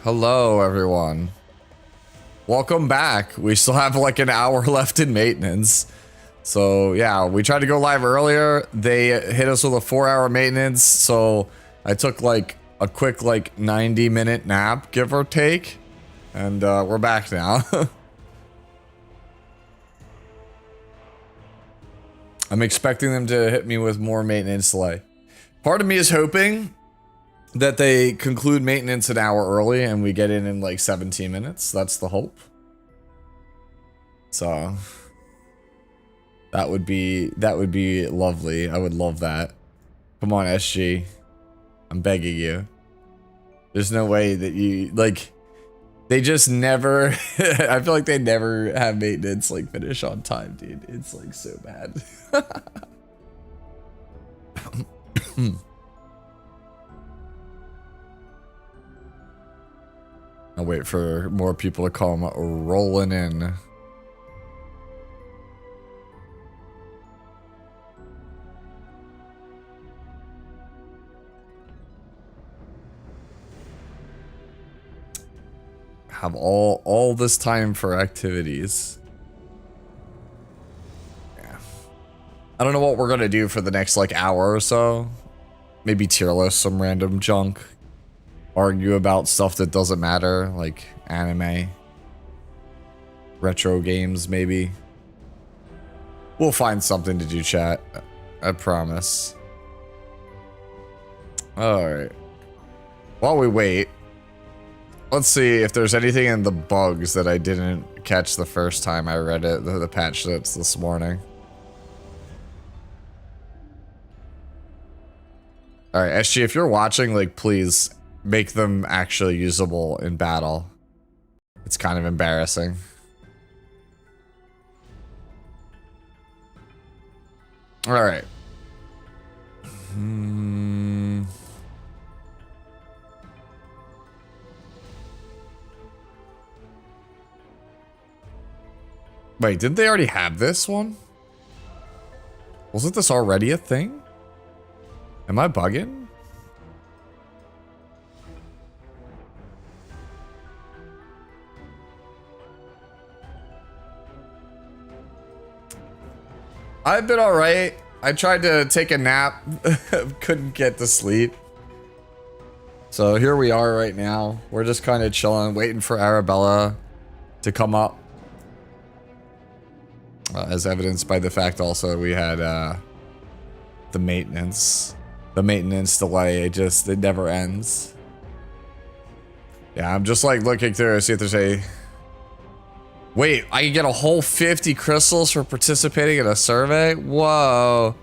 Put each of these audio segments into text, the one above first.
Hello, everyone. Welcome back. We still have like an hour left in maintenance. So yeah, we tried to go live earlier. They hit us with a 4-hour maintenance. So I took like a quick like 90-minute nap, give or take. And we're back now. I'm expecting them to hit me with more maintenance delay. Part of me is hoping that they conclude maintenance an hour early and we get in like 17 minutes. That's the hope. So that would be lovely. I would love that. Come on, SG. I'm begging you. There's no way that you like they just never I feel like they never have maintenance like finish on time, dude. It's like so bad. I'll wait for more people to come rolling in. Have all this time for activities. Yeah. I don't know what we're gonna do for the next like hour or so. Maybe tier list some random junk. Argue about stuff that doesn't matter, like anime. Retro games, maybe. We'll find something to do, chat. I promise. Alright. While we wait, let's see if there's anything in the bugs that I didn't catch the first time I read it, the patch notes this morning. Alright, SG, if you're watching, like, please make them actually usable in battle. It's kind of embarrassing. Alright. Wait, didn't they already have this one? Wasn't this already a thing? Am I bugging? I've been alright. I tried to take a nap. Couldn't get to sleep. So here we are right now. We're just kind of chilling, waiting for Arabella to come up. As evidenced by the fact also we had the maintenance. The maintenance delay, it never ends. Yeah, I'm just like looking through to see if there's a... Wait, I can get a whole 50 crystals for participating in a survey? Whoa.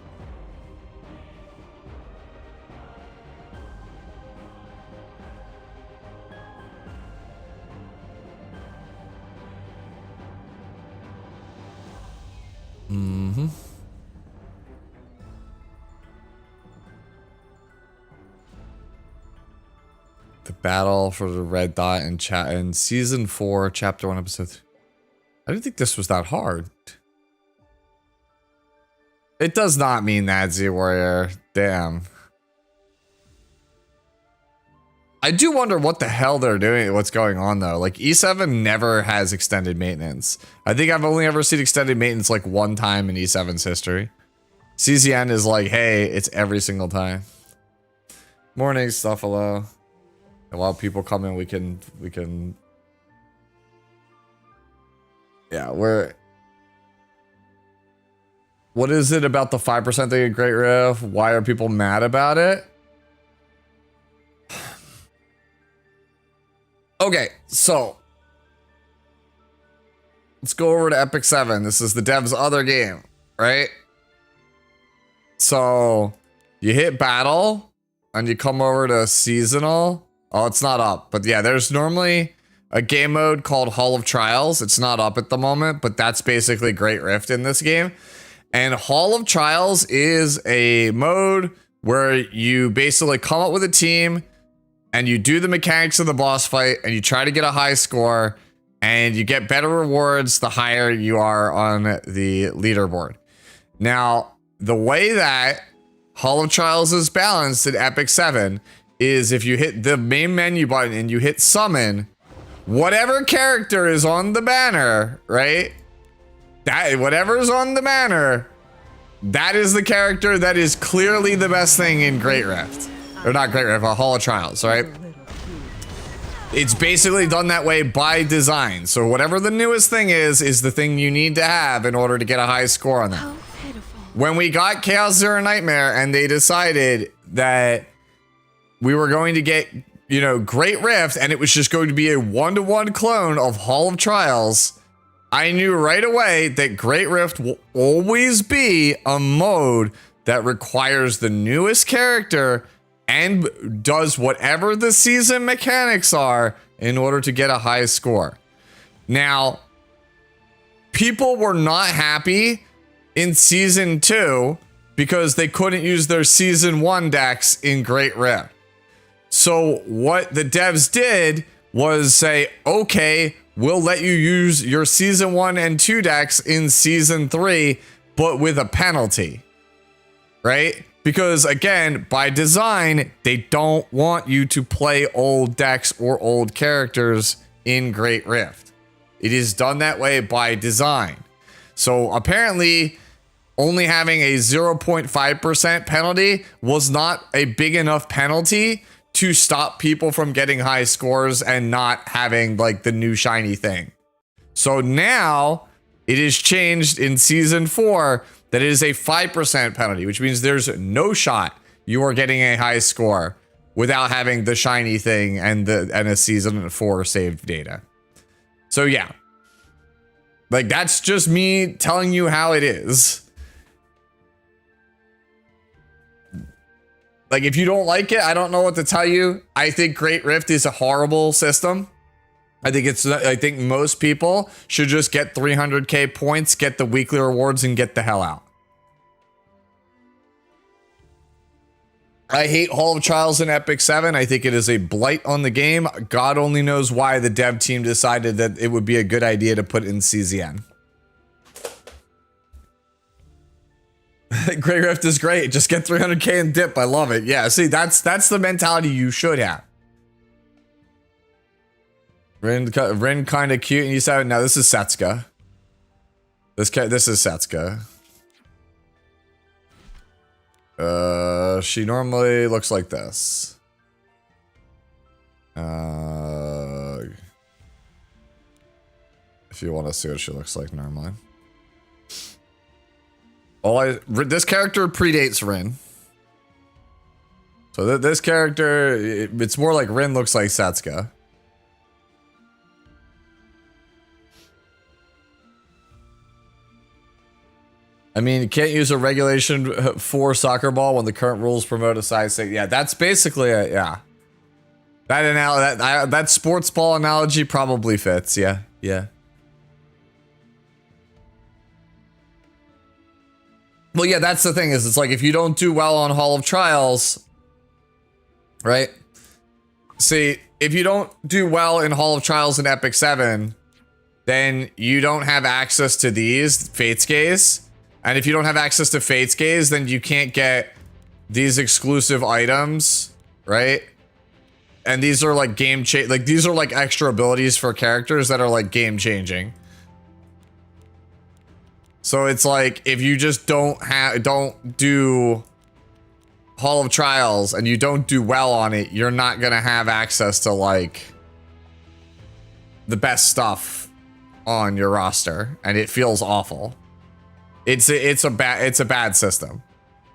The battle for the red dot in season 4, chapter 1, episode 3. I didn't think this was that hard. It does not mean that, Z-Warrior. Damn. I do wonder what the hell they're doing, what's going on though. Like E7 never has extended maintenance. I think I've only ever seen extended maintenance like one time in E7's history. CZN is like, hey, it's every single time. Morning, Stuffalo. And while people come in, we can yeah, what is it about the 5% thing in Great Rift? Why are people mad about it? Okay, so let's go over to Epic 7. This is the dev's other game, right? So you hit battle and you come over to seasonal. Oh, it's not up, but yeah, there's normally a game mode called Hall of Trials. It's not up at the moment, but that's basically Great Rift in this game. And Hall of Trials is a mode where you basically come up with a team and you do the mechanics of the boss fight and you try to get a high score and you get better rewards the higher you are on the leaderboard. Now, the way that Hall of Trials is balanced in Epic 7 is if you hit the main menu button and you hit summon, whatever character is on the banner, right? That whatever's on the banner, that is the character that is clearly the best thing in Great Rift. Or not Great Rift, Hall of Trials, right? It's basically done that way by design. So whatever the newest thing is the thing you need to have in order to get a high score on that. When we got Chaos Zero Nightmare and they decided that we were going to get, you know, Great Rift and it was just going to be a one-to-one clone of Hall of Trials, I knew right away that Great Rift will always be a mode that requires the newest character and does whatever the season mechanics are in order to get a high score. Now, people were not happy in Season 2 because they couldn't use their Season 1 decks in Great Rift. So what the devs did was say, okay, we'll let you use your Season 1 and 2 decks in Season 3, but with a penalty, right? Because again, by design, they don't want you to play old decks or old characters in Great Rift. It is done that way by design. So apparently, only having a 0.5% penalty was not a big enough penalty to stop people from getting high scores and not having like the new shiny thing. So now it is changed in Season 4 that it is a 5% penalty, which means there's no shot you are getting a high score without having the shiny thing and a Season 4 saved data. So yeah, like that's just me telling you how it is. Like if you don't like it, I don't know what to tell you. I think Great Rift is a horrible system. I think most people should just get 300k points, get the weekly rewards, and get the hell out. I hate Hall of Trials in Epic 7. I think it is a blight on the game. God only knows why the dev team decided that it would be a good idea to put in CZN. Great Rift is great. Just get 300k and dip. I love it. Yeah, see, that's the mentality you should have. Rin kind of cute, and you said, no, this is Setsuka. This is Setsuka. She normally looks like this. If you want to see what she looks like normally. This character predates Rin. So this character, it's more like Rin looks like Setsuka. I mean, you can't use a Regulation 4 soccer ball when the current rules promote a size 6. Yeah, that's basically it. Yeah. That sports ball analogy probably fits. Yeah. Yeah. Well, yeah, that's the thing is it's like if you don't do well on Hall of Trials, right? See, if you don't do well in Hall of Trials in Epic 7, then you don't have access to these Fate's Gaze. And if you don't have access to Fate's Gaze, then you can't get these exclusive items, right? And these are like these are like extra abilities for characters that are like game changing. So it's like if you just don't do Hall of Trials and you don't do well on it, you're not gonna have access to like the best stuff on your roster, and it feels awful. It's a bad system.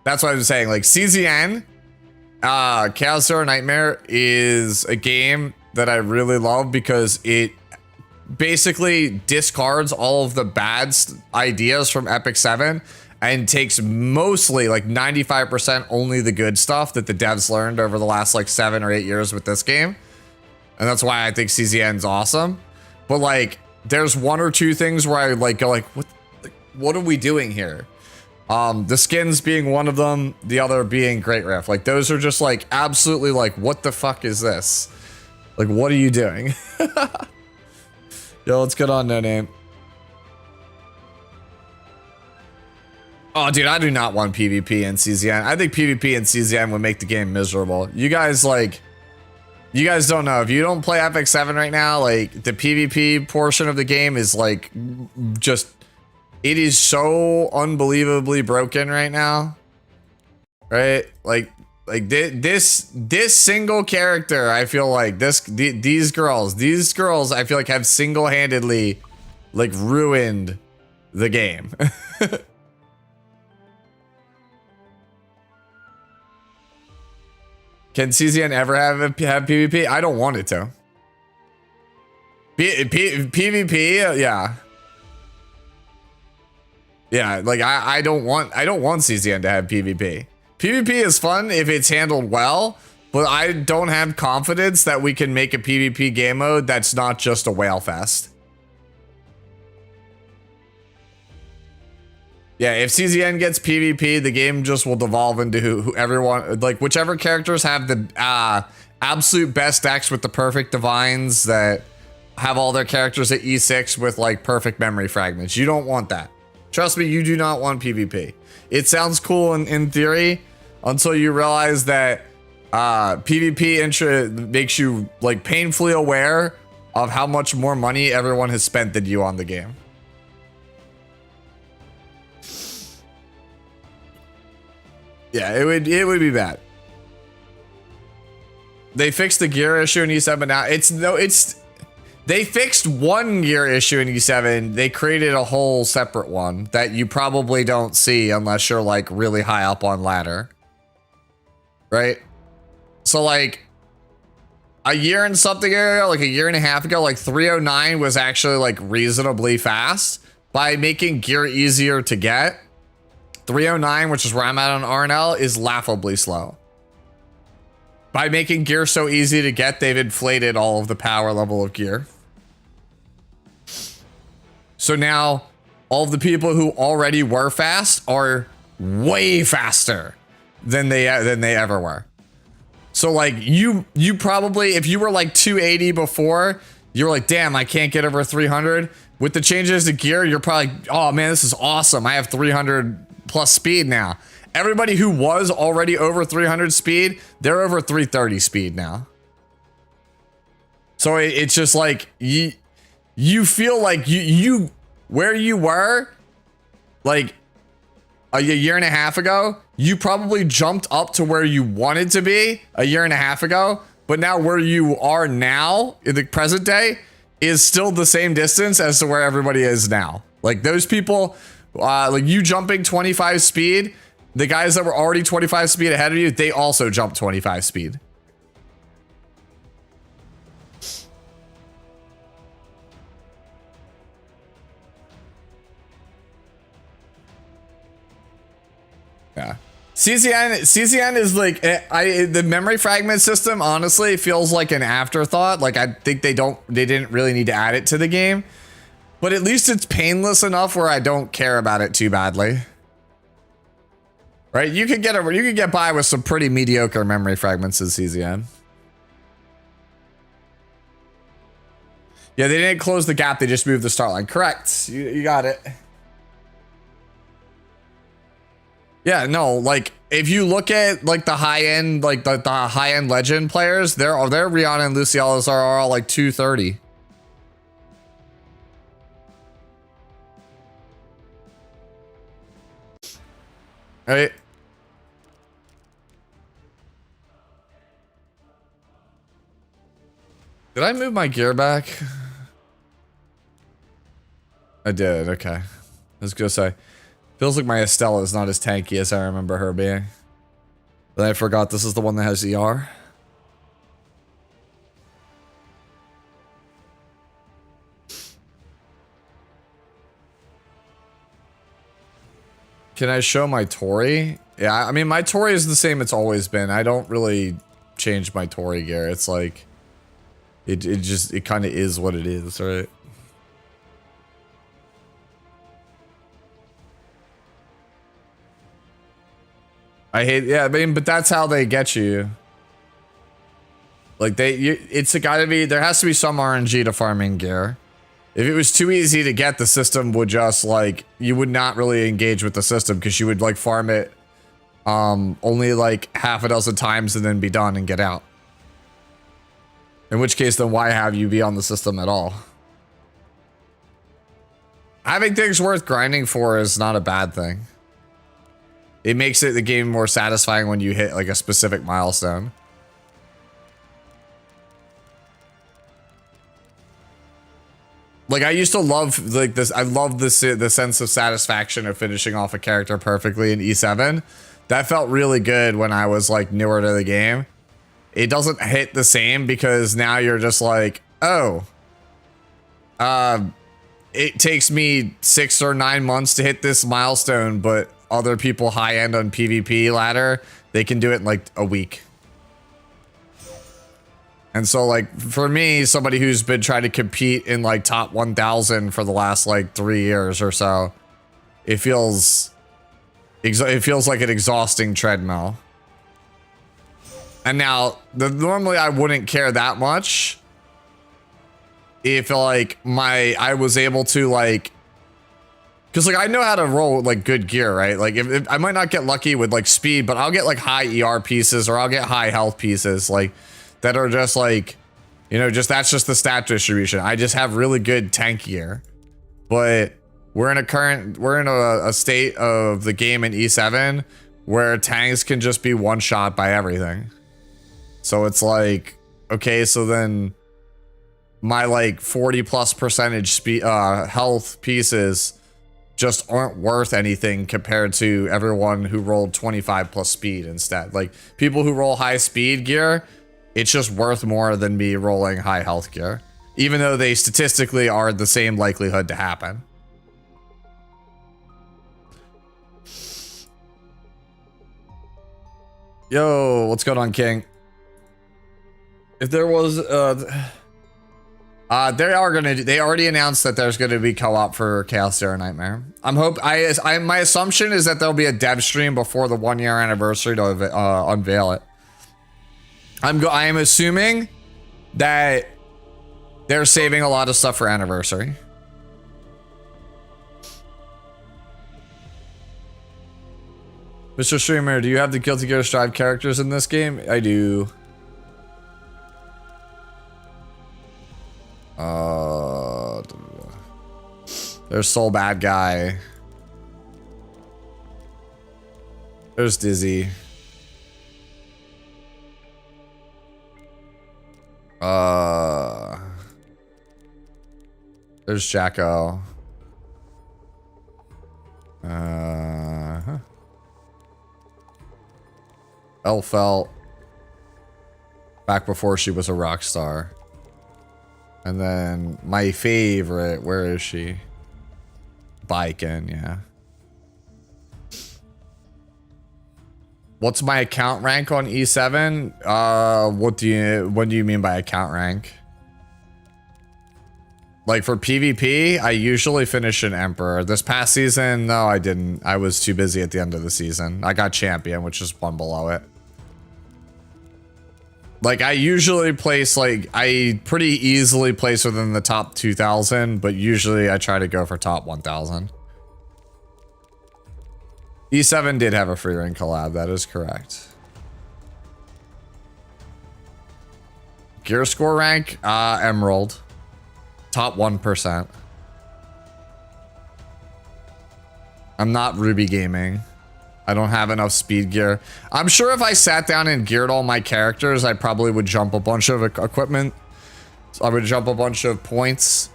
That's what I'm saying. Like CZN, Chaos Zero Nightmare is a game that I really love because it basically discards all of the bad ideas from Epic 7 and takes mostly like 95% only the good stuff that the devs learned over the last like 7 or 8 years with this game. And that's why I think CZN's awesome. But like there's one or two things where I like go like, what are we doing here? The skins being one of them, the other being Great Rift. Like those are just like absolutely like, what the fuck is this? Like, what are you doing? Yo, what's good on No Name? Oh, dude, I do not want PvP in CZN. I think PvP in CZN would make the game miserable. You guys like, You guys don't know. If you don't play Epic 7 right now, like the PvP portion of the game is like just, it is so unbelievably broken right now. Right? Like this single character, I feel like these girls, I feel like have single-handedly like ruined the game. Can CZN ever have PvP? I don't want it to. PvP, yeah. Yeah, like I don't want CZN to have PvP. PvP is fun if it's handled well, but I don't have confidence that we can make a PvP game mode that's not just a whale fest. Yeah, if CZN gets PvP, the game just will devolve into who everyone, like whichever characters have the absolute best decks with the perfect divines that have all their characters at E6 with like perfect memory fragments. You don't want that. Trust me, you do not want PvP. It sounds cool in theory until you realize that PvP makes you like painfully aware of how much more money everyone has spent than you on the game. Yeah, it would be bad. They fixed the gear issue in E7, but now they fixed one gear issue in E7. They created a whole separate one that you probably don't see unless you're like really high up on ladder. Right? So like a year and something ago, like a year and a half ago, like 309 was actually like reasonably fast by making gear easier to get. 309, which is where I'm at on RNL, is laughably slow. By making gear so easy to get, they've inflated all of the power level of gear. So now, all of the people who already were fast are way faster than they ever were. So like you probably, if you were like 280 before, you were like, damn, I can't get over 300. With the changes to gear, you're probably, oh man, this is awesome. I have 300 plus speed now. Everybody who was already over 300 speed, they're over 330 speed now. So it's just like you feel like you where you were like a year and a half ago, you probably jumped up to where you wanted to be a year and a half ago, but now where you are now in the present day is still the same distance as to where everybody is now. Like those people, like you jumping 25 speed, the guys that were already 25 speed ahead of you, they also jumped 25 speed. Yeah. CCN is like, the memory fragment system honestly feels like an afterthought. Like I think they didn't really need to add it to the game, but at least it's painless enough where I don't care about it too badly. Right? You could get by with some pretty mediocre memory fragments in CZN. Yeah, they didn't close the gap, they just moved the start line. Correct. You got it. Yeah, no, like if you look at like the high end, like the high end legend players, their Rihanna and Luciella's are all like 230. Right? Did I move my gear back? I did, okay. I was gonna say, feels like my Estella is not as tanky as I remember her being. But I forgot this is the one that has ER. Can I show my Tori? Yeah, I mean, my Tori is the same it's always been. I don't really change my Tori gear. It's like, it kind of is what it is, right? I hate, yeah, I mean, but that's how they get you. Like it's gotta be, there has to be some RNG to farming gear. If it was too easy to get, the system would just like, you would not really engage with the system because you would like farm it only like half a dozen times and then be done and get out. In which case, then why have you be on the system at all? Having things worth grinding for is not a bad thing. It makes it the game more satisfying when you hit like a specific milestone. Like I used to love like this. I love the sense of satisfaction of finishing off a character perfectly in E7. That felt really good when I was like newer to the game. It doesn't hit the same because now you're just like, oh, it takes me 6 or 9 months to hit this milestone, but other people high end on PvP ladder, they can do it in like a week. And so like for me, somebody who's been trying to compete in like top 1000 for the last like 3 years or so, it feels like an exhausting treadmill. And now normally I wouldn't care that much if like I was able to like, because like I know how to roll like good gear, right? Like if I might not get lucky with like speed, but I'll get like high ER pieces or I'll get high health pieces like that are just like, you know, just that's just the stat distribution. I just have really good tank gear. But we're in a state of the game in E7 where tanks can just be one shot by everything. So it's like, okay, so then my like 40+% speed health pieces just aren't worth anything compared to everyone who rolled 25+ speed instead. Like people who roll high speed gear, it's just worth more than me rolling high health gear, even though they statistically are the same likelihood to happen. Yo, what's going on, King? If there was they already announced that there's gonna be co-op for Chaos Zero Nightmare. My assumption is that there'll be a dev stream before the 1 year anniversary to unveil it. I am assuming that they're saving a lot of stuff for anniversary. Mr. Streamer, do you have the Guilty Gear Strive characters in this game? I do. There's Soul Bad Guy. There's Dizzy. There's Jacko. Elfelt. Back before she was a rock star. And then my favorite, where is she? Biken, yeah. What's my account rank on E7? What do you mean by account rank? Like for PvP, I usually finish an Emperor. This past season, no, I didn't. I was too busy at the end of the season. I got Champion, which is one below it. Like I usually place I pretty easily place within the top 2000, but usually I try to go for top 1000. E7 did have a free ring collab, that is correct. Gear score rank, Emerald. Top 1%. I'm not Ruby Gaming. I don't have enough speed gear. I'm sure if I sat down and geared all my characters, I probably would jump a bunch of equipment. So I would jump a bunch of points.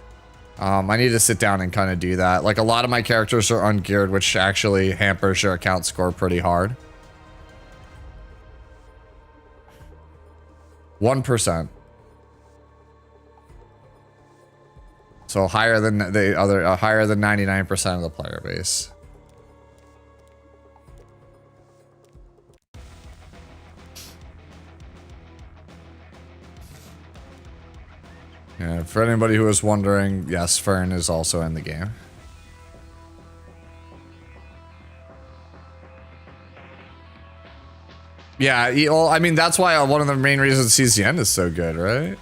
I need to sit down and kind of do that. Like a lot of my characters are ungeared, which actually hampers your account score pretty hard. 1%. So higher than the other, higher than 99% of the player base. Yeah, for anybody who was wondering, yes, Fern is also in the game. Yeah, well, I mean, that's why one of the main reasons CZN is so good, right?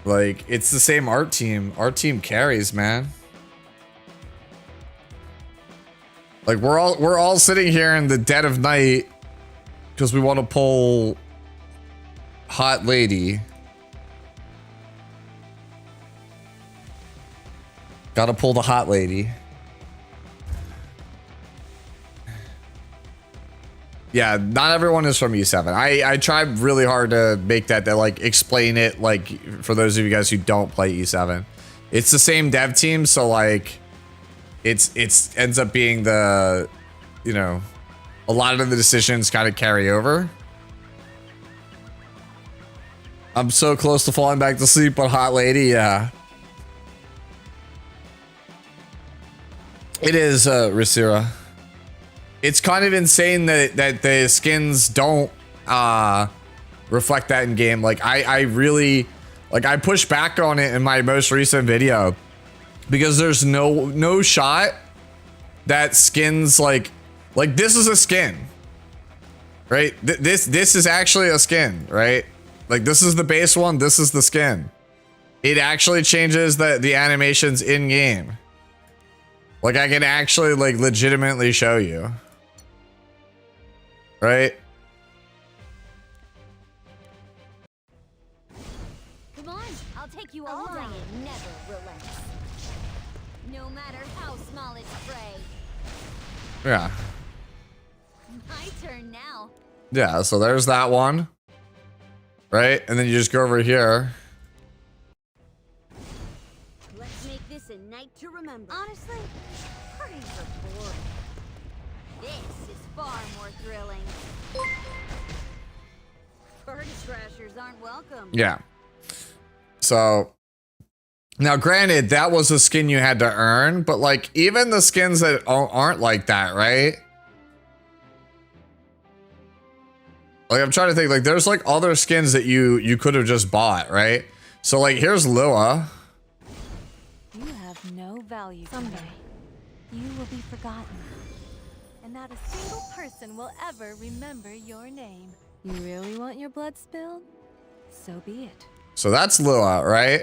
Like, it's the same art team. Our team carries, man. Like, we're all sitting here in the dead of night because we want to pull Hot Lady. Gotta pull the hot lady. Yeah, not everyone is from E7. I tried really hard to make that like explain it like for those of you guys who don't play E7. It's the same dev team, so like it's ends up being the, you know, a lot of the decisions kind of carry over. I'm so close to falling back to sleep, but hot lady, yeah. It is, Rasira. It's kind of insane that the skins don't reflect that in game. Like I really, like I pushed back on it in my most recent video because there's no shot that skins like this is a skin, right? This is actually a skin, right? Like this is the base one. This is the skin. It actually changes the animations in game. Like I can actually like legitimately show you. Right? Come on, I'll take you all day. It never relents. No matter how small its prey. Yeah. My turn now. Yeah, so there's that one. Right? And then you just go over here. Let's make this a night to remember. Honestly, parties are boring. This is far more thrilling. Party crashers aren't welcome. Yeah. So now granted, that was a skin you had to earn, but like even the skins that aren't like that, right? Like I'm trying to think, like there's like other skins that you could have just bought, right? So like here's Lua. You have no value. Someday, you will be forgotten. And not a single person will ever remember your name. You really want your blood spilled? So be it. So that's Lua, right?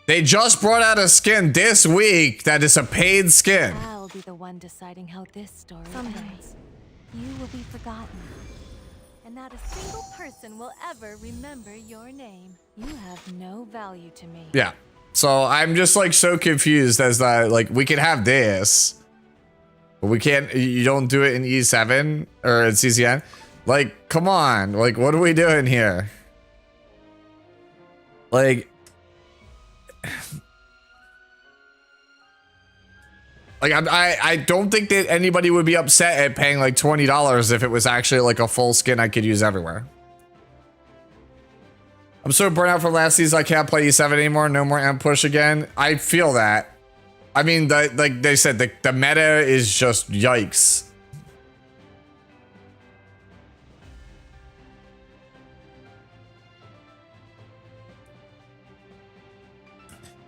They just brought out a skin this week that is a paid skin. I'll be the one deciding how this story ends. You will be forgotten. And not a single person will ever remember your name. You have no value to me. Yeah. So I'm just like so confused as that like we can have this, but we can't. You don't do it in E7 or in CCN. Like, come on. Like, what are we doing here? Like, I don't think that anybody would be upset at paying like $20 if it was actually like a full skin I could use everywhere. I'm so burnt out from last season I can't play E7 anymore. No more amp push again. I feel that. I mean, like they said, the meta is just yikes.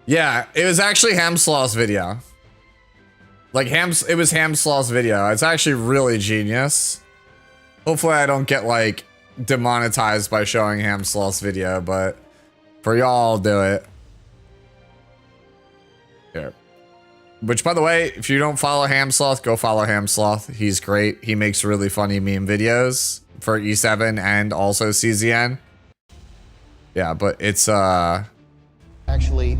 Yeah, it was actually Hamslaw's video. Like it was Hamslaw's video. It's actually really genius. Hopefully I don't get like demonetized by showing Hamslaw's video, but for y'all, I'll do it. Here. Which, by the way, if you don't follow Hamsloth, go follow Hamsloth. He's great. He makes really funny meme videos for E7 and also CZN. Yeah, but it's actually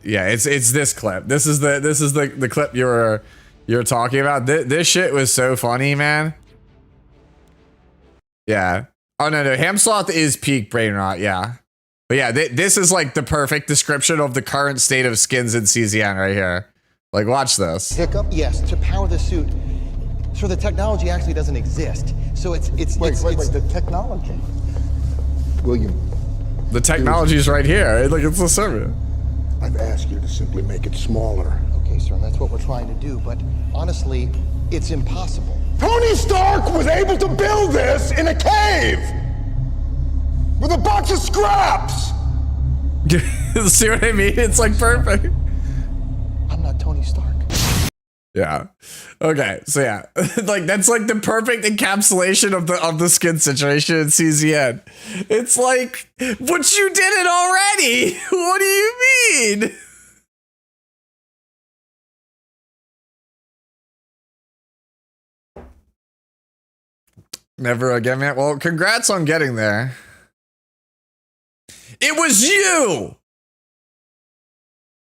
yeah, it's this clip. This is the clip you're talking about. This shit was so funny, man. Yeah. Oh no, Hamsloth is peak brain rot, yeah. But yeah, this is like the perfect description of the current state of skins in CZN right here. Like, watch this. hiccup. Yes, to power the suit. So the technology actually doesn't exist. So it's Wait, the technology. William, The technology's right here. Like, it's the server. I've asked you to simply make it smaller. okay, sir, and that's what we're trying to do. But honestly, it's impossible. Tony Stark was able to build this in a cave with a box of scraps. See what I mean? It's like perfect. I'm not Tony Stark. Yeah. Okay. So yeah, like that's like the perfect encapsulation of the skin situation in CZN. It's like, but you did it already. What do you mean? Never again, man. Well, congrats on getting there. It was you.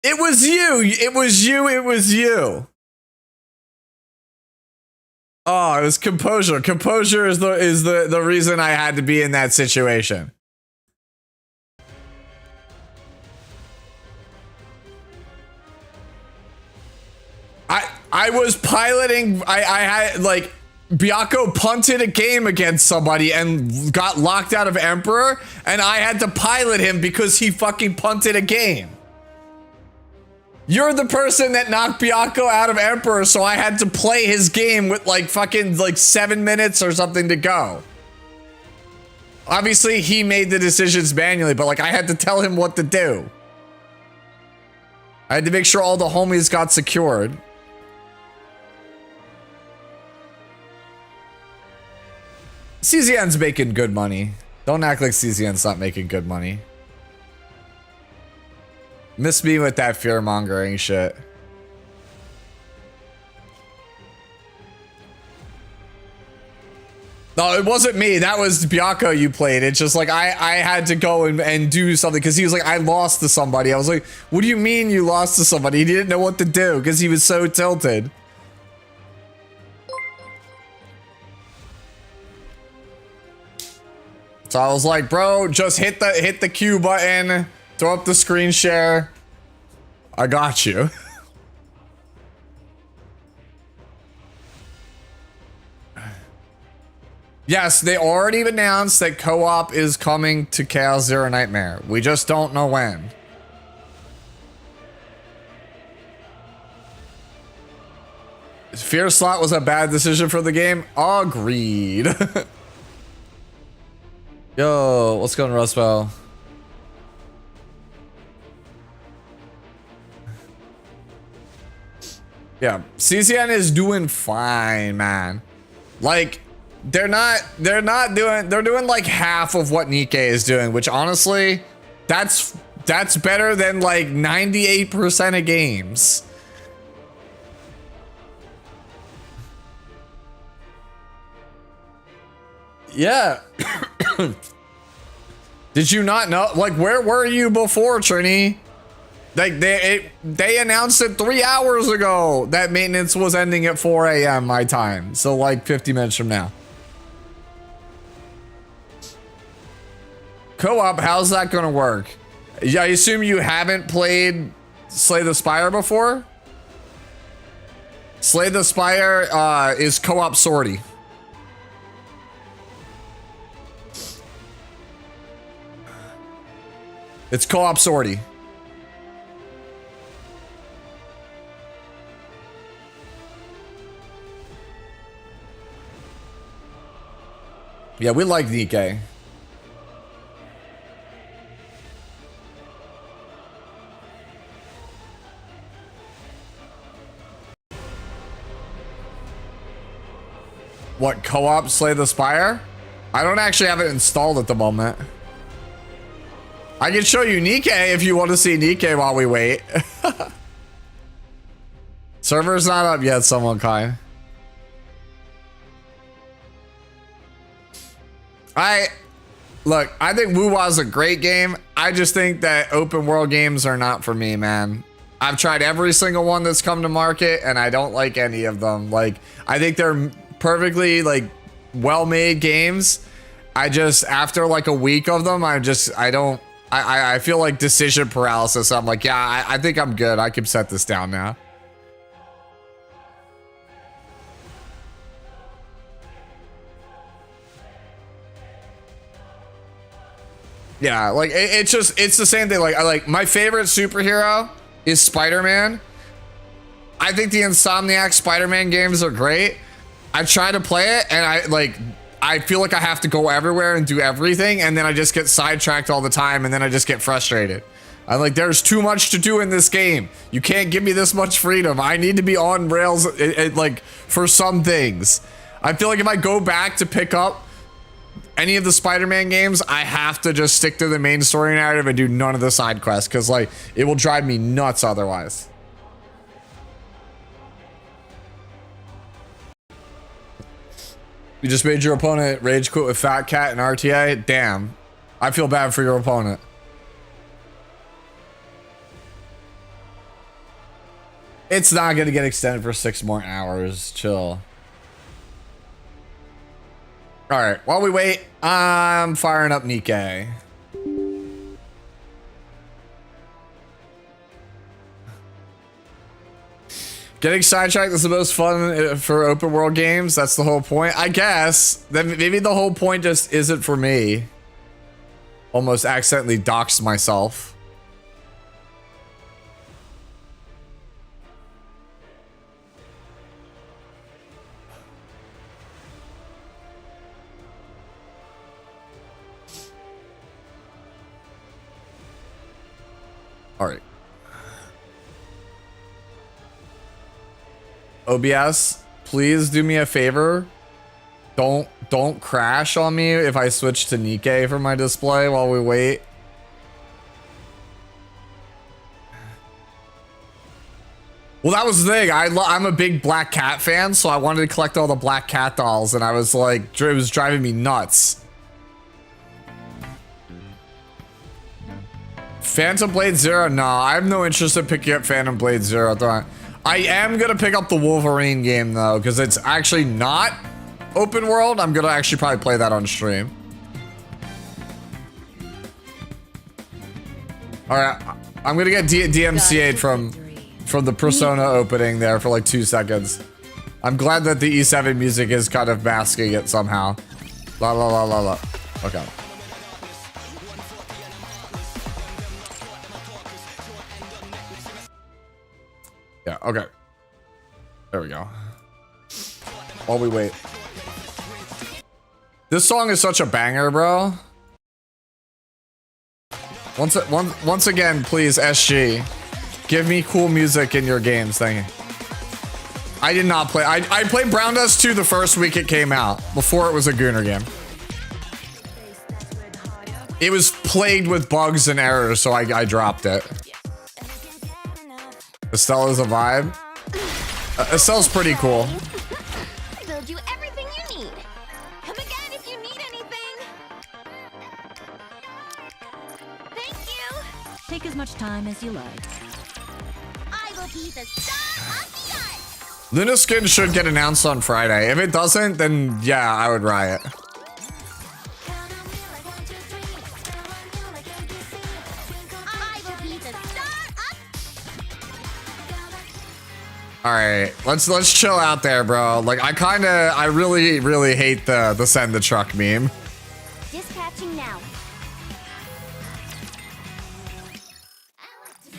It was you. It was you. It was you. Oh, it was composure. Composure is the reason I had to be in that situation. I was piloting. I had like Byakko punted a game against somebody and got locked out of Emperor, and I had to pilot him because he fucking punted a game. You're the person that knocked Byakko out of Emperor, so I had to play his game with like fucking like 7 minutes or something to go. Obviously, he made the decisions manually, but like I had to tell him what to do. I had to make sure all the homies got secured. CZN's making good money. Don't act like CZN's not making good money. Miss me with that fear mongering shit. No, it wasn't me. That was Byakko you played. It's just like I had to go and do something because he was like, I lost to somebody. I was like, what do you mean you lost to somebody? He didn't know what to do because he was so tilted. So I was like, bro, just hit the Q button, throw up the screen share. I got you. Yes, they already announced that co-op is coming to Chaos Zero Nightmare. We just don't know when. Fear slot was a bad decision for the game. Agreed. Yo, what's going on, Rustwell? Yeah, CCN is doing fine, man. Like, they're doing like half of what Nikkei is doing, which honestly, that's better than like 98% of games. Yeah. Did you not know? Like, where were you before, Trini? Like, they announced it 3 hours ago that maintenance was ending at 4 a.m. my time. So, like, 50 minutes from now. Co-op, how's that gonna work? Yeah, I assume you haven't played Slay the Spire before? Slay the Spire is co-op sortie. It's co-op sortie. Yeah, we like Nikkei. What, co-op Slay the Spire? I don't actually have it installed at the moment. I can show you Nikkei if you want to see Nikkei while we wait. Server's not up yet, someone kind. Look, I think BOOBA is a great game. I just think that open world games are not for me, man. I've tried every single one that's come to market and I don't like any of them. Like, I think they're perfectly like well-made games. I just, after like a week of them, I feel like decision paralysis. I'm like, yeah, I think I'm good. I can set this down now. Yeah, like it's the same thing. Like my favorite superhero is Spider-Man. I think the Insomniac Spider-Man games are great. I try to play it and I feel like I have to go everywhere and do everything, and then I just get sidetracked all the time, and then I just get frustrated. I'm like, there's too much to do in this game. You can't give me this much freedom. I need to be on rails like for some things. I feel like if I go back to pick up any of the Spider-Man games, I have to just stick to the main story narrative and do none of the side quests, because like it will drive me nuts otherwise. You just made your opponent rage quit with Fat Cat and RTA? Damn. I feel bad for your opponent. It's not gonna get extended for 6 more hours. Chill. All right, while we wait, I'm firing up Nikkei. Getting sidetracked is the most fun for open world games. That's the whole point. I guess. Then maybe the whole point just isn't for me. Almost accidentally doxed myself. All right. OBS, please do me a favor. Don't crash on me if I switch to Nikkei for my display while we wait. Well, that was the thing. I'm a big Black Cat fan, so I wanted to collect all the Black Cat dolls, and I was like, it was driving me nuts. Phantom Blade Zero? No, I have no interest in picking up Phantom Blade Zero. I am gonna pick up the Wolverine game though, because it's actually not open world. I'm gonna actually probably play that on stream. All right, I'm gonna get DMCA'd from the Persona opening there for like 2 seconds. I'm glad that the E7 music is kind of masking it somehow. La la la la la. Okay. Yeah, okay. There we go. While we wait. This song is such a banger, bro. Once again, please, SG. Give me cool music in your games, thank you. I did not play. I played Brown Dust 2 the first week it came out, before it was a Gooner game. It was plagued with bugs and errors, so I dropped it. Estella's a vibe. Estella's pretty cool. Build you everything you need. Come again if you need anything. Thank you. Take as much time as you like. I will be the star of the art. Luna Skin should get announced on Friday. If it doesn't, then yeah, I would riot. All right, let's chill out there, bro. Like I really hate the send the truck meme. Dispatching now.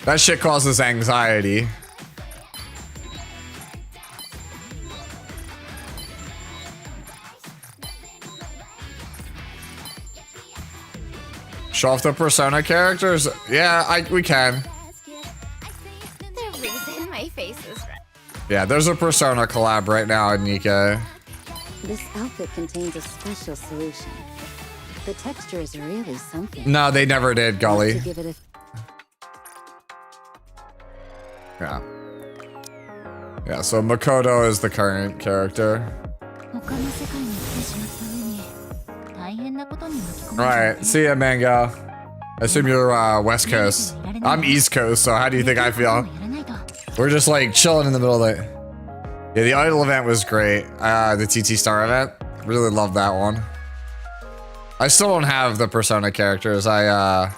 That shit causes anxiety. Show off the Persona characters? Yeah, we can. The reason my face is red. Yeah, there's a Persona collab right now in Nikkei. This outfit contains a special solution. The texture is really something. No, they never did, Gully. To give it a Yeah. Yeah, so Makoto is the current character. Alright, see ya, Mango. I assume you're West Coast. I'm East Coast, so how do you think I feel? We're just like chilling in the middle of it. Yeah, the idol event was great. The TT Star event. Really loved that one. I still don't have the Persona characters. My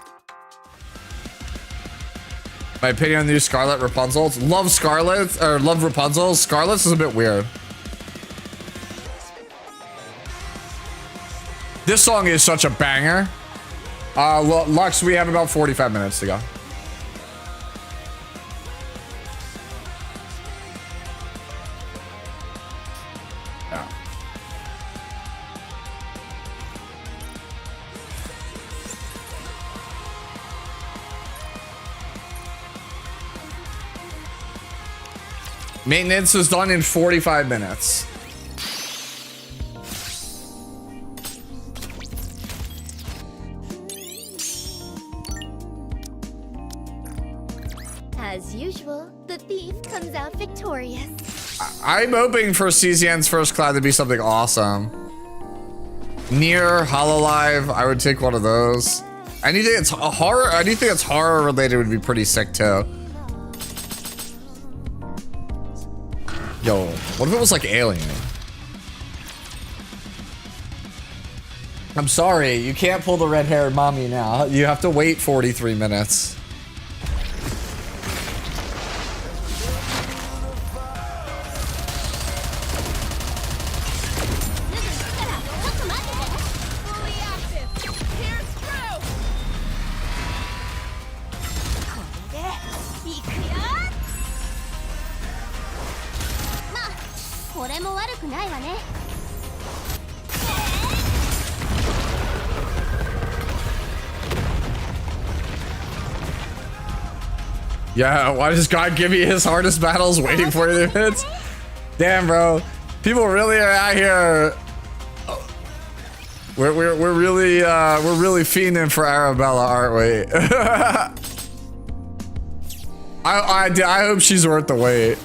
opinion on the new Scarlet Rapunzel. Love Scarlet, or love Rapunzel. Scarlet's is a bit weird. This song is such a banger. Lux, we have about 45 minutes to go. Yeah. Maintenance is done in 45 minutes. As usual, the thief comes out victorious. I'm hoping for CZN's first collab to be something awesome. Nier, Hololive, I would take one of those. Anything that's horror related would be pretty sick too. Yo, what if it was like Alien? I'm sorry, you can't pull the red-haired mommy now. You have to wait 43 minutes. Yeah, why does God give me his hardest battles waiting for you to hit? Damn, bro. People really are out here. We're really fiending for Arabella, aren't we? I hope she's worth the wait.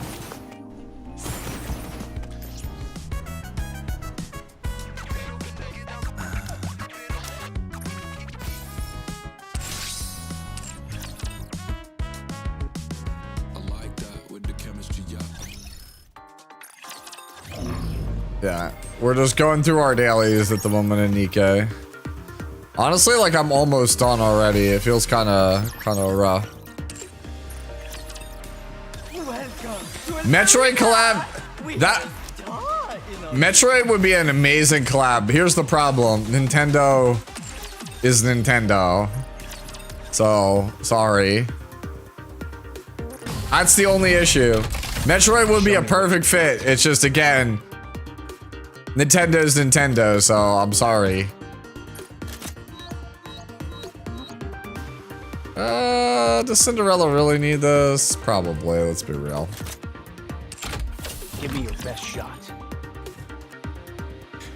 Yeah, we're just going through our dailies at the moment in Nikkei. Honestly, like I'm almost done already. It feels kind of rough. Metroid collab. That Metroid would be an amazing collab. Here's the problem: Nintendo is Nintendo. So sorry. That's the only issue. Metroid would be a perfect fit. It's just again. Nintendo's Nintendo, so I'm sorry. Does Cinderella really need this? Probably, let's be real. Give me your best shot.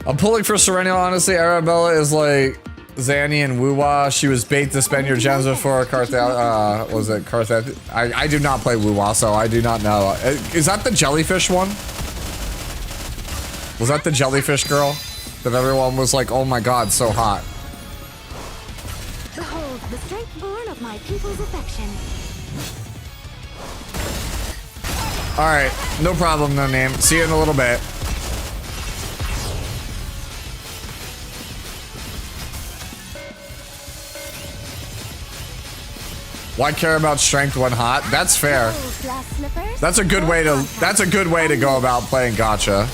I'm pulling for Serenial, honestly. Arabella is like Zanny and Wuwa. She was bait to spend your gems before Cartha, was it Cartha? I do not play Wuwa, so I do not know. Is that the jellyfish one? Was that the jellyfish girl? That everyone was like, oh my god, so hot. Behold the strength born of my people's affection. Alright, no problem, no name. See you in a little bit. Why care about strength when hot? That's fair. That's a good way to go about playing gacha.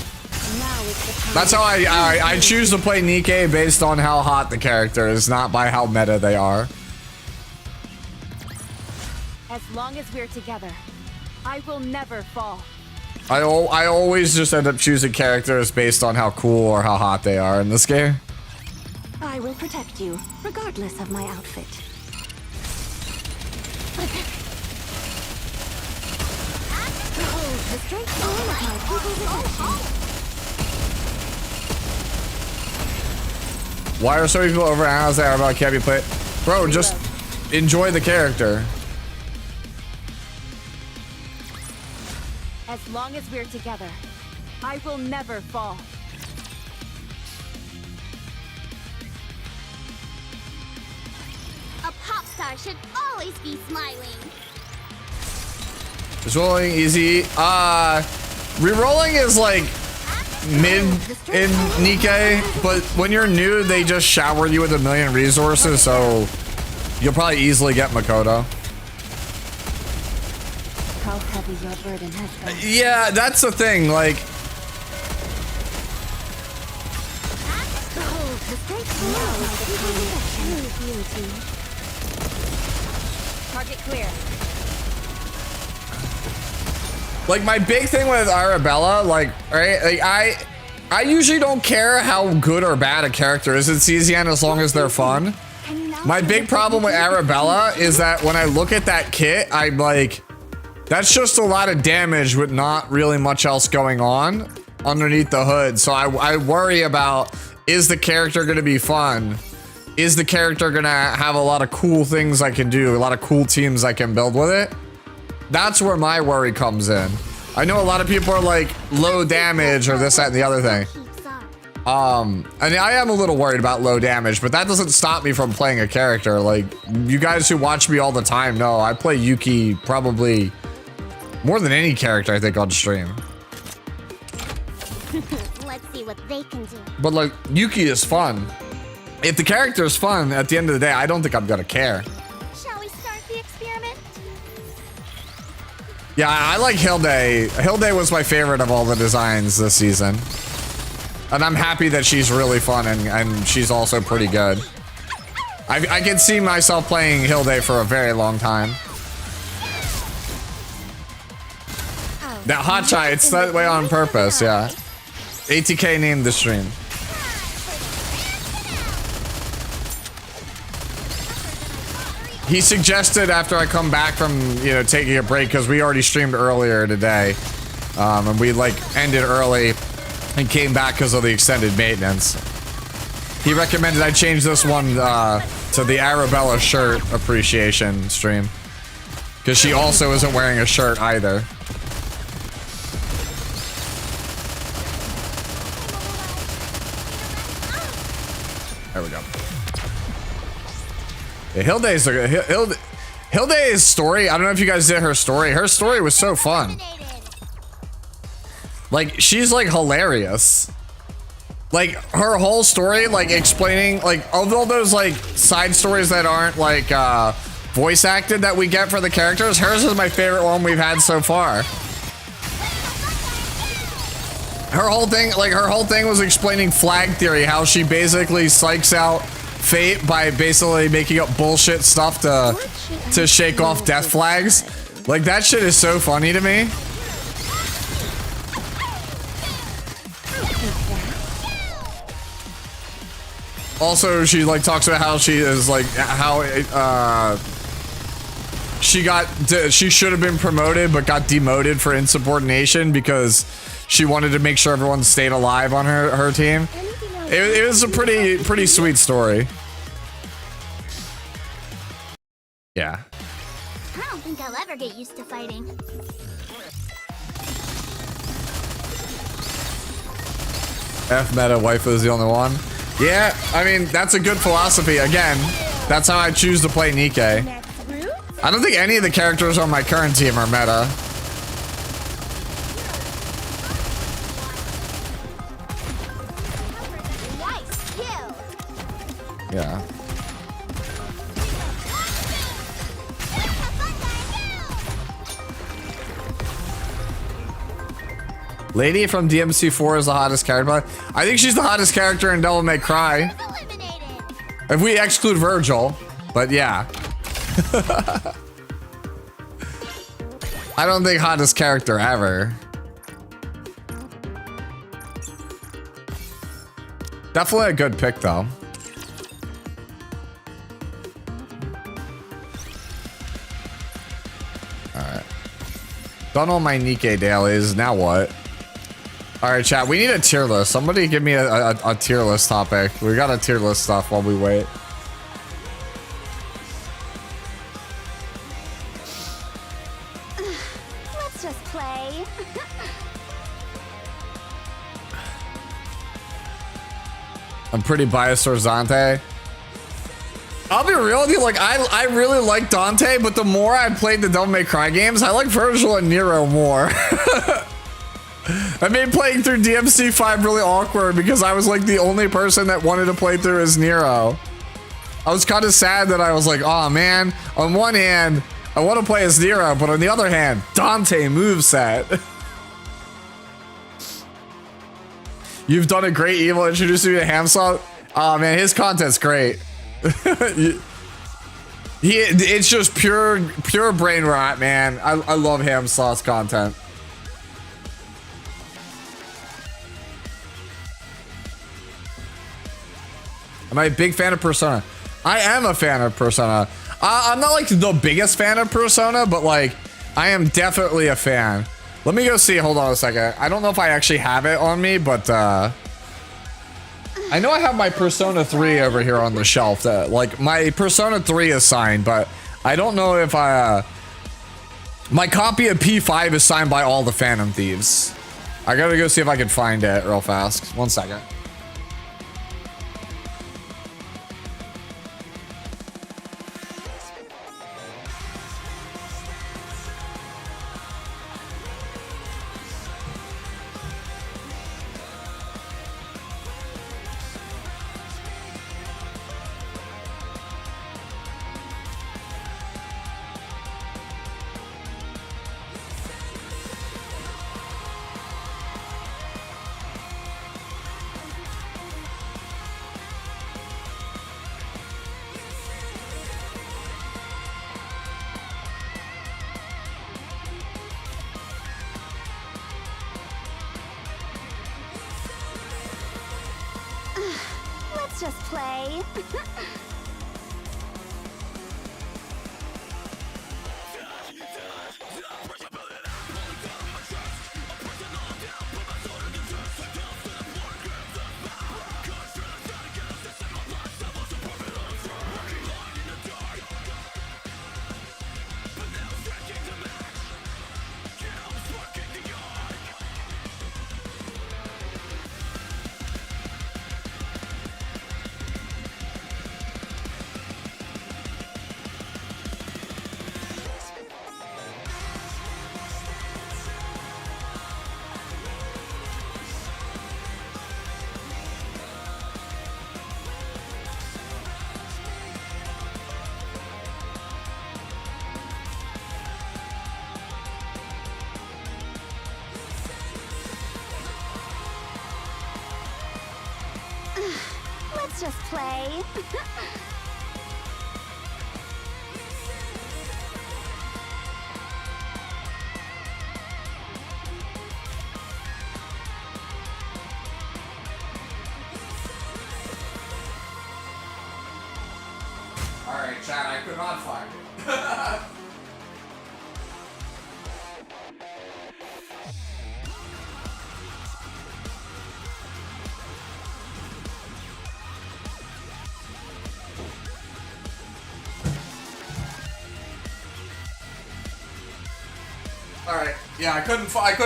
That's how I choose to play Nikkei based on how hot the character is, not by how meta they are. As long as we're together, I will never fall. I always just end up choosing characters based on how cool or how hot they are in this game. I will protect you, regardless of my outfit. Behold the strength born of my people's affection. Why are so many people overanalyzing that Arabella can't be played? Bro, just enjoy the character. As long as we're together, I will never fall. A pop star should always be smiling. Just rolling easy. Rerolling is like mid in Nikkei, but when you're new, they just shower you with a million resources, so you'll probably easily get Makoto. How heavy your burden has been. Yeah, that's the thing, like... Behold the strength born of my people's affection. Target clear. Like, my big thing with Arabella, like, right, like, I usually don't care how good or bad a character is in CZN as long as they're fun. My big problem with Arabella is that when I look at that kit, I'm like, that's just a lot of damage with not really much else going on underneath the hood. So I worry about, is the character gonna be fun? Is the character gonna have a lot of cool things I can do, a lot of cool teams I can build with it? That's where my worry comes in. I know a lot of people are like low damage or this, that, and the other thing. And I am a little worried about low damage, but that doesn't stop me from playing a character. Like, you guys who watch me all the time know I play Yuki probably more than any character I think on stream. Let's see what they can do. But like, Yuki is fun. If the character is fun, at the end of the day, I don't think I'm gonna care. Shall we start the experiment? Yeah, I like Hilde. Hilde was my favorite of all the designs this season. And I'm happy that she's really fun and she's also pretty good. I can see myself playing Hilde for a very long time. That hot chai, it's that way on purpose, yeah. ATK named the stream. He suggested after I come back from, you know, taking a break, because we already streamed earlier today. And we like ended early and came back because of the extended maintenance. He recommended I change this one to the Arabella shirt appreciation stream. Because she also isn't wearing a shirt either. There we go. Yeah, Hilde's story, I don't know if you guys did her story. Her story was so fun. Like, she's like hilarious. Like, her whole story, like explaining, like, of all those like side stories that aren't like voice acted that we get for the characters, hers is my favorite one we've had so far. Her whole thing was explaining flag theory, how she basically psychs out fate by basically making up bullshit stuff to shake off death flags. Like, that shit is so funny to me. Also, she like talks about how she is like how she should have been promoted but got demoted for insubordination because she wanted to make sure everyone stayed alive on her team. It was a pretty sweet story. Yeah. I don't think I'll ever get used to fighting. F meta waifu is the only one. Yeah, I mean, that's a good philosophy. Again, that's how I choose to play Nikke. I don't think any of the characters on my current team are meta. Nice kill. Yeah. Lady from DMC4 is the hottest character. I think she's the hottest character in Devil May Cry. If we exclude Virgil, but yeah. I don't think hottest character ever. Definitely a good pick though. Alright. Done all my Nikke dailies, now what? Alright, chat, we need a tier list. Somebody give me a tier list topic. We got a tier list stuff while we wait. Let's just play. I'm pretty biased towards Dante. I'll be real with you, like, I really like Dante, but the more I played the Devil May Cry games, I like Virgil and Nero more. I made playing through DMC5 really awkward because I was like the only person that wanted to play through as Nero. I was kind of sad that I was like, oh man, on one hand, I want to play as Nero, but on the other hand, Dante moveset. You've done a great evil introducing me to Hamsaw. Oh man, his content's great. It's just pure brain rot, man. I love Hamsaw's content. Am I a big fan of Persona? I am a fan of Persona. I'm not like the biggest fan of Persona, but like I am definitely a fan. Let me go see. Hold on a second. I don't know if I actually have it on me, but I know I have my Persona 3 over here on the shelf. Like my Persona 3 is signed, but I don't know if my copy of P5 is signed by all the Phantom Thieves. I gotta go see if I can find it real fast. 1 second. Let's just play. Let's just play. Alright, chat, I could not find it. Alright, yeah, I couldn't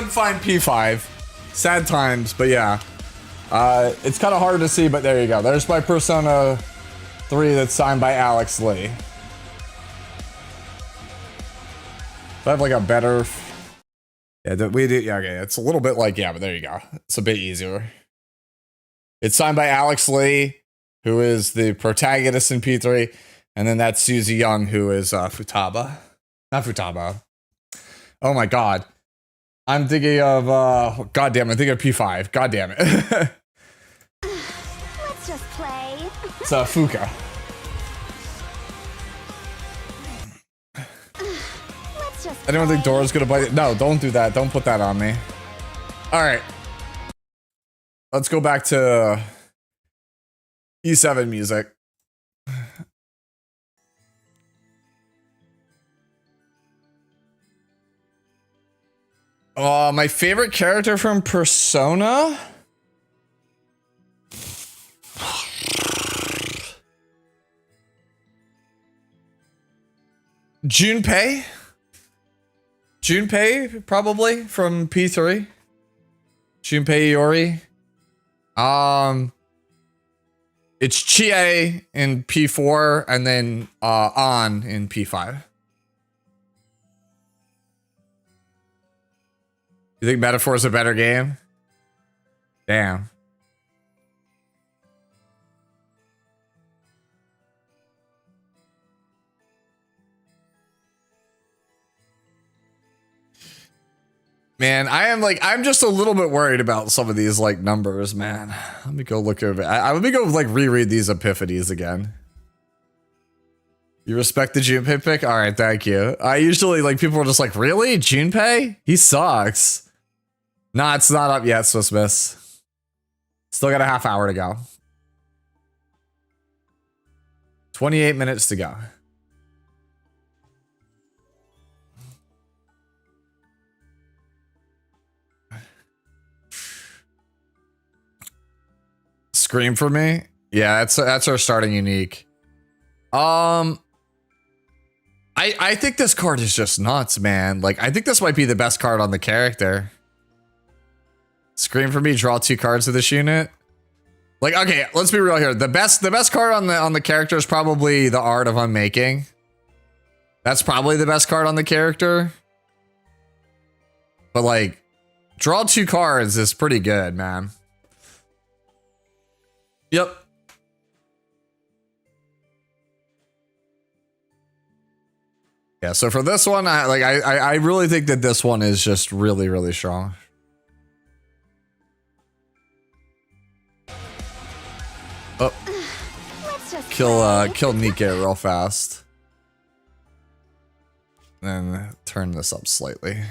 find P5. Sad times, but yeah. It's kind of hard to see, but there you go. There's my Persona 3 that's signed by Alex Lee. If I have like a better... Yeah, we do. Yeah, okay. It's a little bit like, yeah, but there you go. It's a bit easier. It's signed by Alex Lee, who is the protagonist in P3. And then that's Susie Young, who is Futaba. Not Futaba. Oh my god. I'm thinking of, god damn it, I'm thinking of P5. God damn it. Let's just play. It's Fuka. Let's just Anyone think play. Dora's gonna bite it? No, don't do that. Don't put that on me. Alright. Let's go back to E7 music. My favorite character from Persona? Junpei? Junpei, probably, from P3. Junpei Iori. It's Chie in P4, and then An in P5. You think Metaphor is a better game? Damn. Man, I'm just a little bit worried about some of these like numbers, man. Let me go look over. Let me go like reread these epiphanies again. You respect the Junpei pick? All right, thank you. I usually like people are just like, really? Junpei? He sucks. Nah, it's not up yet, Swiss Miss. Still got a half hour to go. 28 minutes to go. Scream for me? Yeah, that's our starting unique. I think this card is just nuts, man. Like, I think this might be the best card on the character. Scream for me, draw 2 cards of this unit. Like, okay, let's be real here. The best card on the character is probably the Art of Unmaking. That's probably the best card on the character. But like, draw 2 cards is pretty good, man. Yep. Yeah, so for this one, I really think that this one is just really, really strong. Oh, kill Nike real fast. Then turn this up slightly.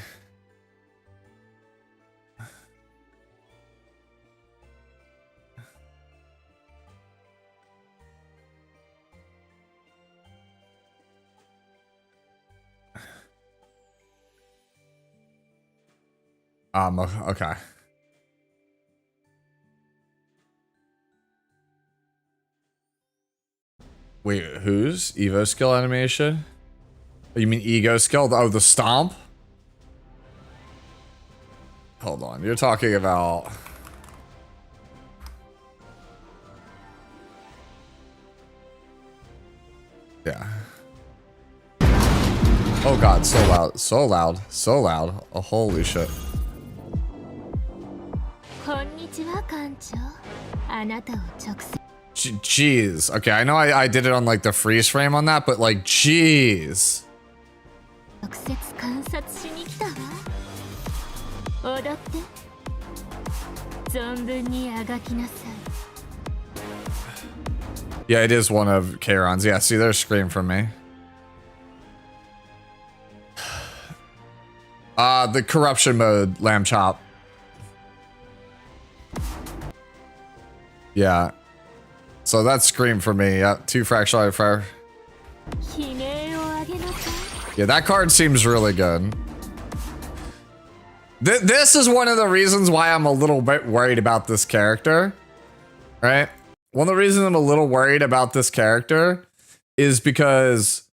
Okay. Wait, whose? Evo skill animation? Oh, you mean ego skill? Oh, the stomp? Hold on, you're talking about... Yeah. Oh god, so loud, so loud, so loud. Oh, holy shit. Jeez. Okay, I know I did it on like the freeze frame on that, but like, jeez. Yeah, it is one of Charon's. Yeah, see, there's Scream from me. The corruption mode, lamb chop. Yeah. So that's Scream for me. Yeah, 2 fractional fire. Yeah, that card seems really good. This is one of the reasons why I'm a little bit worried about this character. Right? One of the reasons I'm a little worried about this character is because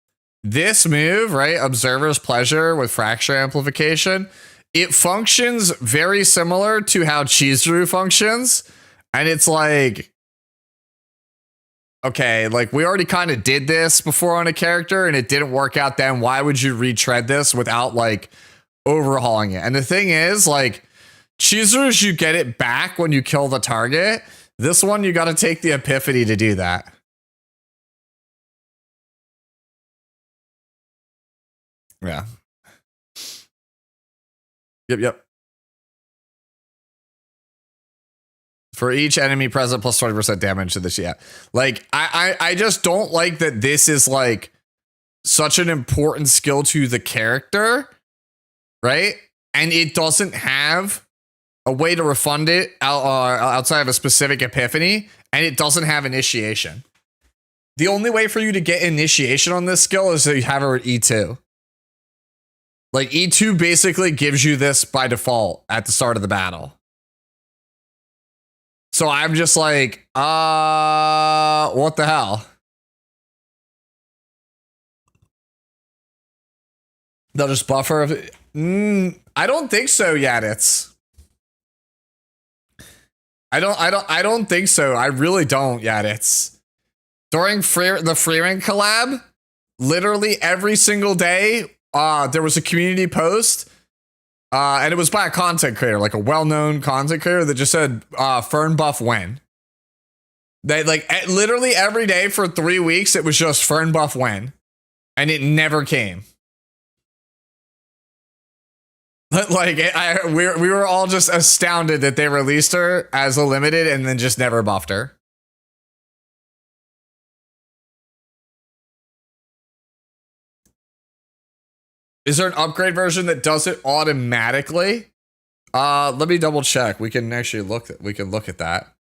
this move, right? Observer's Pleasure with Fracture Amplification, it functions very similar to how Chizuru functions. And it's like, okay, like we already kind of did this before on a character and it didn't work out then. Why would you retread this without like overhauling it? And the thing is, like, Chizuru's, you get it back when you kill the target. This one, you got to take the Epiphany to do that. Yeah. Yep. For each enemy present, plus 20% damage to this. Yeah. Like, I just don't like that this is like such an important skill to the character, right? And it doesn't have a way to refund it outside of a specific Epiphany, and it doesn't have initiation. The only way for you to get initiation on this skill is to have her at E2. Like, E2 basically gives you this by default at the start of the battle. So I'm just like, what the hell? They'll just buffer. I don't think so yet. I don't think so. I really don't yet. During the Freerank collab, literally every single day, there was a community post, and it was by a content creator, like a well-known content creator that just said, Fern buff when. They like literally every day for 3 weeks, it was just Fern buff when, and it never came. Like we were all just astounded that they released her as a limited and then just never buffed her. Is there an upgrade version that does it automatically? Let me double check. We can actually look at that.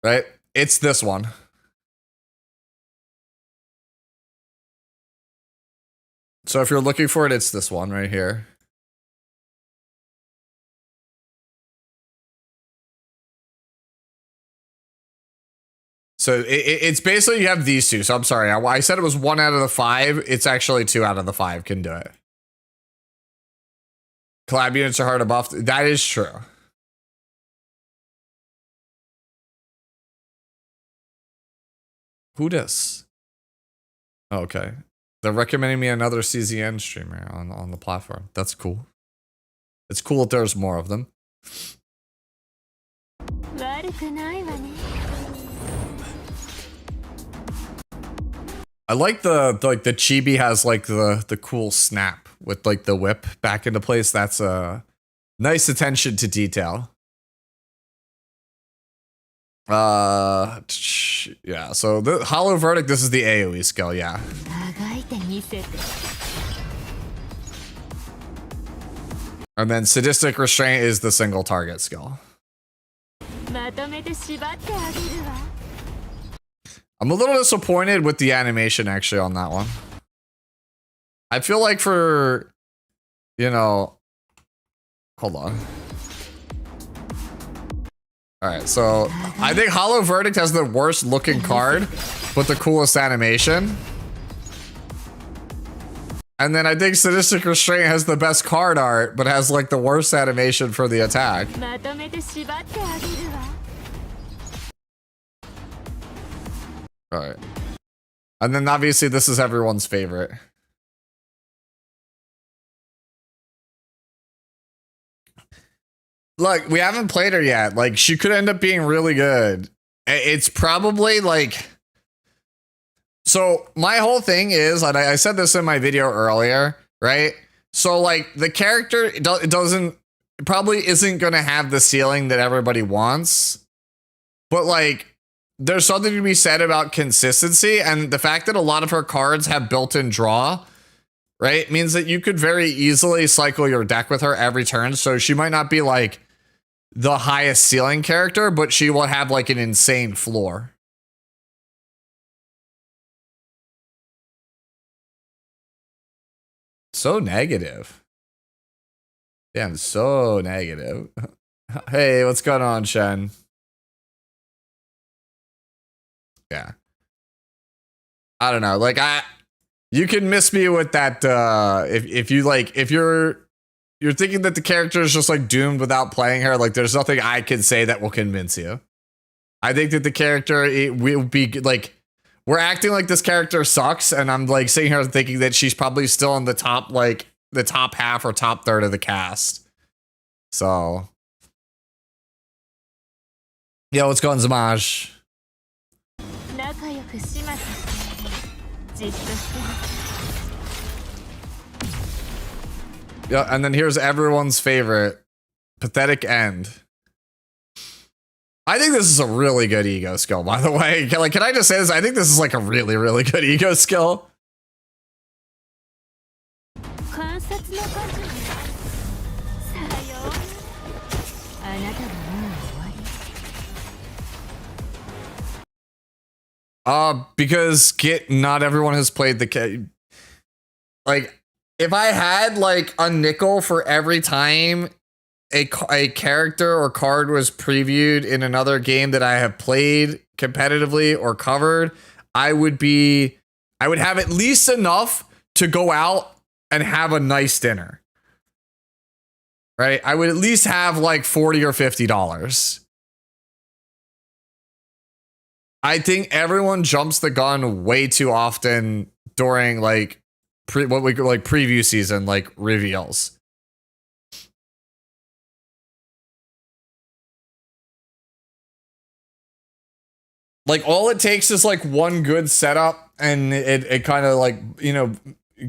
Right? It's this one. So if you're looking for it, it's this one right here. So it's basically you have these two. So I'm sorry. I said it was 1 out of the 5. It's actually 2 out of the 5 can do it. Collab units are hard to buff. That is true. Who dis? Oh, okay. They're recommending me another CZN streamer on the platform. That's cool. It's cool that there's more of them. I like the chibi has like the cool snap with like the whip back into place. That's a nice attention to detail. Yeah, so the Hollow Verdict, this is the AoE skill, yeah. And then Sadistic Restraint is the single target skill. I'm a little disappointed with the animation actually on that one. I feel like for, you know, Hold on. Alright, so I think Hollow Verdict has the worst looking card, but the coolest animation. And then I think Sadistic Restraint has the best card art, but has like the worst animation for the attack. Alright. And then obviously this is everyone's favorite. Look, we haven't played her yet. Like, she could end up being really good. It's probably like... So, my whole thing is, and I said this in my video earlier, right? So, like, the character probably isn't going to have the ceiling that everybody wants. But, like, there's something to be said about consistency, and the fact that a lot of her cards have built-in draw, right, means that you could very easily cycle your deck with her every turn. So she might not be like the highest ceiling character, but she will have like an insane floor. So negative. Damn, so negative. Hey, what's going on, Shen? Yeah. I don't know. Like, you can miss me with that if you're thinking that the character is just like doomed without playing her, like there's nothing I can say that will convince you. I think that the character, it will be like, we're acting like this character sucks, and I'm like sitting here thinking that she's probably still in the top, like the top half or top third of the cast. So yeah, what's going on, Zamaj? Yeah, and then here's everyone's favorite, Pathetic End. I think this is a really good ego skill, by the way. Can I just say this? I think this is like a really, really good ego skill. Because not everyone has played the like, if I had like a nickel for every time a character or card was previewed in another game that I have played competitively or covered, I would have at least enough to go out and have a nice dinner. Right? I would at least have like $40 or $50. I think everyone jumps the gun way too often during like what we call like preview season, like reveals. Like all it takes is like one good setup, and it kind of like, you know,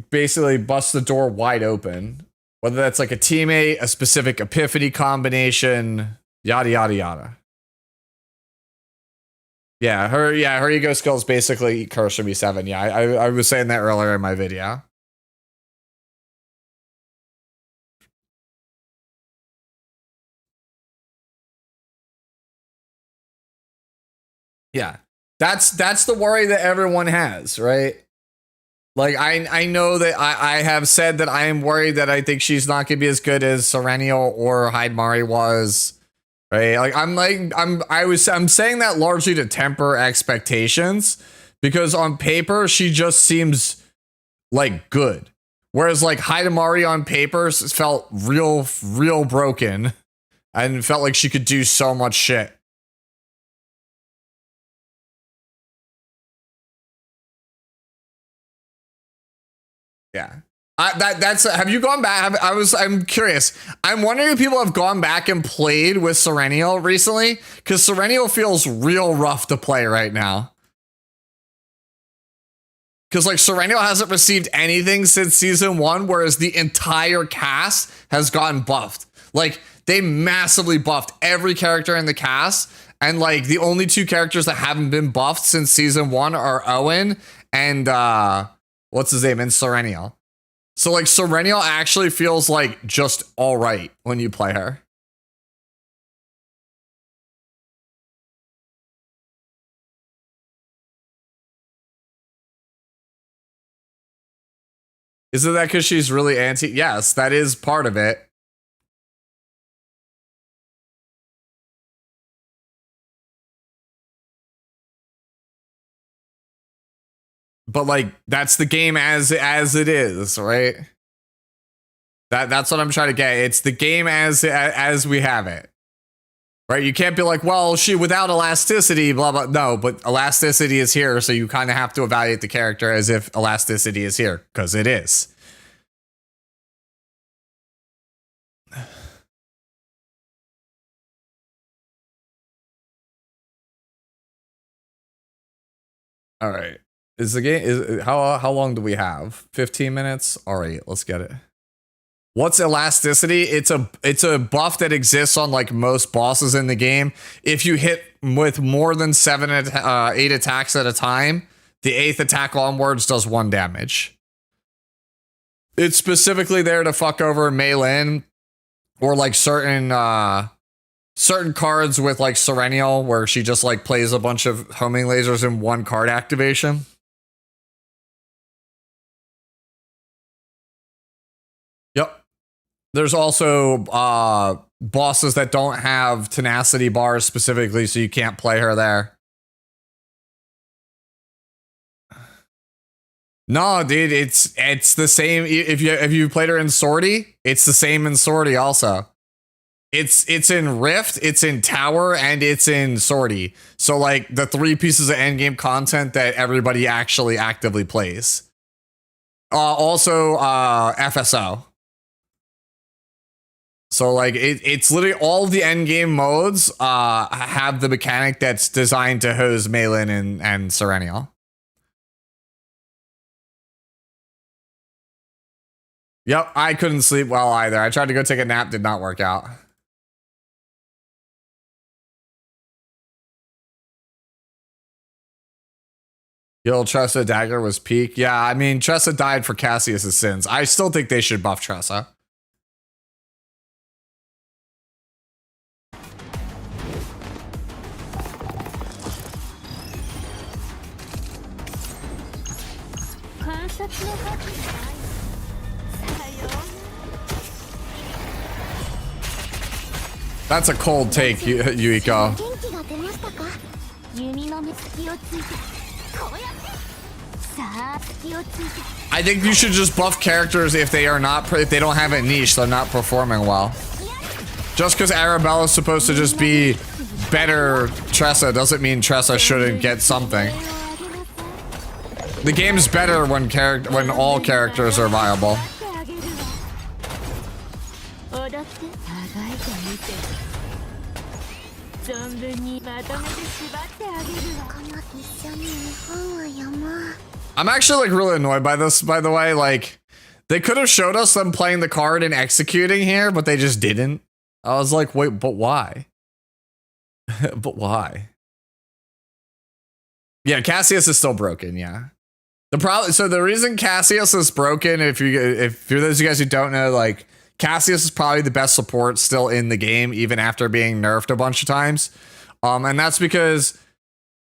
basically busts the door wide open. Whether that's like a teammate, a specific epiphany combination, yada yada yada. Yeah, her ego skill is basically Curse from E7. Yeah, I was saying that earlier in my video. Yeah, that's the worry that everyone has, right? Like, I know that I have said that I am worried that I think she's not gonna be as good as Serenial or Hyde Mari was. Right? Like, I'm saying that largely to temper expectations, because on paper she just seems like good, whereas like Hidamari on paper felt real broken and felt like she could do so much shit. Yeah. Have you gone back? I'm curious. I'm wondering if people have gone back and played with Serenial recently, because Serenial feels real rough to play right now. Because like Serenial hasn't received anything since season 1, whereas the entire cast has gotten buffed. Like, they massively buffed every character in the cast, and like the only 2 characters that haven't been buffed since season 1 are Owen and what's his name, and Serenial. So like Serenial actually feels like just all right when you play her. Isn't that because she's really anti? Yes, that is part of it. but like that's the game as it is, right? That's what I'm trying to get. It's the game as we have it. Right? You can't be like, well, she without elasticity, blah blah. No, but elasticity is here, so you kind of have to evaluate the character as if elasticity is here, because it is. All right. Is the game how long do we have? 15 minutes? All right, let's get it. What's elasticity? It's a buff that exists on like most bosses in the game. If you hit with more than 8 attacks at a time, the 8th attack onwards does 1 damage. It's specifically there to fuck over Meilin or like certain cards with like Serenial, where she just like plays a bunch of homing lasers in 1 card activation. Yep. There's also bosses that don't have tenacity bars specifically, so you can't play her there. No, dude, it's the same. If you played her in Swordy, it's the same in Swordy also. It's in Rift, it's in Tower, and it's in Swordy. So like the 3 pieces of endgame content that everybody actually actively plays. Also FSO. So like it's literally all of the endgame modes have the mechanic that's designed to hose Meilin and Serenial. Yep, I couldn't sleep well either. I tried to go take a nap, did not work out. Yo, Tressa Dagger was peak. Yeah, I mean, Tressa died for Cassius's sins. I still think they should buff Tressa. That's a cold take, Yuiko. I think you should just buff characters if they don't have a niche, they're not performing well. Just because Arabella's supposed to just be better Tressa doesn't mean Tressa shouldn't get something. The game's better when all characters are viable. I'm actually like really annoyed by this, by the way. Like, they could have showed us them playing the card and executing here, but they just didn't. I was like, wait, but why? But why? Yeah, Cassius is still broken, yeah. So the reason Cassius is broken, if for those of you guys who don't know, like, Cassius is probably the best support still in the game, even after being nerfed a bunch of times. And that's because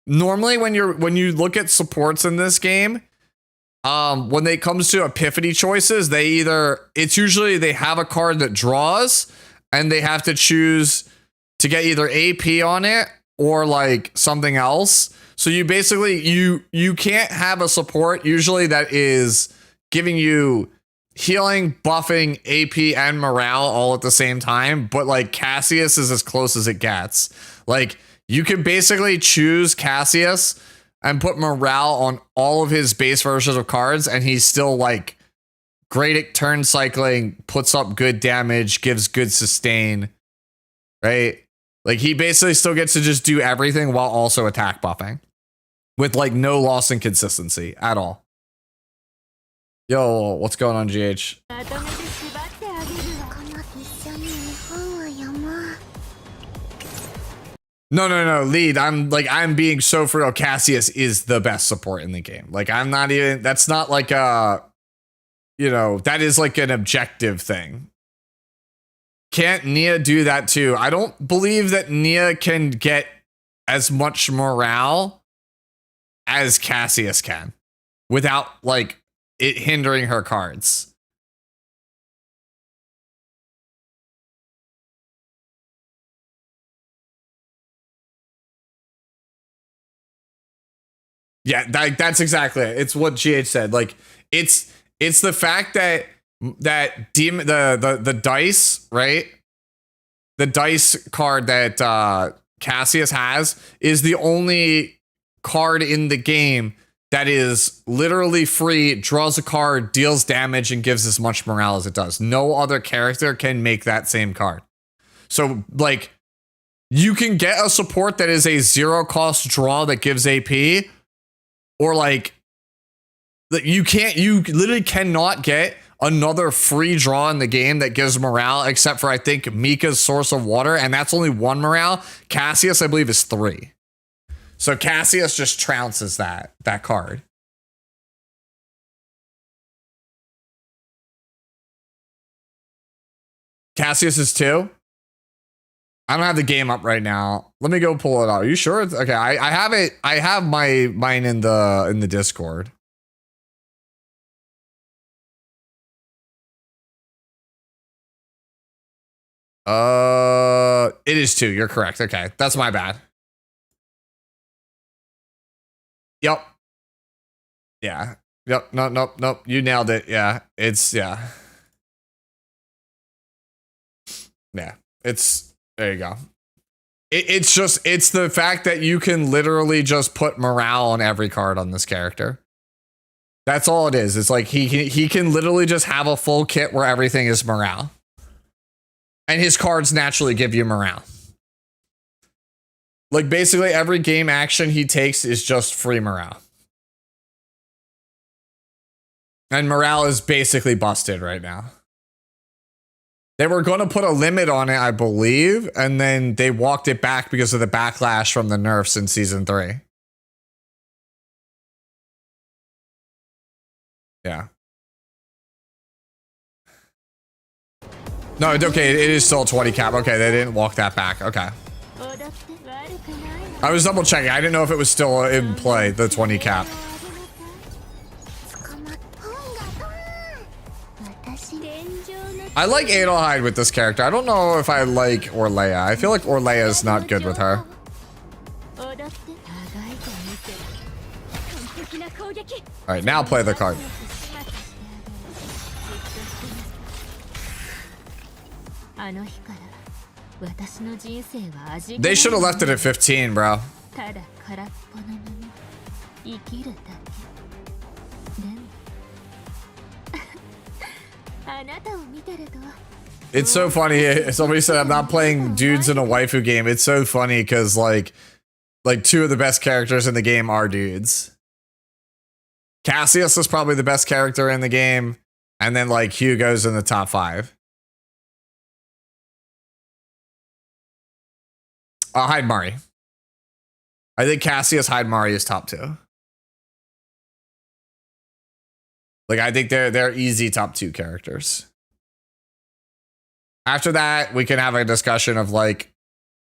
normally when you look at supports in this game, when it comes to epiphany choices, it's usually they have a card that draws and they have to choose to get either AP on it or like something else. So you basically, you can't have a support usually that is giving you healing, buffing, AP, and morale all at the same time. But like Cassius is as close as it gets. Like you can basically choose Cassius and put morale on all of his base versions of cards, and he's still like great at turn cycling, puts up good damage, gives good sustain, right? Like he basically still gets to just do everything while also attack buffing with like no loss in consistency at all. Yo, what's going on, GH? No, lead. I'm being so for real. Cassius is the best support in the game. Like I'm not even, that's not like that is like an objective thing. Can't Nia do that too? I don't believe that Nia can get as much morale as Cassius can without like it hindering her cards. Yeah, that's exactly it. It's what GH said. Like it's the fact that the dice, right? The dice card that Cassius has is the only card in the game that is literally free, draws a card, deals damage, and gives as much morale as it does. No other character can make that same card. So, like, you can get a support that is a 0-cost draw that gives AP, or like, you literally cannot get another free draw in the game that gives morale, except for, I think, Mika's Source of Water, and that's only 1 morale. Cassius, I believe, is 3. So Cassius just trounces that card. Cassius is 2? I don't have the game up right now. Let me go pull it up. Are you sure? Okay, I have it. I have mine in the Discord. It is 2. You're correct. Okay, that's my bad. Yep. Yeah. Yep. Nope. You nailed it. Yeah. Yeah. Yeah. There you go. It's the fact that you can literally just put morale on every card on this character. That's all it is. It's like he can literally just have a full kit where everything is morale. And his cards naturally give you morale. Like, basically every game action he takes is just free morale. And morale is basically busted right now. They were going to put a limit on it, I believe, and then they walked it back because of the backlash from the nerfs in Season 3. Yeah. No, okay, it is still 20 cap. Okay, they didn't walk that back. Okay. I was double checking. I didn't know if it was still in play, the 20 cap. I like Adelheid with this character. I don't know if I like Orleia. I feel like Orleia is not good with her. Alright, now play the card. They should have left it at 15, bro. It's so funny. Somebody said I'm not playing dudes in a waifu game. It's so funny because like 2 of the best characters in the game are dudes. Cassius is probably the best character in the game, and then like Hugo's in the top 5. Hyde Mari. I think Cassius, Hyde Mari is top 2. Like, I think they're easy top 2 characters. After that, we can have a discussion of like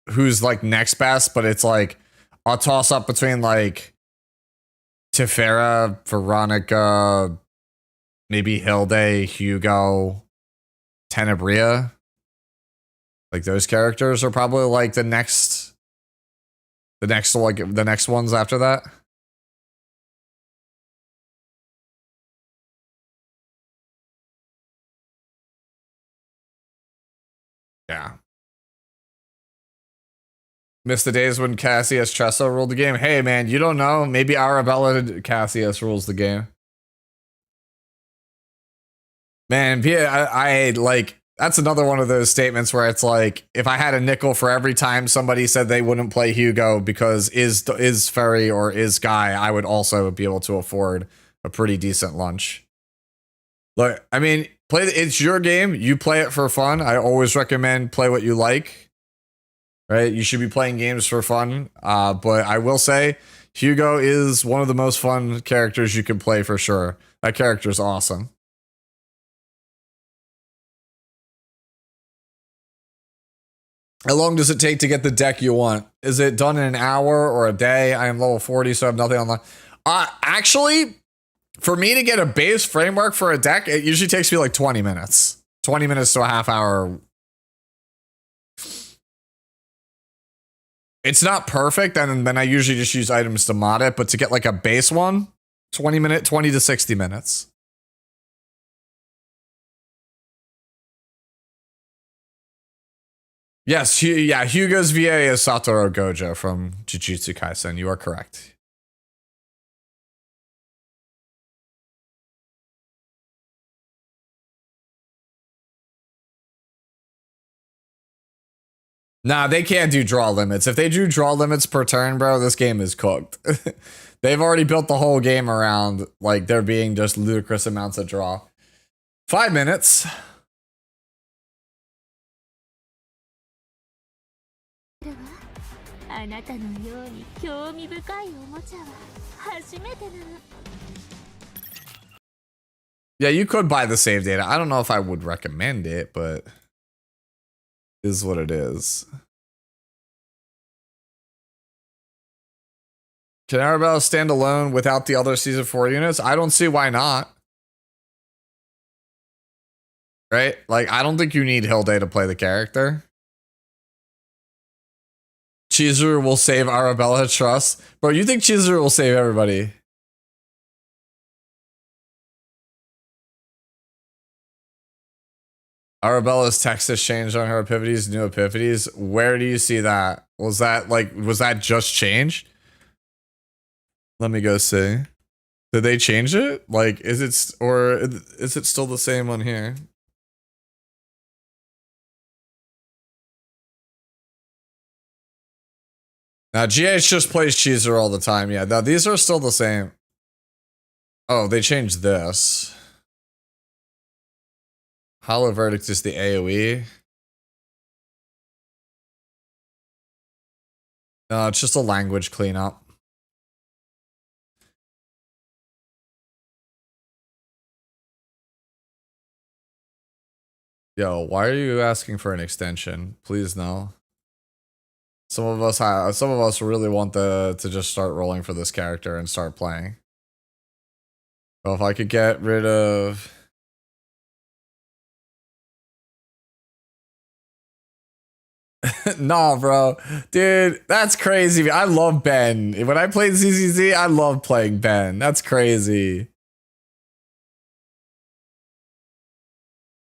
who's like next best, but it's like a toss up between like Tefera, Veronica, maybe Hilde, Hugo, Tenebria. Like, those characters are probably like the next ones after that. Yeah. Miss the days when Cassius Tressa ruled the game. Hey man, you don't know. Maybe Arabella Cassius rules the game. Man, I like, that's another one of those statements where it's like, if I had a nickel for every time somebody said they wouldn't play Hugo because is Ferry or is Guy, I would also be able to afford a pretty decent lunch. Look, I mean, it's your game. You play it for fun. I always recommend play what you like. Right? You should be playing games for fun. But I will say, Hugo is one of the most fun characters you can play for sure. That character is awesome. How long does it take to get the deck you want? Is it done in an hour or a day? I am level 40, so I have nothing online. Actually, for me to get a base framework for a deck, it usually takes me like 20 minutes. 20 minutes to a half hour. It's not perfect, and then I usually just use items to mod it, but to get like a base one, 20 to 60 minutes. Yes, yeah, Hugo's VA is Satoru Gojo from Jujutsu Kaisen. You are correct. Nah, they can't do draw limits. If they do draw limits per turn, bro, this game is cooked. They've already built the whole game around like there being just ludicrous amounts of draw. 5 minutes. Yeah, you could buy the save data. I don't know if I would recommend it, but it is what it is. Can Arabella stand alone without the other season 4 units? I don't see why not. Right? Like, I don't think you need Hilde to play the character. Chizuru will save Arabella, trust. Bro, you think Chizuru will save everybody? Arabella's text has changed on her epiphanies, new epiphanies. Where do you see that? Was that just changed? Let me go see. Did they change it? Like, is it still the same on here? Now, GH just plays Cheezer all the time. Yeah, now these are still the same. Oh, they changed this. Hollow Verdict is the AoE. No, it's just a language cleanup. Yo, why are you asking for an extension? Please no. Some of us really want to just start rolling for this character and start playing. Well, if I could get rid of nah, bro. Dude, that's crazy. I love Ben. When I played ZZZ, I love playing Ben. That's crazy.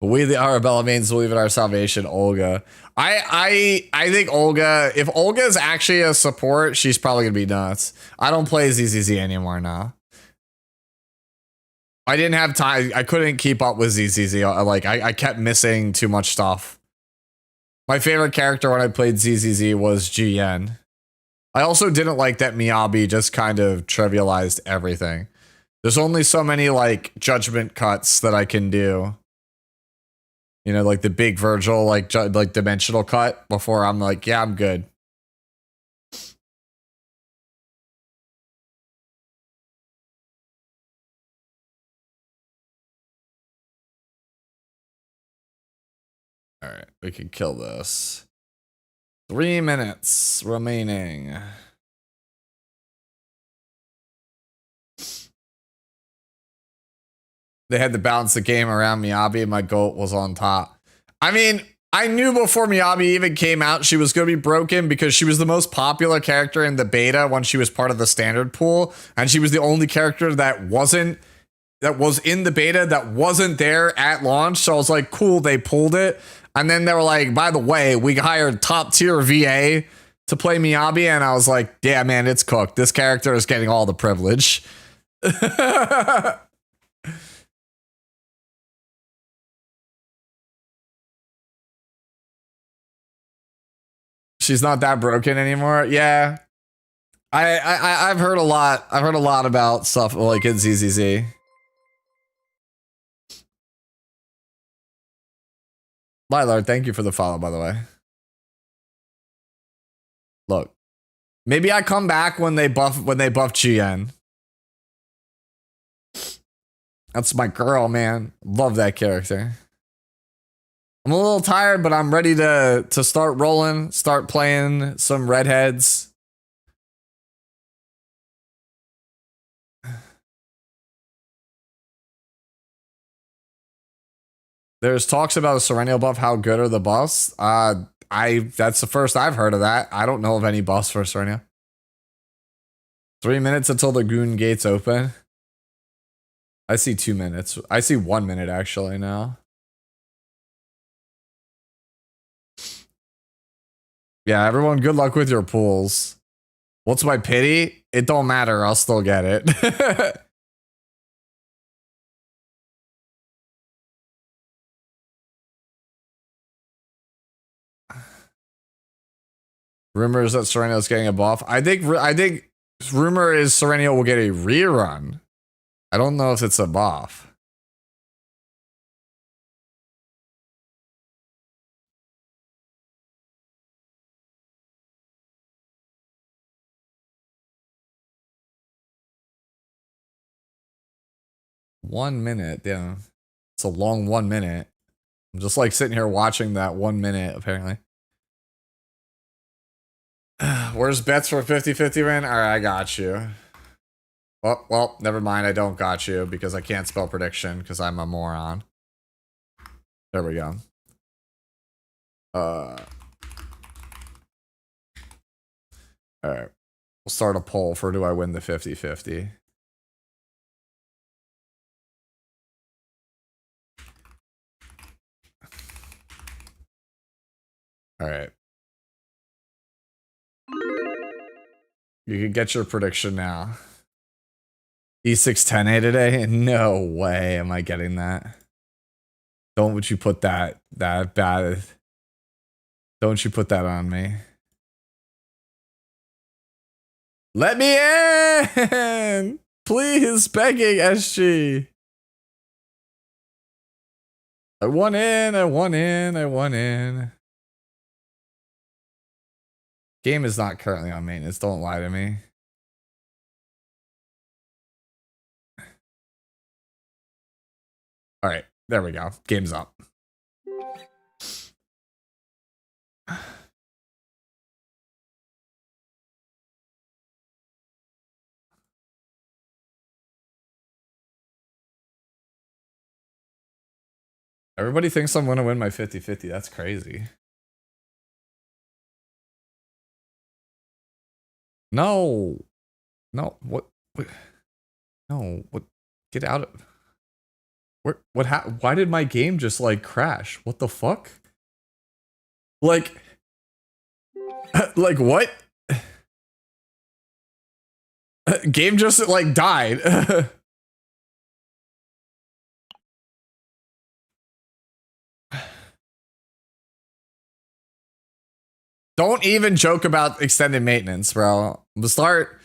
We the Arabella mains believe in our salvation, Olga. I think Olga, if Olga is actually a support, she's probably gonna be nuts. I don't play ZZZ anymore now. I didn't have time. I couldn't keep up with ZZZ. Like I kept missing too much stuff. My favorite character when I played ZZZ was GN. I also didn't like that Miyabi just kind of trivialized everything. There's only so many like judgment cuts that I can do. You know, like the big Virgil, like dimensional cut before I'm like, yeah, I'm good. All right, we can kill this. 3 minutes remaining. They had to balance the game around Miyabi, and my goat was on top. I mean, I knew before Miyabi even came out she was going to be broken because she was the most popular character in the beta when she was part of the standard pool, and she was the only character that was in the beta that wasn't there at launch. So I was like, cool, they pulled it. And then they were like, by the way, we hired top tier VA to play Miyabi, and I was like, yeah, man, it's cooked. This character is getting all the privilege. She's not that broken anymore. Yeah. I've heard a lot. I've heard a lot about stuff like in ZZZ. Lylard, thank you for the follow, by the way. Look. Maybe I come back when they buff GN. That's my girl, man. Love that character. I'm a little tired, but I'm ready to start rolling, start playing some redheads. There's talks about a Serenial buff. How good are the buffs? that's the first I've heard of that. I don't know of any boss first right now. 3 minutes until the goon gates open. I see 2 minutes. I see 1 minute actually now. Yeah, everyone, good luck with your pools. What's my pity? It don't matter. I'll still get it. Rumors that Serenio's getting a buff. I think rumor is Serenio will get a rerun. I don't know if it's a buff. One minute, yeah. It's a long 1 minute. I'm just like sitting here watching that 1 minute, apparently. Where's bets for 50-50 win? Alright, I got you. Oh, well, never mind. I don't got you because I can't spell prediction because I'm a moron. There we go. Alright. We'll start a poll for do I win the 50-50. Alright. You can get your prediction now. E6 10A today? No way am I getting that. Don't you put that bad. Don't you put that on me. Let me in! Please, begging SG. I want in, I want in, I want in. Game is not currently on maintenance, don't lie to me. Alright, there we go. Game's up. Everybody thinks I'm gonna win my 50-50. That's crazy. No. No. What? No. What? Get out of. What happened? Why did my game just like crash? What the fuck? Like. Like what? Game just like died. Don't even joke about extended maintenance, bro. Start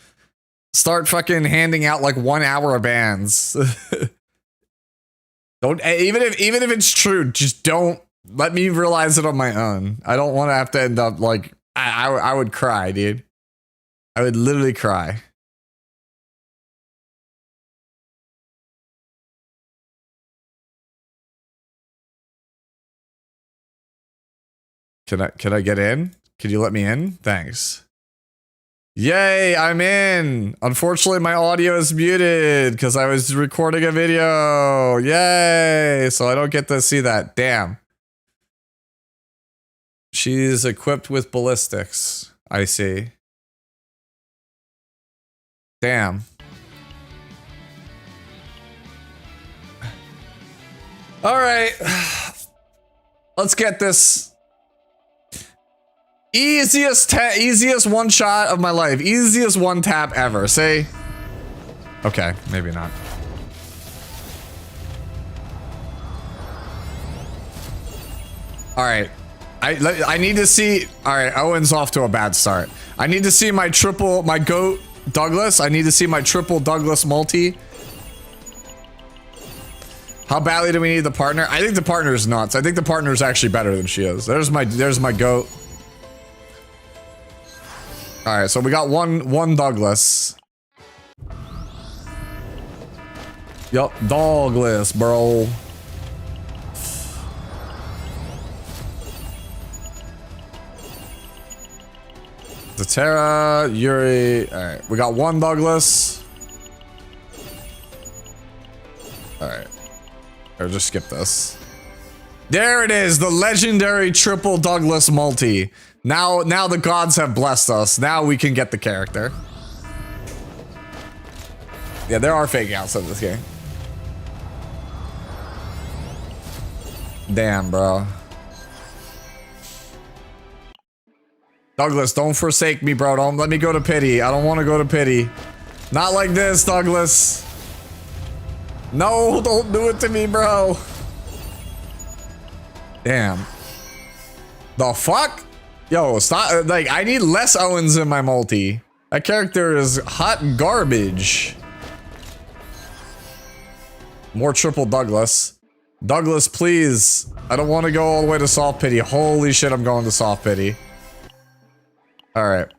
fucking handing out like 1 hour of bans. Don't even if it's true, just don't let me realize it on my own. I don't want to have to end up like I would cry, dude. I would literally cry. Can I get in? Can you let me in? Thanks. Yay, I'm in. Unfortunately, my audio is muted because I was recording a video. Yay, so I don't get to see that. Damn. She's equipped with ballistics. I see. Damn. All right. Let's get this. Easiest one shot of my life. Easiest one tap ever. Say. Okay, maybe not. All right. I need to see. All right, Owen's off to a bad start. I need to see my goat Douglas. I need to see my triple Douglas multi. How badly do we need the partner? I think the partner's nuts. I think the partner's actually better than she is. There's my goat. All right, so we got one Douglas. Yup, Douglas, bro. Zatera, Yuri. All right, we got one Douglas. All right, or just skip this. There it is, the legendary triple Douglas multi. Now the gods have blessed us. Now we can get the character. Yeah, there are fake outs in this game. Damn, bro. Douglas, don't forsake me, bro. Don't let me go to pity. I don't want to go to pity. Not like this, Douglas. No, don't do it to me, bro. Damn. The fuck? Yo, stop. Like, I need less Owens in my multi. That character is hot garbage. More triple Douglas. Douglas, please. I don't want to go all the way to soft pity. Holy shit, I'm going to soft pity. Alright.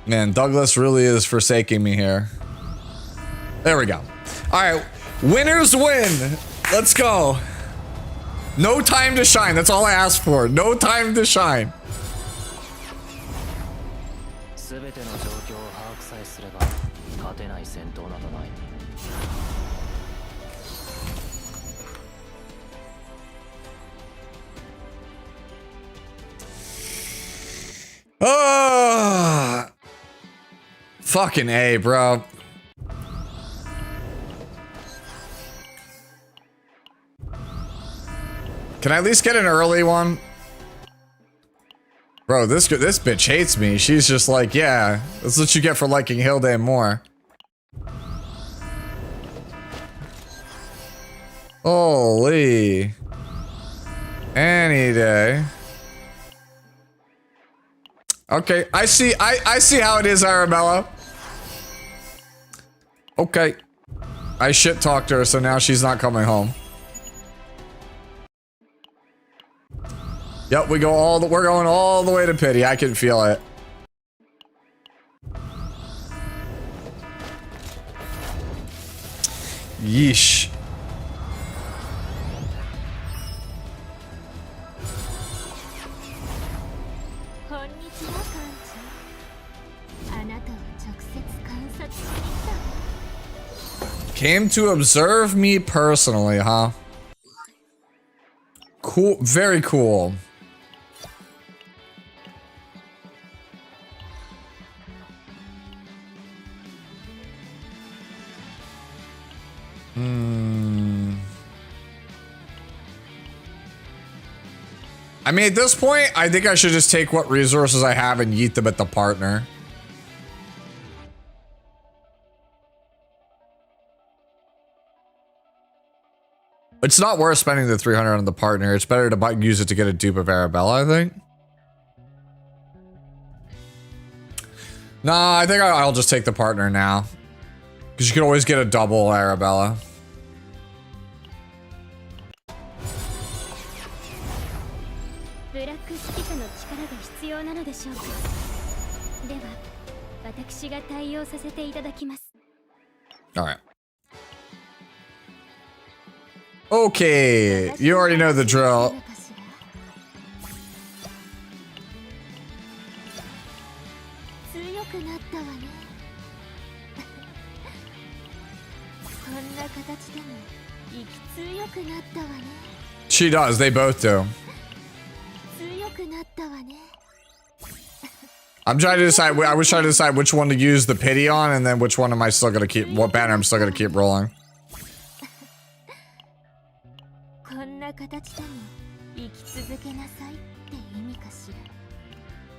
Man, Douglas really is forsaking me here. There we go. Alright. Winners win. Let's go. No time to shine. That's all I asked for. No time to shine. Oh, fucking A, bro. Can I at least get an early one? Bro, this bitch hates me. She's just like, yeah, that's what you get for liking Hilde more. Holy. Any day. Okay, I see how it is, Arabella. Okay. I shit talked her, so now she's not coming home. Yep, we're going all the way to pity. I can feel it. Yeesh. Came to observe me personally, huh? Cool, very cool. I mean, at this point, I think I should just take what resources I have and yeet them at the partner. It's not worth spending the 300 on the partner. It's better to use it to get a dupe of Arabella, I think. Nah, I think I'll just take the partner now. Because you can always get a double Arabella. Alright. Okay, you already know the drill. She does, they both do. I'm trying to decide, I was trying to decide which one to use the pity on and then which one am I still gonna keep, what banner I'm still gonna keep rolling.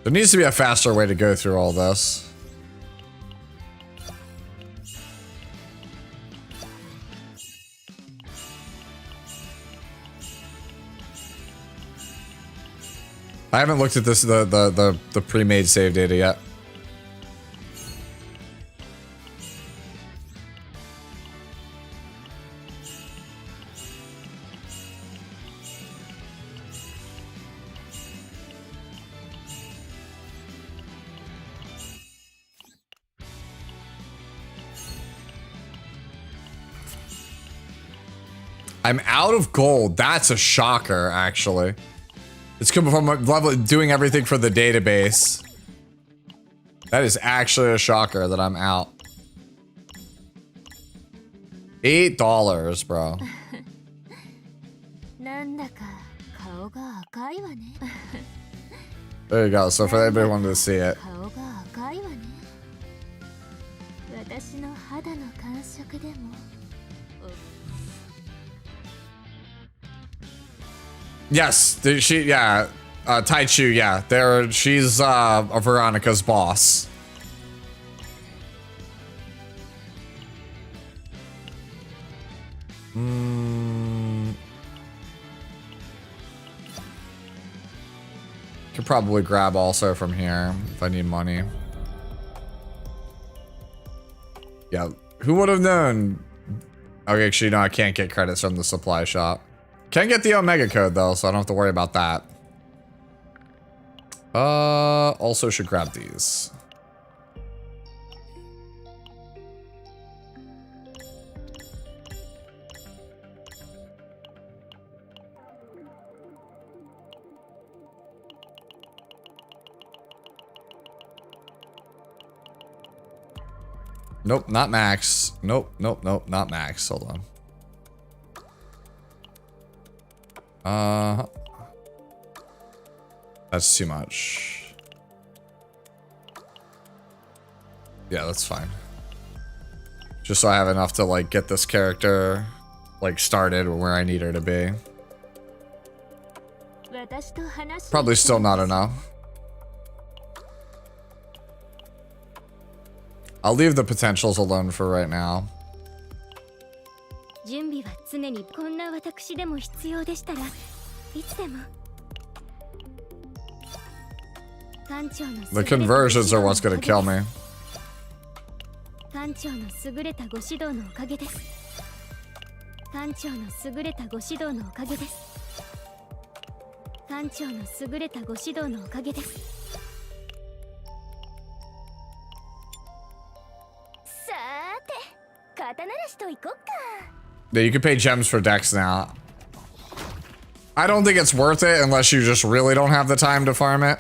There needs to be a faster way to go through all this. I haven't looked at this the pre-made save data yet. I'm out of gold. That's a shocker, actually. It's coming from level doing everything for the database. That is actually a shocker that I'm out. $8, bro. なんだか顔が赤いわね。 There you go. So for anybody who wanted to see it. 顔が赤いわね。私の肌の感触でも。 Yes, she, yeah, Taichu, yeah, she's Veronica's boss. Could probably grab also from here if I need money. Yeah, who would have known? Okay, actually, no, I can't get credits from the supply shop. Can get the Omega code though, so I don't have to worry about that. Also should grab these. Nope, not max. Nope, nope, nope, not max. Hold on. That's too much. Yeah, that's fine. Just so I have enough to like get this character like started where I need her to be. Probably still not enough. I'll leave the potentials alone for right now. 準備は常にこんな私でも必要でしたらいつでも The conversions are what's gonna kill me. 艦長の優れたご指導のおかげです。艦長の優れたご指導のおかげです。艦長の優れたご指導のおかげです。さーて、肩慣らしといこっか。 Yeah, you can pay gems for decks now. I don't think it's worth it unless you just really don't have the time to farm it.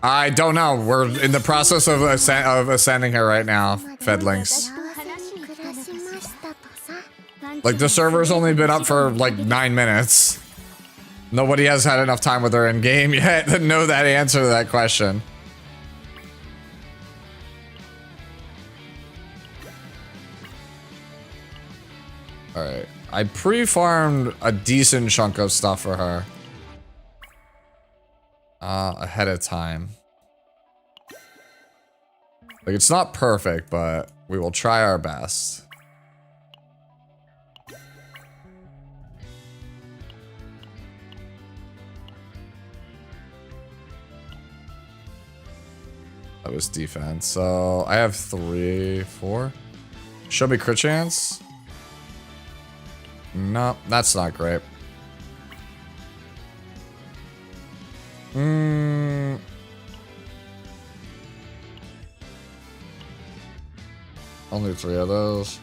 I don't know. We're in the process of ascending her right now, Fedlings. Like, the server's only been up for like 9 minutes. Nobody has had enough time with her in game yet to know that answer to that question. Alright. I pre-farmed a decent chunk of stuff for her. Ahead of time. Like, it's not perfect, but we will try our best. That was defense. So I have 3, 4. Show me crit chance. No, that's not great. Only 3 of those.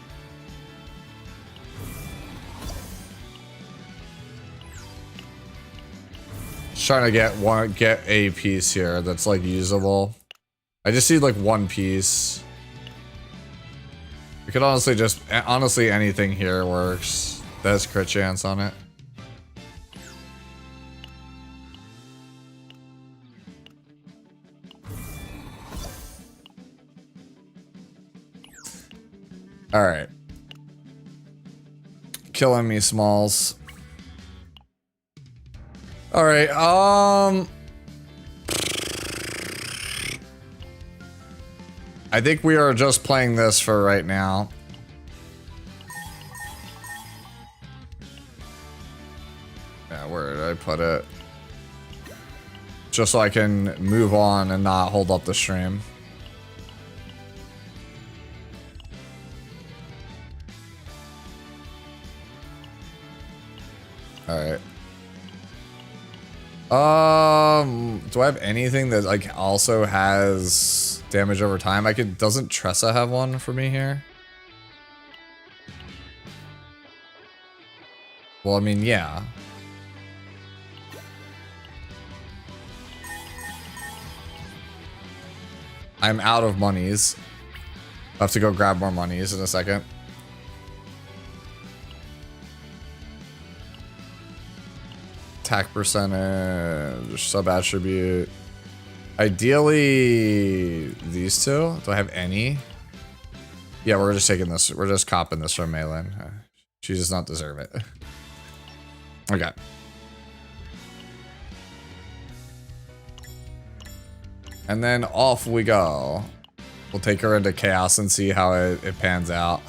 Just trying to get a piece here that's like usable. I just need like 1 piece. We could honestly anything here works. That has crit chance on it. All right. Killing me, Smalls. All right. I think we are just playing this for right now. Yeah, where did I put it? Just so I can move on and not hold up the stream. Alright. Do I have anything that like also has damage over time? Doesn't Tressa have one for me here? Well, I mean, yeah. I'm out of monies. I'll have to go grab more monies in a second. Attack percentage, sub attribute. Ideally, these two. Do I have any? Yeah, we're just taking this. We're just copping this from Malin. She does not deserve it. Okay. And then off we go. We'll take her into chaos and see how it pans out.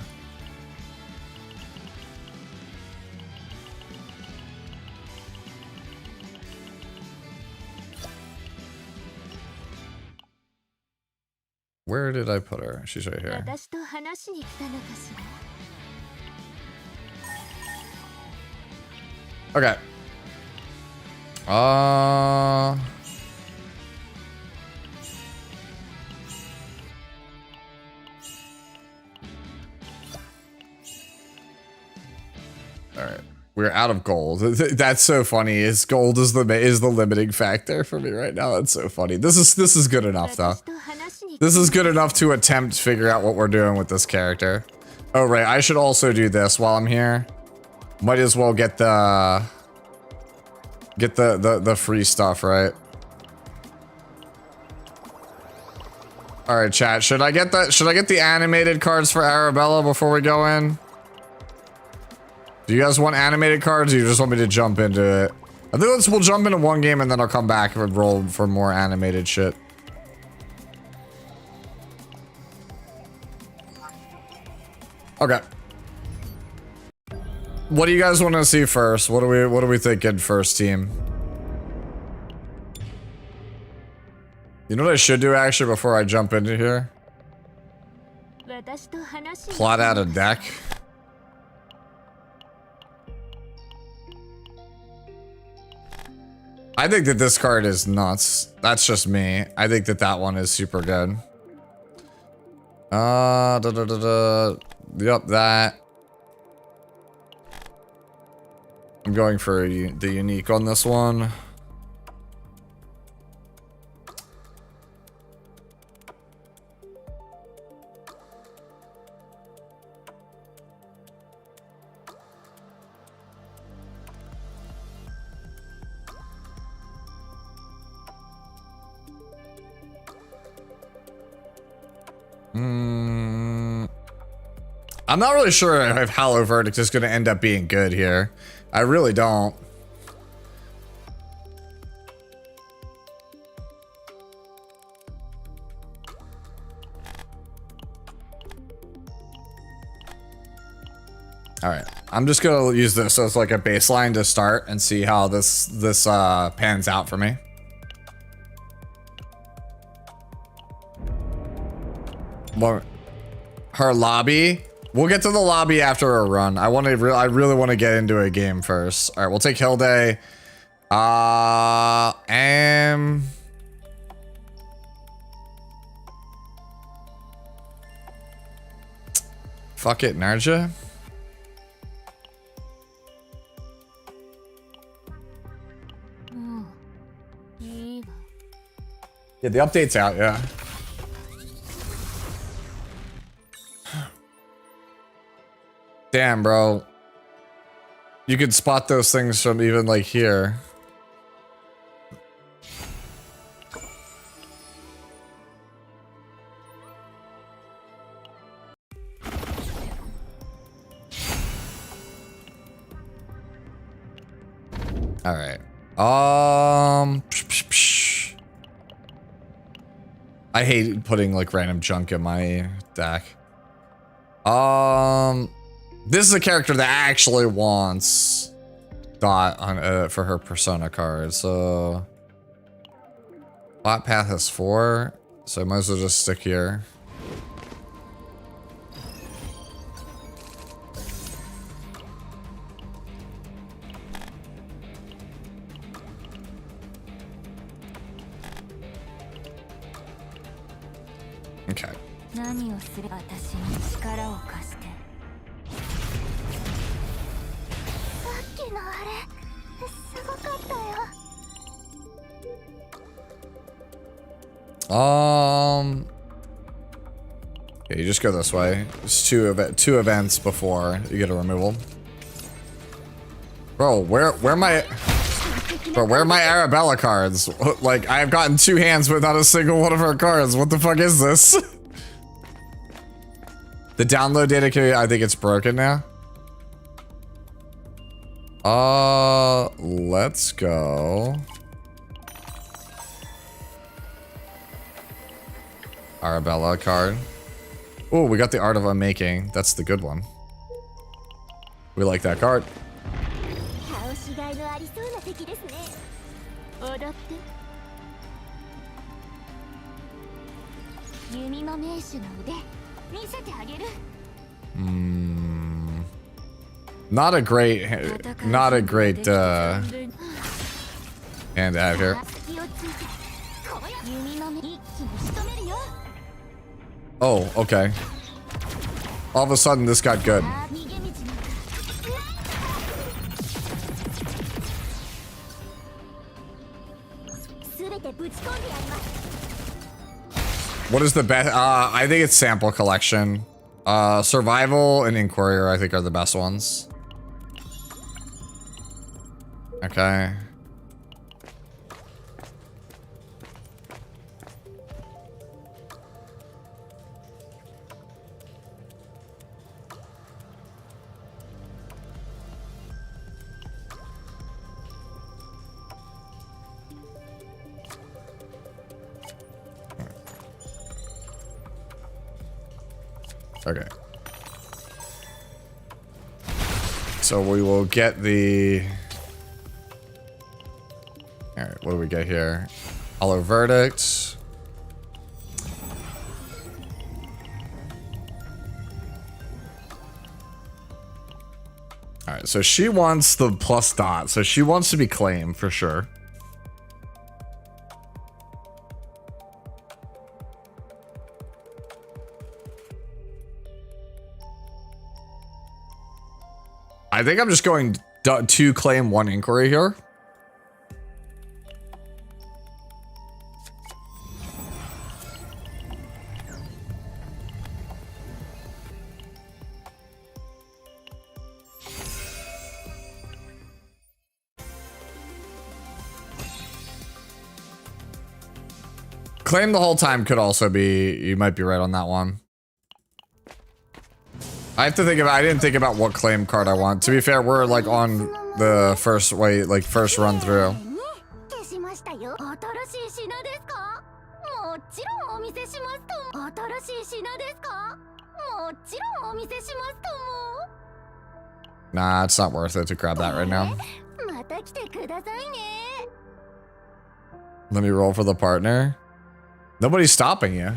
Where did I put her? She's right here. Okay. Alright. We're out of gold. That's so funny. Is gold is the limiting factor for me right now. That's so funny. This is good enough though. This is good enough to attempt to figure out what we're doing with this character. Oh right, I should also do this while I'm here. Might as well get the free stuff, right? All right, chat. Should I get the animated cards for Arabella before we go in? Do you guys want animated cards, or you just want me to jump into it? I think we'll jump into one game and then I'll come back and roll for more animated shit. Okay. What do you guys want to see first? What are we thinking first, team? You know what I should do actually before I jump into here? Plot out a deck. I think that this card is nuts. That's just me. I think that that one is super good. Yep, that. I'm going for the unique on this one. I'm not really sure if Hollow Verdict is going to end up being good here. I really don't. All right, I'm just going to use this as like a baseline to start and see how this pans out for me. Well, her lobby. We'll get to the lobby after a run. I really want to get into a game first. All right, we'll take Hilde. Fuck it, Narja. Yeah, the update's out, yeah. Damn, bro. You could spot those things from even like here. All right. I hate putting like random junk in my deck. This is a character that actually wants dot on for her persona card. So plot path has 4, so I might as well just stick here. Okay. Yeah, you just go this way. There's two events before you get a removal. Bro, where are my Arabella cards? Like, I've gotten 2 hands with not a single one of her cards. What the fuck is this? The download data queue, I think it's broken now. Let's go. Arabella card. Oh, we got the Art of Unmaking. That's the good one. We like that card. Not a great hand to have here. Oh, okay. All of a sudden, this got good. What is the best? I think it's Sample Collection. Survival and Inquiry, I think, are the best ones. Okay. Okay. So we will get the... Alright, what do we get here? Hollow Verdict. Alright, so she wants the plus dot. So she wants to be claimed for sure. I think I'm just going 2 claim 1 inquiry here. Claim the whole time could also be, you might be right on that one. I have to think about, I didn't think about what claim card I want. To be fair, we're like on the first way, like first run through. Nah, it's not worth it to grab that right now. Let me roll for the partner. Nobody's stopping you.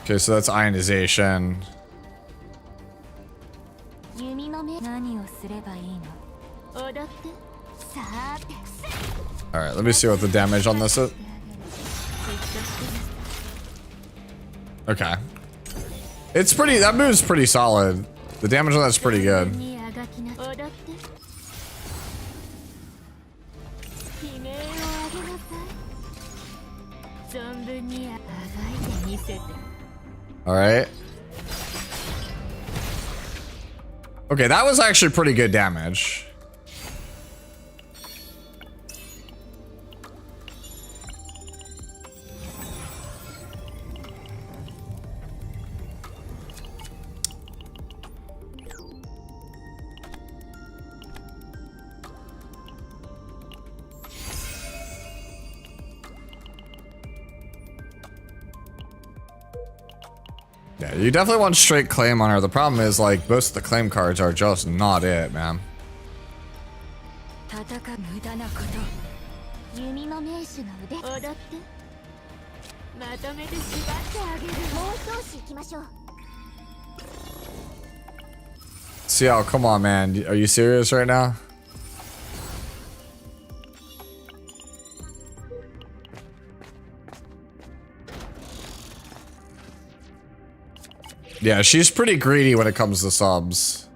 Okay, so that's ionization. Alright, let me see what the damage on this is. Okay. It's pretty, that move's pretty solid. The damage on that's pretty good. Alright. Okay, that was actually pretty good damage. Yeah, you definitely want straight claim on her. The problem is, like, most of the claim cards are just not it, man. CL, come on, man. Are you serious right now? Yeah, she's pretty greedy when it comes to subs.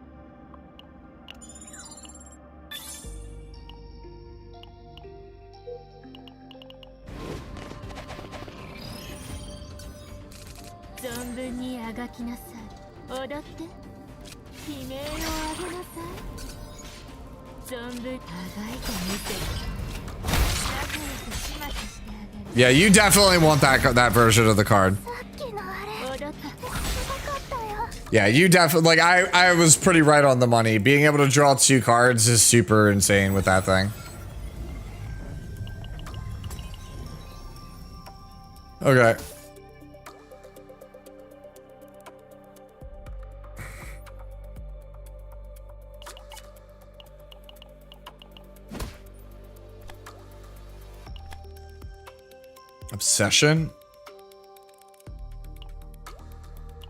Yeah, you definitely want that version of the card. Yeah, you definitely, like, I was pretty right on the money. Being able to draw 2 cards is super insane with that thing. Okay. Obsession?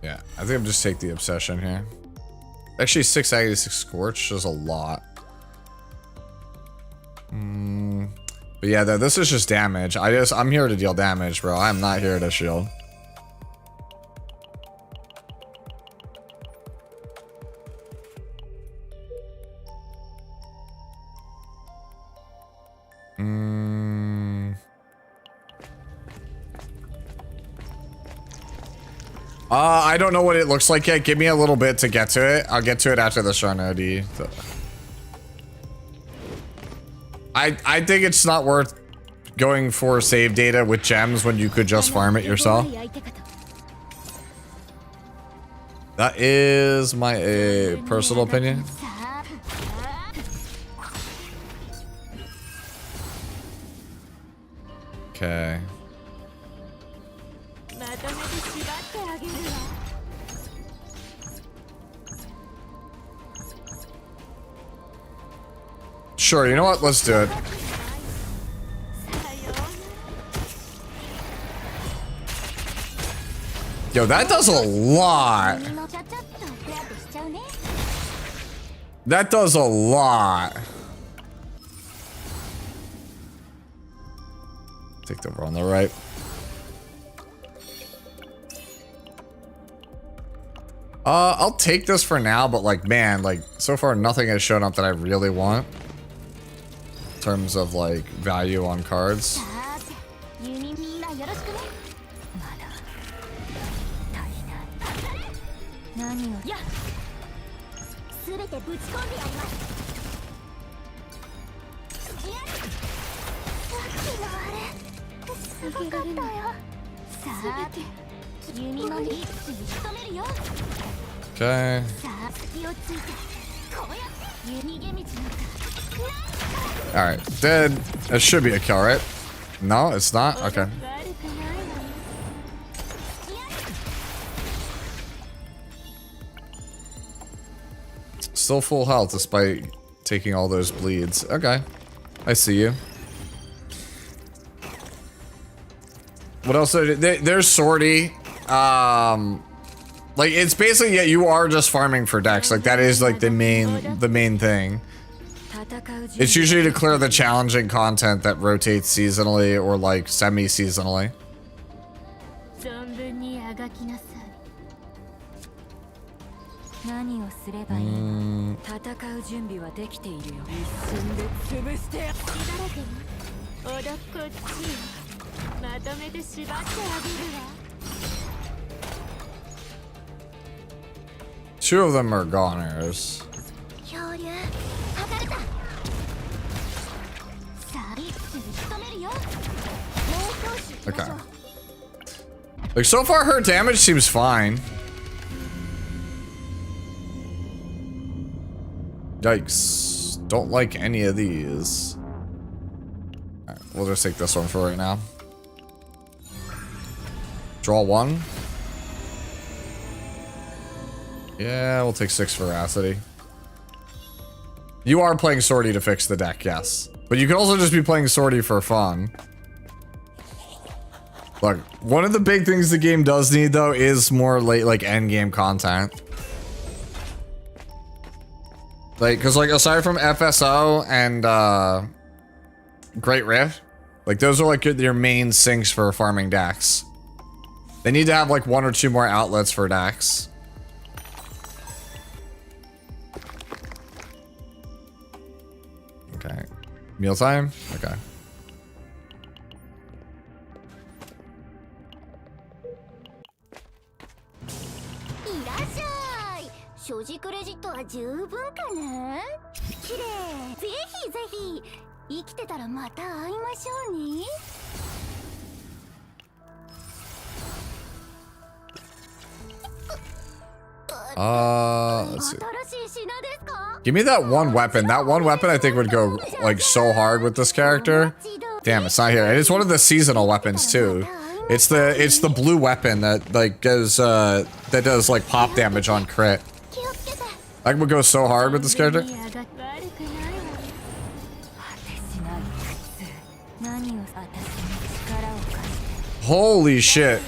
Yeah, I think I'm just take the obsession here. Actually, 6 agony, 6 scorch is a lot. But yeah, this is just damage. I'm here to deal damage, bro. I'm not here to shield. I don't know what it looks like yet. Give me a little bit to get to it. I'll get to it after the Shrine OD. I think it's not worth going for save data with gems when you could just farm it yourself. That is my personal opinion. Okay. Sure, you know what? Let's do it. Yo, that does a lot. That does a lot. Take the on the right. I'll take this for now, but like, man, like, so far nothing has shown up that I really want. In terms of like value on cards. Okay. Alright, dead. That should be a kill, right? No, it's not? Okay. Still full health despite taking all those bleeds. Okay. I see you. What else? There's Sortie. Like, it's basically, yeah, you are just farming for decks. Like, that is like the main thing. It's usually to clear the challenging content that rotates seasonally or like semi-seasonally. Two of them are goners. Okay. Like, so far her damage seems fine. Yikes. Don't like any of these. Alright, we'll just take this one for right now. Draw 1. Yeah, we'll take 6 veracity. You are playing Sortie to fix the deck, yes. But you can also just be playing Sortie for fun. Look, one of the big things the game does need, though, is more late, like, end game content. Like, because, like, aside from FSO and, Great Rift, like, those are, like, your main sinks for farming decks. They need to have, like, 1 or 2 more outlets for decks. Okay. Mealtime? Okay. いらっしゃい。所持クレジットは十分かな。綺麗。ぜひぜひ。生きてたらまた会いましょうね。Let's see. 新しい品ですか？ Give me that one weapon. That one weapon I think would go like so hard with this character. Damn, it's not here. And it's one of the seasonal weapons too. It's the blue weapon that like goes that does like pop damage on crit. That would go so hard with this character. Holy shit.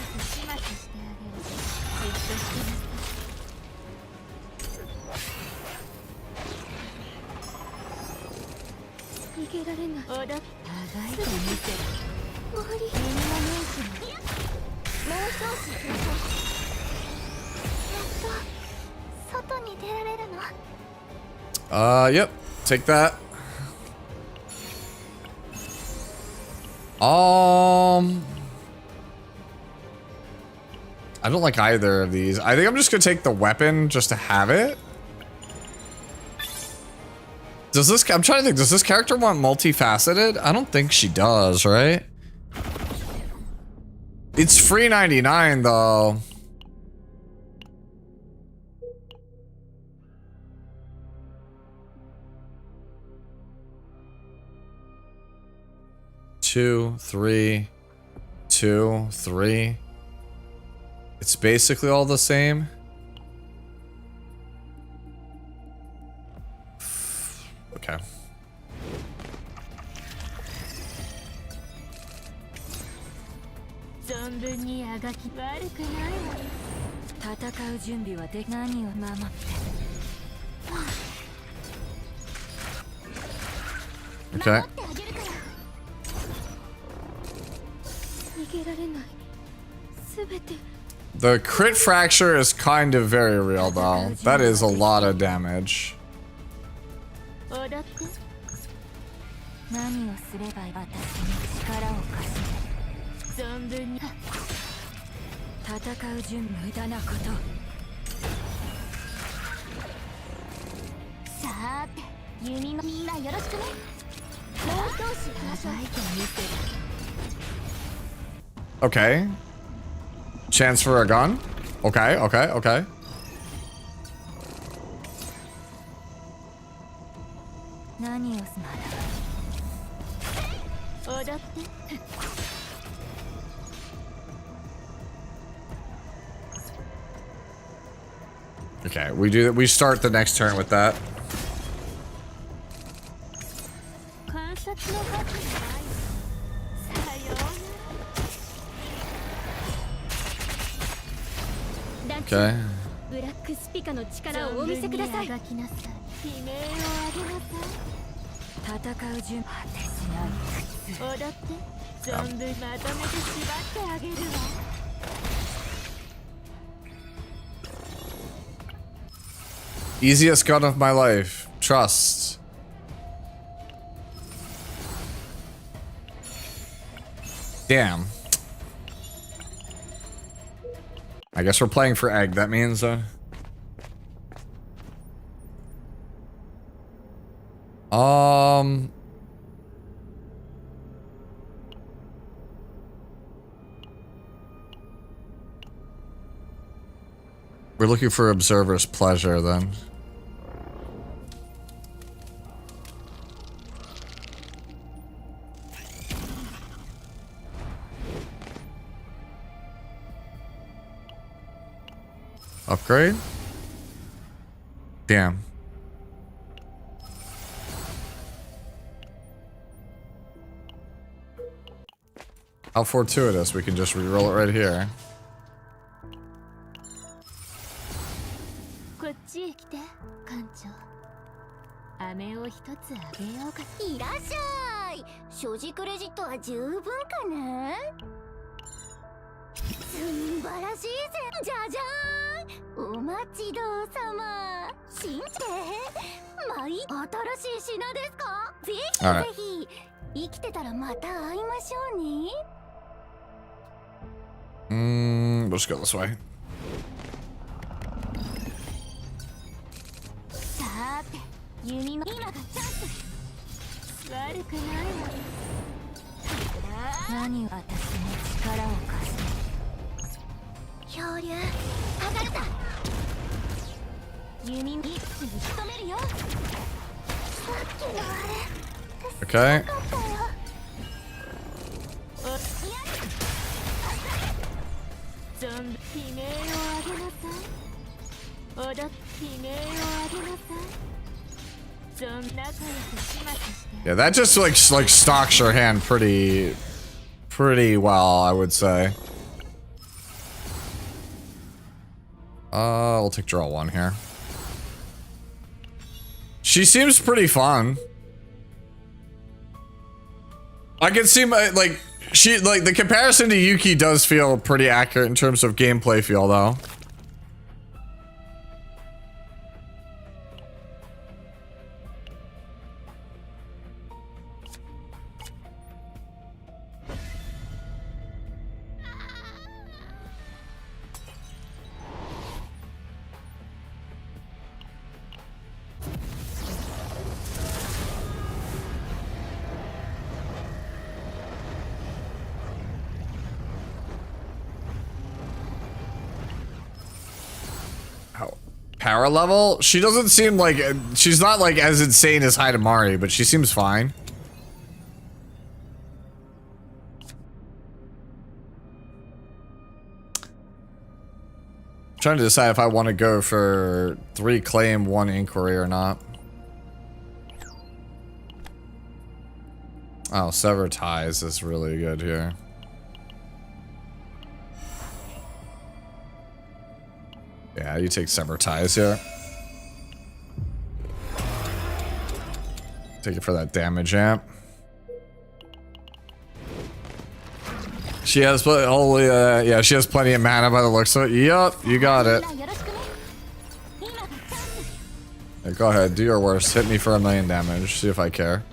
Yep. Take that. I don't like either of these. I think I'm just gonna take the weapon just to have it. Does this, I'm trying to think, does this character want multifaceted? I don't think she does, right? It's free 99 though. Two, three. It's basically all the same. Okay. Okay. The crit fracture is kind of very real though. That is a lot of damage. Okay. Chance for a gun? Okay, okay, okay. Okay, we start the next turn with that. Okay. Easiest gun of my life. Trust. Damn. I guess we're playing for egg. That means, we're looking for Observer's Pleasure then. Upgrade? Damn. How fortuitous, we can just reroll it right here. 新まい新しい品ですか？ぜひ All right. ぜひ生きてたらまた会いましょうね。 We'll just go this way. さーて弓の今がチャンス。悪くないわ。何を私に力を貸す。漂流剥がれた。弓一気に仕留めるよ。さっきのあれ Okay. 悲鳴をあげなさい。踊って悲鳴をあげなさい。そんな仲良くしまし Yeah, that just like stalks your hand pretty well, I would say. We'll take draw 1 here. She seems pretty fun. I can see like the comparison to Yuki does feel pretty accurate in terms of gameplay feel though. Power level? She doesn't seem like she's not like as insane as Hidamari, but she seems fine. I'm trying to decide if I want to go for 3 claim, 1 inquiry or not. Oh, sever ties is really good here. Yeah, you take sever ties here. Take it for that damage amp. She has holy yeah, she has plenty of mana by the looks of it. Yup, you got it. Yeah, go ahead, do your worst. Hit me for 1,000,000 damage. See if I care.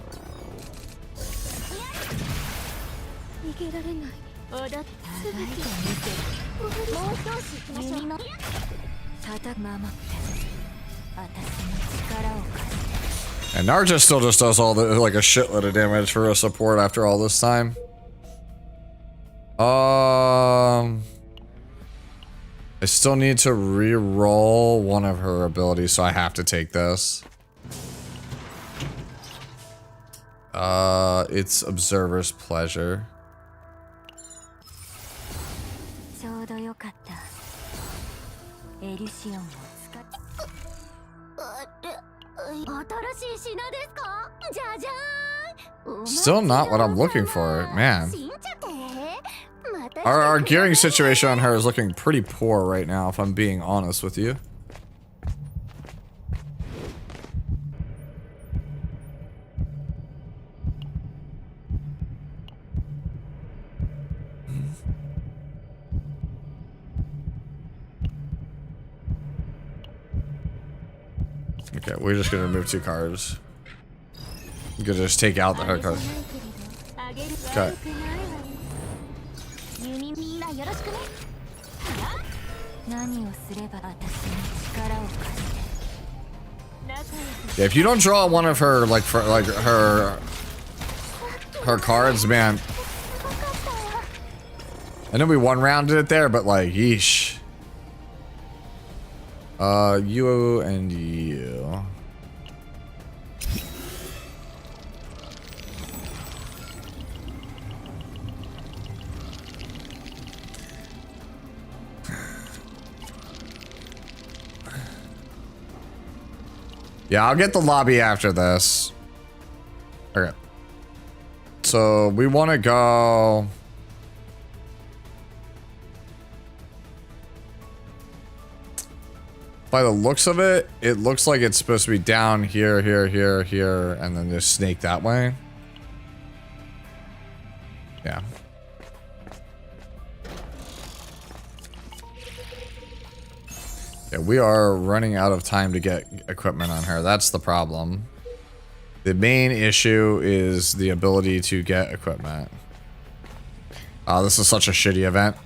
And Narja still just does all the like a shitload of damage for a support after all this time. I still need to re-roll one of her abilities, so I have to take this. It's Observer's Pleasure. Still not what I'm looking for, man. Our gearing situation on her is looking pretty poor right now, if I'm being honest with you. Okay, we're just gonna remove 2 cards. You could just take out the her card. Okay. Yeah, if you don't draw one of her her cards, man. I know we one-rounded it there, but like, yeesh. You and you. Yeah, I'll get the lobby after this. Okay. So we want to go. By the looks of it, it looks like it's supposed to be down here, here, here, here, and then just snake that way. Yeah. Yeah, we are running out of time to get equipment on her. That's the problem. The main issue is the ability to get equipment. Oh, this is such a shitty event.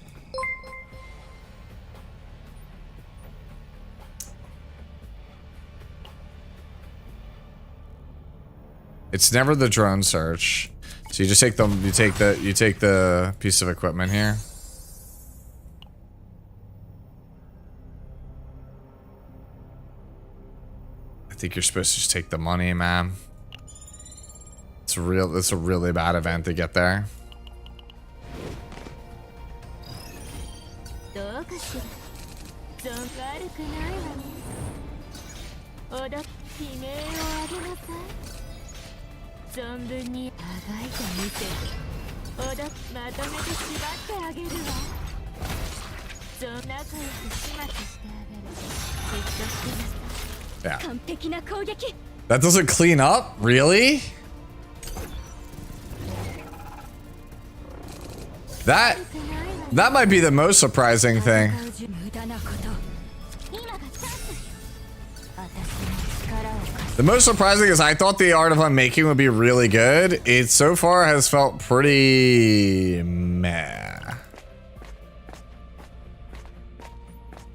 It's never the drone search. So you just take you take the piece of equipment here. I think you're supposed to just take the money, man. It's a really bad event to get there. Yeah. That doesn't clean up? Really? That might be the most surprising thing. The most surprising is I thought the art of unmaking would be really good. It so far has felt pretty meh.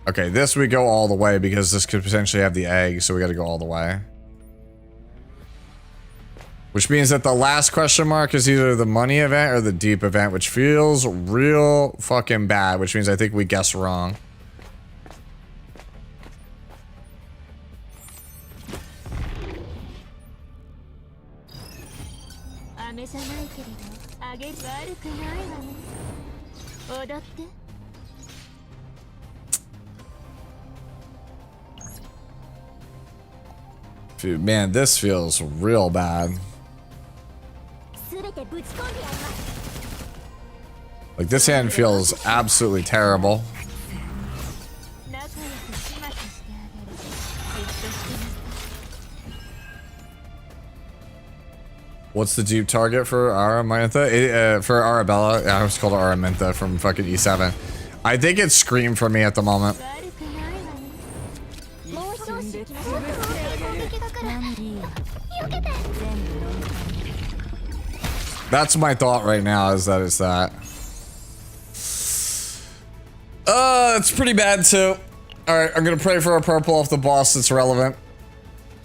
Okay, this we go all the way because this could potentially have the egg, so we gotta go all the way. Which means that the last question mark is either the money event or the deep event, which feels real fucking bad, which means I think we guessed wrong. Dude, man, this feels real bad. Like, this hand feels absolutely terrible. What's the deep target for Araminta? For Arabella? Yeah, I was called Araminta from fucking E7. I think it's Scream for me at the moment. That's my thought right now, is that it's that. It's pretty bad too. Alright, I'm gonna pray for a purple off the boss that's relevant.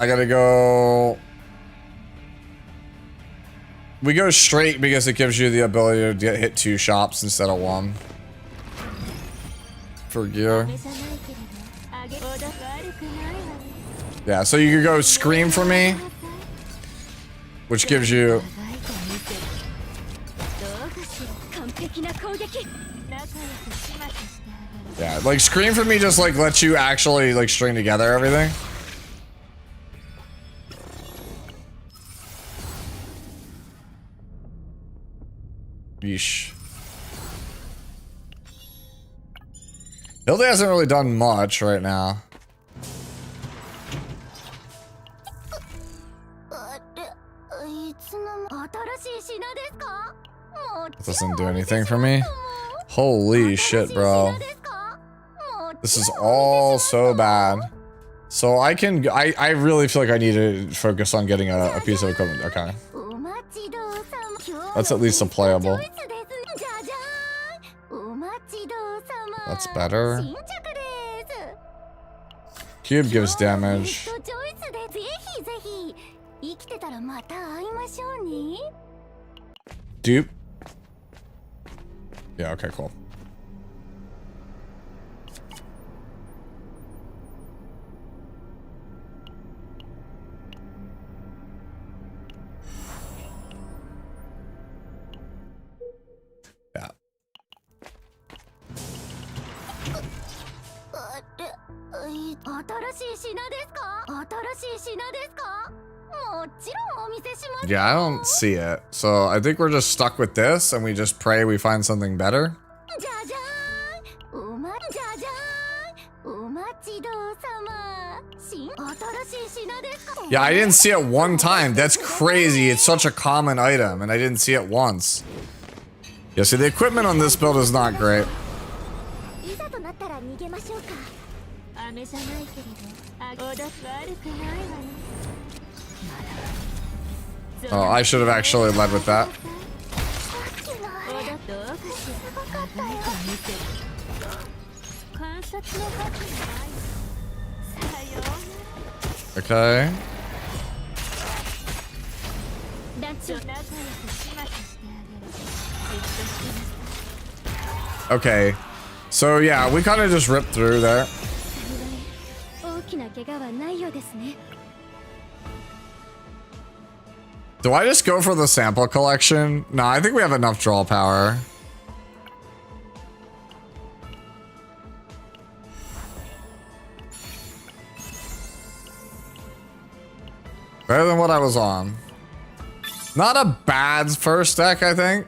I gotta go... We go straight because it gives you the ability to hit 2 shops instead of 1. For gear. Yeah, so you could go Scream for me, which gives you... Yeah, like Scream for me just like lets you actually like string together everything. Yeesh. Hilde hasn't really done much right now. That doesn't do anything for me. Holy shit, bro. This is all so bad. So I really feel like I need to focus on getting a piece of equipment. Okay. That's at least a playable. That's better. Cube gives damage. Dupe. Yeah, okay, cool. Yeah. Yeah, I don't see it. So I think we're just stuck with this and we just pray we find something better. Yeah, I didn't see it one time. That's crazy. It's such a common item and I didn't see it once. Yeah, see, the equipment on this build is not great. Oh, I should have actually led with that. Okay. Okay. So yeah, we kind of just ripped through there. Do I just go for the sample collection? No, I think we have enough draw power. Better than what I was on. Not a bad first deck, I think.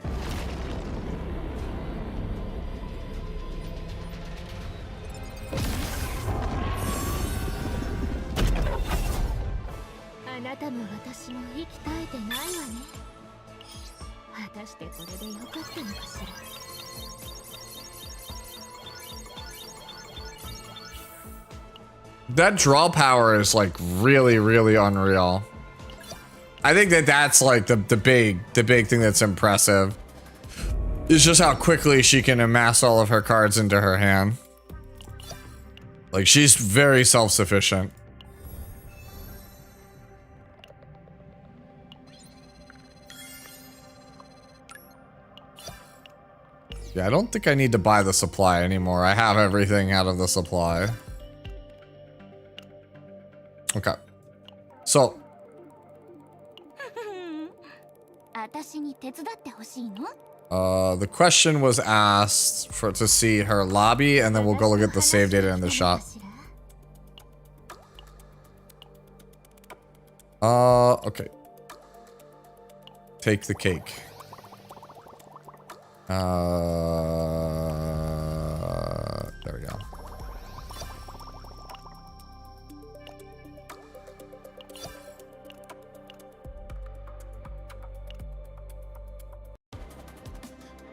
That draw power is like really, really unreal. I think that that's like the big thing that's impressive. It's just how quickly she can amass all of her cards into her hand. Like she's very self-sufficient. Yeah, I don't think I need to buy the supply anymore. I have everything out of the supply. Okay. So. The question was asked to see her lobby, and then we'll go look at the save data in the shop. Okay. Take the cake. There we go.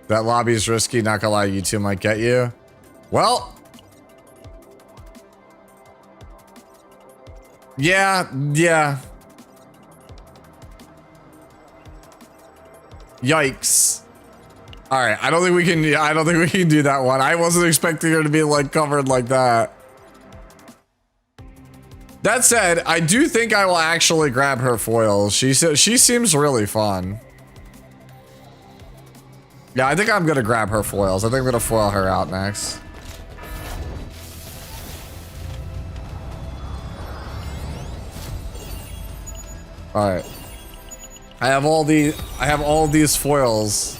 That lobby is risky, not gonna lie, you two might get you. Well. Yeah. Yikes. Alright, I don't think we can do that one. I wasn't expecting her to be like covered like that. That said, I do think I will actually grab her foils. She seems really fun. Yeah, I think I'm gonna grab her foils. I think I'm gonna foil her out next. All right. I have all these foils.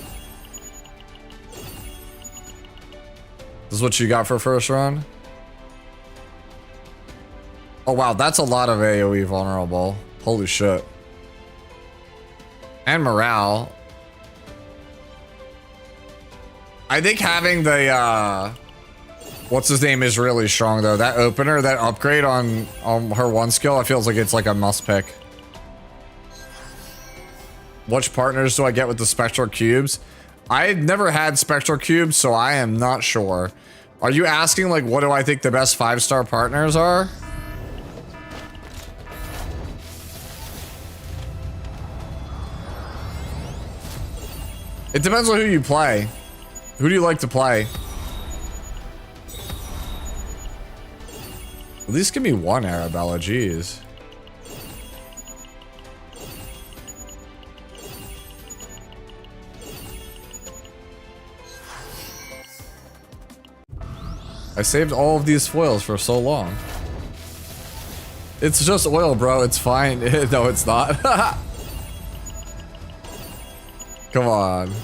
This is what you got for first run? Oh wow, that's a lot of AoE vulnerable. Holy shit. And morale. I think having the what's his name is really strong though. That opener, that upgrade on her one skill, it feels like it's like a must pick. Which partners do I get with the spectral cubes? I never had spectral cubes, so I am not sure. Are you asking like what do I think the best 5-star partners are? It depends on who you play. Who do you like to play? At least give me one Arabella, jeez. I saved all of these foils for so long. It's just oil, bro. It's fine. No, it's not. Come on.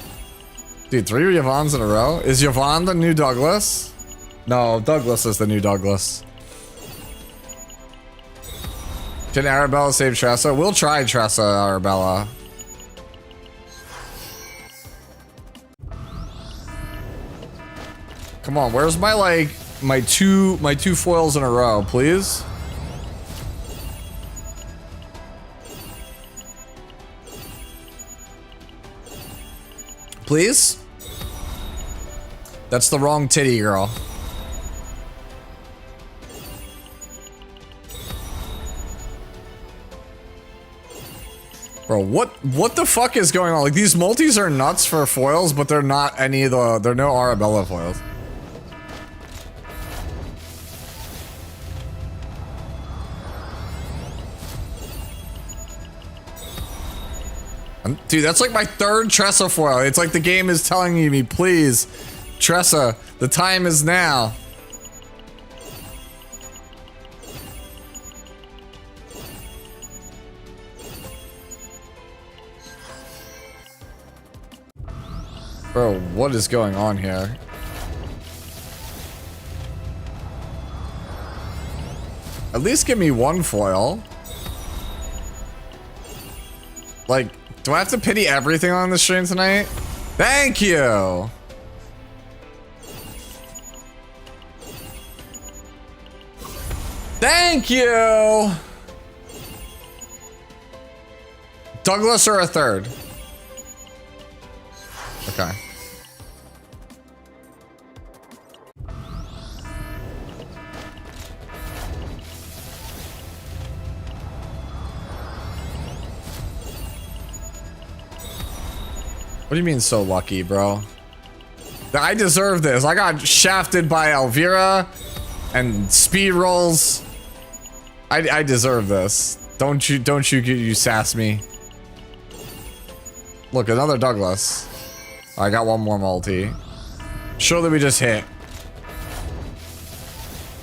Dude, 3 Yvonnes in a row? Is Yvonne the new Douglas? No, Douglas is the new Douglas. Can Arabella save Tressa? We'll try Tressa, Arabella. Come on, where's my like my two foils in a row, please? Please? That's the wrong titty, girl. Bro, what the fuck is going on? Like, these multis are nuts for foils, but they're not any of the... They're no Arabella foils. Dude, that's like my third Tressa foil. It's like the game is telling me, please, Tressa, the time is now. Bro, what is going on here? At least give me one foil. Like, do I have to pity everything on the stream tonight? Thank you! Thank you! Douglas or a third? Okay. What do you mean so lucky, bro? I deserve this. I got shafted by Elvira and speed rolls. I deserve this. Don't you sass me. Look, another Douglas. I got one more multi. Surely we just hit.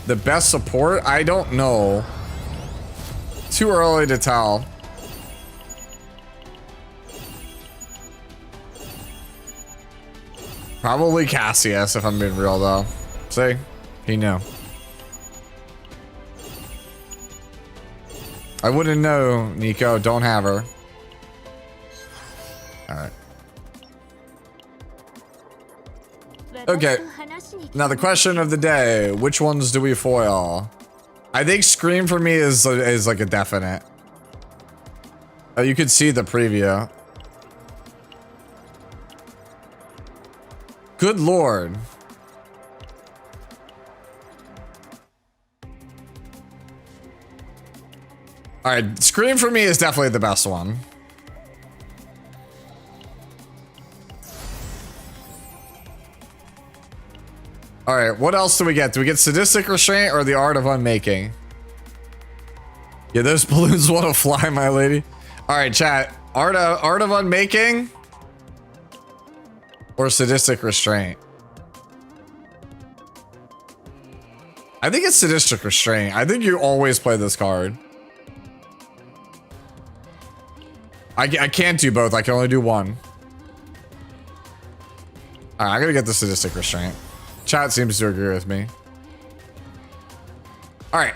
The best support? I don't know. Too early to tell. Probably Cassius, if I'm being real, though. See? He knew. I wouldn't know, Nico. Don't have her. Alright. Okay. Now the question of the day. Which ones do we foil? I think Scream for me is like a definite. Oh, you could see the preview. Good lord. Alright, Scream for me is definitely the best one. Alright, what else do we get? Do we get Sadistic Restraint or the Art of Unmaking? Yeah, those balloons want to fly, my lady. Alright, chat. Art of Unmaking? Or Sadistic Restraint? I think it's Sadistic Restraint. I think you always play this card. I can't do both. I can only do one. Alright, I gotta get the Sadistic Restraint. Chat seems to agree with me. Alright.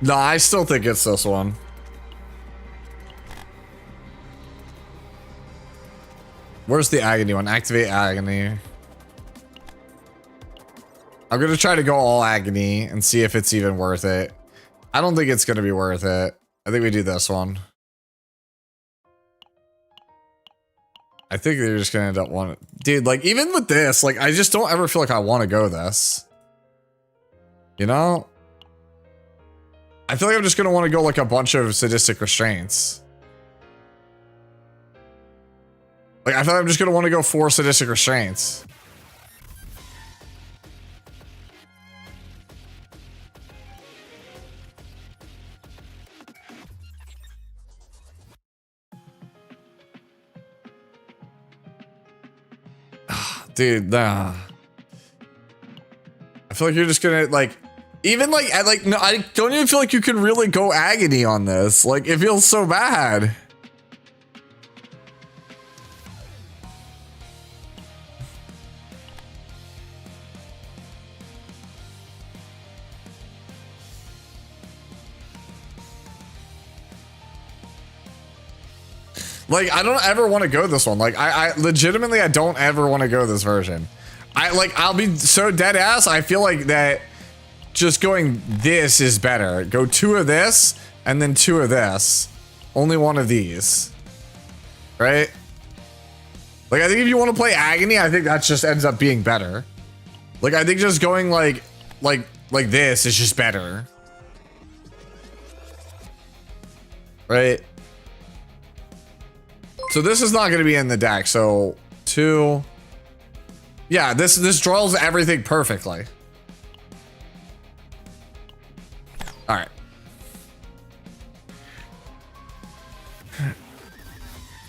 No, I still think it's this one. Where's the Agony one? Activate Agony. I'm gonna try to go all Agony and see if it's even worth it. I don't think it's gonna be worth it. I think we do this one. I think they're just gonna end up wanting... Dude, like, even with this, like, I just don't ever feel like I want to go this. You know? I feel like I'm just gonna want to go like a bunch of Sadistic Restraints. Like, I feel like I'm just gonna want to go 4 Sadistic Restraints. Dude, nah. I feel like you're just gonna, like... Even like, no, I don't even feel like you can really go Agony on this. Like, it feels so bad. Like, I don't ever want to go this one. Like, I legitimately, I don't ever want to go this version. I'll be so dead ass. I feel like that just going this is better. Go 2 of this and then 2 of this. Only 1 of these. Right? Like, I think if you want to play Agony, I think that just ends up being better. Like, I think just going like this is just better. Right? So this is not going to be in the deck. So 2. Yeah, this draws everything perfectly. All right.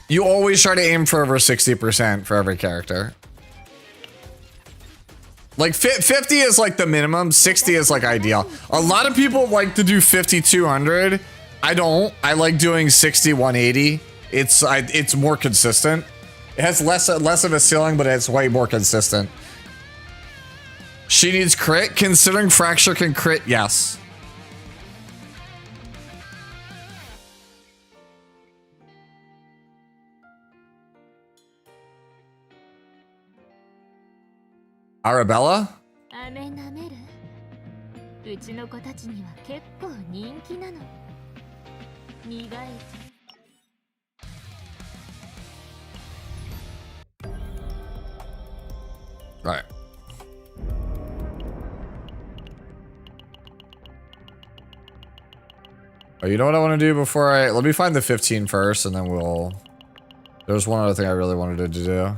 You always try to aim for over 60% for every character. Like 50 is like the minimum, 60 is like ideal. A lot of people like to do 50-200. I don't. I like doing 60-180. It's more consistent. It has less of a ceiling, but it's way more consistent. She needs crit. Considering Fracture can crit, yes. Arabella? 飴舐めるうちの子たちには結構人気なの苦い Right. Oh, you know what I want to do before let me find the 15 first, and then there's one other thing I really wanted to do.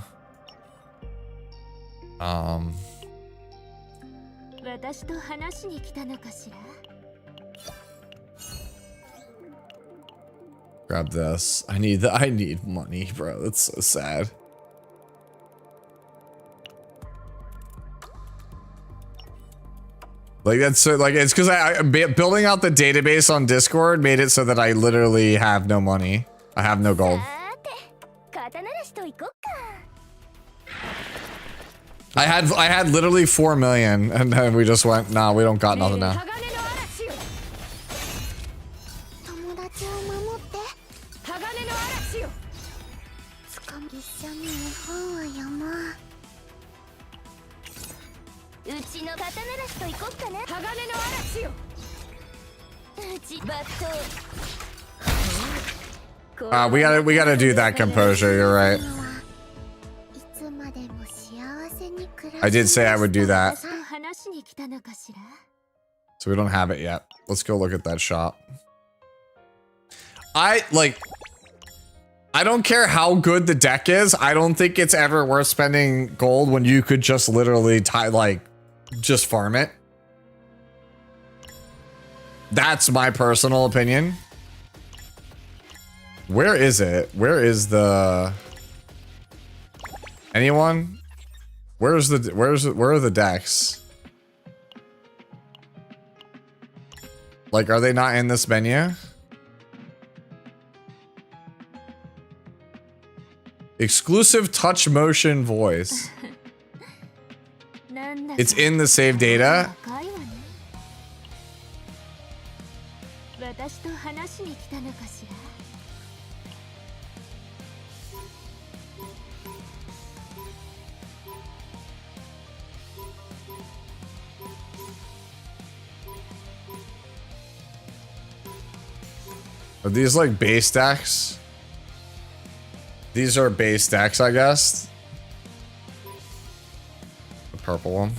Grab this. I need money, bro. That's so sad. Like that's so like it's because I building out the database on Discord made it so that I literally have no money. I have no gold. I had literally 4 million, and then we just went, nah, we don't got nothing now. We gotta do that composure, you're right. I did say I would do that. So we don't have it yet. Let's go look at that shop. I don't care how good the deck is. I don't think it's ever worth spending gold when you could just literally just farm it. That's my personal opinion. Where is it? Where is the... Anyone? Where are the decks? Like, are they not in this menu? Exclusive touch motion voice. It's in the save data. Are these like base decks? These are base decks, I guess. The purple one.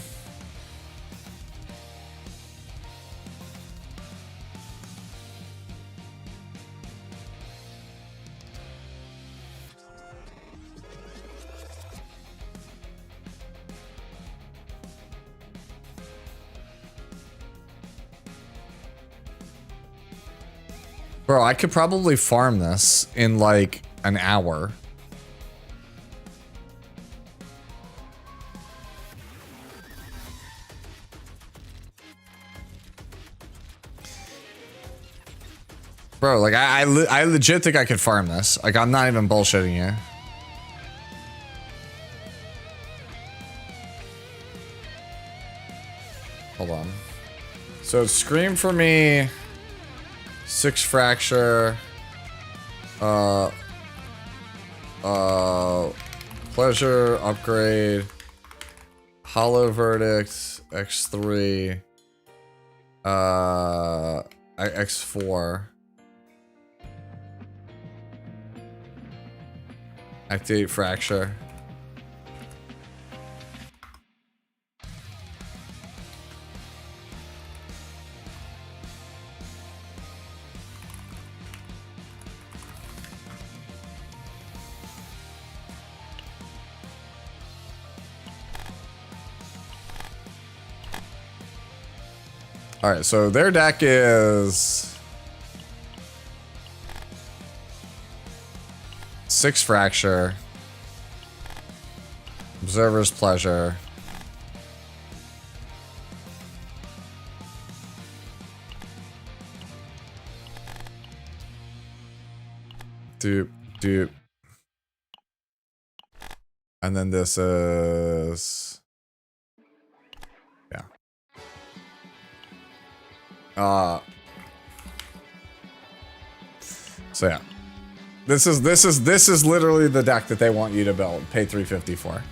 Bro, I could probably farm this in like an hour. Bro, like I legit think I could farm this. Like I'm not even bullshitting you. Hold on. So scream for me. 6 fracture. Pleasure, upgrade, hollow verdict, X3, X4. Activate fracture. All right, so their deck is 6 fracture, observer's pleasure, dupe, and then this is so yeah. This is literally the deck that they want you to build. Pay $350 for.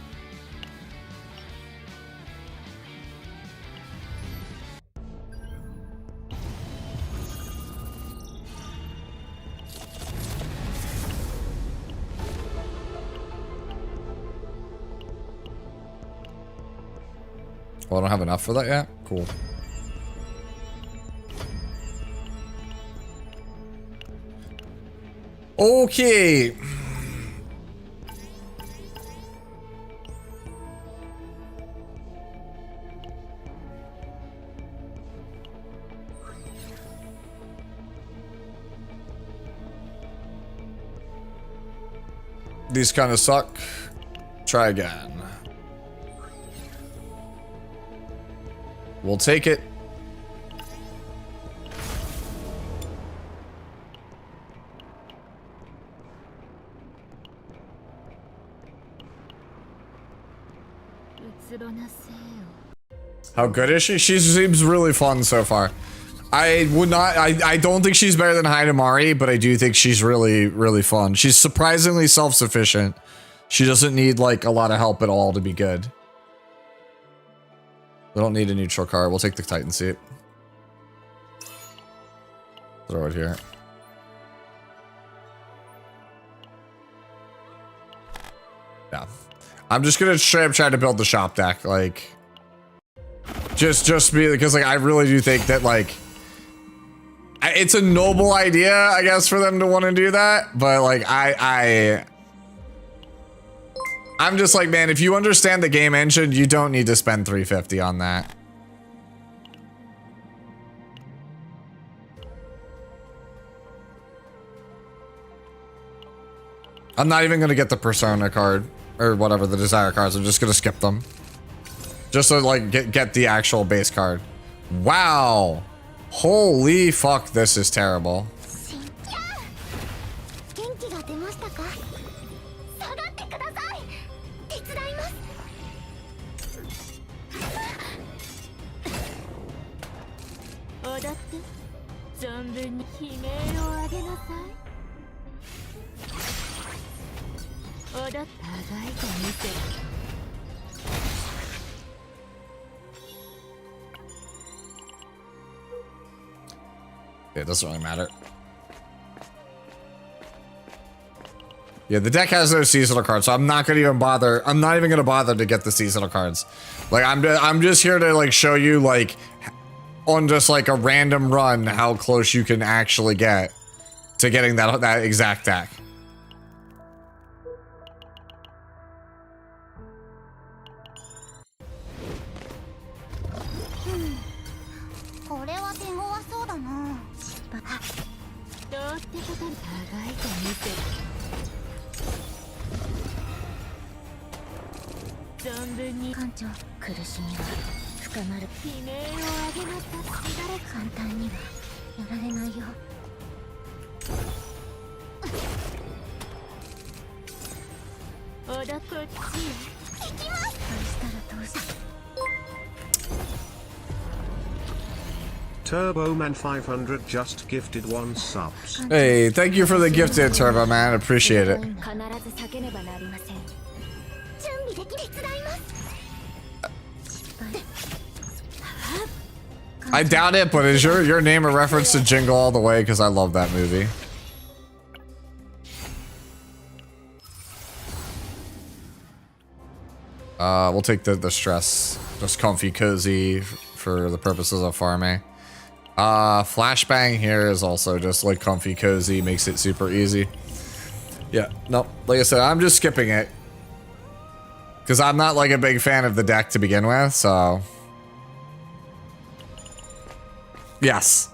Well, I don't have enough for that yet? Cool. Okay. These kind of suck. Try again. We'll take it. How good is she? She seems really fun so far. I would not, I don't think she's better than Hidamari, but I do think she's really, really fun. She's surprisingly self-sufficient. She doesn't need like a lot of help at all to be good. We don't need a neutral card. We'll take the Titan seat. Throw it here. Yeah. I'm just gonna straight up try to build the shop deck, like just be, because like I really do think that like it's a noble idea, I guess, for them to want to do that, but like I'm just like, man, if you understand the game engine, you don't need to spend $350 on that. I'm not even gonna get the Persona card or whatever, the Desire cards. I'm just gonna skip them, just to like get the actual base card. Wow, holy fuck, this is terrible. It doesn't really matter. Yeah, the deck has no seasonal cards, so I'm not gonna even bother. I'm not even gonna bother to get the seasonal cards. Like I'm just here to like show you like on just like a random run how close you can actually get to getting that exact deck. Turboman 500 just gifted 1 subs. Hey, thank you for the gifted, Turbo Man. Appreciate it. 必ず叫ねばなりません。準備でき手伝います。失敗。 I doubt it, but is your name a reference to Jingle All the Way? Because I love that movie. We'll take the stress. Just comfy, cozy for the purposes of farming. Flashbang here is also just like comfy, cozy, makes it super easy. Yeah, no, like I said, I'm just skipping it. Because I'm not like a big fan of the deck to begin with, so... Yes.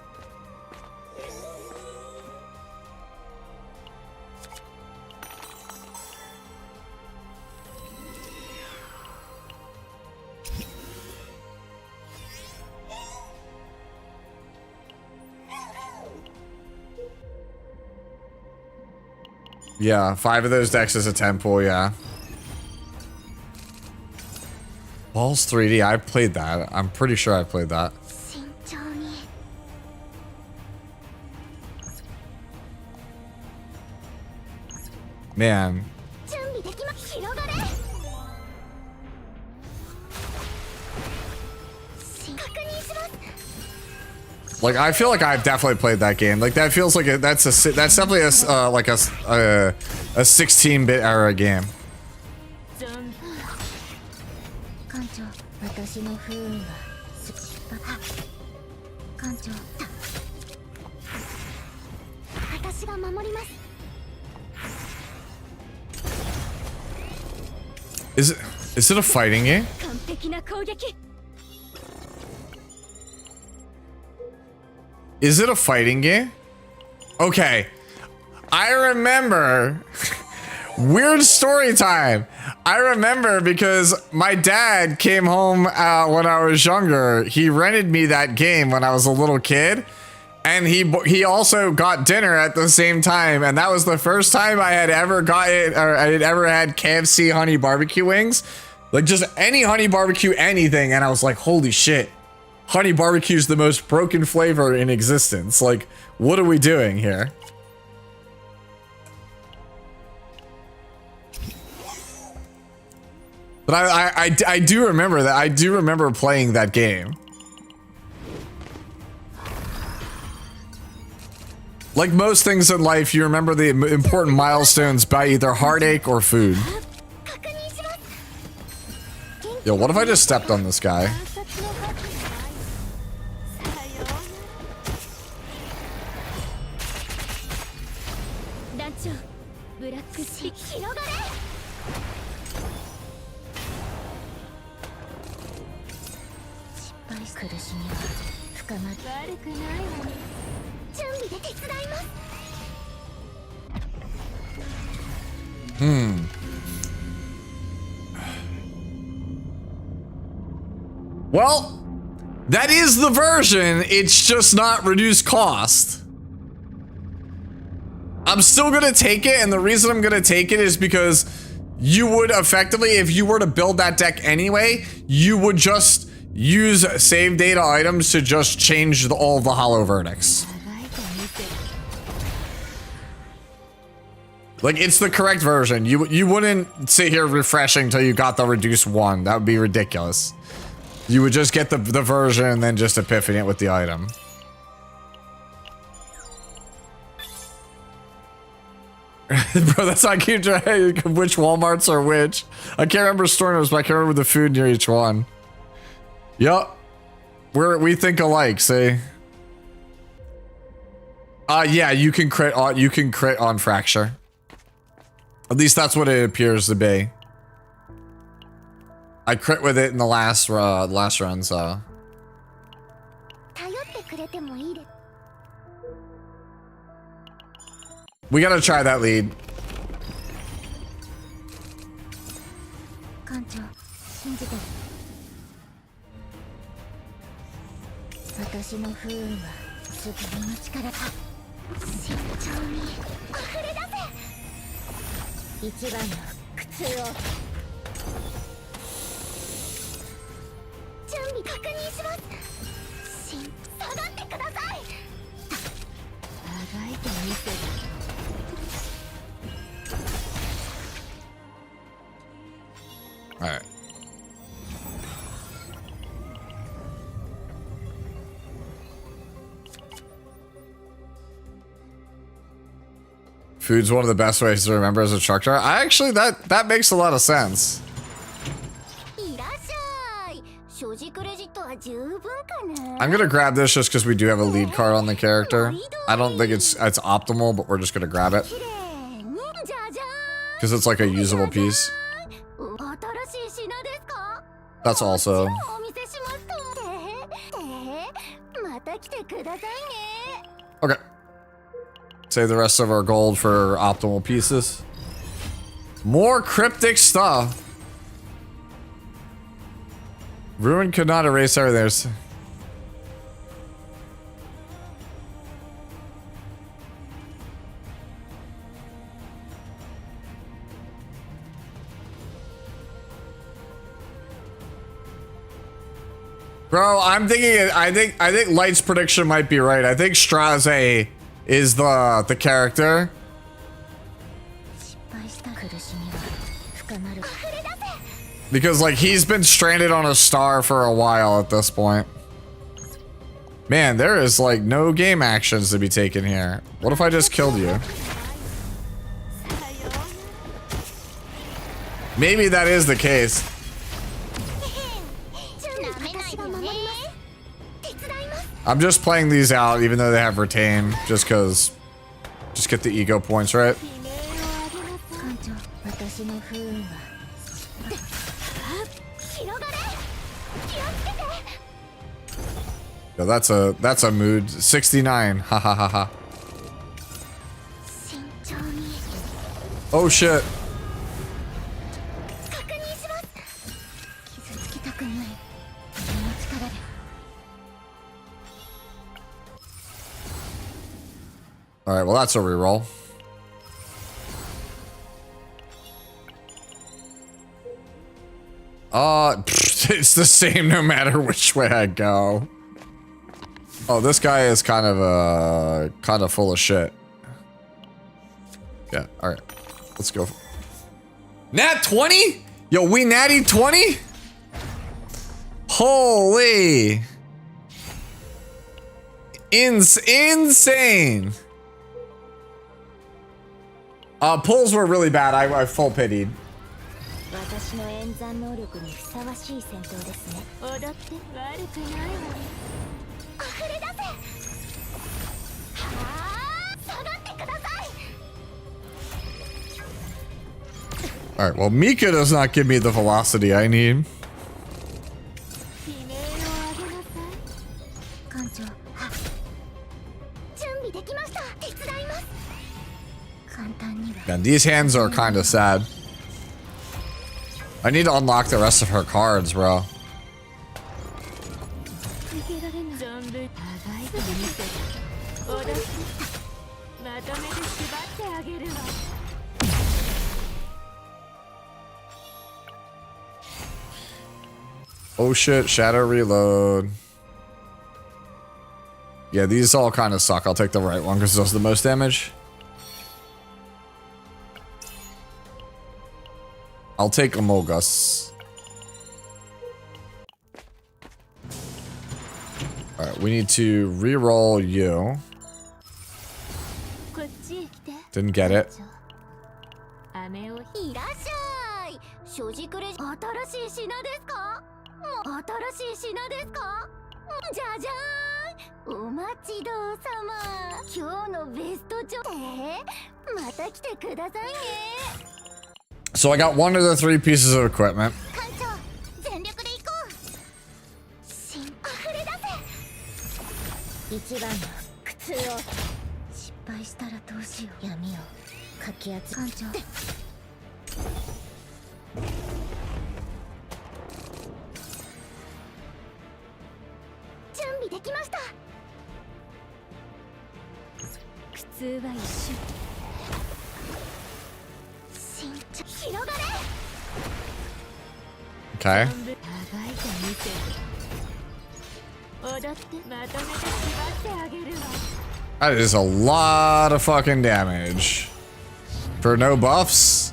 Yeah, 5 of those decks is a 10 pool, yeah. Balls 3D, I played that. I'm pretty sure I played that. 慎重に。 Man. 準備できま広がれ。確認します。 Like, I feel like I've definitely played that game. Like, that feels like that's definitely a like a 16-bit era game. 艦長、私の不運は艦長、私が守ります。 Is it a fighting game? 完璧な攻撃。 Is it a fighting game? Okay. I remember. Weird story time. I remember because my dad came home when I was younger. He rented me that game when I was a little kid. And he also got dinner at the same time. And that was the first time I had ever gotten, or I had ever had KFC honey barbecue wings. Like just any honey barbecue, anything. And I was like, holy shit. Honey barbecue is the most broken flavor in existence. Like, what are we doing here? But I do remember that. I do remember playing that game. Like most things in life, you remember the important milestones by either heartache or food. Yo, what if I just stepped on this guy? Well, that is the version. It's just not reduced cost. I'm still gonna take it, and the reason I'm gonna take it is because you would effectively, if you were to build that deck anyway, you would just use save data items to just change all of the hollow verdicts. Like, it's the correct version. You wouldn't sit here refreshing till you got the reduced one. That would be ridiculous. You would just get the version and then just epiphany it with the item. Bro, that's not keep trying which Walmarts are which. I can't remember store names, but I can remember the food near each one. Yup. We think alike, see? Yeah, you can crit on fracture. At least that's what it appears to be. I crit with it in the last run, so. We gotta try that lead. Alright. Food's one of the best ways to remember as a truck driver. I actually, that makes a lot of sense. I'm gonna grab this just because we do have a lead card on the character. I don't think it's optimal, but we're just gonna grab it. Because it's like a usable piece. That's also... Okay. Save the rest of our gold for optimal pieces. More cryptic stuff. Ruin could not erase everything. Bro, I'm thinking. I think Light's prediction might be right. I think Straze is the character. Because like he's been stranded on a star for a while at this point. Man, there is like no game actions to be taken here. What if I just killed you? Maybe that is the case. I'm just playing these out even though they have retain, just cause just get the ego points, right? Yo, that's a mood. 69. Ha ha ha ha. Oh shit. Alright, well that's a reroll. It's the same no matter which way I go. Oh, this guy is kind of full of shit. Yeah, alright. Let's go. Nat 20? Yo, we natty 20? Holy. Insane. Pulls were really bad. I full pitied. Alright, well Mika does not give me the velocity I need. Man, these hands are kind of sad. I need to unlock the rest of her cards, bro. Oh shit, shadow reload. Yeah, these all kind of suck. I'll take the right one because it does the most damage. I'll take Amogus. Alright, we need to re-roll you. Didn't get it. So I got one of the 3 pieces of equipment. Okay. That is a lot of fucking damage. For no buffs?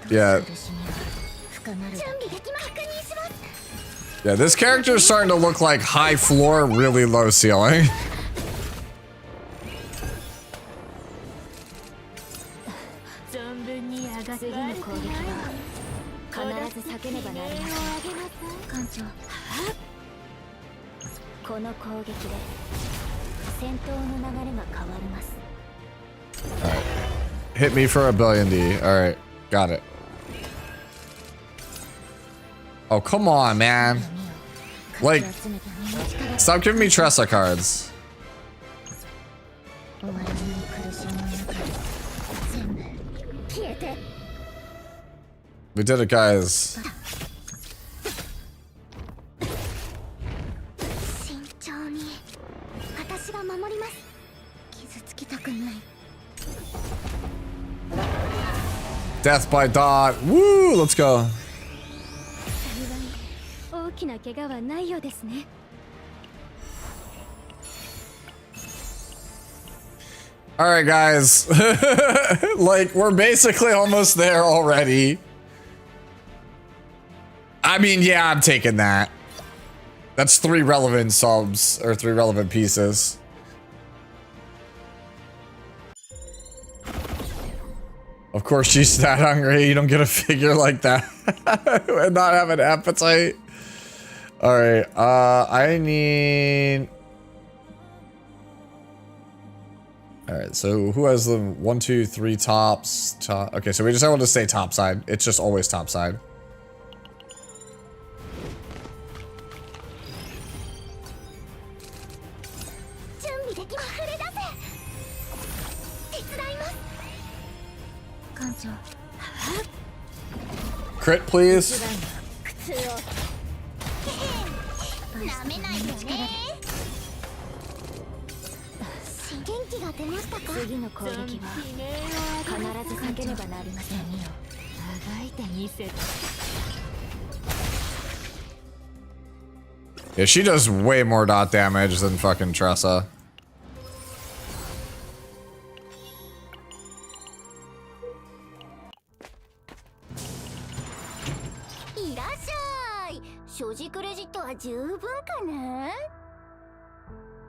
Yeah. Yeah, this character is starting to look like high floor, really low ceiling. Alright. Hit me for a billion D. Alright. Got it. Oh, come on, man. Like, stop giving me Tressa cards. We did it, guys. Death by dot. Woo! Let's go. Alright, guys. Like, we're basically almost there already. I mean, yeah, I'm taking that. That's 3 relevant subs, or 3 relevant pieces. Of course she's that hungry. You don't get a figure like that and not have an appetite. Alright, I need... Alright, so who has the 1, 2, 3 tops? Okay, so we just want to stay top side. It's just always top side. Crit, please. Yeah, she does way more dot damage than fucking Tressa.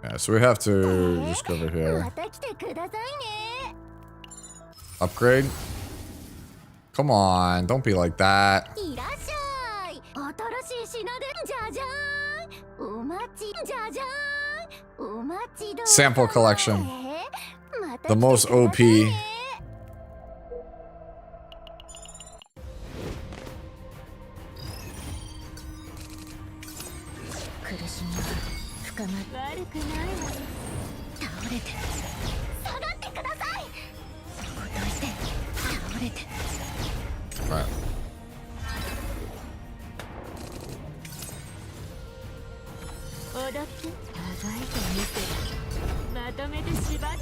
Yeah, so we have to just go over here. Upgrade? Come on, don't be like that. Sample collection. The most OP. Right.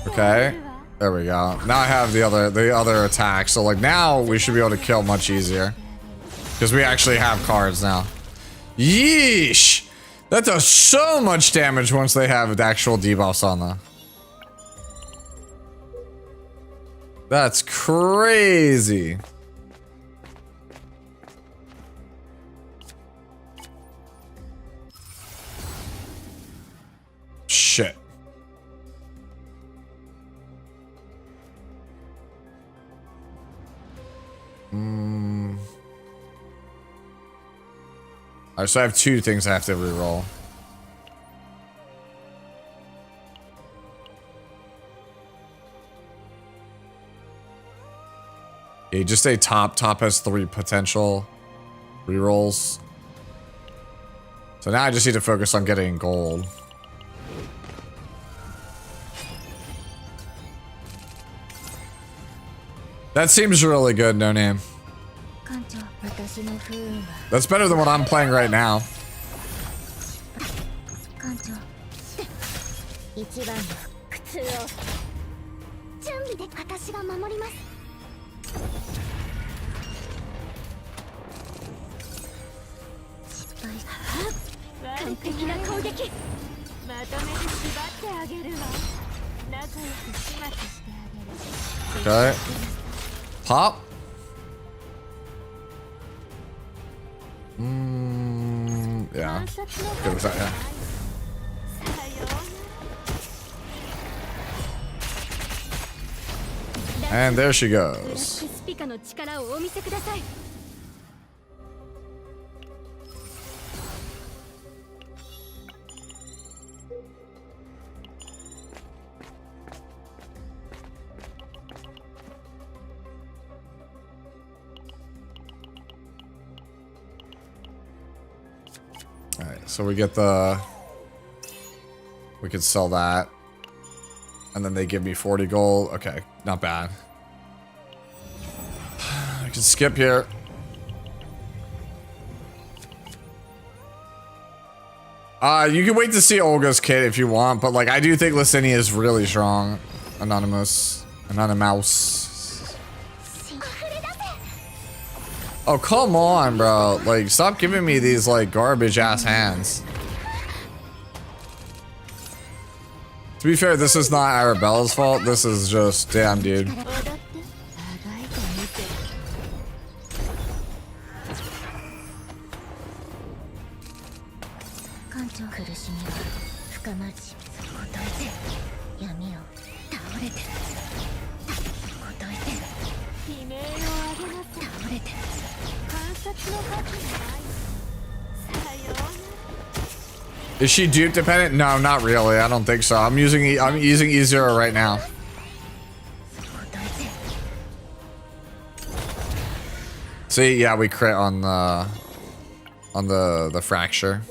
Okay. There we go. Now I have the other attack. So like now we should be able to kill much easier. Because we actually have cards now. Yeesh! That does so much damage once they have the actual debuffs on them. That's crazy. Shit. Alright, so I have 2 things I have to reroll. Yeah, just say top. Top has 3 potential rerolls. So now I just need to focus on getting gold. That seems really good, no name. That's better than what I'm playing right now. Okay. Pop. Yeah. Good with that, yeah. And there she goes. Alright, so we get the... We could sell that. And then they give me 40 gold. Okay, not bad. I can skip here. You can wait to see Olga's kit if you want, but like I do think Licinia is really strong. Anonymous. Oh, come on, bro. Like, stop giving me these, like, garbage-ass hands. To be fair, this is not Arabella's fault. This is just... Damn, dude. Is she dupe dependent? No, not really. I don't think so. I'm using E0 right now. See, yeah, we crit on the fracture.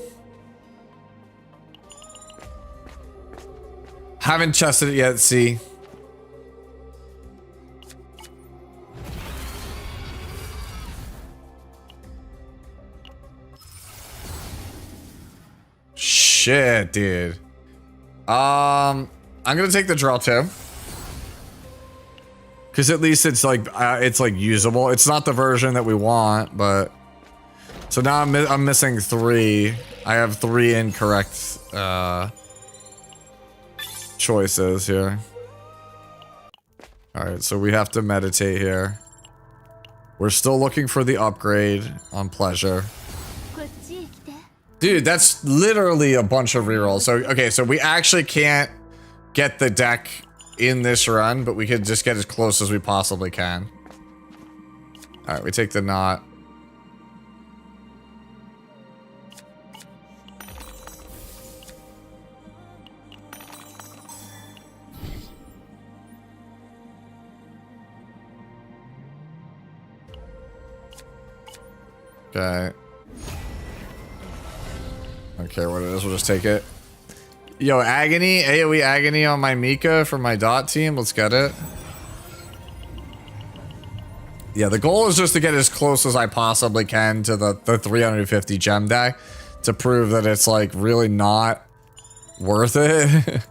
Haven't chested it yet, see. Shit, dude. I'm gonna take the draw too, because at least it's like usable. It's not the version that we want, but so now I'm missing 3. I have 3 incorrect choices here. All right, so we have to meditate here. We're still looking for the upgrade on pleasure. Dude, that's literally a bunch of rerolls. So, okay, so we actually can't get the deck in this run, but we could just get as close as we possibly can. All right, we take the knot. Okay. I don't care what it is, we'll just take it. Yo, Agony, AoE Agony on my Mika for my dot team. Let's get it. Yeah, the goal is just to get as close as I possibly can to the 350 gem deck to prove that it's like really not worth it.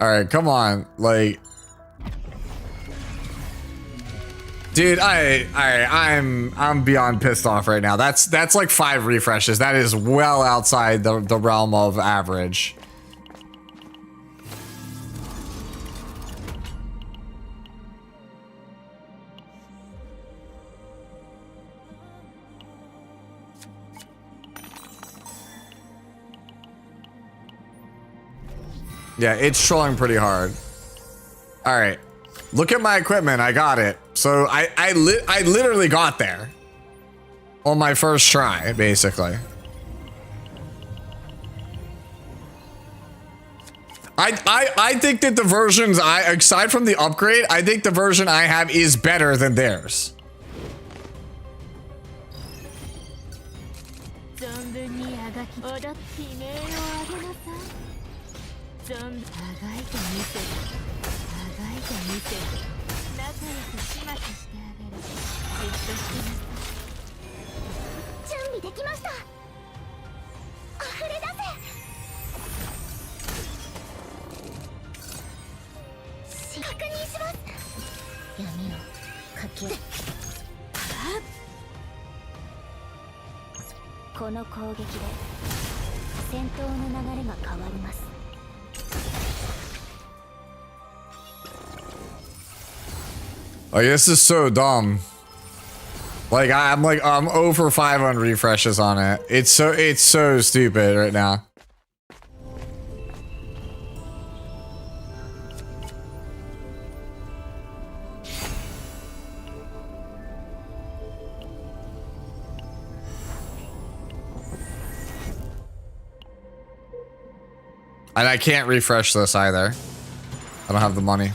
All right, come on, like, dude, I'm beyond pissed off right now. That's like 5 refreshes. That is well outside the realm of average. Yeah, it's trolling pretty hard. All right. Look at my equipment. I got it. So I literally got there on my first try, basically. I think that the versions aside from the upgrade, I think the version I have is better than theirs. 戦闘の流れが変わります。 Like, this is so dumb. Like, I'm 0 for 5 on refreshes on it. It's so stupid right now. And I can't refresh this either. I don't have the money.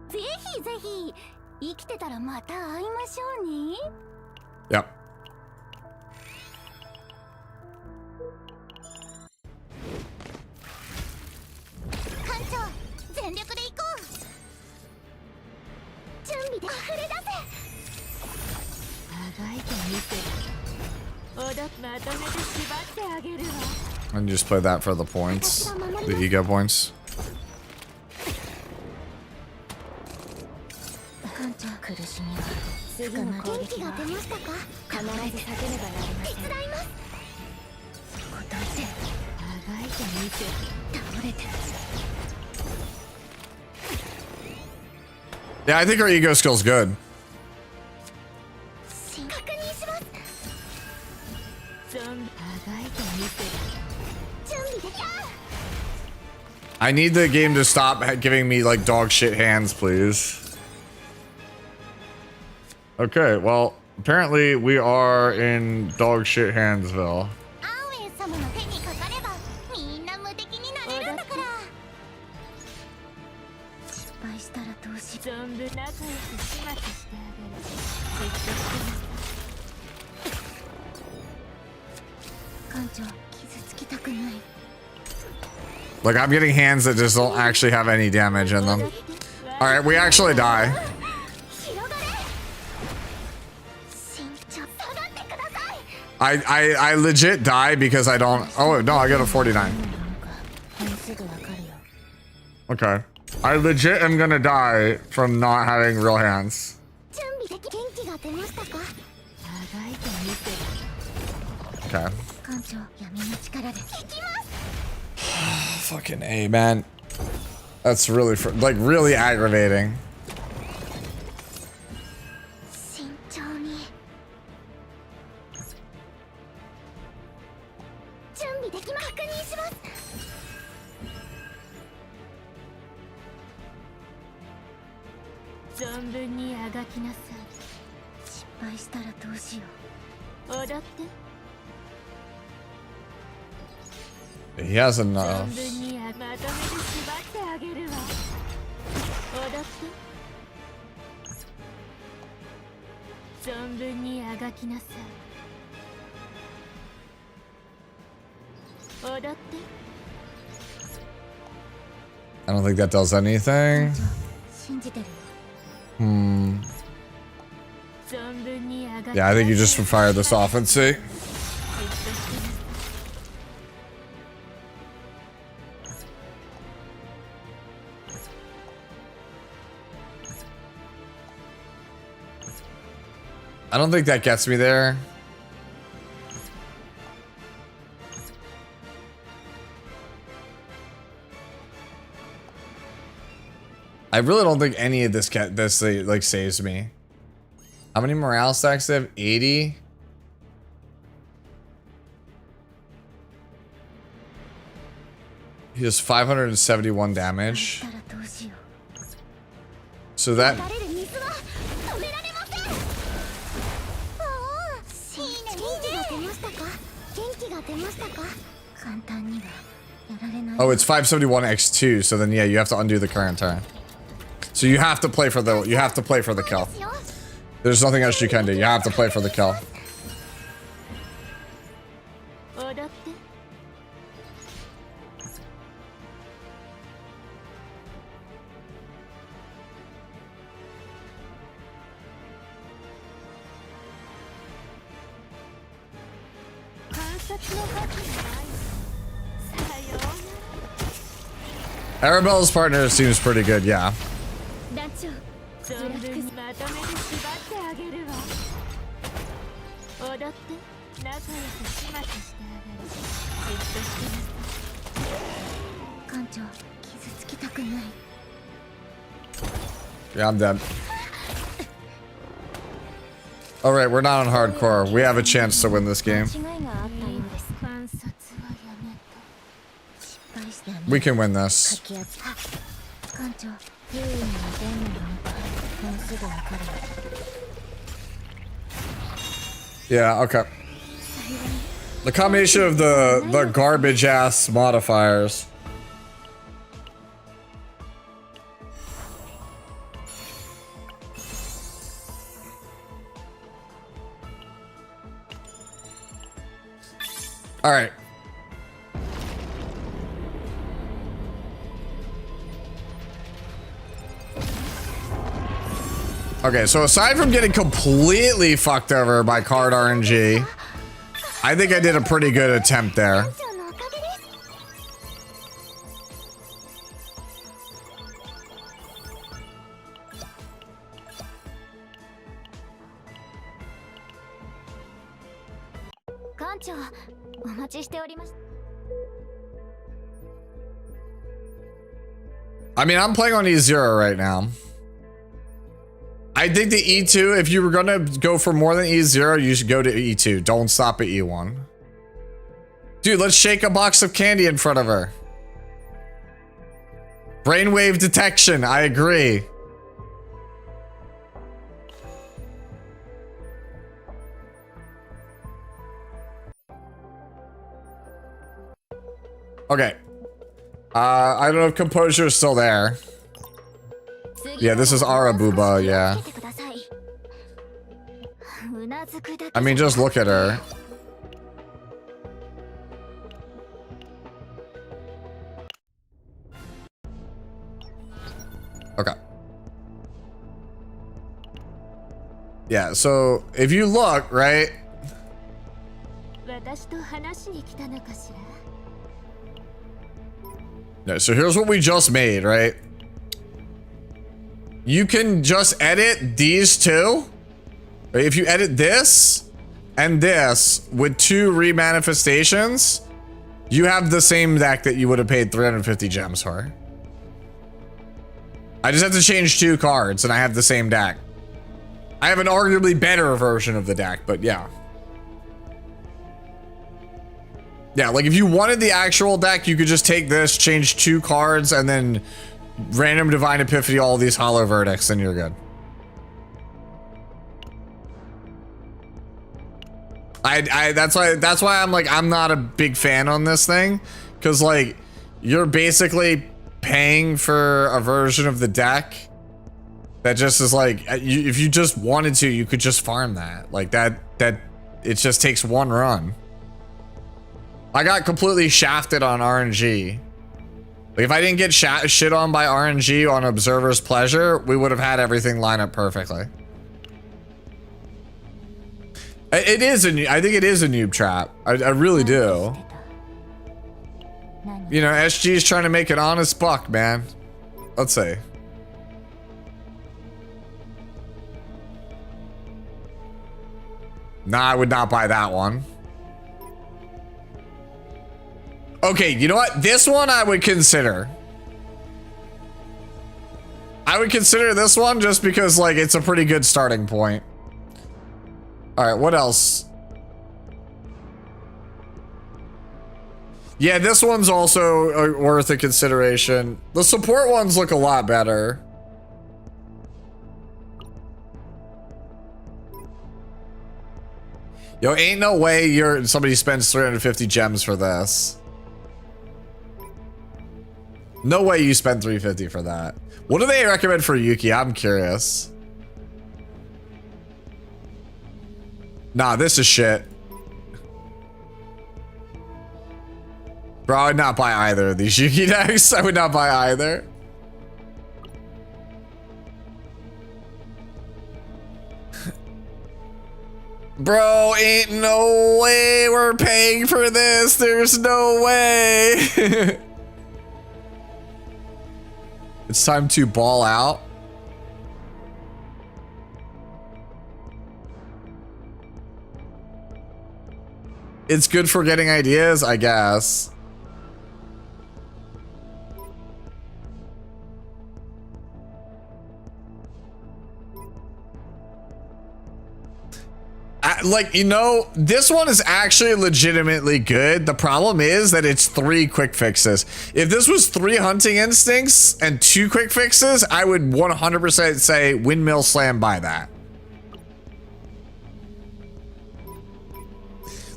ぜひぜひ生きてたらまた会いましょうね。 Yep. 艦長、全力で行こう。準備で溢れ出せ。あがいてみて。踊ってまとめて縛ってあげるわ。 And just play that for the points, the ego points. 艦長、苦しみはすぐの攻撃が出ましたか。必ず避けねばなりません。手伝います。答えて、あがいてみて。倒れて。 Yeah, I think our ego skill's good. 確認します。あがいてみて。 I need the game to stop giving me like dog shit hands, please. Okay, well, apparently we are in dog shit handsville. Like, I'm getting hands that just don't actually have any damage in them. Alright, we actually die. I legit die because I don't... Oh, no, I got a 49. Okay. I legit am gonna die from not having real hands. Okay. Fucking A, man. That's really, like, really aggravating. He has enough. I don't think that does anything. Yeah, I think you just fire this off and see. I don't think that gets me there. I really don't think any of this like saves me. How many morale stacks do they have? 80? He does 571 damage. So that... Oh, it's 571 x2, so then yeah, you have to undo the current turn. So you have to play for the kill. There's nothing else you can do. You have to play for the kill. Arabella's partner seems pretty good, yeah. Yeah, I'm dead. Alright, we're not on hardcore. We have a chance to win this game. We can win this. Yeah, okay. The combination of the garbage ass modifiers. All right. Okay, so aside from getting completely fucked over by card RNG, I think I did a pretty good attempt there. I mean, I'm playing on E0 right now. I think the E2, if you were gonna go for more than E0, you should go to E2. Don't stop at E1. Dude, let's shake a box of candy in front of her. Brainwave detection, I agree. Okay. I don't know if composure is still there. Yeah, this is Arabella, yeah. I mean, just look at her. Okay. Yeah, so if you look, right? No, so here's what we just made, right? You can just edit these two. If you edit this and this with 2 remanifestations, you have the same deck that you would have paid 350 gems for. I just have to change 2 cards and I have the same deck. I have an arguably better version of the deck, but yeah. Yeah, like if you wanted the actual deck, you could just take this, change 2 cards, and then random Divine Epiphany, all these hollow verdicts, and you're good. That's why I'm like, I'm not a big fan on this thing, because like you're basically paying for a version of the deck that just is like, if you just wanted to, you could just farm that. Like that it just takes 1 run. I got completely shafted on RNG. Like if I didn't get shit on by RNG on Observer's Pleasure, we would have had everything line up perfectly. It is I think it is a noob trap. I really do. You know, SG is trying to make an honest buck, man. Let's see. Nah, I would not buy that one. Okay, you know what? This one I would consider. I would consider this one just because, like, it's a pretty good starting point. Alright, what else? Yeah, this one's also worth a consideration. The support ones look a lot better. Yo, ain't no way somebody spends 350 gems for this. No way you spend 350 for that. What do they recommend for Yuki? I'm curious. Nah, this is shit. Bro, I would not buy either of these Yuki decks. I would not buy either. Bro, ain't no way we're paying for this. There's no way. It's time to ball out. It's good for getting ideas, I guess. like, you know, this one is actually legitimately good. The problem is that it's 3 quick fixes. If this was 3 hunting instincts and 2 quick fixes, I would 100% say windmill slam by that.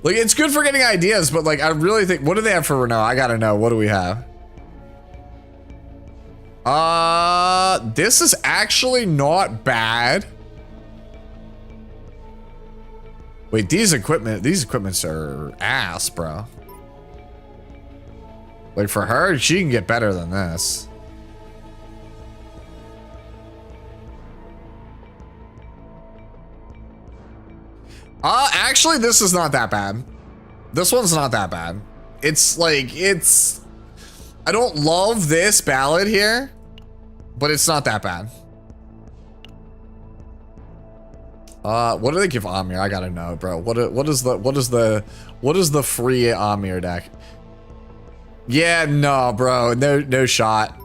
Like, it's good for getting ideas, but like, I really think, what do they have for Renault? I gotta know. What do we have? This is actually not bad. Wait, these equipments are ass, bro. Like, for her, she can get better than this. Actually, this is not that bad. This one's not that bad. It's like, I don't love this ballad here, but it's not that bad. What do they give Amir? I gotta know, bro. What is the free Amir deck? Yeah, no, bro. No shot.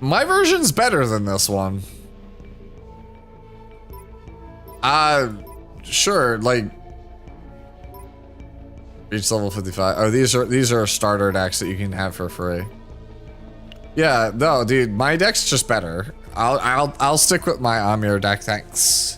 My version's better than this one. Sure, like reach level 55. Oh, these are starter decks that you can have for free. Yeah, no, dude, my deck's just better. I'll stick with my Amir deck, thanks.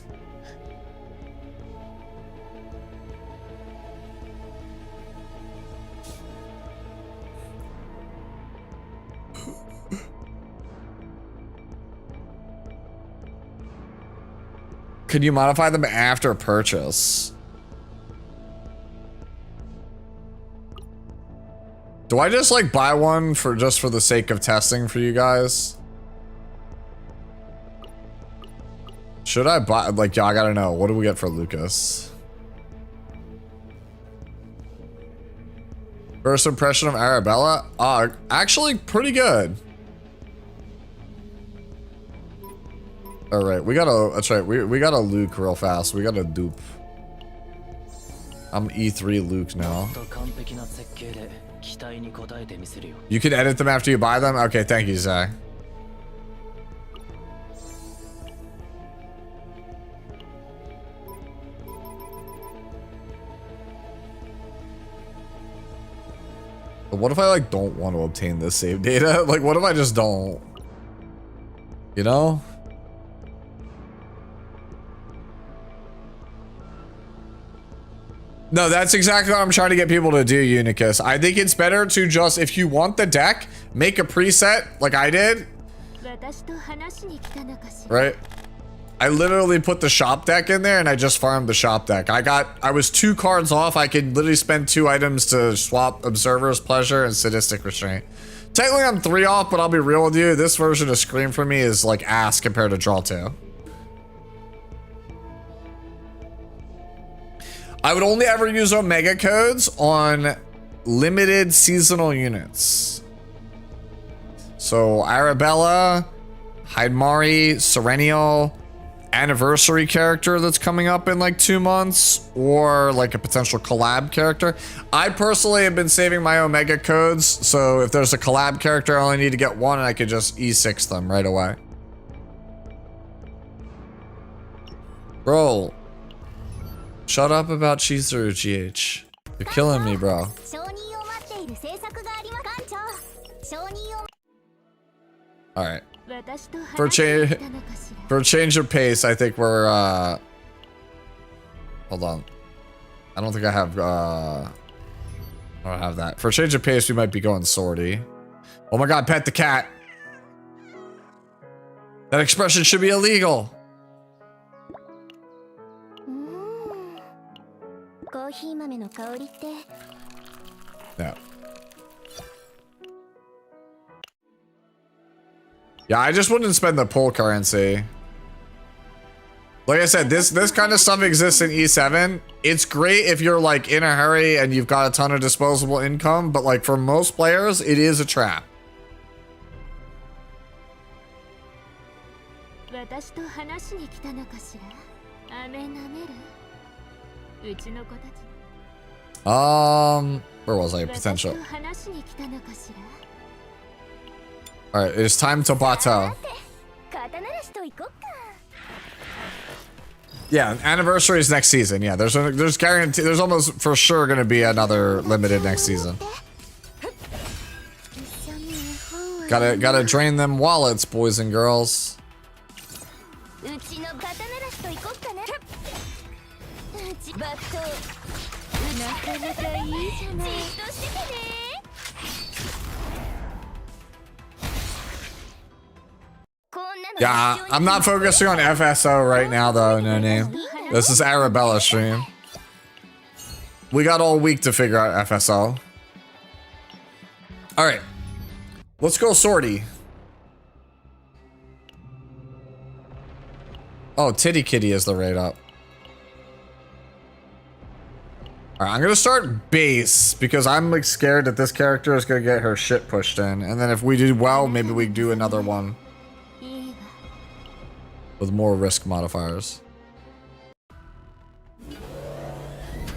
Could you modify them after purchase? Do I just like buy one for just for the sake of testing for you guys? Should I buy, like, yeah, I gotta know. What do we get for Lucas? First impression of Arabella? Actually pretty good. All right, that's right. We got a Luke real fast. We got a dupe. I'm E3 Luke now. You can edit them after you buy them? Okay, thank you, Zach. But what if I like don't want to obtain this save data? Like, what if I just don't? You know? No, that's exactly what I'm trying to get people to do, Unicus. I think it's better to just, if you want the deck, make a preset like I did. Right? I literally put the shop deck in there and I just farmed the shop deck. I was 2 cards off. I could literally spend 2 items to swap Observer's Pleasure and Sadistic Restraint. Technically I'm 3 off, but I'll be real with you. This version of Scream for me is like ass compared to Draw 2. I would only ever use Omega codes on limited seasonal units. So Arabella, Hydemari, Serenial, anniversary character that's coming up in like 2 months, or like a potential collab character. I personally have been saving my Omega codes, so if there's a collab character, I only need to get 1 and I could just E6 them right away. Bro. Shut up about Chizuru, GH. You're killing me, bro. Alright. For a change of pace, I think we're, hold on. I don't think I have, I don't have that. For a change of pace, we might be going Swordy. Oh my god, pet the cat. That expression should be illegal. No. Yeah, I just wouldn't spend the pull currency. Like I said, this kind of stuff exists in E7. It's great if you're like in a hurry and you've got a ton of disposable income, but like for most players, it is a trap. Where was I? Potential. Alright, it's time to Bato. Yeah, anniversary is next season. Yeah, there's guarantee, there's almost for sure gonna be another limited next season. Gotta drain them wallets, boys and girls. Yeah, I'm not focusing on FSO right now though, no name. This is Arabella stream. We got all week to figure out FSO. Alright. Let's go sortie. Oh, Titty Kitty is the raid up. Alright, I'm gonna start base because I'm like scared that this character is gonna get her shit pushed in. And then if we do well, maybe we do another one with more risk modifiers.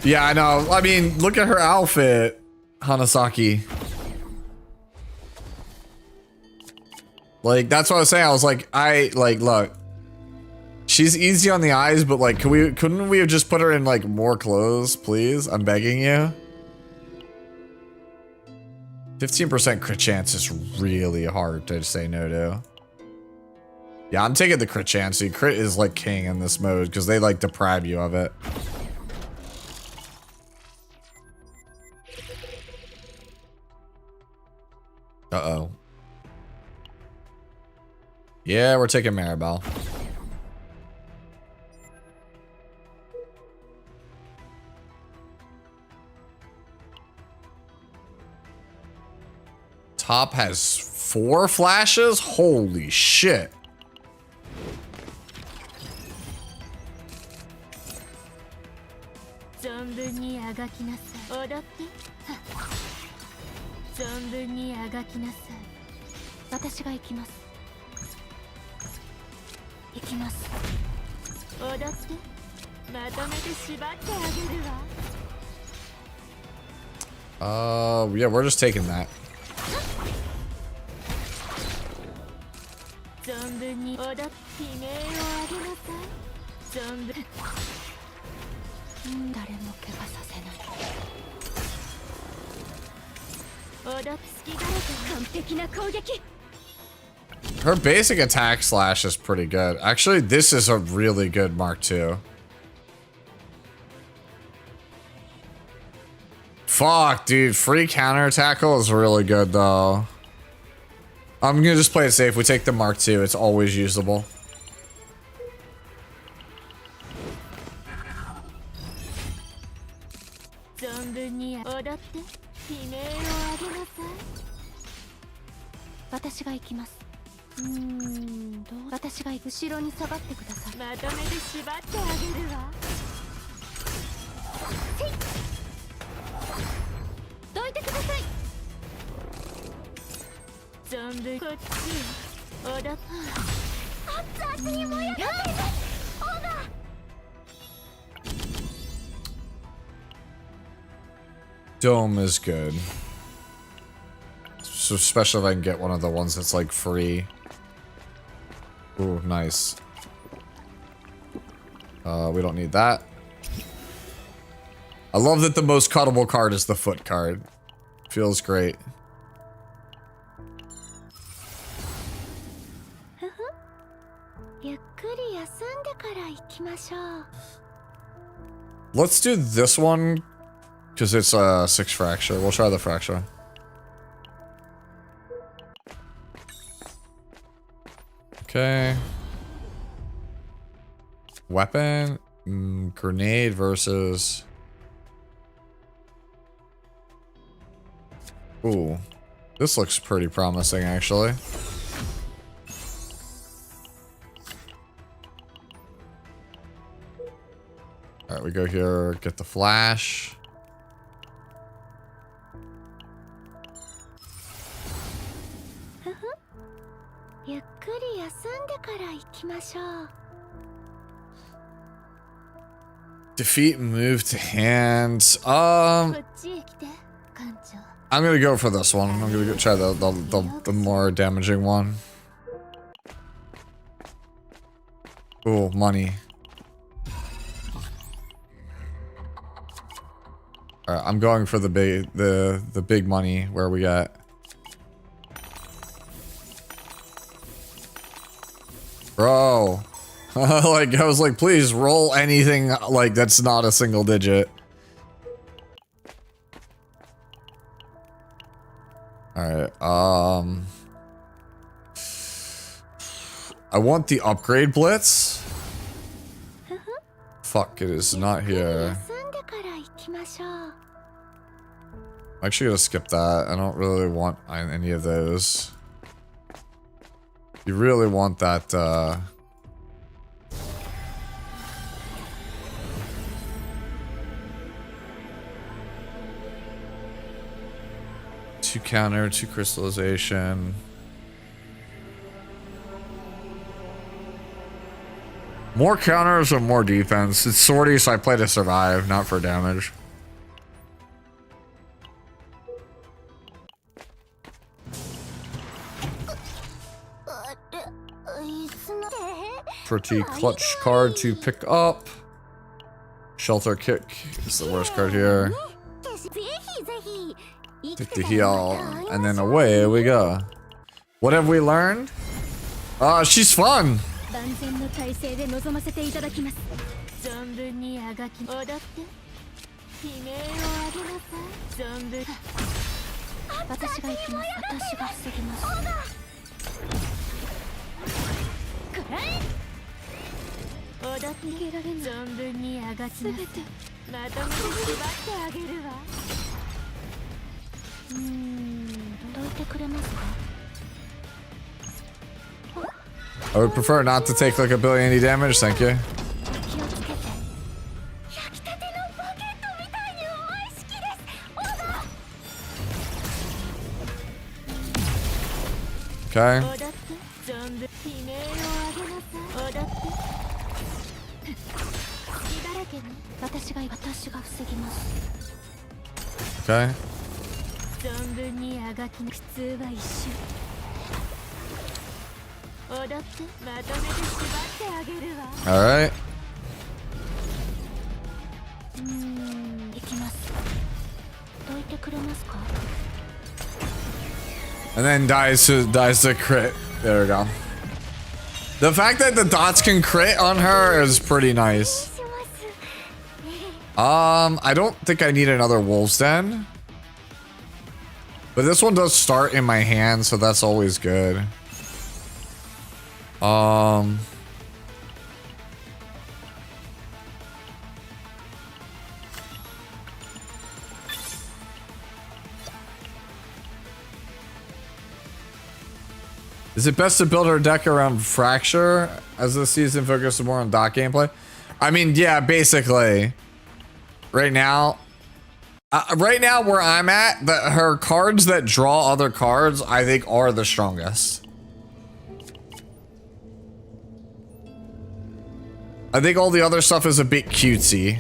Yeah, I know. I mean, look at her outfit, Hanasaki. Like, that's what I was saying. I was like, look. She's easy on the eyes, but like, couldn't we have just put her in like more clothes, please? I'm begging you. 15% crit chance is really hard to say no to. Yeah, I'm taking the crit chance. See, crit is like king in this mode because they like deprive you of it. Uh-oh. Yeah, we're taking Maribel. Top has 4 flashes? Holy shit. Yeah, we're just taking that. Her basic attack slash is pretty good. Actually, this is a really good Mark II. Fuck, dude. Free counter tackle is really good, though. I'm gonna just play it safe. We take the Mark II. It's always usable. Dome is good. So especially if I can get one of the ones that's like free. Ooh, nice. We don't need that. I love that the most cuttable card is the foot card. Feels great. Let's do this one because it's a 6 fracture. We'll try the fracture. Okay. Weapon. Grenade versus... Ooh. This looks pretty promising, actually. Alright, we go here, get the flash. Defeat and move to hand. I'm gonna go for this one. I'm gonna go try the more damaging one. Oh, money. All right, I'm going for the big money. Where we got? Bro. Like, I was like, please roll anything like that's not a single digit. Alright, I want the upgrade blitz. Fuck, it is not here. I'm actually gonna skip that. I don't really want any of those. You really want that, two counter, two crystallization. More counters or more defense? It's sortie, so I play to survive, not for damage. Pretty clutch card to pick up. Shelter kick is the worst card here. Take the heal, and then away we go. What have we learned? She's fun. I would prefer not to take like a billion any damage, thank you. Okay. Okay. All right. And then dies to crit. There we go. The fact that the dots can crit on her is pretty nice. I don't think I need another Wolf's Den. But this one does start in my hand, so that's always good. Is it best to build our deck around Fracture as the season focuses more on dot gameplay? I mean, yeah, basically. Right now where I'm at, her cards that draw other cards, I think are the strongest. I think all the other stuff is a bit cutesy.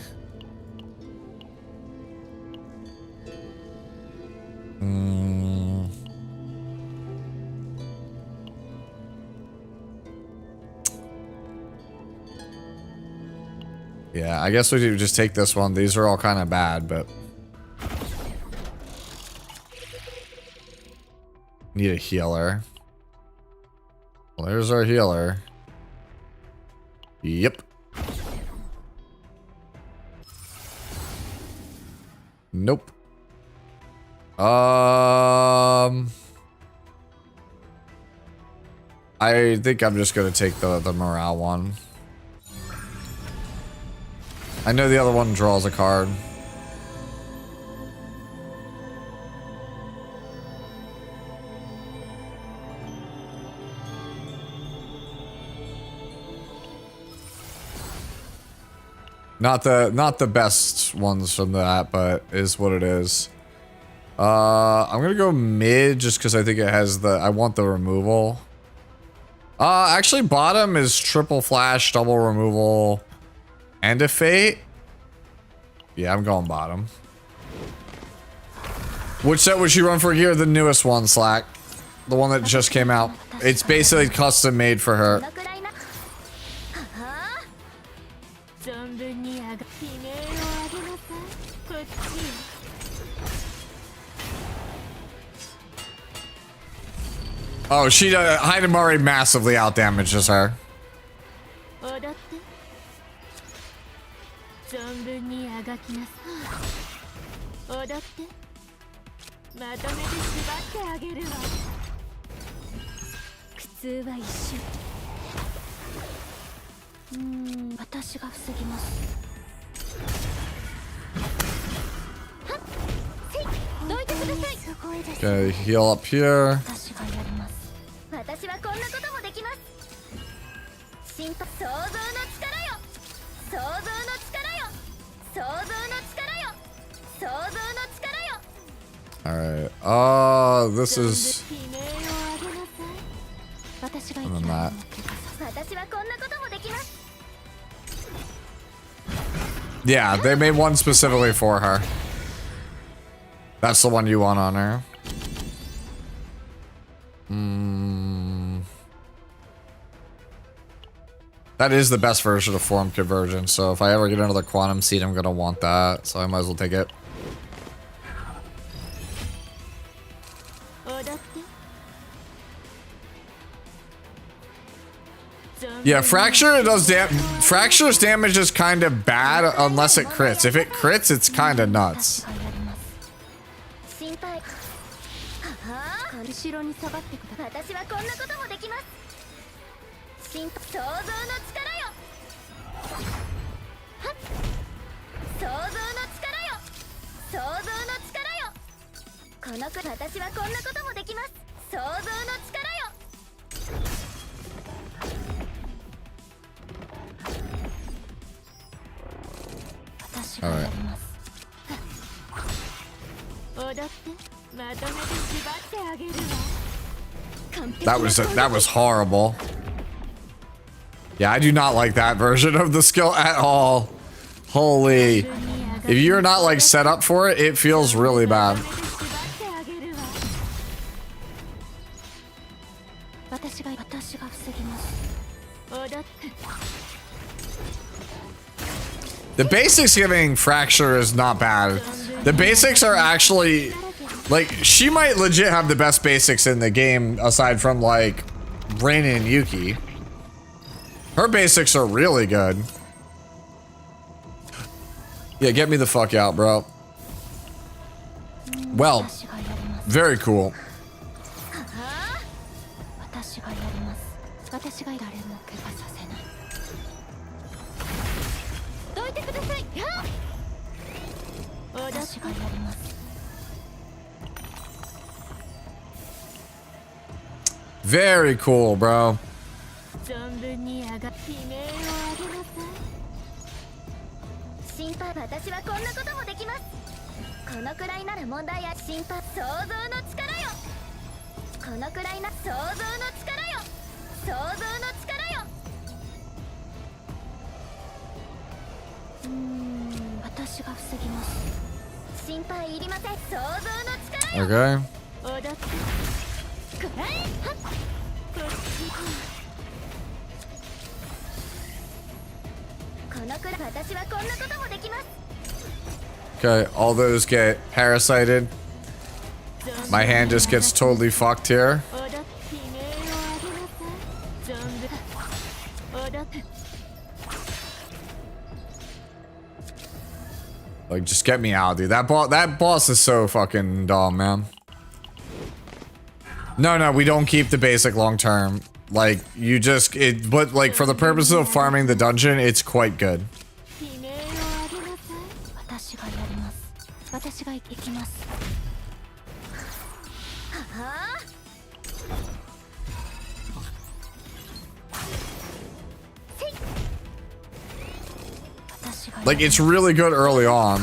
Yeah, I guess we could just take this one. These are all kind of bad, but... Need a healer. Well, there's our healer. Yep. Nope. I think I'm just gonna take the morale one. I know the other one draws a card. Not the best ones from that, but is what it is. I'm gonna go mid just because I think it has I want the removal. Actually bottom is triple flash, double removal, and a fate. Yeah, I'm going bottom. Which set would you run for here? The newest one, Slack. The one that just came out. It's basically custom made for her. 存分に悲鳴を上げなさい。こっちよ。Oh, Hidamari massively outdamages her. 踊って存分にあがきなさい。踊ってまとめて縛ってあげるわ。苦痛は一瞬。私が防ぎます。はっ、せい、どいてください。すごいです。 Okay, heal up here. 私がやります。私はこんなこともできます。想像の力よ。想像の力よ。想像の力よ。想像の力よ。 Alright. This is. 私が And then that. 私はこんなこともできます。 Yeah, they made one specifically for her. That's the one you want on her. That is the best version of form conversion, so if I ever get another quantum seed, I'm gonna want that, so I might as well take it. Yeah, Fracture does Fracture's damage is kind of bad unless it crits. If it crits, it's kind of nuts. 後ろに下がってください。私はこんなこともできます。想像の力よ。はっ、想像の力よ。想像の力よ。この子、私はこんなこともできます。想像の力よ。私がやります。踊ってまとめて縛ってあげるわ。 That was horrible. Yeah, I do not like that version of the skill at all. Holy. If you're not like set up for it, it feels really bad. The basics giving Fracture is not bad. The basics are actually, like, she might legit have the best basics in the game aside from like Rain and Yuki. Her basics are really good. Yeah, get me the fuck out, bro. Well, very cool. Very cool, bro. Okay. Okay, all those get parasited. My hand just gets totally fucked here. Like, just get me out, dude. That boss is so fucking dumb, man. No, we don't keep the basic long term. Like, you just, but like for the purposes of farming the dungeon, it's quite good. Like, it's really good early on.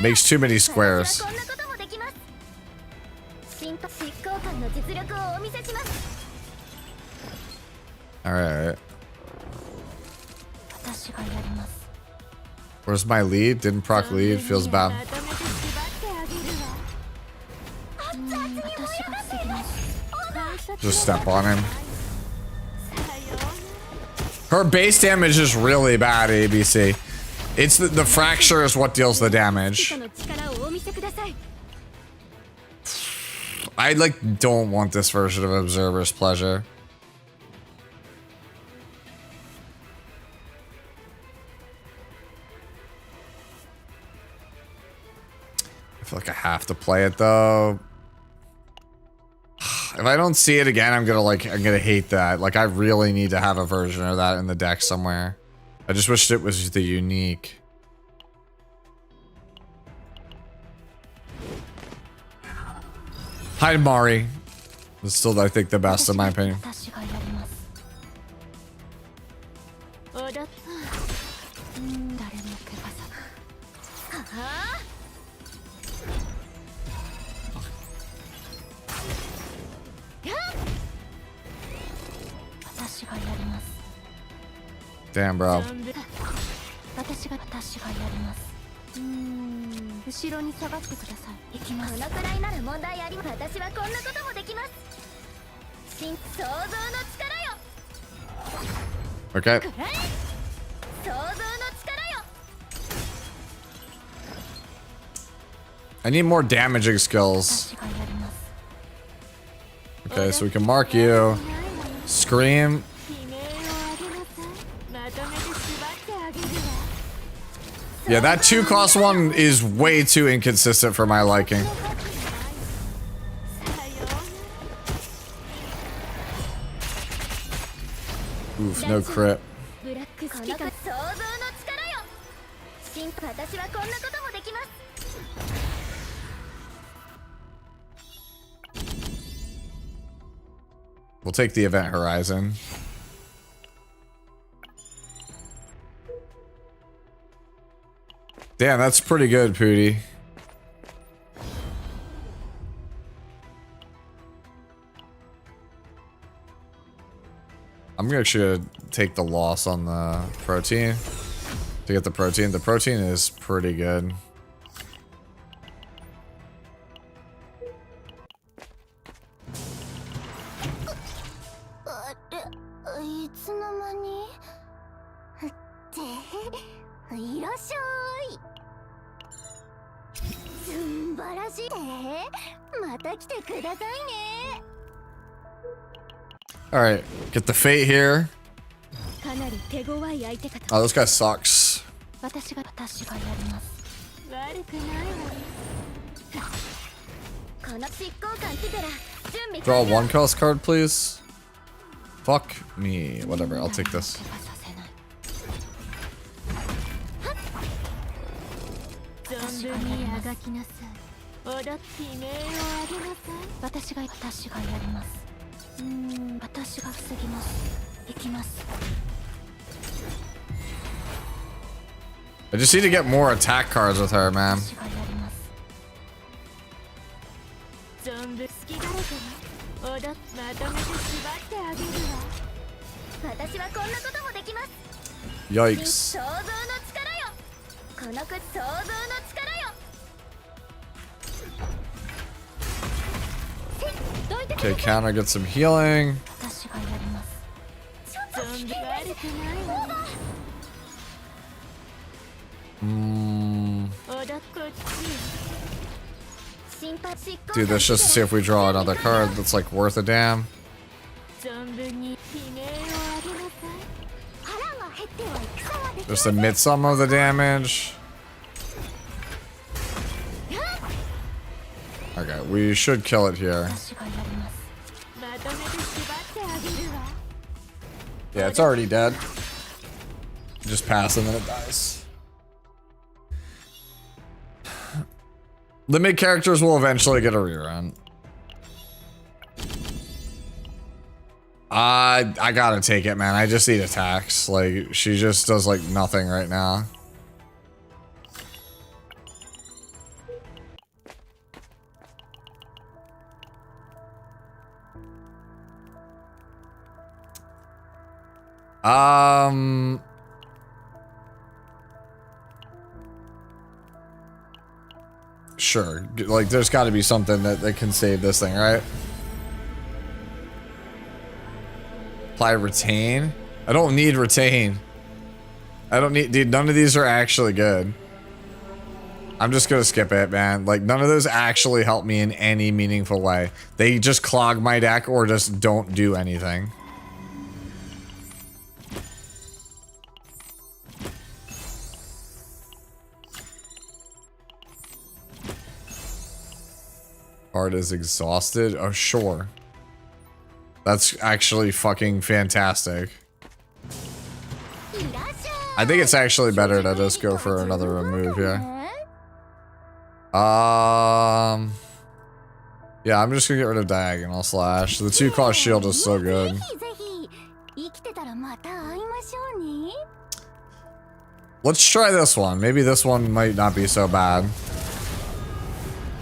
Makes too many squares. Alright. Where's my lead? Didn't proc lead. Feels bad. Just step on him. Her base damage is really bad, ABC. It's the fracture is what deals the damage. I like don't want this version of Observer's Pleasure. I feel like I have to play it though. If I don't see it again, I'm gonna hate that. Like I really need to have a version of that in the deck somewhere. I just wished it was the unique. Hi, Mari. It's still, I think, the best in my opinion. Damn, bro. 後ろに下がってください。行きます。このくらいなら問題ありません。私はこんなこともできます。想像の力よ。Okay. 想像の力よ。 I need more damaging skills. Okay, so we can mark you. Scream. Yeah, that 2-cost one is way too inconsistent for my liking. Oof, no crit. We'll take the event horizon. Damn, that's pretty good, Pooty. I'm actually gonna take the loss on the protein to get the protein. The protein is pretty good. Alright, get the fate here. Oh, this guy sucks. Draw one cost card, please. Fuck me. Whatever, I'll take this. I just need to get more attack cards with her, man. Yikes. Okay, counter, get some healing. Do this just to see if we draw another card that's like worth a damn. Just admit some of the damage. Okay, we should kill it here. Yeah, it's already dead. Just pass and then it dies. Limit characters will eventually get a rerun. I gotta take it, man. I just need attacks. Like, she just does like nothing right now. Sure. Like, there's got to be something that can save this thing, right? Apply retain? I don't need retain. I don't need... Dude, none of these are actually good. I'm just gonna skip it, man. Like, none of those actually help me in any meaningful way. They just clog my deck or just don't do anything. Art is exhausted? Oh, sure. That's actually fucking fantastic. I think it's actually better to just go for another remove here. Yeah, I'm just gonna get rid of Diagonal Slash. The 2-cost shield is so good. Let's try this one. Maybe this one might not be so bad.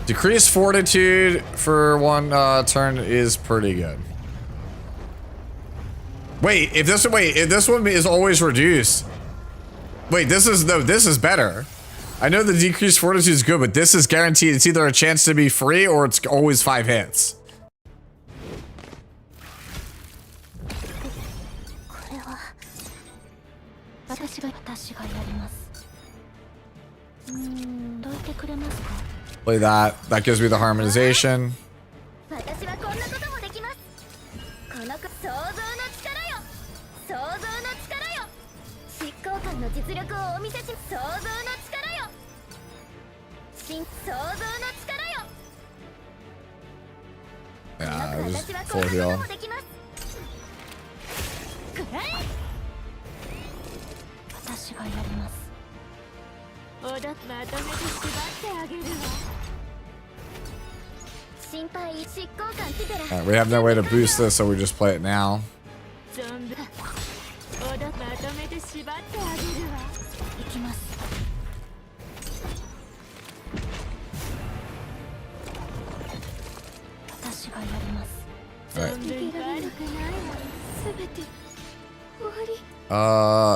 Decrease Fortitude for one turn is pretty good. Wait, if this one is always reduced. Wait, this is better. I know the decreased Fortitude is good, but this is guaranteed. It's either a chance to be free or it's always 5 hits. Play that. That gives me the harmonization. Yeah, just full heal. Alright, we have no way to boost this, so we just play it now. Alright.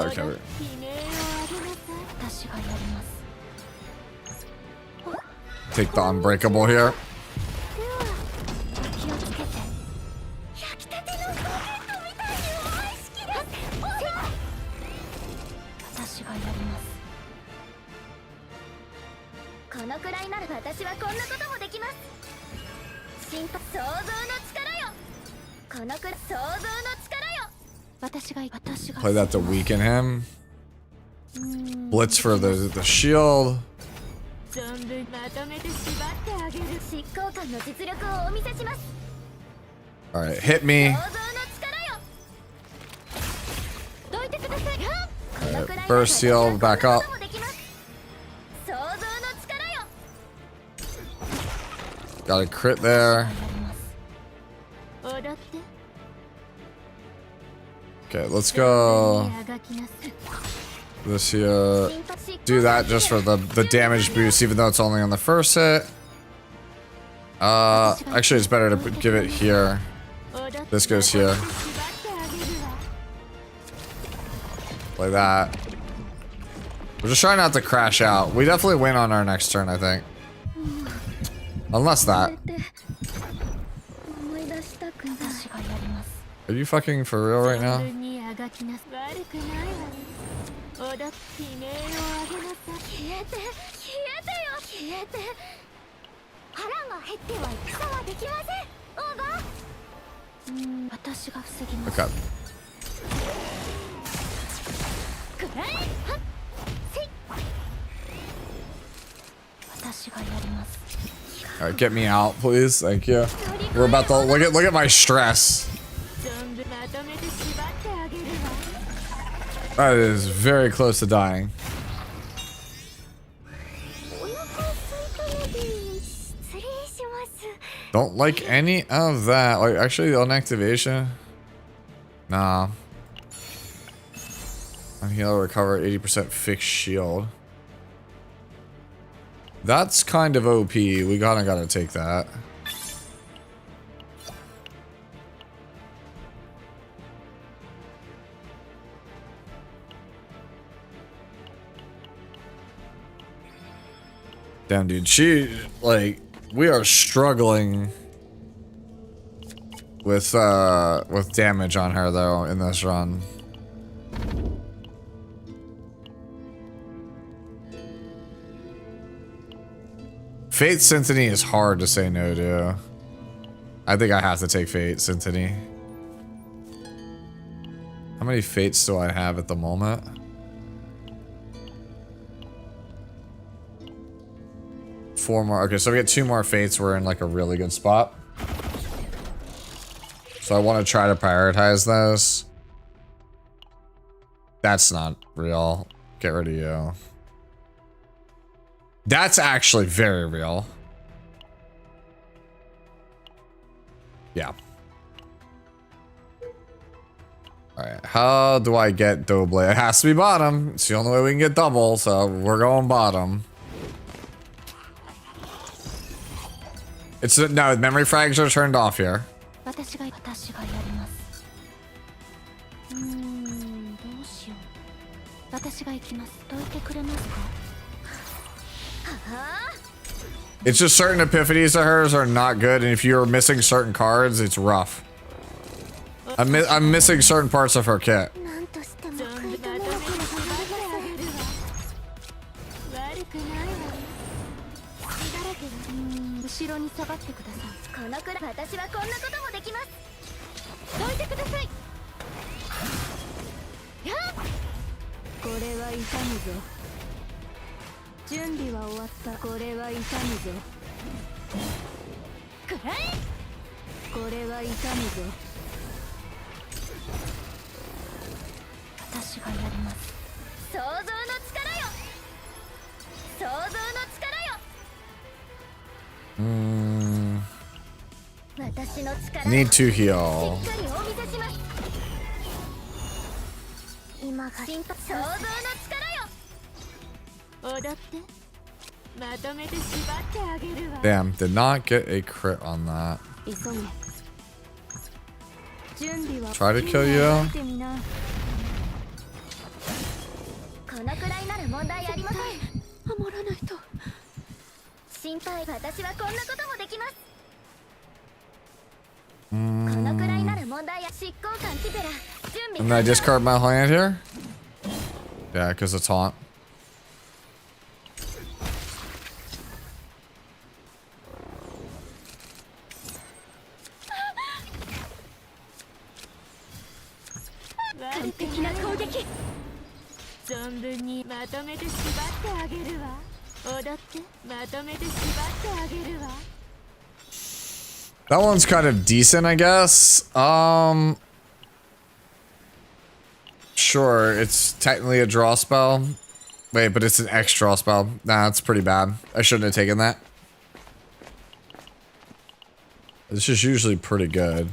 Okay. Take the unbreakable here. Play that to weaken him. Blitz for the shield. Alright, hit me. Alright, burst seal, back up. Got a crit there. Okay, let's go this here. Do that just for the damage boost, even though it's only on the first hit. Actually, it's better to give it here. This goes here. Play that. We're just trying not to crash out. We definitely win on our next turn, I think. Unless that. Are you fucking for real right now? Okay. Alright, get me out, please. Thank you. We're about to look at my stress. That is very close to dying. Don't like any of that. Like, actually, on activation. Nah. On heal, recover 80% fixed shield. That's kind of OP. We gotta take that. Damn, dude, we are struggling with damage on her though in this run. Fate Symphony is hard to say no to. I think I have to take Fate Symphony. How many fates do I have at the moment? Four more. Okay, so we get 2 more fates. We're in like a really good spot. So I want to try to prioritize those. That's not real. Get rid of you. That's actually very real. Yeah. Alright, how do I get double? It has to be bottom. It's the only way we can get double, so we're going bottom. It's no, memory frags are turned off here. It's just certain epiphanies of hers are not good, and if you're missing certain cards, it's rough. I'm missing certain parts of her kit. Need to heal. Damn, did not get a crit on that. Try to kill you. And I discard my hand here? Yeah, because it's taunt. That one's kind of decent, I guess. Sure, it's technically a draw spell. Wait, but it's an X draw spell. Nah, it's pretty bad. I shouldn't have taken that. This is usually pretty good.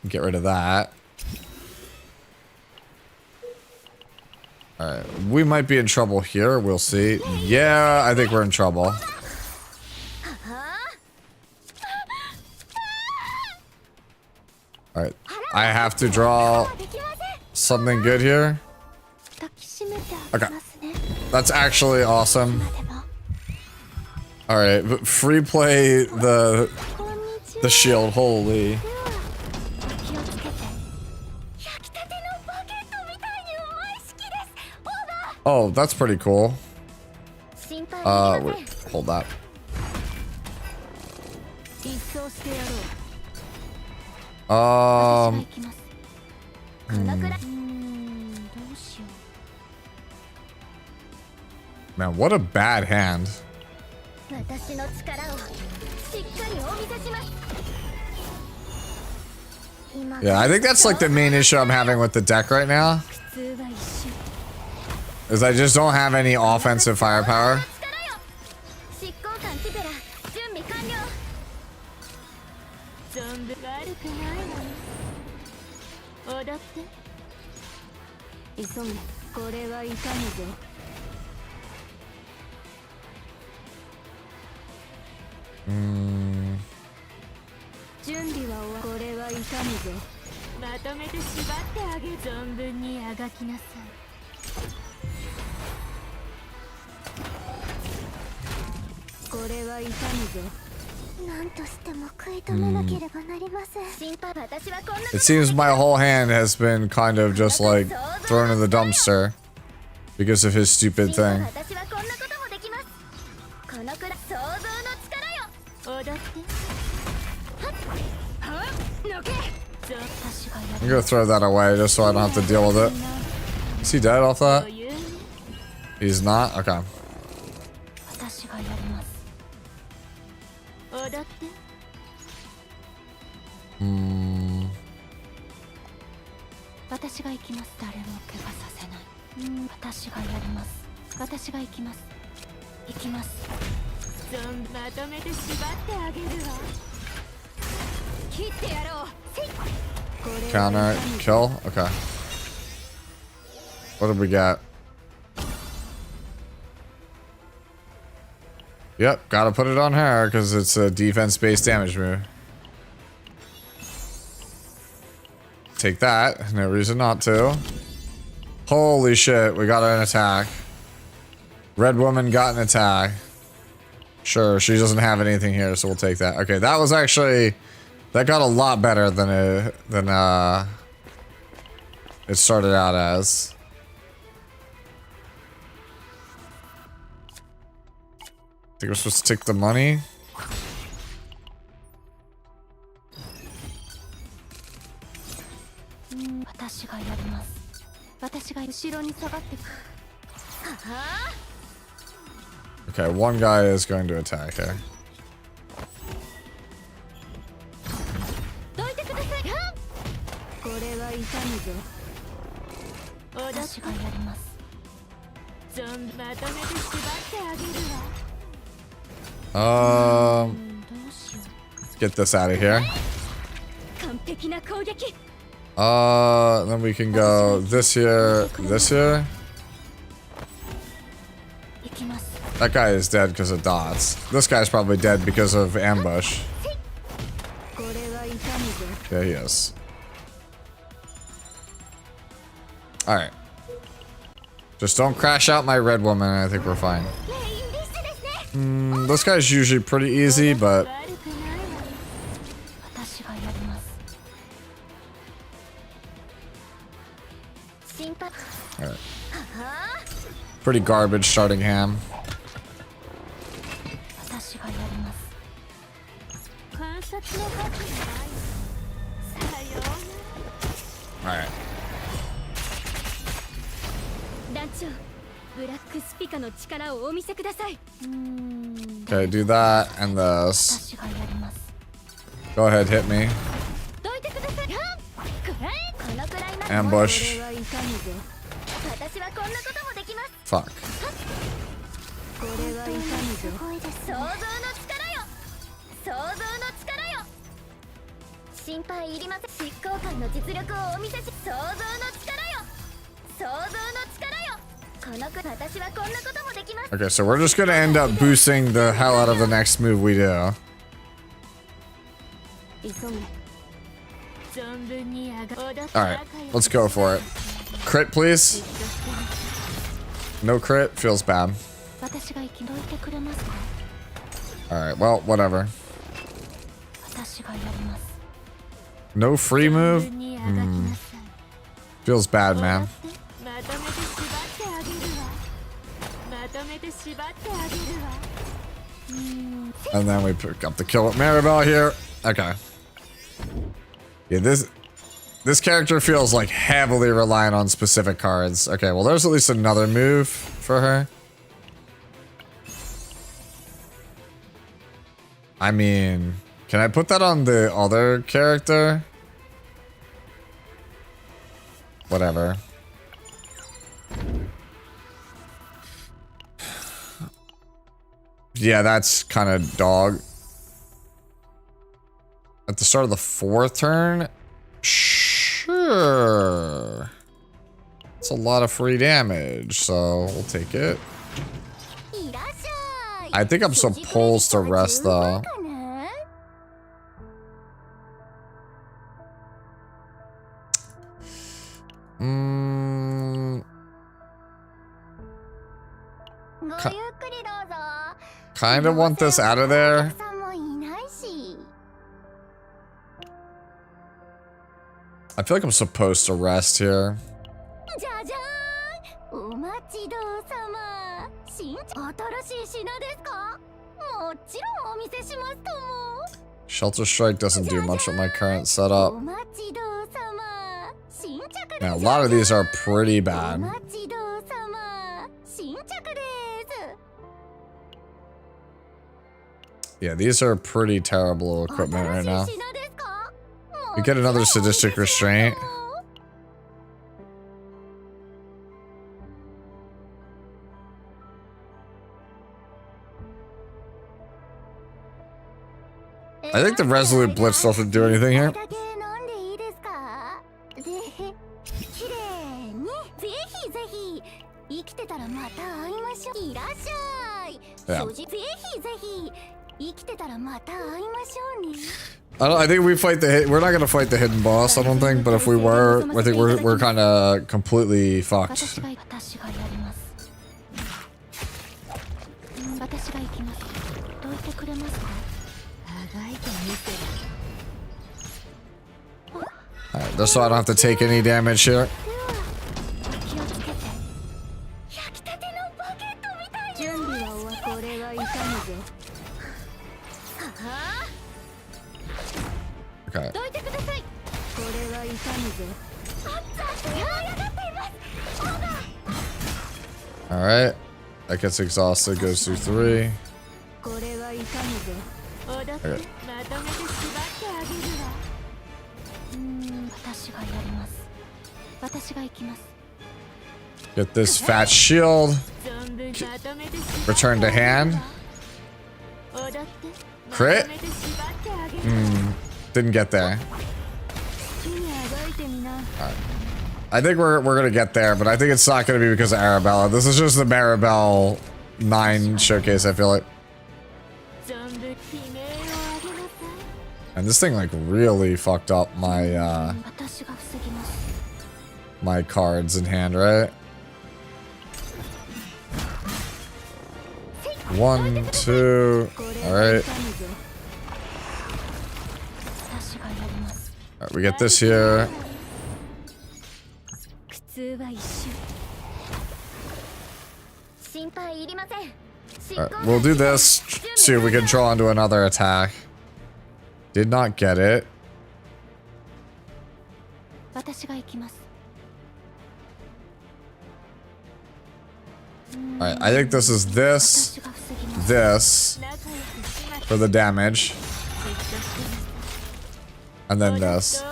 Get rid of that. Alright, we might be in trouble here. We'll see. Yeah, I think we're in trouble. Alright, I have to draw something good here. Okay, that's actually awesome. Alright, free play the shield, holy. Oh, that's pretty cool. Wait, hold that. Man, what a bad hand. Yeah, I think that's like the main issue I'm having with the deck right now. Is I just don't have any offensive firepower. It seems my whole hand has been kind of just like thrown in the dumpster because of his stupid thing. I'm gonna throw that away just so I don't have to deal with it. Is he dead off that? He's not? Okay. Hmm. Counter, kill? Okay. What did we get? Yep, gotta put it on her because it's a defense-based damage move. Take that. No reason not to. Holy shit, we got an attack. Red woman got an attack. Sure, she doesn't have anything here, so we'll take that. Okay, that was actually... That got a lot better than it started out as. I think we're supposed to take the money. Okay, one guy is going to attack her. Get this out of here. Then we can go this here, this here. That guy is dead because of dots. This guy's probably dead because of ambush. Yeah, he is. Alright. Just don't crash out my red woman, I think we're fine. This guy's usually pretty easy, but... Alright. Pretty garbage starting ham. Alright. Okay, do that and this. Go ahead, hit me. Ambush. Fuck. Okay, so we're just gonna end up boosting the hell out of the next move we do. Alright, let's go for it. Crit, please. No crit, feels bad. Alright, well, whatever. No free move? Feels bad, man. And then we pick up the kill with Arabella here. Okay. Yeah, this character feels like heavily reliant on specific cards. Okay, well there's at least another move for her. I mean, can I put that on the other character? Whatever. Yeah, that's kind of dog. At the start of the 4th turn? Sure. It's a lot of free damage, so we'll take it. I think I'm supposed to rest, though. kind of want this out of there. さんもいないし。 I feel like I'm supposed to rest here. じゃじゃーん、お待ちどうさま。新しい品ですか？もちろんお見せしますとも。 Shelter Strike doesn't do much with my current setup. お待ちどうさま。新着で Now, a lot of these are pretty お bad. 待ちどうさま。新着です。 Yeah, these are pretty terrible equipment right now. 新しい品ですか？ We get another sadistic restraint. I think the Resolute Blitz doesn't do anything here. だけ飲んでいいですか？で、綺麗にぜひぜひ生きてたらまた会いましょう。いらっしゃい。 Yeah. 正直ぜひぜひ生きてたらまた会いましょうね。 I think we fight we're not gonna fight the hidden boss, I don't think, but if we were, I think we're kind of completely fucked. 私がやります。私が行きます。どうしてくれますか？ Alright, just so I don't have to take any damage here. 気をつけて。焼きたてのバゲットみたい。準備は終わった。これは痛むぞ。は Okay. どいてください。これは痛むぞ。熱々が上がっています。そうだ。 Alright. That gets exhausted, goes through 3. これは痛むぞ。踊ってまとめて縛ってあげるわ。私がやります。私が行きます。 Get this fat shield. Return to hand. Crit? Didn't get there. Alright. I think we're gonna get there, but I think it's not gonna be because of Arabella. This is just the Maribel 9 showcase, I feel like. And this thing like really fucked up my my cards in hand, right? 1, 2. Alright. Alright, we get this here. Alright, we'll do this. See if we can draw into another attack. Did not get it. Alright, I think this is this for the damage. And then this.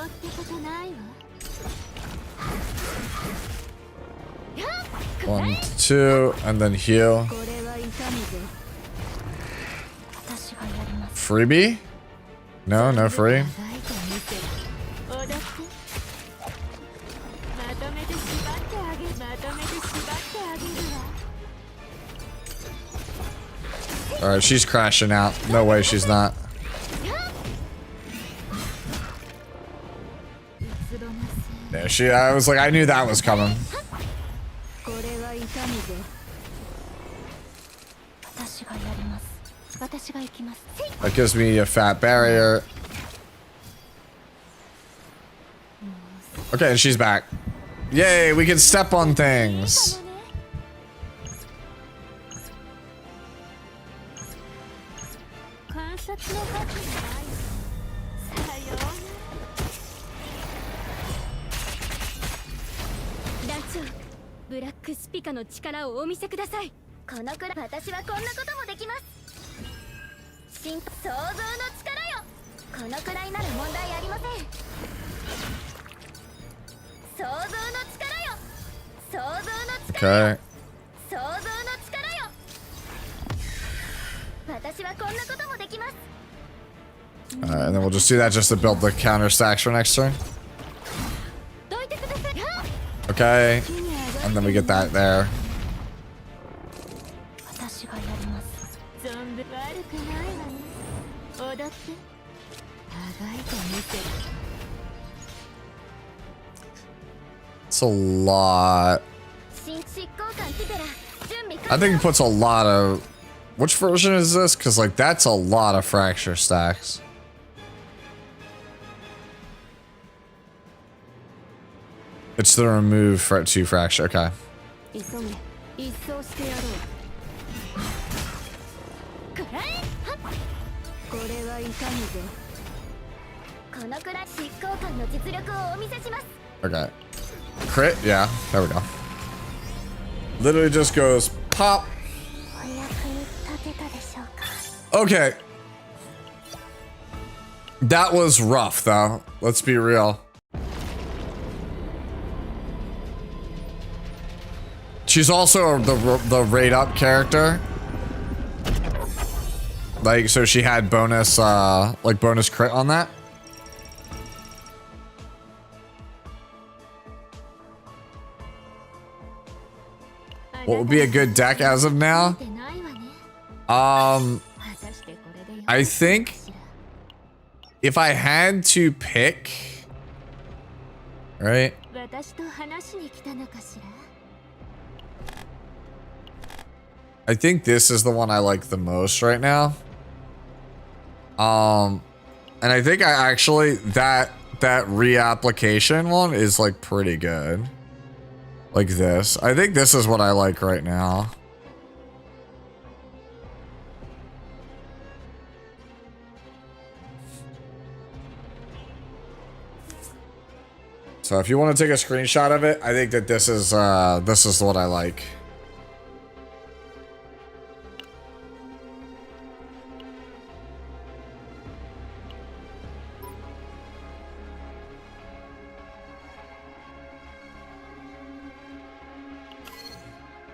1, 2, and then heal. Freebie? No, no free. Alright, she's crashing out. No way she's not. Yeah, I was like, I knew that was coming. That gives me a fat barrier. Okay, and she's back. Yay, we can step on things. Okay. Alright, and then we'll just do that just to build the counter stacks for next turn. Okay. And then we get that there. It's a lot. I think it puts a lot of Which version is this? Because, like, that's a lot of fracture stacks. It's the remove for 2 fracture. Okay. 急げ一掃してやろうくらえはっこれはいかにぞこのくらい執行官の実力をお見せします Okay. Crit? Yeah. There we go. Literally just goes pop. お役に立てたでしょうか Okay. That was rough, though. Let's be real. She's also the rate up character. Like, so she had bonus, like bonus crit on that. What would be a good deck as of now? I think if I had to pick, right? I think this is the one I like the most right now. And I think I actually that reapplication one is like pretty good. Like this. I think this is what I like right now. So if you want to take a screenshot of it, I think that this is what I like.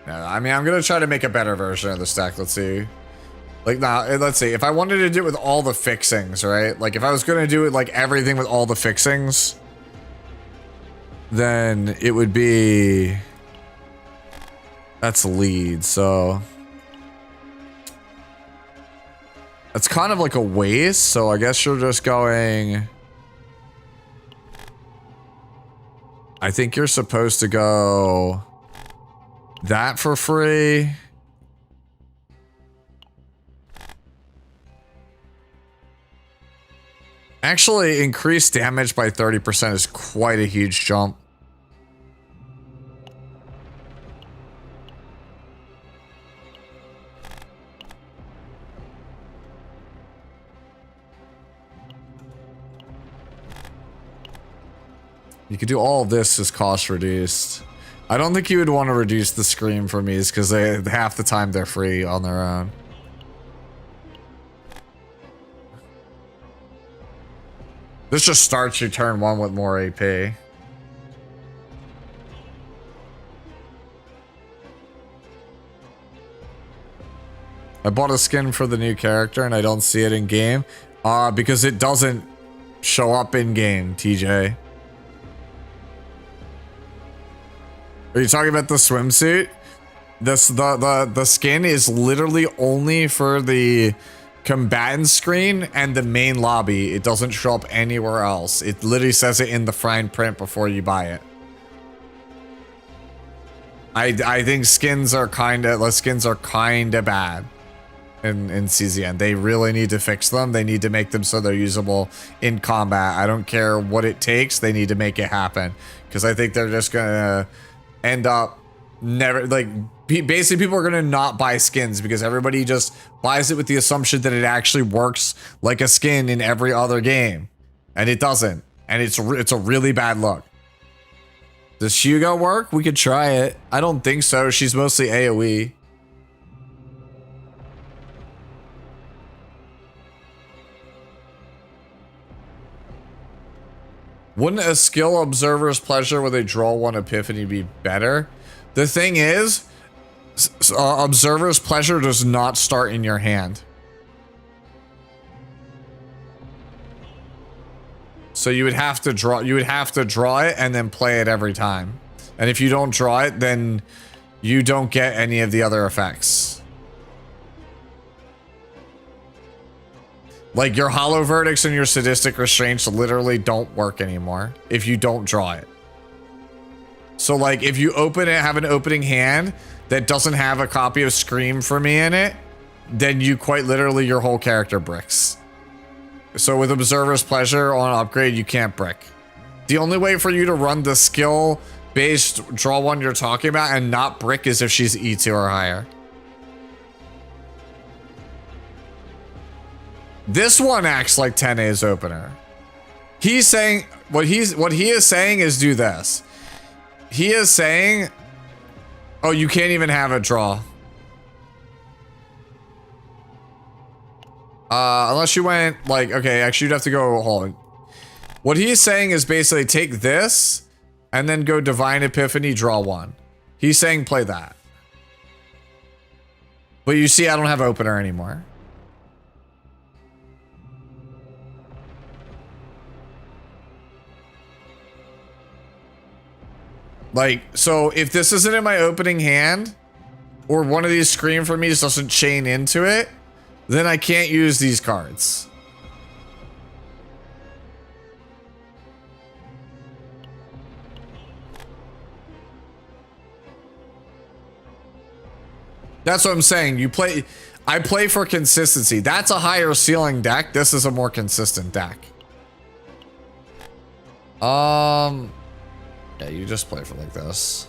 I mean, I'm gonna try to make a better version of the stack. Let's see. Like, now, let's see. If I wanted to do it with all the fixings, right? Like, if I was gonna do it, like, everything with all the fixings, then it would be... That's lead, so... It's kind of like a waste, so I guess you're just going... I think you're supposed to go... That for free. Actually, increased damage by 30% is quite a huge jump. You could do all of this as cost reduced. I don't think you would want to reduce the scream for me because they half the time they're free on their own. This just starts your turn 1 with more AP. I bought a skin for the new character and I don't see it in game. Because it doesn't show up in game, TJ. Are you talking about the swimsuit? The skin is literally only for the combatant screen and the main lobby. It doesn't show up anywhere else. It literally says it in the fine print before you buy it. I think skins are kinda bad in CZN. They really need to fix them. They need to make them so they're usable in combat. I don't care what it takes. They need to make it happen. Because I think they're just gonna end up never, like, basically people are gonna not buy skins because everybody just buys it with the assumption that it actually works like a skin in every other game, and it doesn't, and it's a really bad look. Does Hugo work? We could try it. I don't think so. She's mostly AoE. Wouldn't a skill observer's pleasure where they draw 1 epiphany be better? The thing is, observer's pleasure does not start in your hand. So you would have to draw it and then play it every time. And if you don't draw it, then you don't get any of the other effects. Like, your hollow verdicts and your sadistic restraints literally don't work anymore if you don't draw it. So, like, if you open it, have an opening hand that doesn't have a copy of Scream for me in it, then you quite literally your whole character bricks. So with Observer's Pleasure on upgrade, you can't brick. The only way for you to run the skill-based draw one you're talking about and not brick is if she's E2 or higher. This one acts like 10A's opener. He's saying what he is saying is do this. He is saying, oh, you can't even have a draw. Unless you went like, okay, actually you'd have to go, hold on. What he's saying is basically take this and then go Divine Epiphany, draw one. He's saying play that. But you see, I don't have opener anymore. Like, so if this isn't in my opening hand, or one of these Scream for Me just doesn't chain into it, then I can't use these cards. That's what I'm saying. You play, I play for consistency. That's a higher ceiling deck. This is a more consistent deck. Yeah, you just play for like this.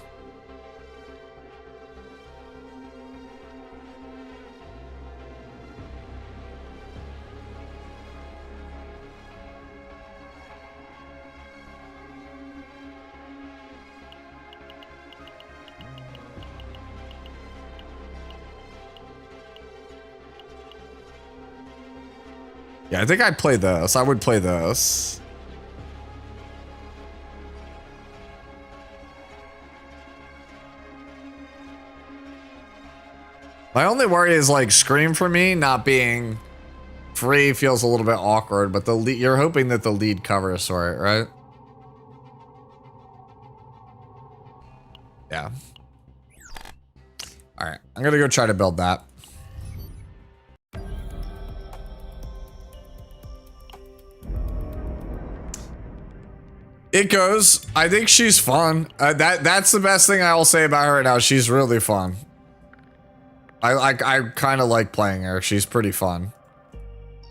Yeah, I think I'd play this. I would play this. My only worry is like Scream for Me not being free feels a little bit awkward, but the lead, you're hoping that the lead covers for it, right? Yeah. All right, I'm gonna go try to build that. It goes. I think she's fun. That's the best thing I will say about her right now. She's really fun. I kind of like playing her. She's pretty fun.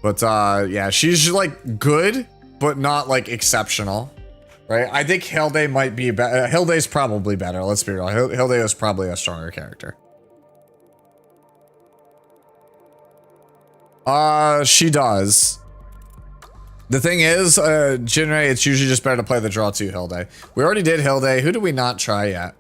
But yeah, she's like good, but not like exceptional, right? I think Hilde might be better. Hilde's probably better. Let's be real. Hilde is probably a stronger character. She does. The thing is, generally, it's usually just better to play the draw 2 Hilde. We already did Hilde. Who do we not try yet?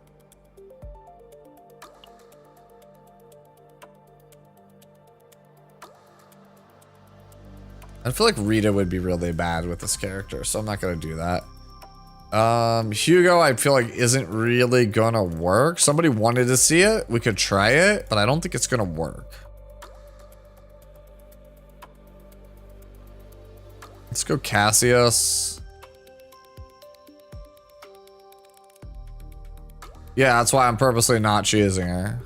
I feel like Rita would be really bad with this character, so I'm not gonna do that. Hugo, I feel like isn't really gonna work. Somebody wanted to see it. We could try it, but I don't think it's gonna work. Let's go Cassius. Yeah, that's why I'm purposely not choosing her.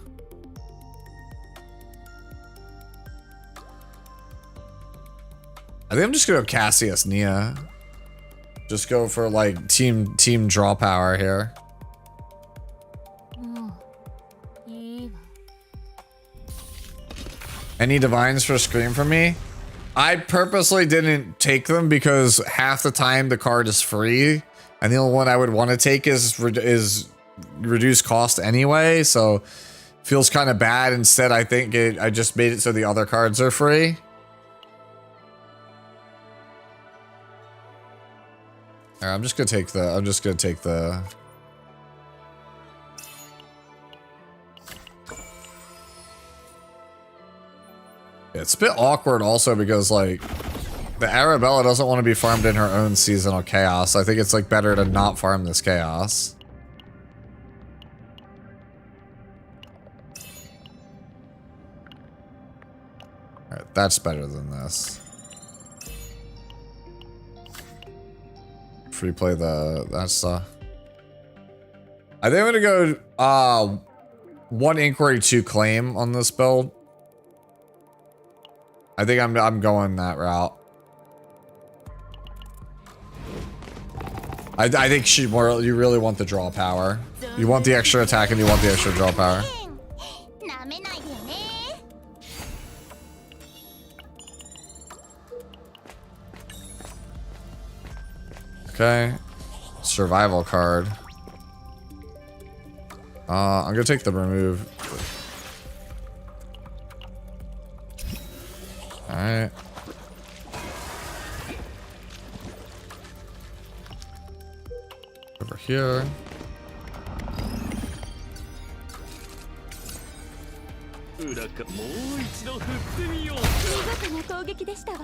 I think I'm just gonna go Cassius Nia. Just go for like team draw power here. Any divines for Scream for Me? I purposely didn't take them because half the time the card is free, and the only one I would want to take is reduce cost anyway. So feels kind of bad. Instead, I think I just made it so the other cards are free. All right, I'm just gonna take the. Yeah, it's a bit awkward also because like the Arabella doesn't want to be farmed in her own seasonal chaos. I think it's like better to not farm this chaos. All right, that's better than this. Free play that's I think I'm gonna go 1 inquiry 2 claim on this build. I think I'm going that route. I think you really want the draw power. You want the extra attack and you want the extra draw power. Okay. Survival card. I'm gonna take the remove. Alright. Over here. 裏かもう一度振ってみようか。見事な攻撃でしたわ。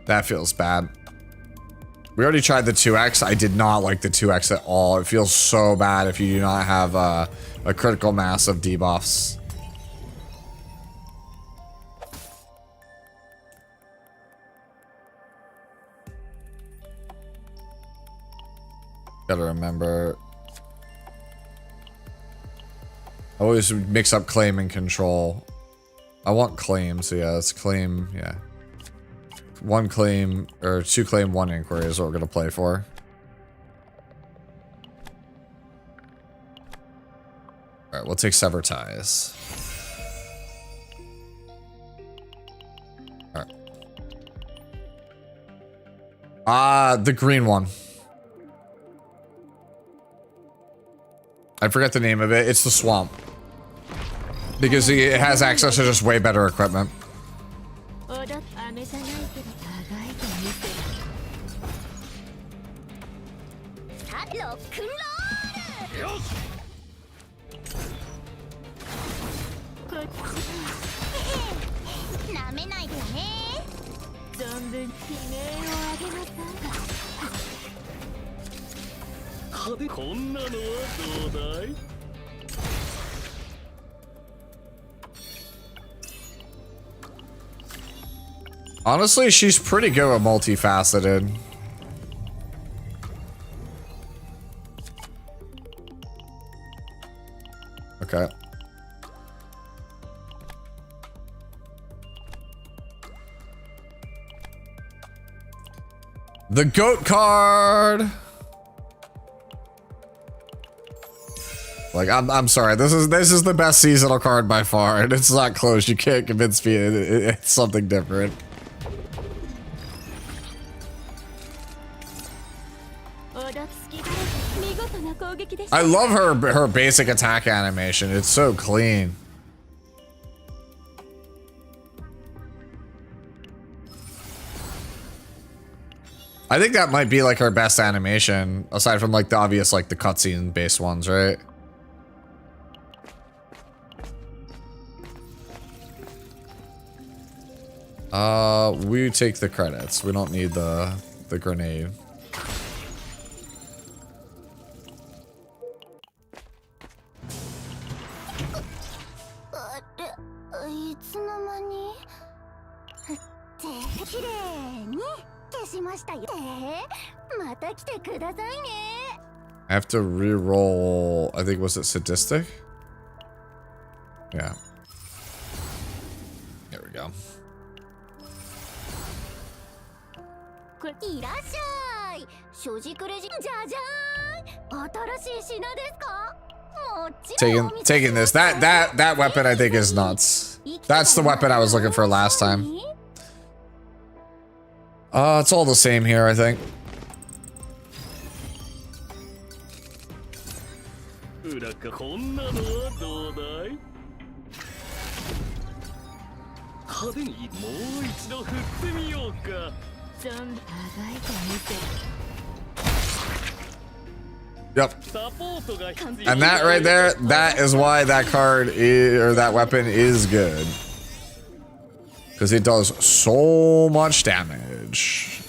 That feels bad. We already tried the 2x. I did not like the 2x at all. It feels so bad if you do not have a critical mass of debuffs. Gotta remember. I always mix up claim and control. I want claim, so yeah, let's claim, yeah. 1 claim, or 2 claim, 1 inquiry is what we're gonna play for. Alright, we'll take Sever Ties. Alright. The green one. I forget the name of it. It's the swamp. Because it has access to just way better equipment. Honestly, she's pretty good with multifaceted. Okay. The goat card. Like I'm sorry. This is the best seasonal card by far, and it's not close. You can't convince me it's something different. I love her basic attack animation. It's so clean. I think that might be like her best animation, aside from like the obvious like the cutscene based ones, right? We take the credits. We don't need the grenade. I have to re-roll, I think, was it sadistic? Yeah. There we go. Taking this. That weapon I think is nuts. That's the weapon I was looking for last time. It's all the same here, I think. Yep. And that right there, that is why that card is, or that weapon is good. Because it does so much damage.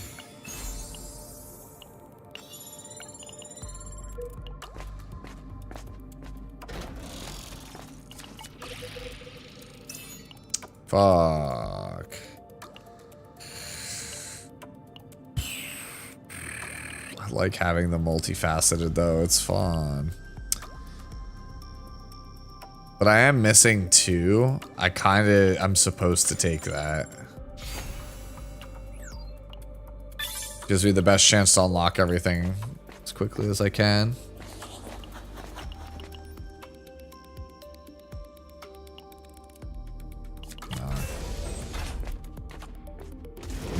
Fuck. I like having the multifaceted though, it's fun. But I am missing 2. I'm supposed to take that. Gives me the best chance to unlock everything as quickly as I can.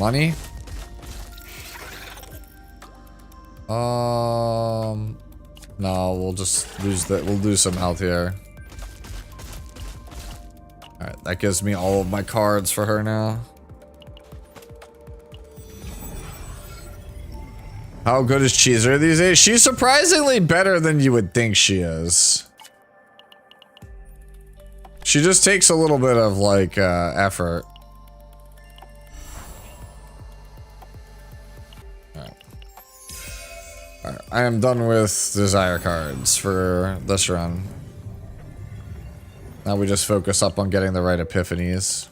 Money? No, we'll just lose that. We'll lose some health here. Alright, that gives me all of my cards for her now. How good is Cheezer these days? She's surprisingly better than you would think she is. She just takes a little bit of, like, effort. Alright, I am done with desire cards for this run. Now we just focus up on getting the right epiphanies.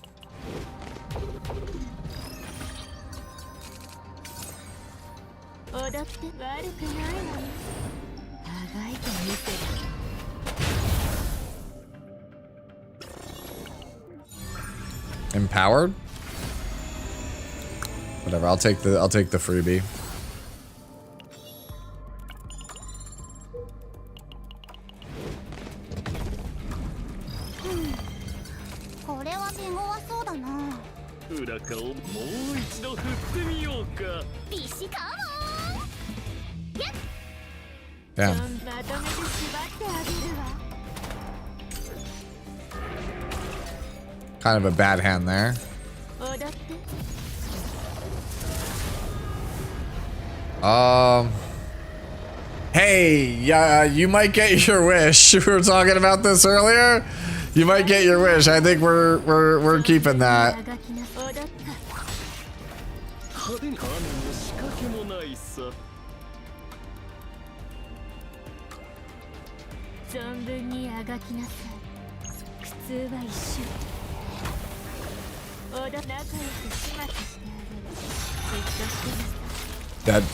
Empowered? Whatever, I'll take the freebie. Damn. Kind of a bad hand there. Hey, yeah, you might get your wish. We were talking about this earlier. You might get your wish. I think we're keeping that. Dead.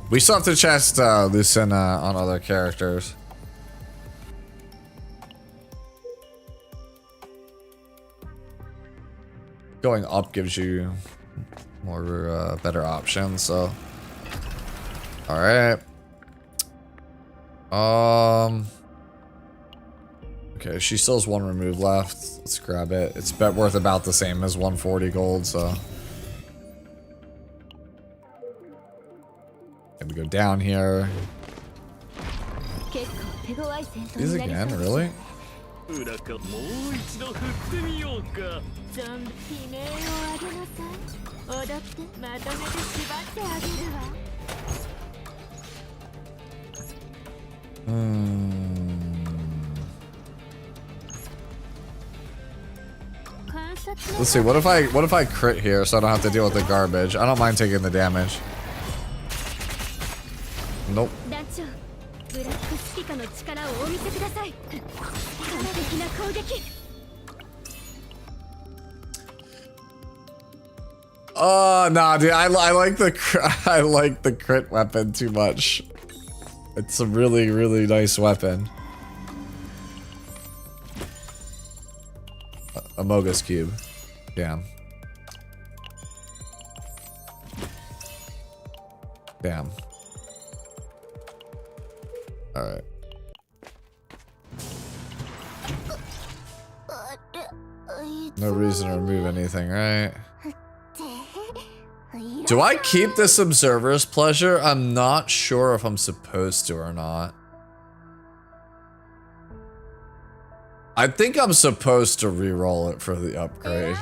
We still have to chest Lucina on other characters. Going up gives you more better options, so all right. Okay, she still has one remove left. Let's grab it. It's worth about the same as 140 gold, so and we go down here. These again, really? Let's see. What if I crit here so I don't have to deal with the garbage? I don't mind taking the damage. Nope. Nah, dude. I like the crit weapon too much. It's a really, really nice weapon. A Mogus cube. Damn. Damn. Alright. No reason to remove anything, right? Do I keep this Observer's Pleasure? I'm not sure if I'm supposed to or not. I think I'm supposed to re-roll it for the upgrade.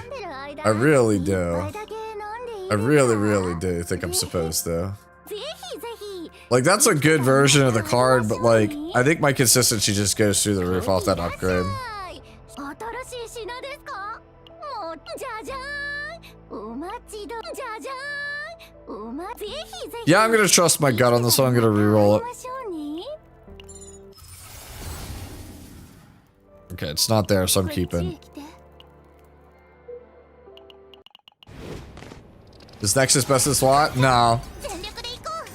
I really do. I really, really do think I'm supposed to. Like, that's a good version of the card, but like, I think my consistency just goes through the roof off that upgrade. Yeah, I'm gonna trust my gut on this one. I'm gonna re-roll it. Okay, it's not there, so I'm keeping. Is Nexus best of slot? No.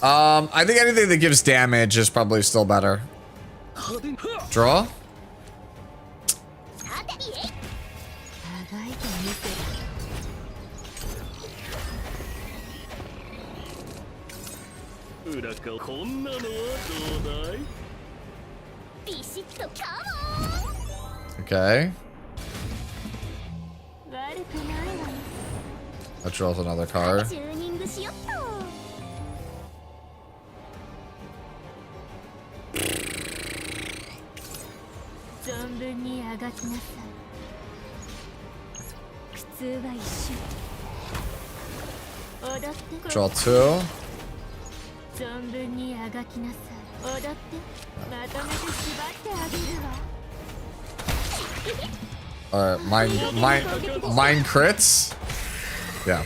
I think anything that gives damage is probably still better. Draw? Okay. 悪くないわね That draws another card. チューニングしよっと存分にあがきなさい苦痛は一瞬踊って Draw 2. 存分にあがきなさい踊ってまとめて縛ってあげるわ Alright, mine crits? Yeah.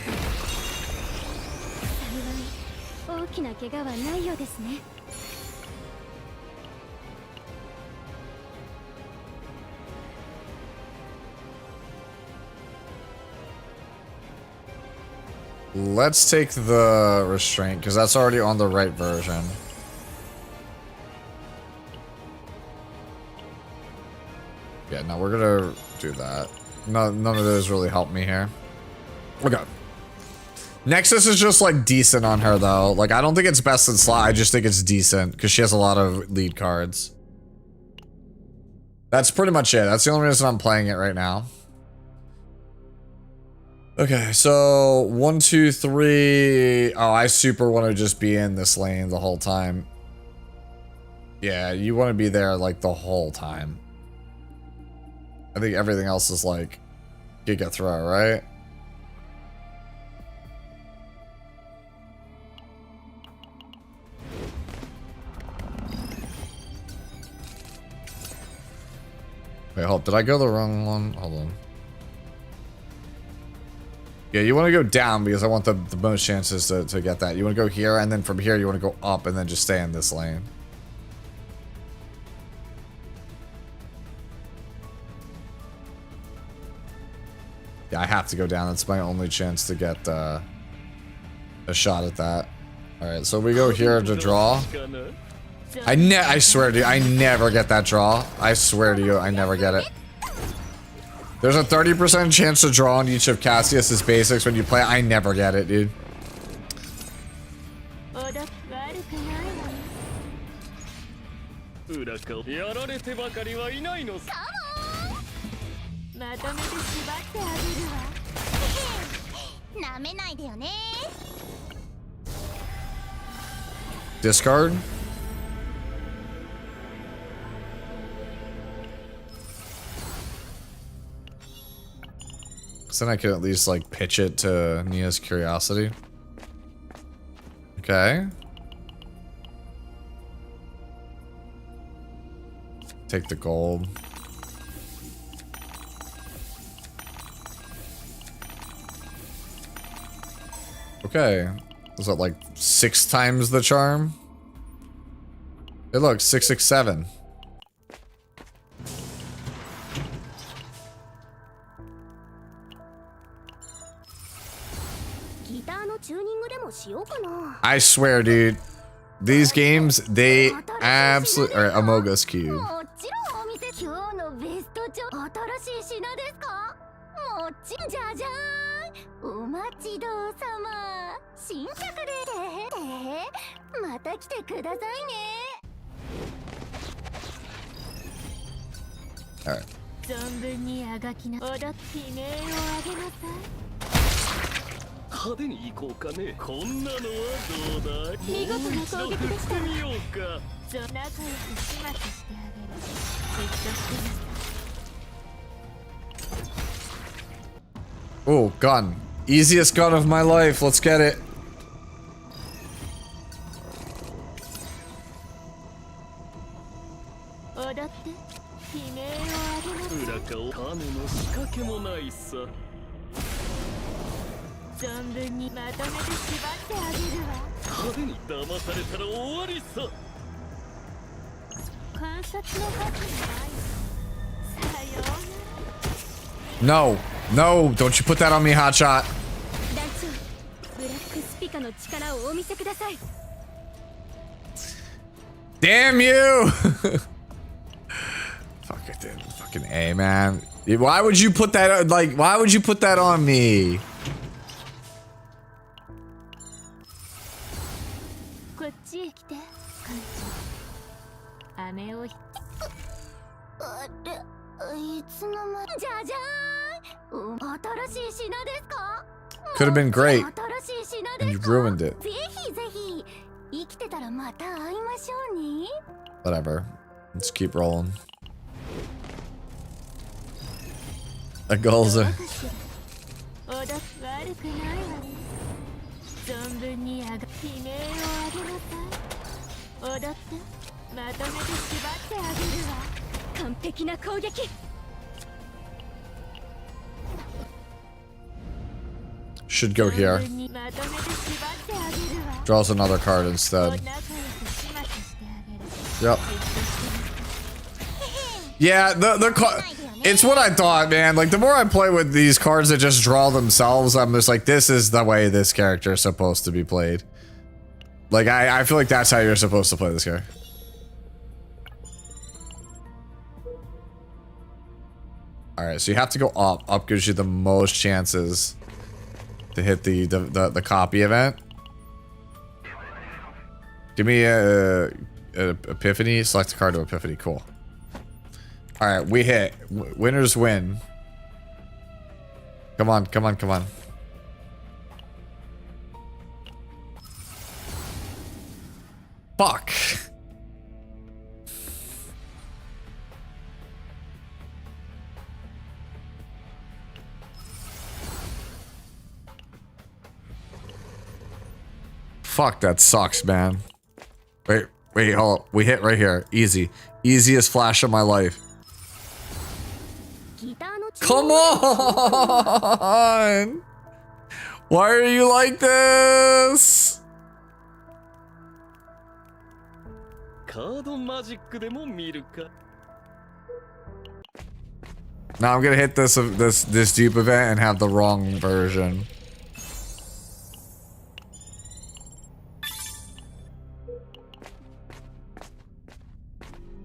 幸い大きな怪我はないようですね Let's take the restraint, because that's already on the right version. Yeah, no, we're gonna do that. None of those really help me here. Okay. Nexus is just, like, decent on her, though. Like, I don't think it's best in slot. I just think it's decent, because she has a lot of lead cards. That's pretty much it. That's the only reason I'm playing it right now. Okay, so 1, 2, 3. Oh, I super want to just be in this lane the whole time. Yeah, you want to be there like the whole time. I think everything else is like Giga Throw, right? Wait, hold. Did I go the wrong one? Hold on. Yeah, you want to go down because I want the most chances to get that. You want to go here, and then from here you want to go up and then just stay in this lane. Yeah, I have to go down. That's my only chance to get a shot at that. Alright, so we go here to draw. I swear to you, I never get that draw. I swear to you, I never get it. There's a 30% chance to draw on each of Cassius's basics when you play. I never get it, dude. Discard? So then I could at least like pitch it to Nia's curiosity. Okay. Take the gold. Okay. Was that like 6 times the charm? Hey look, 667. I swear, dude. These games, they absolutely... Alright, Amogus Cube. Alright. 派手に行こうかね。こんなのはどうだ。見事な攻撃でした。みようか。仲良く始末してあげる。じっとしてます。Oh, gun. Easiest gun of my life. Let's get it. No, no, don't you put that on me, hotshot. Damn you! Fuck it, dude. Fucking A, man. Why would you put that, like, why would you put that on me? Could have been great, and you ruined it. Whatever. Let's keep rolling. The goals are. Should go here. Draws another card instead. Yep. Yeah, it's what I thought, man. Like, the more I play with these cards that just draw themselves, I'm just like, this is the way this character is supposed to be played. Like, I feel like that's how you're supposed to play this guy. Alright, so you have to go up. Up gives you the most chances to hit the copy event. Give me a Epiphany. Select a card to Epiphany. Cool. Alright, we hit. Winners win. Come on, come on, come on. Fuck. Fuck, that sucks, man. Wait, hold up. We hit right here. Easy. Easiest flash of my life. Come on! Why are you like this? Now I'm gonna hit this dupe event and have the wrong version.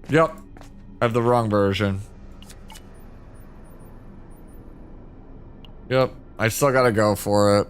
Yep, I have the wrong version. Yep, I still gotta go for it.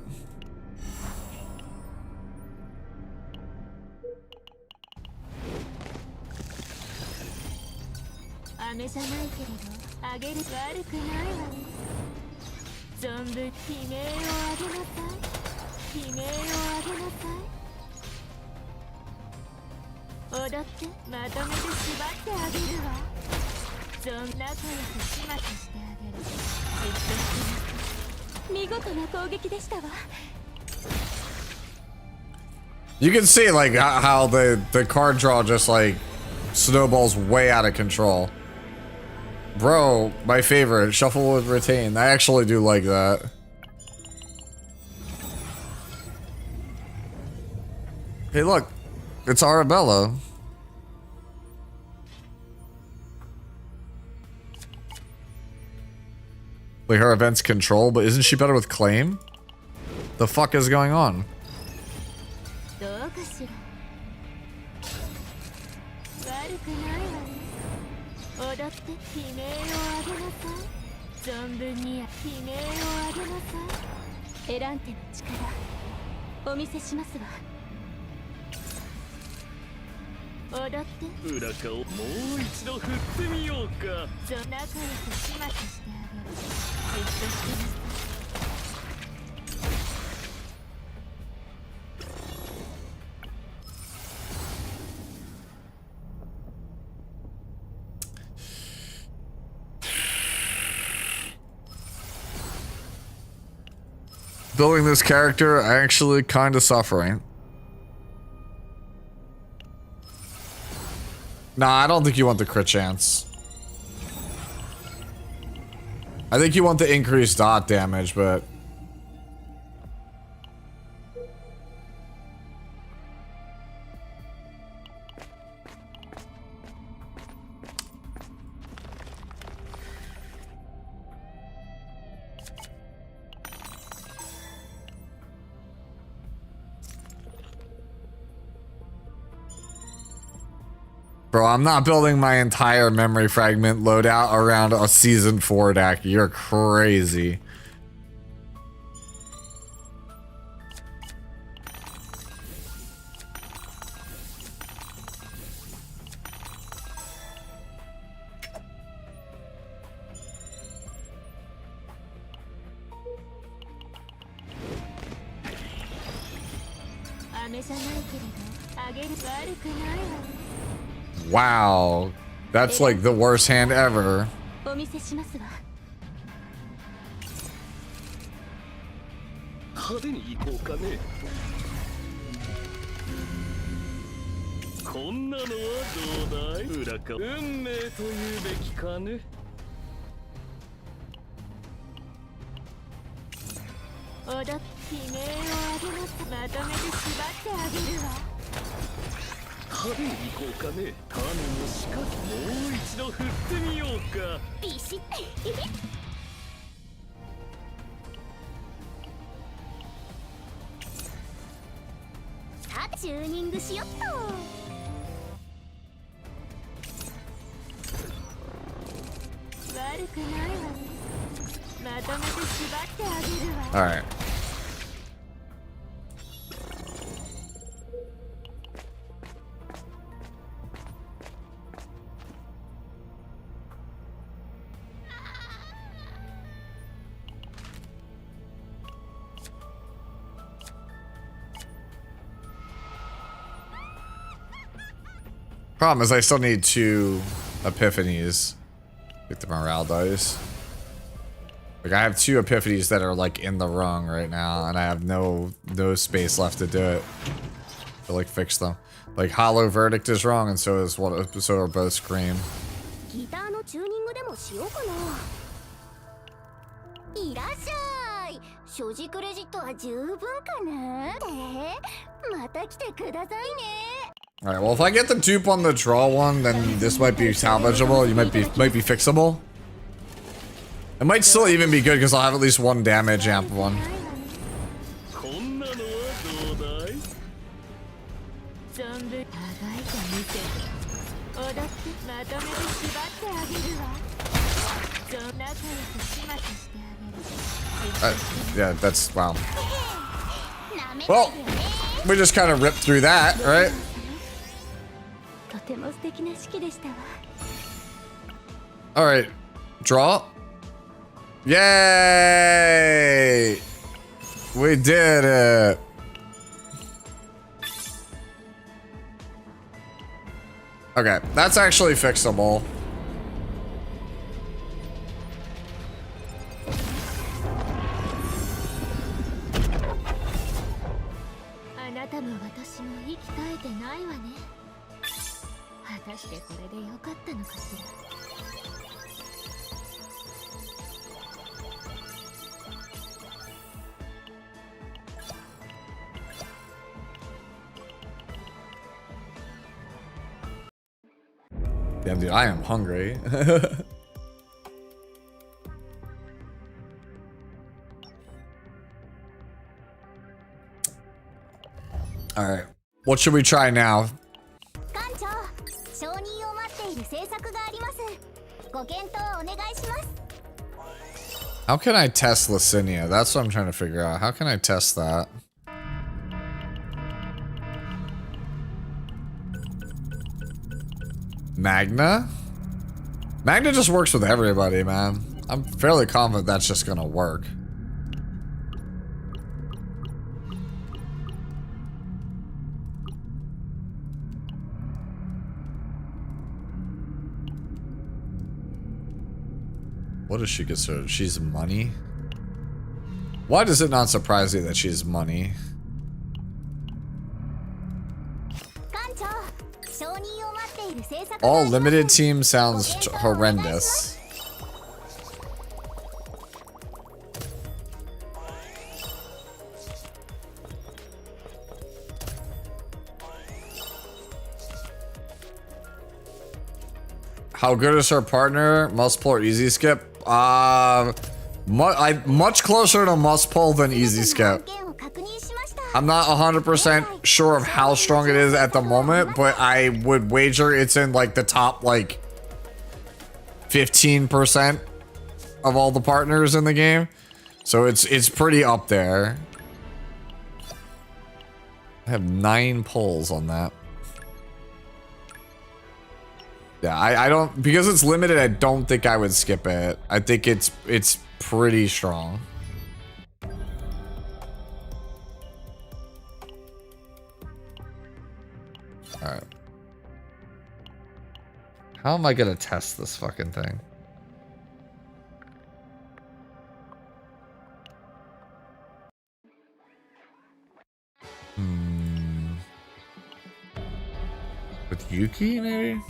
You can see like how the card draw just like snowballs way out of control. Bro, my favorite, shuffle with retain. I actually do like that. Hey look, it's Arabella. Like her events control, but isn't she better with claim? The fuck is going on? Building this character, actually kind of suffering. Nah, I don't think you want the crit chance. I think you want the increased dot damage, but... Bro, I'm not building my entire memory fragment loadout around a season 4 deck. You're crazy. Wow. That's like the worst hand ever. お見せしますわ。派手に行こうかね。こんなのはどうだい？裏か運命というべきかね。踊って悲鳴を上げます。まとめて縛ってあげるわ。派手に行こうかね。種もしかしもう一度振ってみようか。ビシッさあチューニングしよっと。悪くないわね。まとめて縛ってあげるわ。 Alright. Problem is I still need 2 epiphanies. Get the morale dice. Like I have 2 epiphanies that are like in the wrong right now, and I have no space left to do it. To like fix them. Like Hollow Verdict is wrong, and so are both Scream. ギターのチューニングでもしようかな。いらっしゃい。所持クレジットは十分かな。また来てくださいね。 Alright, well if I get the dupe on the draw one, then this might be salvageable. You might be fixable. It might still even be good because I'll have at least 1 damage amp one. Yeah, that's wow. Well, we just kind of ripped through that, right? Alright, draw. Yay! We did it! Okay, that's actually fixable. Damn, dude, I am hungry. Alright, what should we try now? How can I test Licinia? That's what I'm trying to figure out. How can I test that? Magna? Magna just works with everybody, man. I'm fairly confident that's just gonna work. What does she consider? She's money? Why does it not surprise you that she's money? All limited team sounds horrendous. How good is her partner? Must pull or easy skip? Much closer to must pull than easy skip. I'm not 100% sure of how strong it is at the moment, but I would wager it's in like the top like 15% of all the partners in the game. So it's pretty up there. I have 9 pulls on that. Yeah, I don't, because it's limited, I don't think I would skip it. I think it's pretty strong. How am I gonna test this fucking thing? With Yuki, maybe?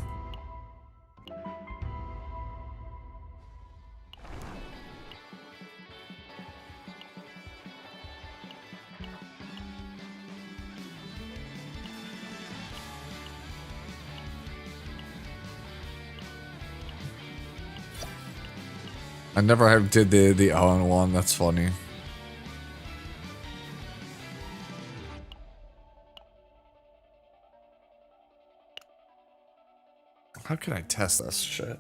I never did the Owen one. That's funny. How can I test this shit?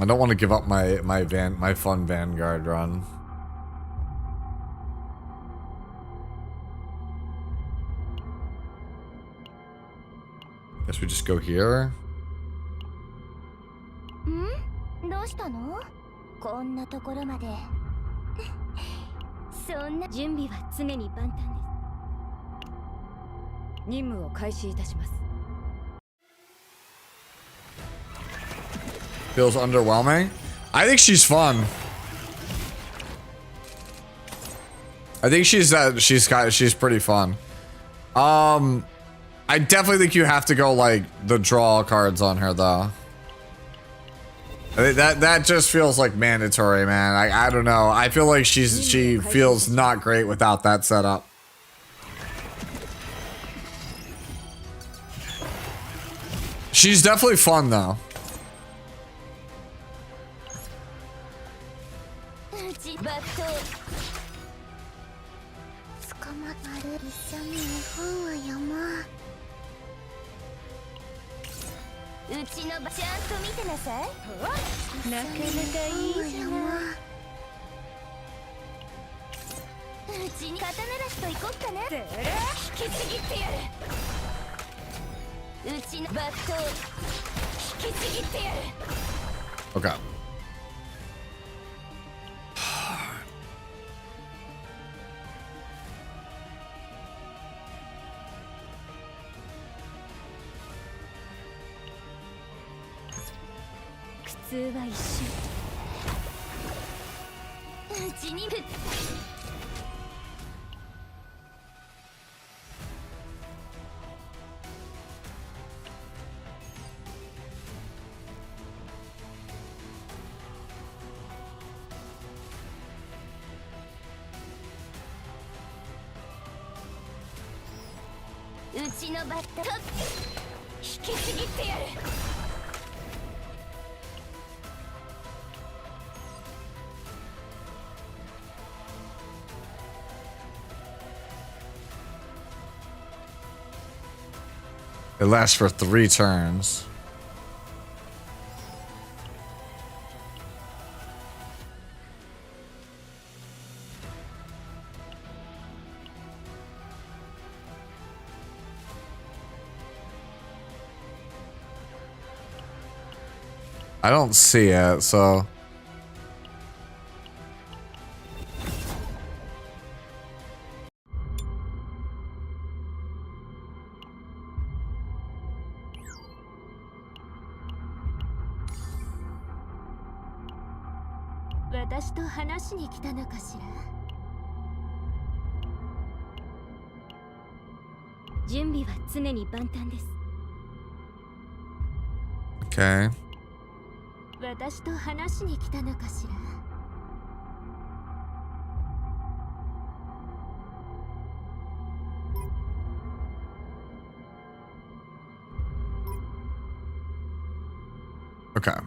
I don't want to give up my fun Vanguard run. Guess we just go here. どうしたの？こんなところまで。そんな準備は常に万端です。任務を開始いたします。Feels underwhelming. I think she's fun. I think she's pretty fun. I definitely think you have to go like the draw cards on her though. That just feels like mandatory, man. I don't know. I feel like she feels not great without that setup. She's definitely fun though. Okay. It lasts for 3 turns. I don't see it, so... Okay. Okay.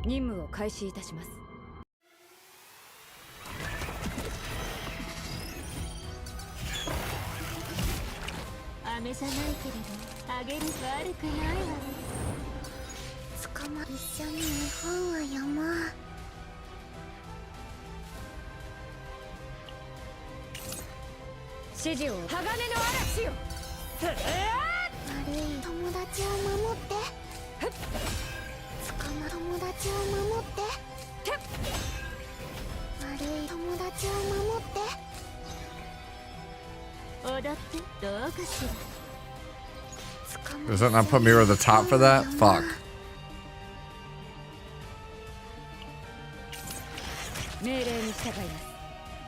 任務を開始いたします。飴じゃないけれど、あげる悪くないわね。捕ま一緒に日本は山。指示を鋼の嵐よ。悪い友達を守って。友達を守って。悪い友達を守って踊ってどうかしら Does that not put me over the top for that? Fuck.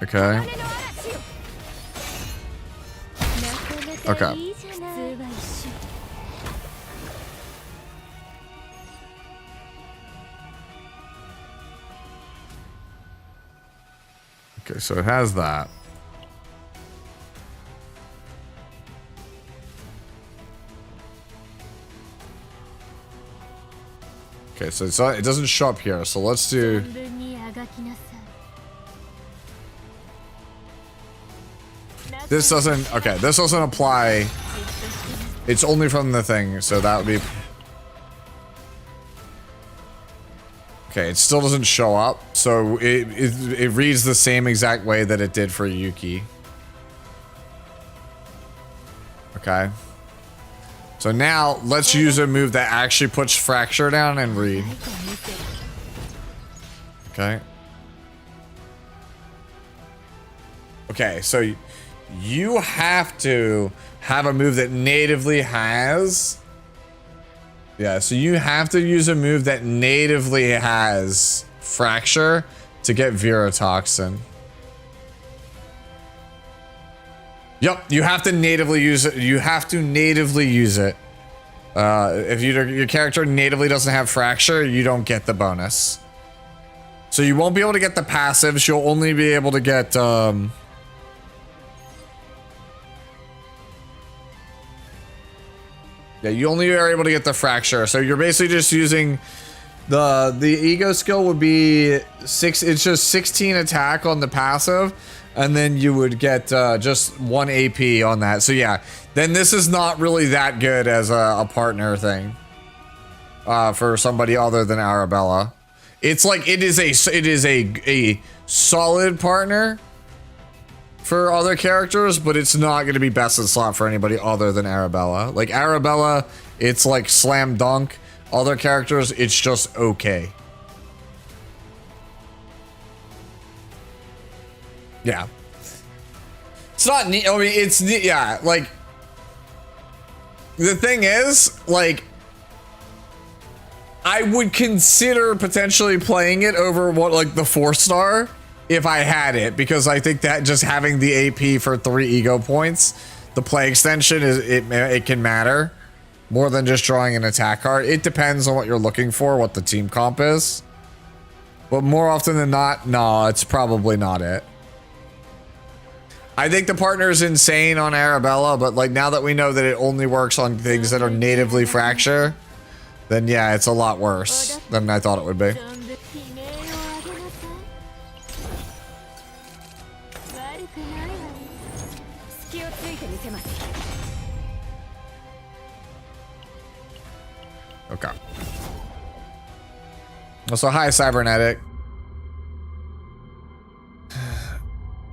Okay. Okay. Okay, so it has that. Okay, so it doesn't show up here, so let's do... This doesn't... Okay, this doesn't apply. It's only from the thing, so that would be... Okay, it still doesn't show up, so it reads the same exact way that it did for Yuki. Okay. So now, let's use a move that actually puts Fracture down and read. Okay. Okay, so you have to have a move that natively has... Yeah, so you have to use a move that natively has Fracture to get Virotoxin. Yep, you have to natively use it. You have to natively use it. If your character natively doesn't have Fracture, you don't get the bonus. So you won't be able to get the passives. You'll only be able to get... Yeah, you only are able to get the Fracture. So you're basically just using the ego skill would be 6. It's just 16 attack on the passive, and then you would get just 1 AP on that. So yeah, then this is not really that good as a partner thing for somebody other than Arabella. It's like it is a solid partner for other characters, but it's not going to be best in slot for anybody other than Arabella. Like Arabella, it's like slam dunk. Other characters, it's just okay. Yeah. It's not neat. I mean, it's neat. Yeah, like the thing is, like, I would consider potentially playing it over what, like, the 4-star if I had it, because I think that just having the AP for 3 ego points, the play extension is it can matter more than just drawing an attack card. It depends on what you're looking for, what the team comp is, but more often than not, no, it's probably not it. I think the partner is insane on Arabella, but like now that we know that it only works on things that are natively Fracture, then yeah, it's a lot worse than I thought it would be. Okay. Also, hi, Cybernetic.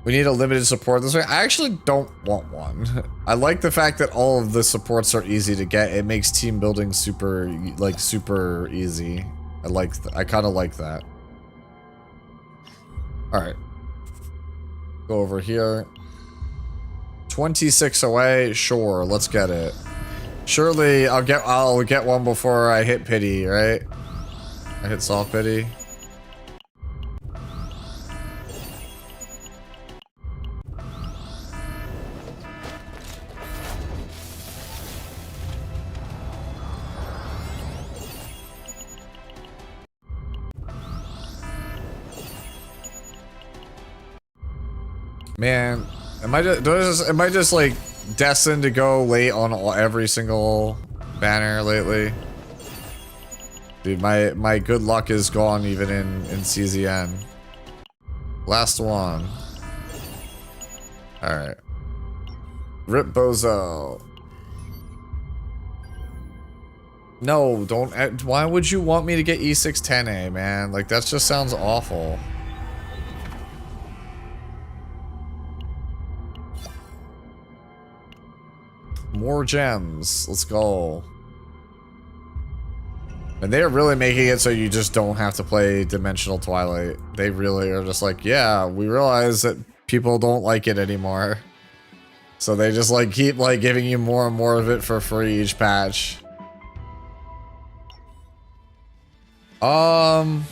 We need a limited support this way. I actually don't want one. I like the fact that all of the supports are easy to get. It makes team building super easy. I kind of like that. All right. Go over here. 26 away. Sure, let's get it. Surely I'll get one before I hit pity, right? I hit soft pity. Man, am I just like destined to go late on every single banner lately? Dude, my good luck is gone even in CZN. Last one. Alright. Rip Bozo. No, don't. Why would you want me to get E610A, man? Like, that just sounds awful. More gems. Let's go. And they are really making it so you just don't have to play Dimensional Twilight. They really are just like, yeah, we realize that people don't like it anymore. So they just like keep like giving you more and more of it for free each patch. Trying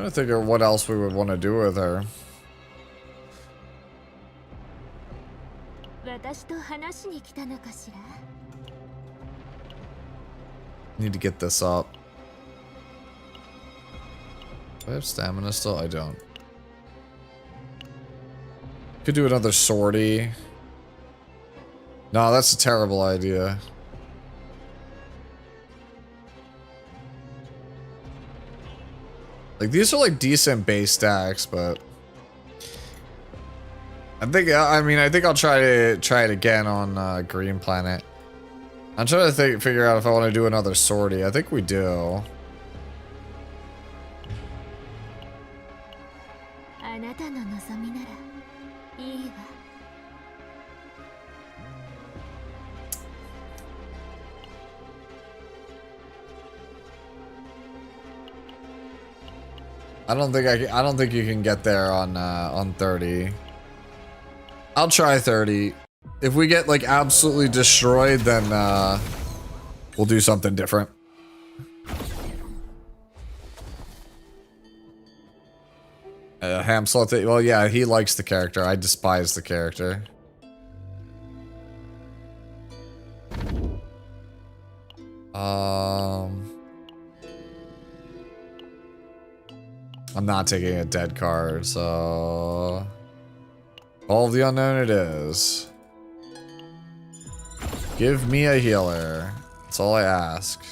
to think of what else we would want to do with her. Need to get this up. Do I have stamina still? I don't. Could do another sortie. No, that's a terrible idea. Like, these are like decent base stacks, but I think I'll try it again on Green Planet. I'm trying to figure out if I want to do another sortie. I think we do. I don't think you can get there on 30. I'll try 30. If we get like absolutely destroyed, then we'll do something different. Hamslot, well, yeah, he likes the character. I despise the character. I'm not taking a dead card, so all of the unknown it is. Give me a healer. That's all I ask.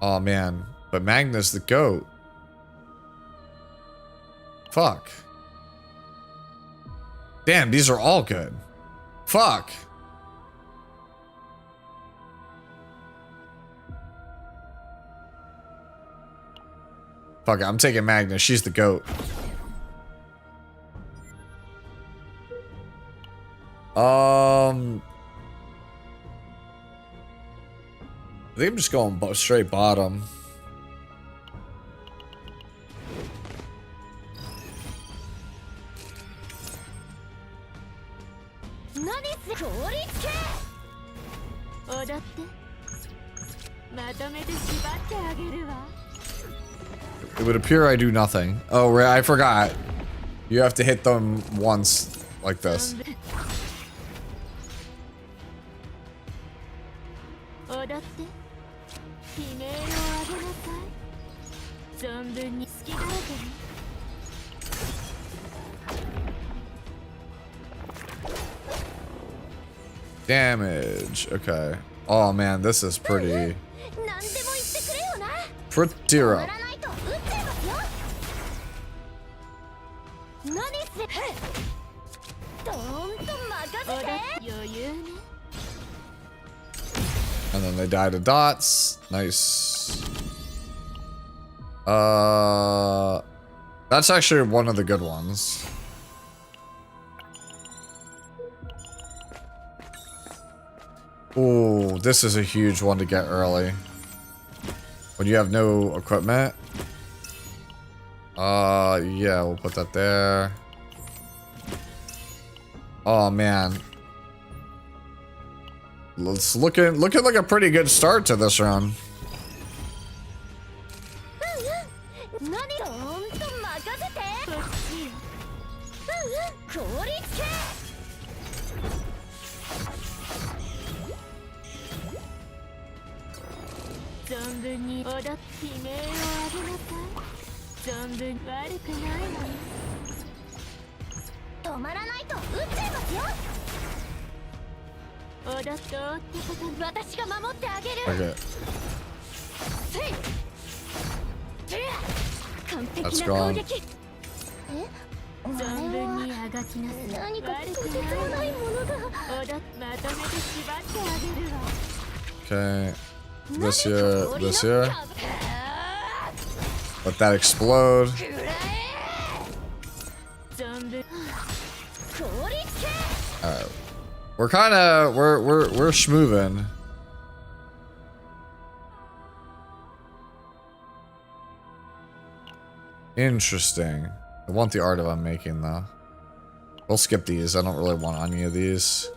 Oh man, but Magnus the goat. Fuck. Damn, these are all good. Fuck. Fuck it, I'm taking Magnus. She's the goat. I think I'm just going straight bottom. It would appear I do nothing. Oh, I forgot. You have to hit them once, like this. Damage. Okay. Oh man, this is pretty rough. And then they die to dots. Nice. That's actually one of the good ones. Ooh, this is a huge one to get early. When you have no equipment. Yeah, we'll put that there. Oh man. It's looking like a pretty good start to this run. Okay. That's gone. Okay. This here. Let that explode. We're kind of we're schmoovin'. Interesting. I want the art of I'm making though. We'll skip these. I don't really want any of these.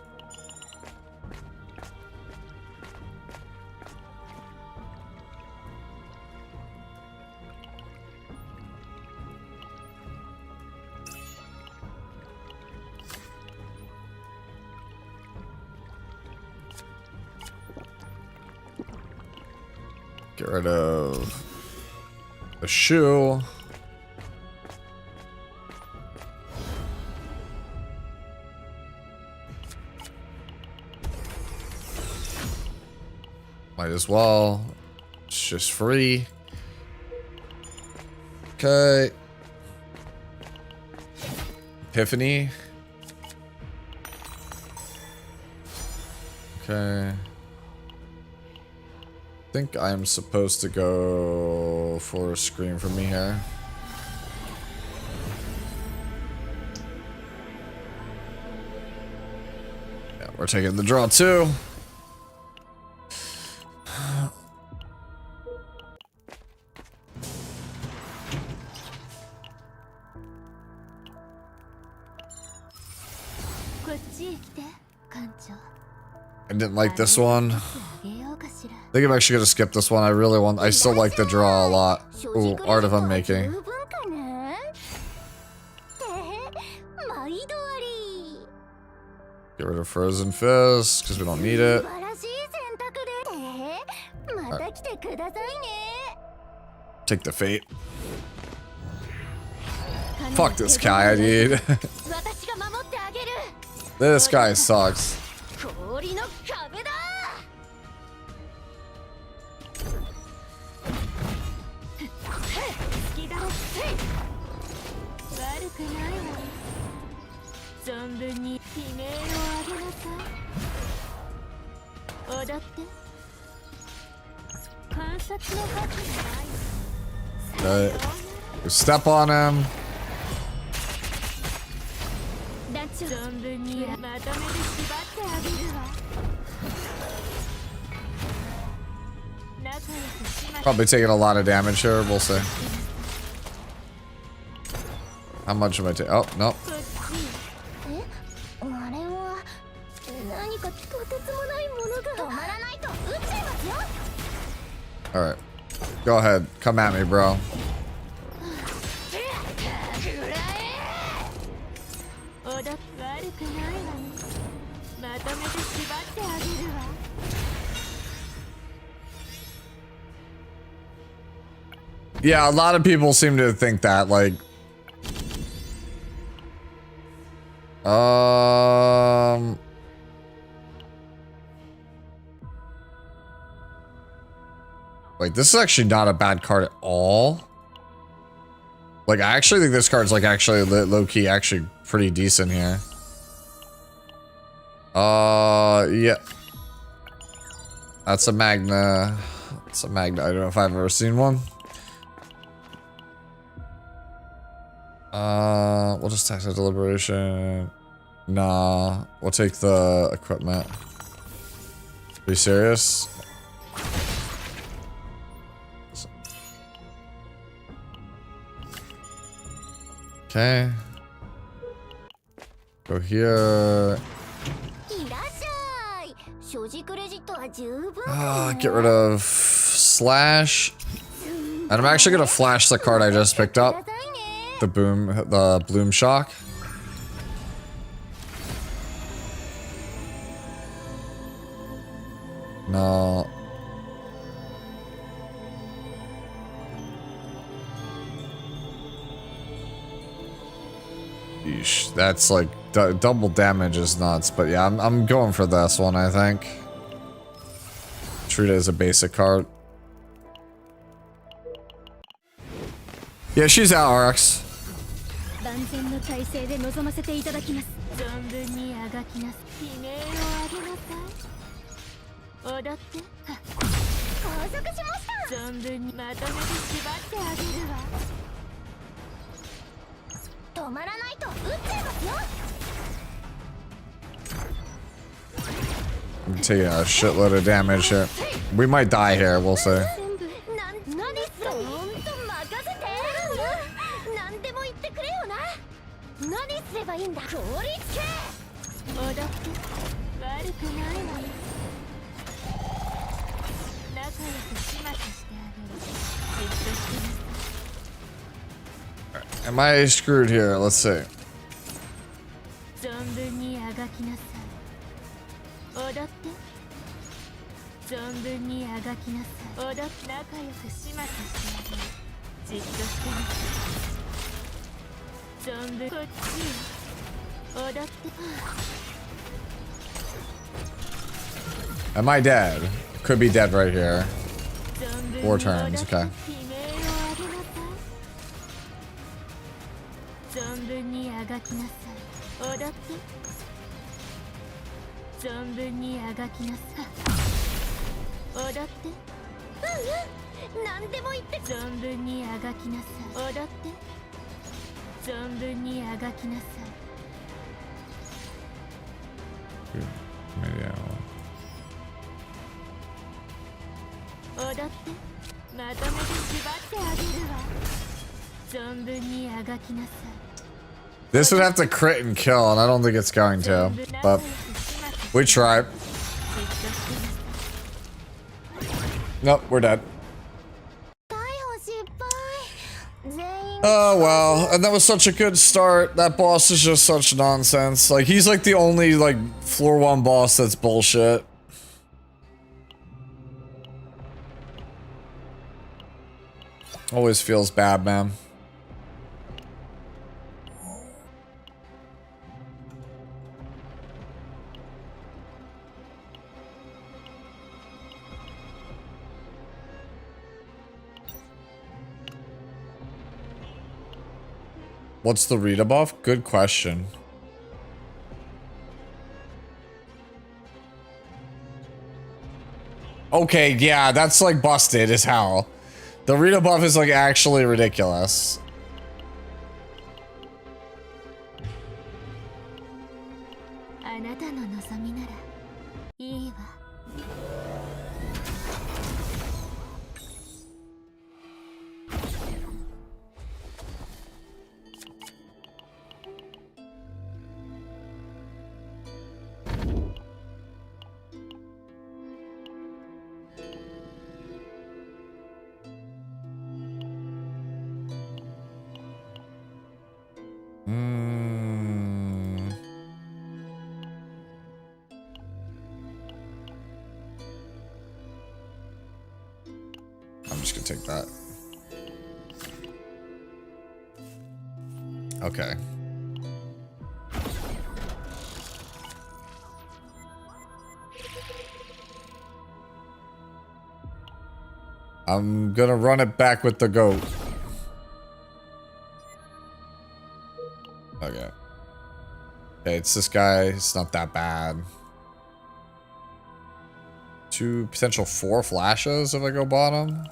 Get rid of the shoe. Might as well. It's just free. Okay. Epiphany. Okay. I think I'm supposed to go for a screen for me here. Yeah, we're taking the draw too. I didn't like this one. I think I'm actually gonna skip this one. I still like the draw a lot. Ooh, art of unmaking. Get rid of Frozen Fist, because we don't need it. Right. Take the fate. Fuck this guy, dude. This guy sucks. Step on him. Probably taking a lot of damage here. We'll see. How much am I taking? Oh, no. Alright. Go ahead. Come at me, bro. Yeah, a lot of people seem to think that, like... Like, this is actually not a bad card at all. Like, I actually think this card's, like, actually low-key actually pretty decent here. Yeah. That's a Magna. It's a Magna. I don't know if I've ever seen one. We'll just tax the deliberation. Nah, we'll take the equipment. Are you serious? Okay. Go here. Get rid of Slash. And I'm actually gonna flash the card I just picked up. The Bloom Shock. No. Yeesh, that's like double damage is nuts, but yeah, I'm going for this one, I think. Treat it as a basic card. Yeah, she's out, RX. I'm taking a shitload of damage here. We might die here, we'll see. 悪くないわね。仲良く始末してあげる。じっとしてなさい。 Am I screwed here? Let's see. 存分にあがきなさい。踊って。存分にあがきなさい。踊って仲良く始末してあげる。じっとしてなさい。存分こっちよ。踊って。Am I dead? Could be dead right here. 4 turns, okay. 存分にあがきなさい。踊って。存分にあがきなさい。踊って。何でも言って。存分にあがきなさい。踊って。存分にあがきなさい。踊って。まとめて縛ってあげるわ。存分にあがきなさい。 This would have to crit and kill, and I don't think it's going to. But we try. Nope, we're dead. Oh well, and that was such a good start. That boss is just such nonsense. Like, he's like the only like floor 1 boss that's bullshit. Always feels bad, man. What's the Rita buff? Good question. Okay, yeah, that's like busted as hell. The Rita buff is like actually ridiculous. I'm just gonna take that. Okay. I'm gonna run it back with the goat. Okay. Okay, it's this guy. It's not that bad. 2 potential 4 flashes if I go bottom.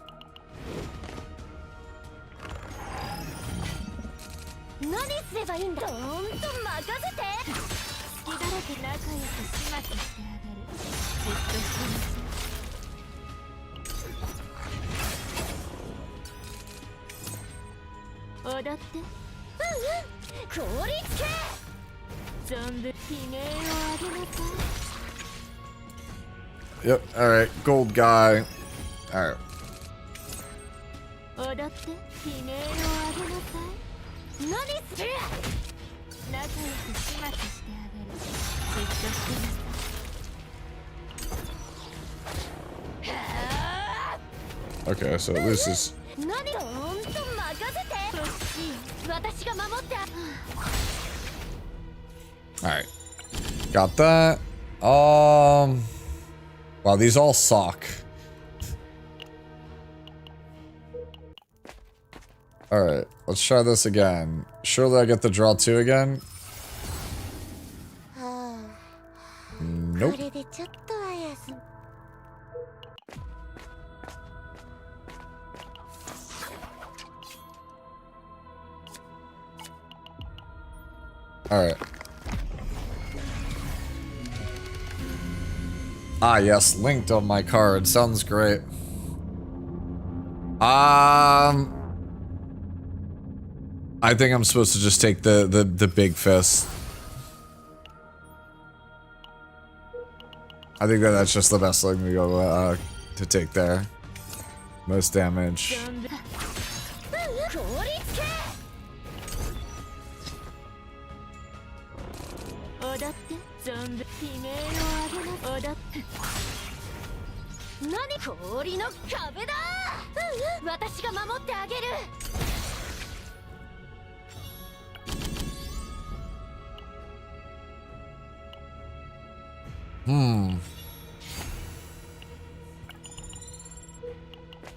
Yep, alright, gold guy. Alright. Okay, so this is... Alright. Got that. Wow, these all suck. Alright, let's try this again. Surely I get the draw 2 again? Nope. Alright. Ah, yes, linked on my card. Sounds great. I think I'm supposed to just take the big fist. I think that's just the best thing to go to take there. Most damage.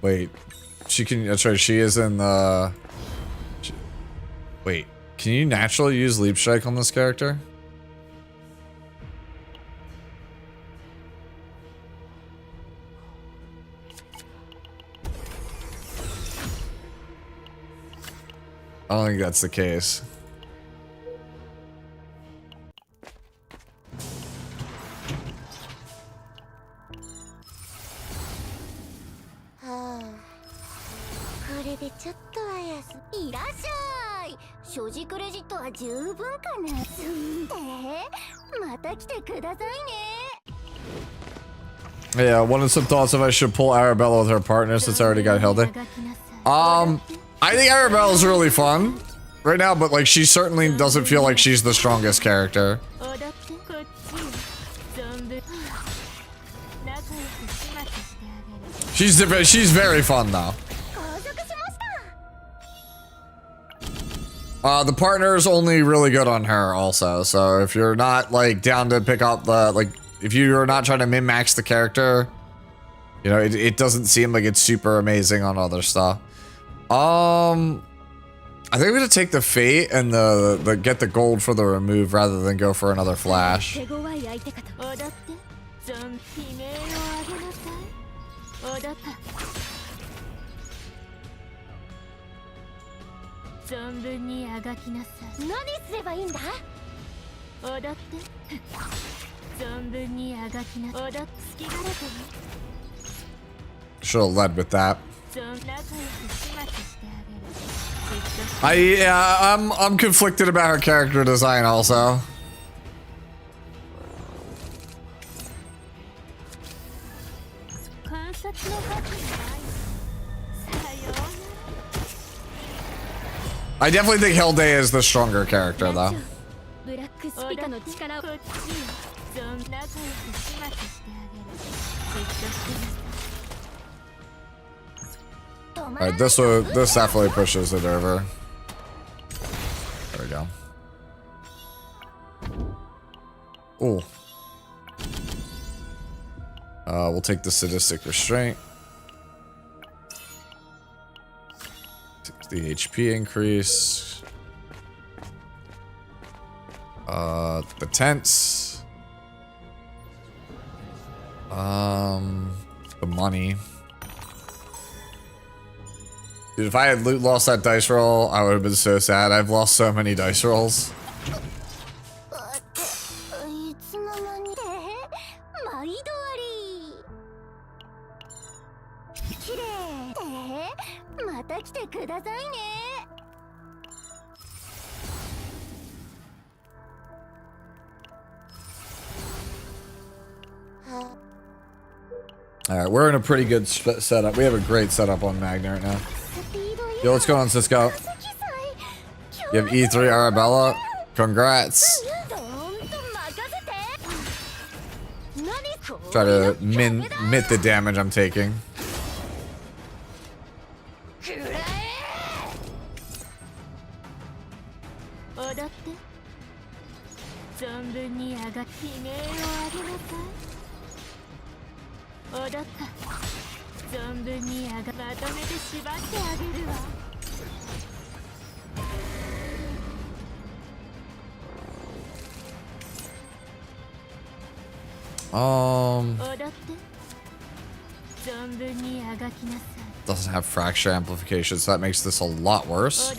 Wait. She can, that's right, she is in the... Wait, can you naturally use Leap Strike on this character? I don't think that's the case. Yeah, wanted some thoughts if I should pull Arabella with her partner since I already got Hilda. I think Arabella's really fun right now, but like she certainly doesn't feel like she's the strongest character. She's different. She's very fun though. The partner's only really good on her also, so if you're not like down to pick up the like if you're not trying to min-max the character, you know, it doesn't seem like it's super amazing on other stuff. I think we're gonna take the fate and the get the gold for the remove rather than go for another flash. Should have led with that. I'm conflicted about her character design also. I definitely think Hilda is the stronger character though. Alright, this definitely pushes it over. There we go. Ooh. We'll take the sadistic restraint. Take the HP increase. The tense. The money. Dude, if I had lost that dice roll, I would have been so sad. I've lost so many dice rolls. Alright, we're in a pretty good setup. We have a great setup on Magna right now. Yo, what's going on, Cisco? You have E3 Arabella? Congrats. Try to mint the damage I'm taking. Doesn't have fracture amplification, so that makes this a lot worse.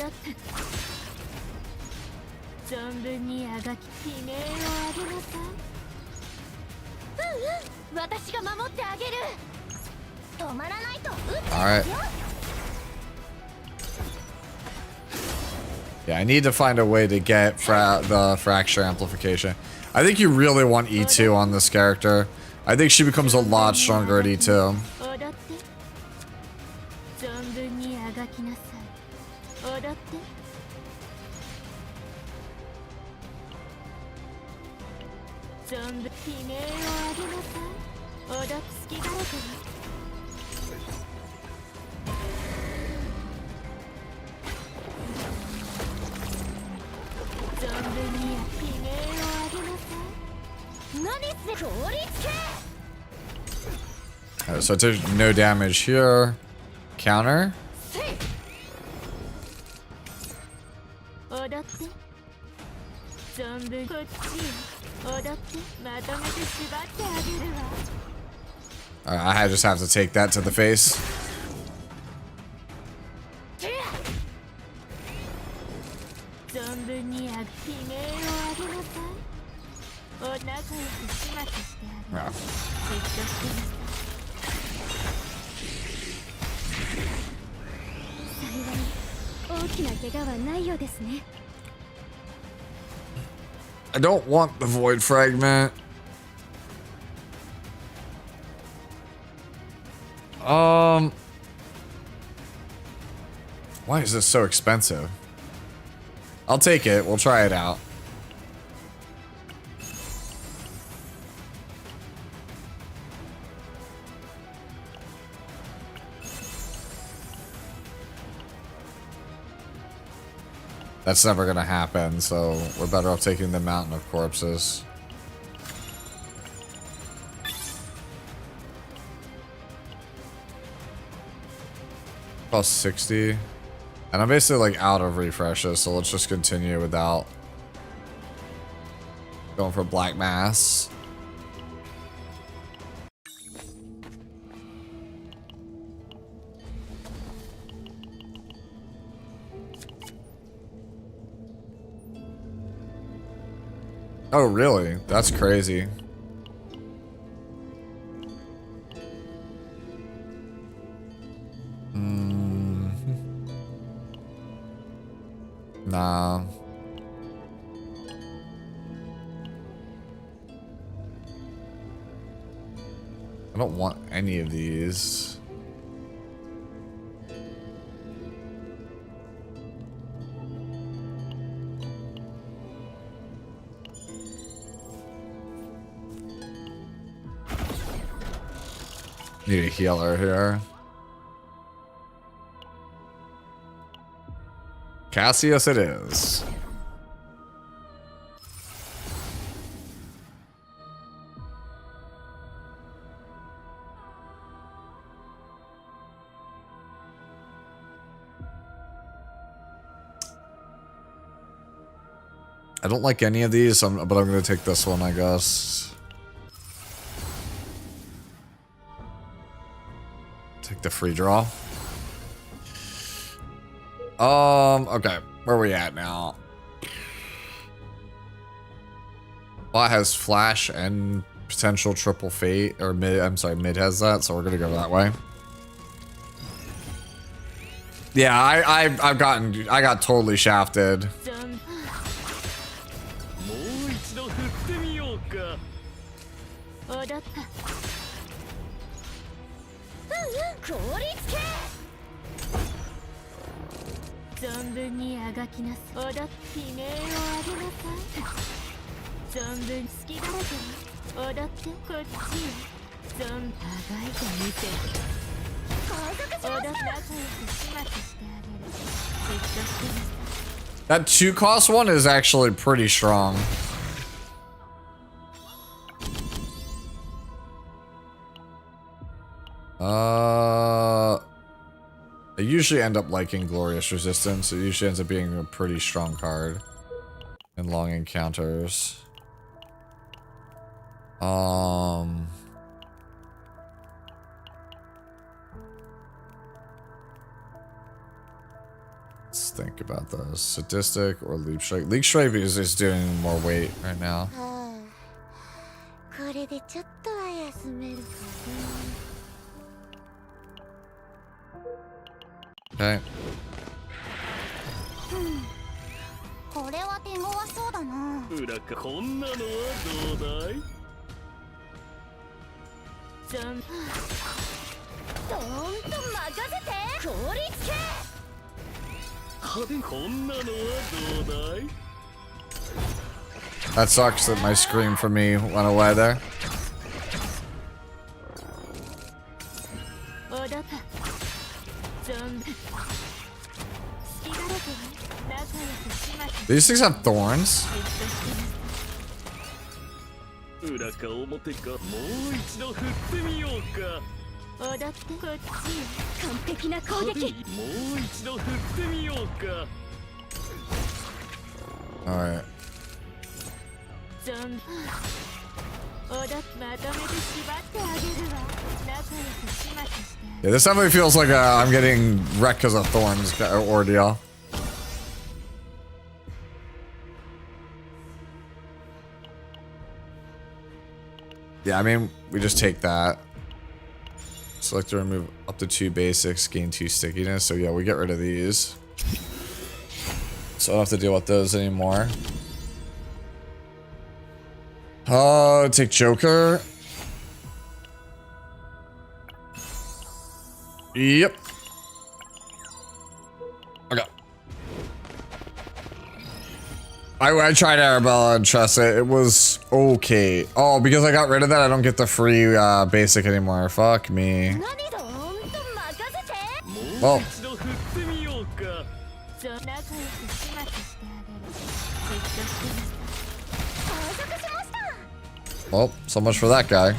Alright. Yeah, I need to find a way to get the fracture amplification. I think you really want E2 on this character. I think she becomes a lot stronger at E2. Alright, so I took no damage here. Counter. Alright, I just have to take that to the face. Yeah. I don't want the void fragment. Why is this so expensive? I'll take it. We'll try it out. That's never gonna happen, so we're better off taking the Mountain of Corpses. Plus 60. And I'm basically like out of refreshes, so let's just continue without going for Black Mass. Oh, really? That's crazy. Nah. I don't want any of these. Need a healer here. Cassius it is. I don't like any of these, but I'm going to take this one, I guess. Take the free draw. Okay. Where are we at now? Bot has flash and potential triple fate, or mid, I'm sorry, mid has that, so we're gonna go that way. Yeah, I got totally shafted. That 2-cost one is actually pretty strong. I usually end up liking Glorious Resistance. It usually ends up being a pretty strong card in long encounters. Let's think about this. Sadistic or Leap Strike. Leap Strike is doing more weight right now. Okay. これは手強そうだな。裏かこんなのはどうだい？じゃん。どーんと任せて。効率系。派手こんなのはどうだい？ That sucks that my scream for me went away there. These things have thorns? 裏か表かもう一度振ってみようか。踊ってこっち。完璧な攻撃。もう一度振ってみようか。 Alright. Yeah, this definitely feels like I'm getting wrecked because of thorns ordeal. Yeah, I mean, we just take that. Select to remove up to 2 basics, gain 2 stickiness. So yeah, we get rid of these. So I don't have to deal with those anymore. Take Joker. Yep. Okay. I tried Arabella and trust it. It was okay. Oh, because I got rid of that, I don't get the free basic anymore. Fuck me. Well. Well, so much for that guy.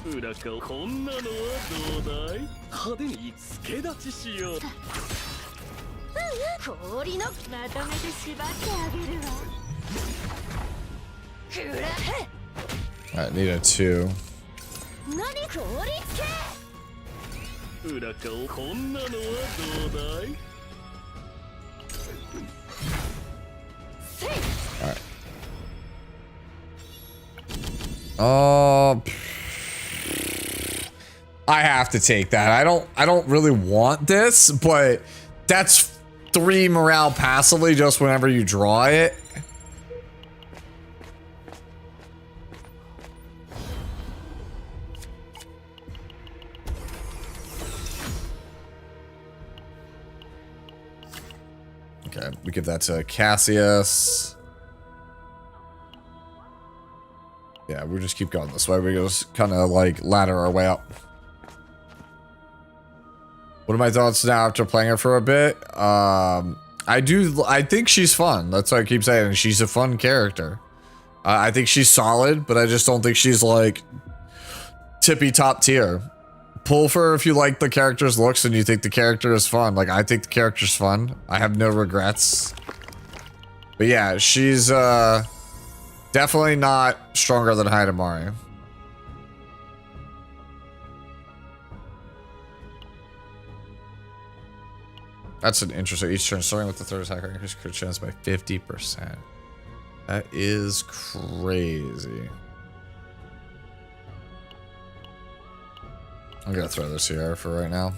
Alright, need a 2. Alright. I have to take that. I don't really want this, but that's 3 morale passively just whenever you draw it. Okay, we give that to Cassius. Yeah, we'll just keep going this way. We just kind of like ladder our way up. What are my thoughts now after playing her for a bit? I think she's fun. That's what I keep saying. She's a fun character. I think she's solid, but I just don't think she's like tippy top tier. Pull for her if you like the character's looks and you think the character is fun. Like, I think the character's fun. I have no regrets. But yeah, she's definitely not stronger than Hidamari. That's an interesting. Each turn, starting with the third attacker, increase crit chance by 50%. That is crazy. I'm gonna throw this here for right now.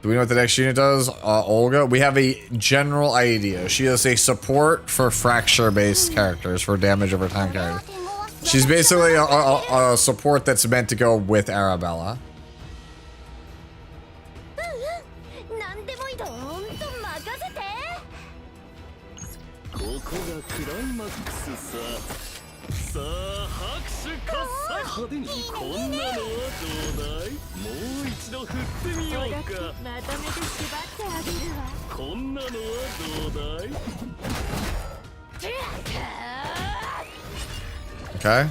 Do we know what the next unit does? Olga? We have a general idea. She is a support for fracture-based characters, for damage over time characters. She's basically a support that's meant to go with Arabella. Okay.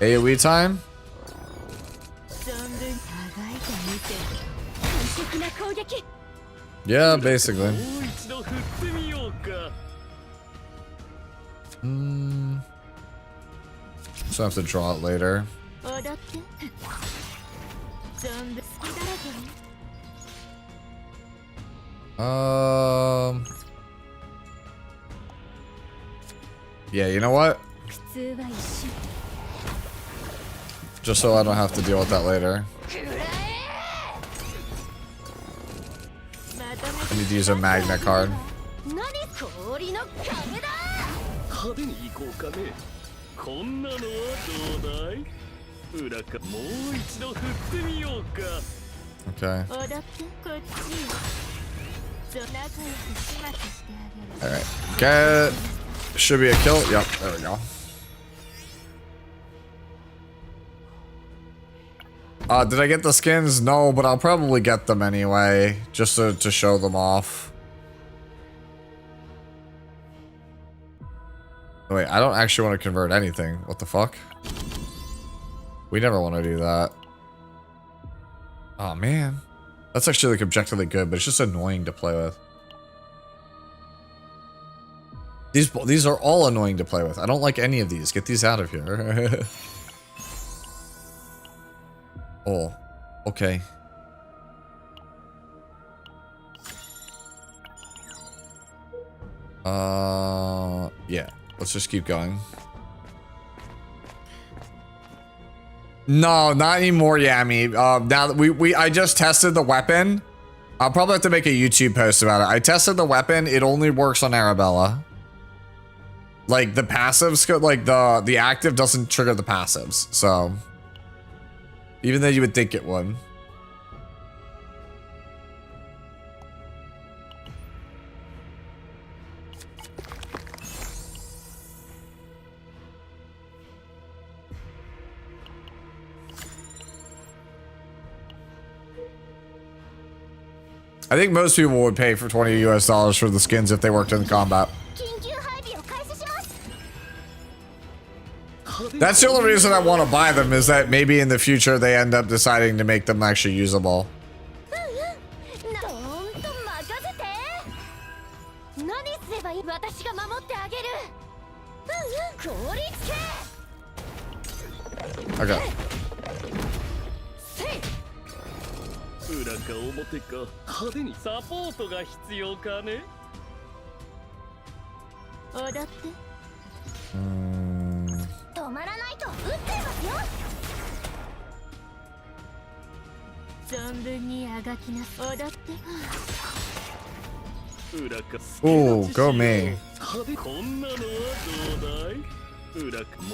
AoE time? Yeah, basically. So I have to draw it later. Yeah, you know what? Just so I don't have to deal with that later. I need to use a magnet card. 派手に行こうかね。こんなのはどうだい？裏かもう一度振ってみようか。Okay. Alright. Get. Should be a kill. Yep, there we go. Did I get the skins? No, but I'll probably get them anyway, just to show them off. Wait, I don't actually want to convert anything. What the fuck? We never want to do that. Oh man. That's actually like objectively good, but it's just annoying to play with. These are all annoying to play with. I don't like any of these. Get these out of here. Oh, okay. Yeah. Let's just keep going. No, not anymore, Yami. Now that I just tested the weapon. I'll probably have to make a YouTube post about it. I tested the weapon. It only works on Arabella. Like the passives, like the active doesn't trigger the passives. So even though you would think it would. I think most people would pay for $20 US for the skins if they worked in the combat. That's the only reason I want to buy them, is that maybe in the future they end up deciding to make them actually usable. Okay. 裏か表か派手にサポートが必要かね。踊って。止まらないと撃ってますよ。存分にあがきな。踊って。裏か。Oh, go me.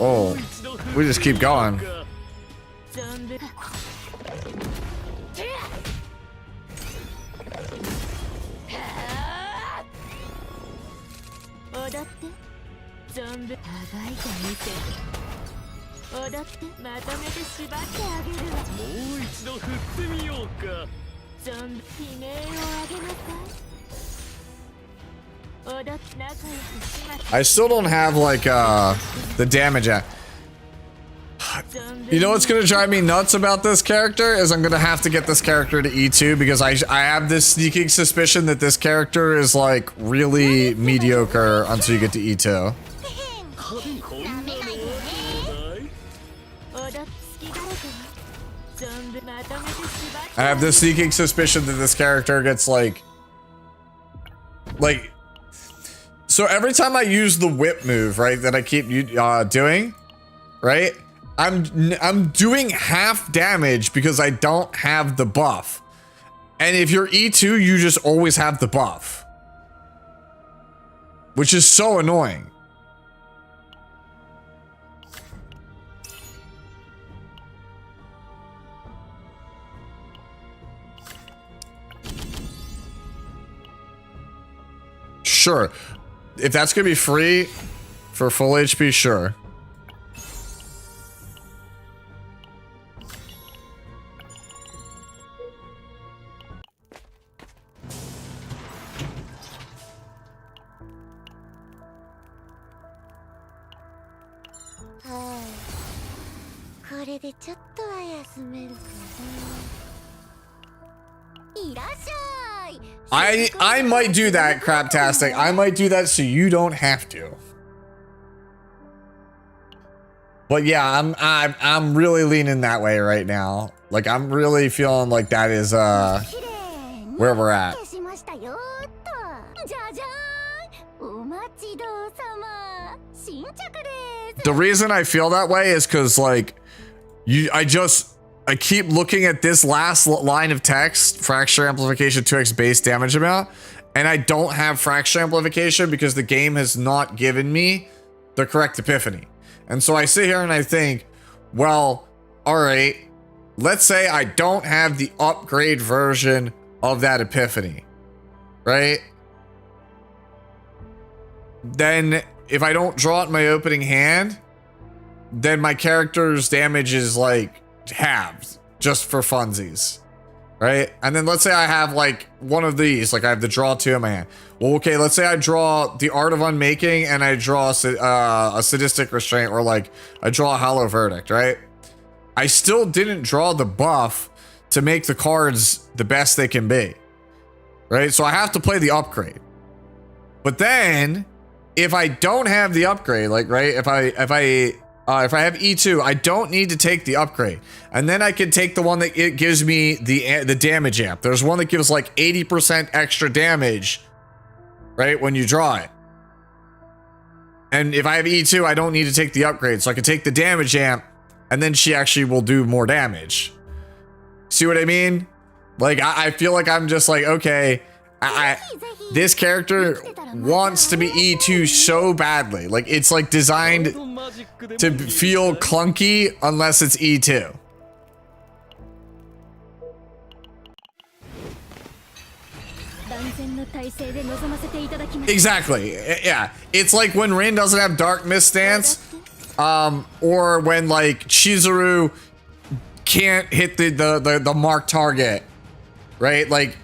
Oh, we just keep going. I still don't have like the damage at. You know what's gonna drive me nuts about this character is I'm gonna have to get this character to E2 because I have this sneaking suspicion that this character is like really mediocre until you get to E2. I have this sneaking suspicion that this character gets like so every time I use the whip move, right, that I keep doing, right, I'm doing half damage because I don't have the buff. And if you're E2, you just always have the buff, which is so annoying. Sure. If that's gonna be free for full HP, sure. I might do that, Craptastic. I might do that so you don't have to. But yeah, I'm really leaning that way right now. Like I'm really feeling like that is where we're at. The reason I feel that way is because like I keep looking at this last line of text, fracture amplification 2x base damage amount, and I don't have fracture amplification because the game has not given me the correct epiphany. And so I sit here and I think, well, all right, let's say I don't have the upgrade version of that epiphany, right? Then if I don't draw it in my opening hand, then my character's damage is like halved just for funsies, right? And then let's say I have like one of these, like I have the draw 2 in my hand. Well, okay, let's say I draw the Art of Unmaking and I draw a sadistic restraint, or like I draw a hollow verdict, right? I still didn't draw the buff to make the cards the best they can be, right? So I have to play the upgrade. But then if I don't have the upgrade, like, right, if I have E2, I don't need to take the upgrade. And then I can take the one that it gives me the damage amp. There's one that gives like 80% extra damage, right, when you draw it. And if I have E2, I don't need to take the upgrade. So I can take the damage amp, and then she actually will do more damage. See what I mean? Like, I feel like I'm just like, okay, this character wants to be E2 so badly. Like, it's like designed to feel clunky unless it's E2. Exactly. Yeah. It's like when Rin doesn't have Dark Mist stance, or when like Chizuru can't hit the marked target, right? Like,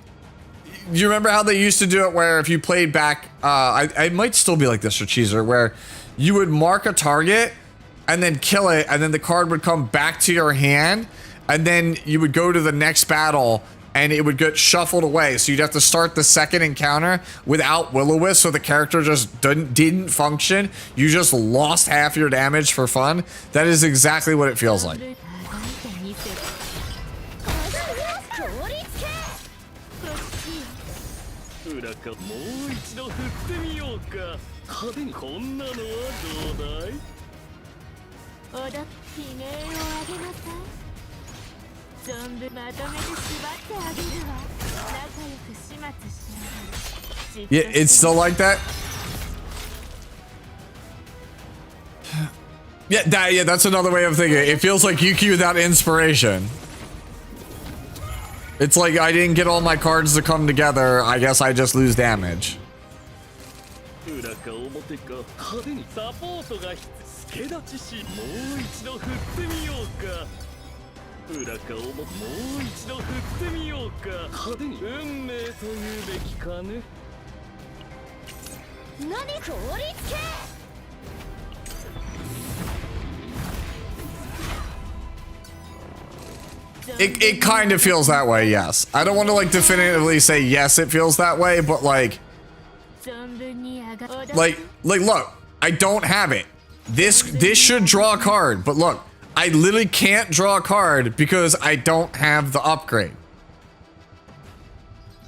you remember how they used to do it where if you played back, I might still be like this for Chizuru, where you would mark a target and then kill it, and then the card would come back to your hand, and then you would go to the next battle and it would get shuffled away. So you'd have to start the second encounter without Will-O-Wisp, so the character just didn't function. You just lost half your damage for fun. That is exactly what it feels like. Yeah, it's still like that. Yeah, that's another way of thinking. It feels like Yuki without inspiration. It's like I didn't get all my cards to come together. I guess I just lose damage. It kind of feels that way, yes. I don't want to like definitively say yes, it feels that way, but like look, I don't have it. This should draw a card, but look, I literally can't draw a card because I don't have the upgrade.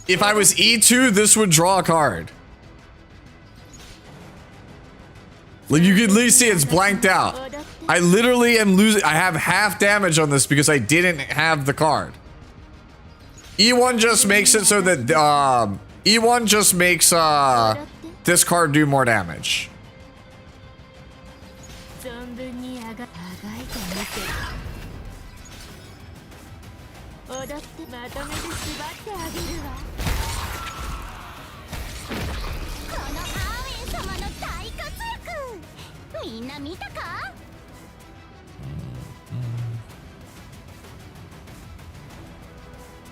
If I was E2, this would draw a card. Like, you can at least see it's blanked out. I literally am losing. I have half damage on this because I didn't have the card. E1 just makes it so that E1 just makes this card do more damage.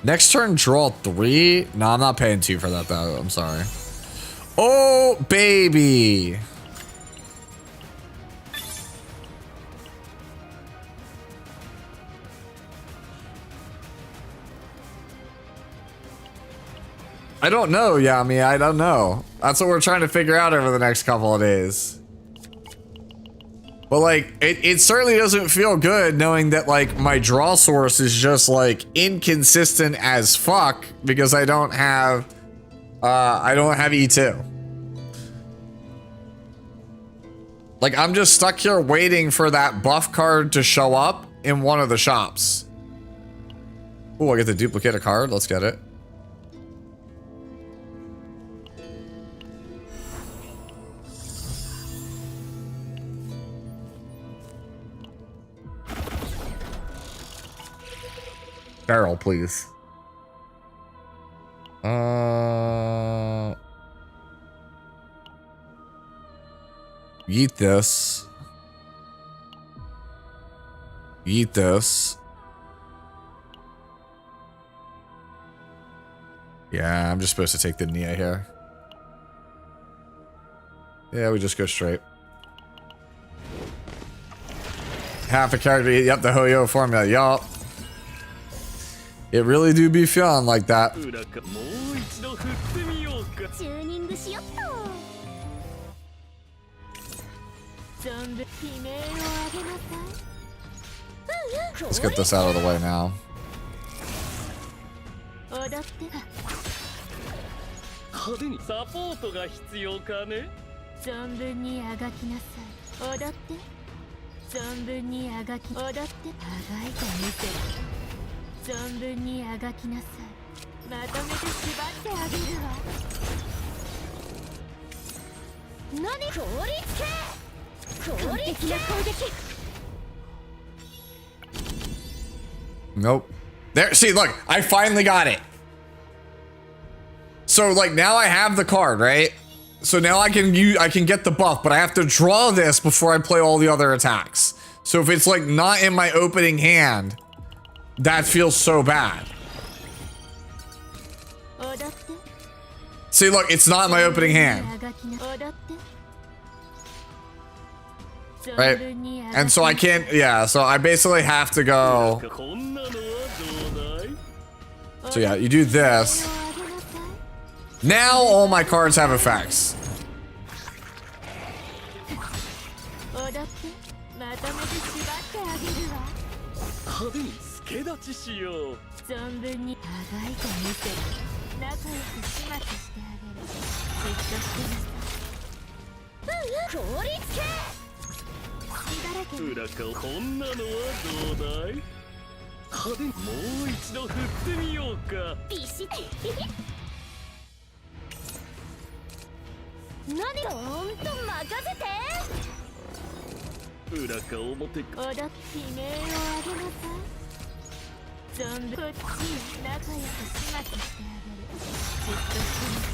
Next turn, draw 3. No, I'm not paying 2 for that though. I'm sorry. Oh, baby. I don't know, Yami. I don't know. That's what we're trying to figure out over the next couple of days. But like, it certainly doesn't feel good knowing that like my draw source is just like inconsistent as fuck because I don't have E2. Like, I'm just stuck here waiting for that buff card to show up, in one of the shops. Oh, I get to duplicate a card. Let's get it. Barrel, please. Eat this. Eat this. Yeah, I'm just supposed to take the Nia here. Yeah, we just go straight. Half a character, yep, the Hoyo formula, yup. It really do be feeling like that. Let's get this out of the way now. Nope. There, see, look, I finally got it. So, like, now I have the card, right? So now I can get the buff, but I have to draw this before I play all the other attacks. So if it's, like, not in my opening hand, that feels so bad. See, look, it's not in my opening hand. Right? And so I can't, yeah, so I basically have to go. So yeah, you do this. Now all my cards have effects.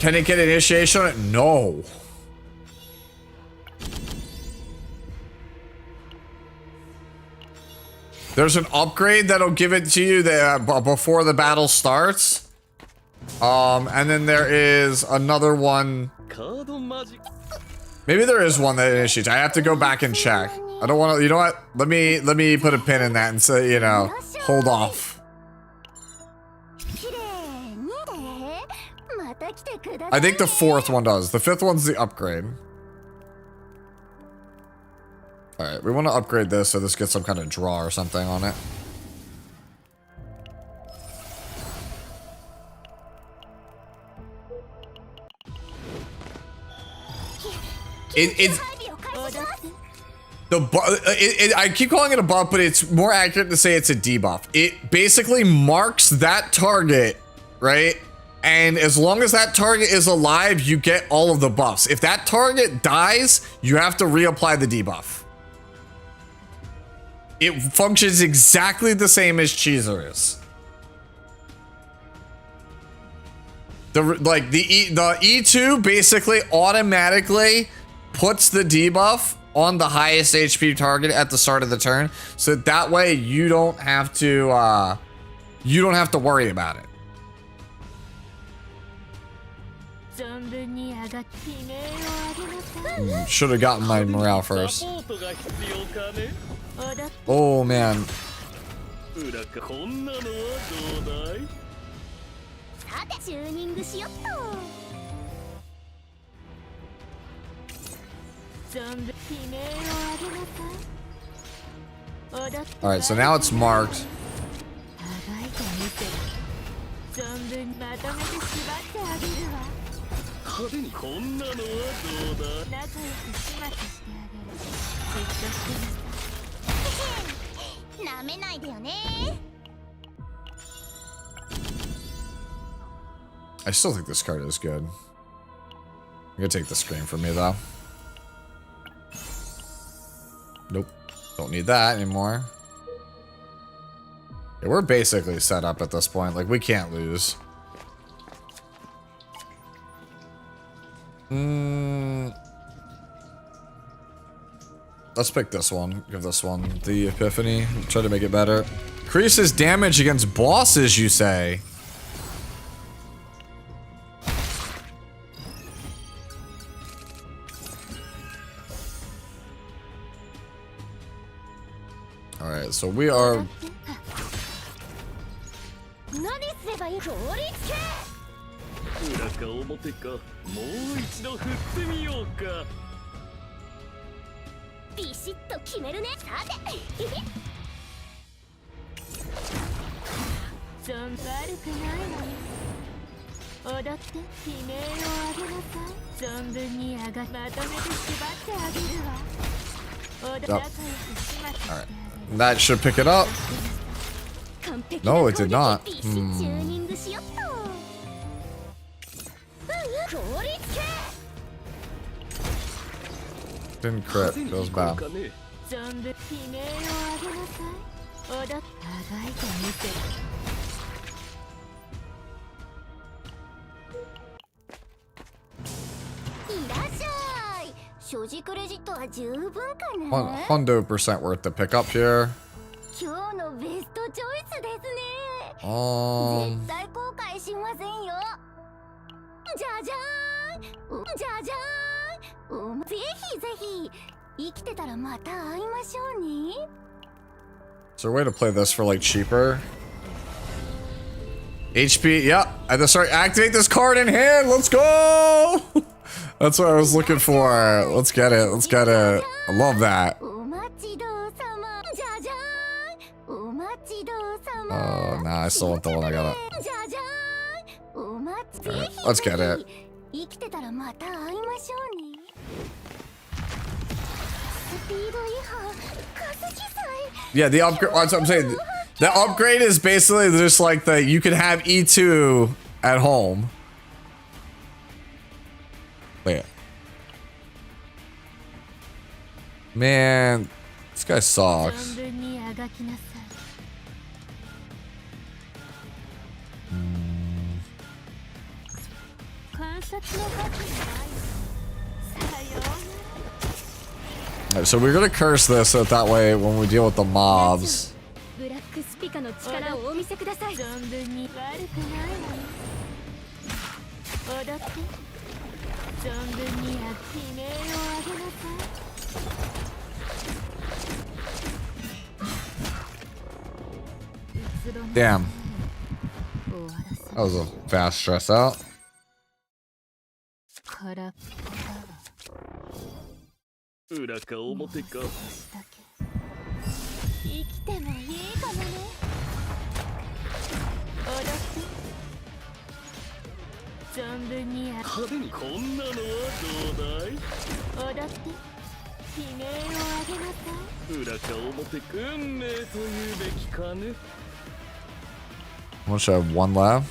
Can it get initiation on it? No. There's an upgrade that'll give it to you before the battle starts. And then there is another one. Maybe there is one that initiates. I have to go back and check. I don't want to, you know what? Let me put a pin in that and say, you know, hold off. I think the fourth one does. The fifth one's the upgrade. Alright, we want to upgrade this so this gets some kind of draw or something on it. I keep calling it a buff, but it's more accurate to say it's a debuff. It basically marks that target, right? And as long as that target is alive, you get all of the buffs. If that target dies, you have to reapply the debuff. It functions exactly the same as Cheezer is. The E2 basically automatically puts the debuff on the highest HP target at the start of the turn, so that way you don't have to worry about it. Should have gotten my morale first. Oh man. Alright, so now it's marked. なめないでよね。 I still think this card is good. I'm gonna take the screen for me though. Nope. Don't need that anymore. Yeah, we're basically set up at this point. Like, we can't lose. Let's pick this one. Give this one the Epiphany. Try to make it better. Increases damage against bosses, you say? Alright, so we are... 何すればいい？効率系。裏か表か、もう一度振ってみようか。ビシッと決めるね。さて。そん悪くないわよ。踊って悲鳴を上げなさい。存分に上がまとめて縛ってあげるわ。踊仲良く始末してあげる。 That should pick it up. No, it did not. Didn't crit. Feels bad. $100% worth to pick up here. 今日のベストチョイスですね。絶対後悔しませんよ。じゃじゃーん、じゃじゃーん。ぜひぜひ生きてたらまた会いましょうね。 Is there a way to play this for like cheaper? HP, yeah. I have to start activate this card in hand. Let's go. That's what I was looking for. Let's get it. Let's get it. I love that. Oh, nah, I still want the one I got. Right, let's get it. Yeah, the upgrade. That's what I'm saying. The upgrade is basically just like the you can have E2 at home. Wait. Man, this guy sucks. Alright, so we're gonna curse this so that way when we deal with the mobs. Damn. That was a fast stress out. I want to have one left.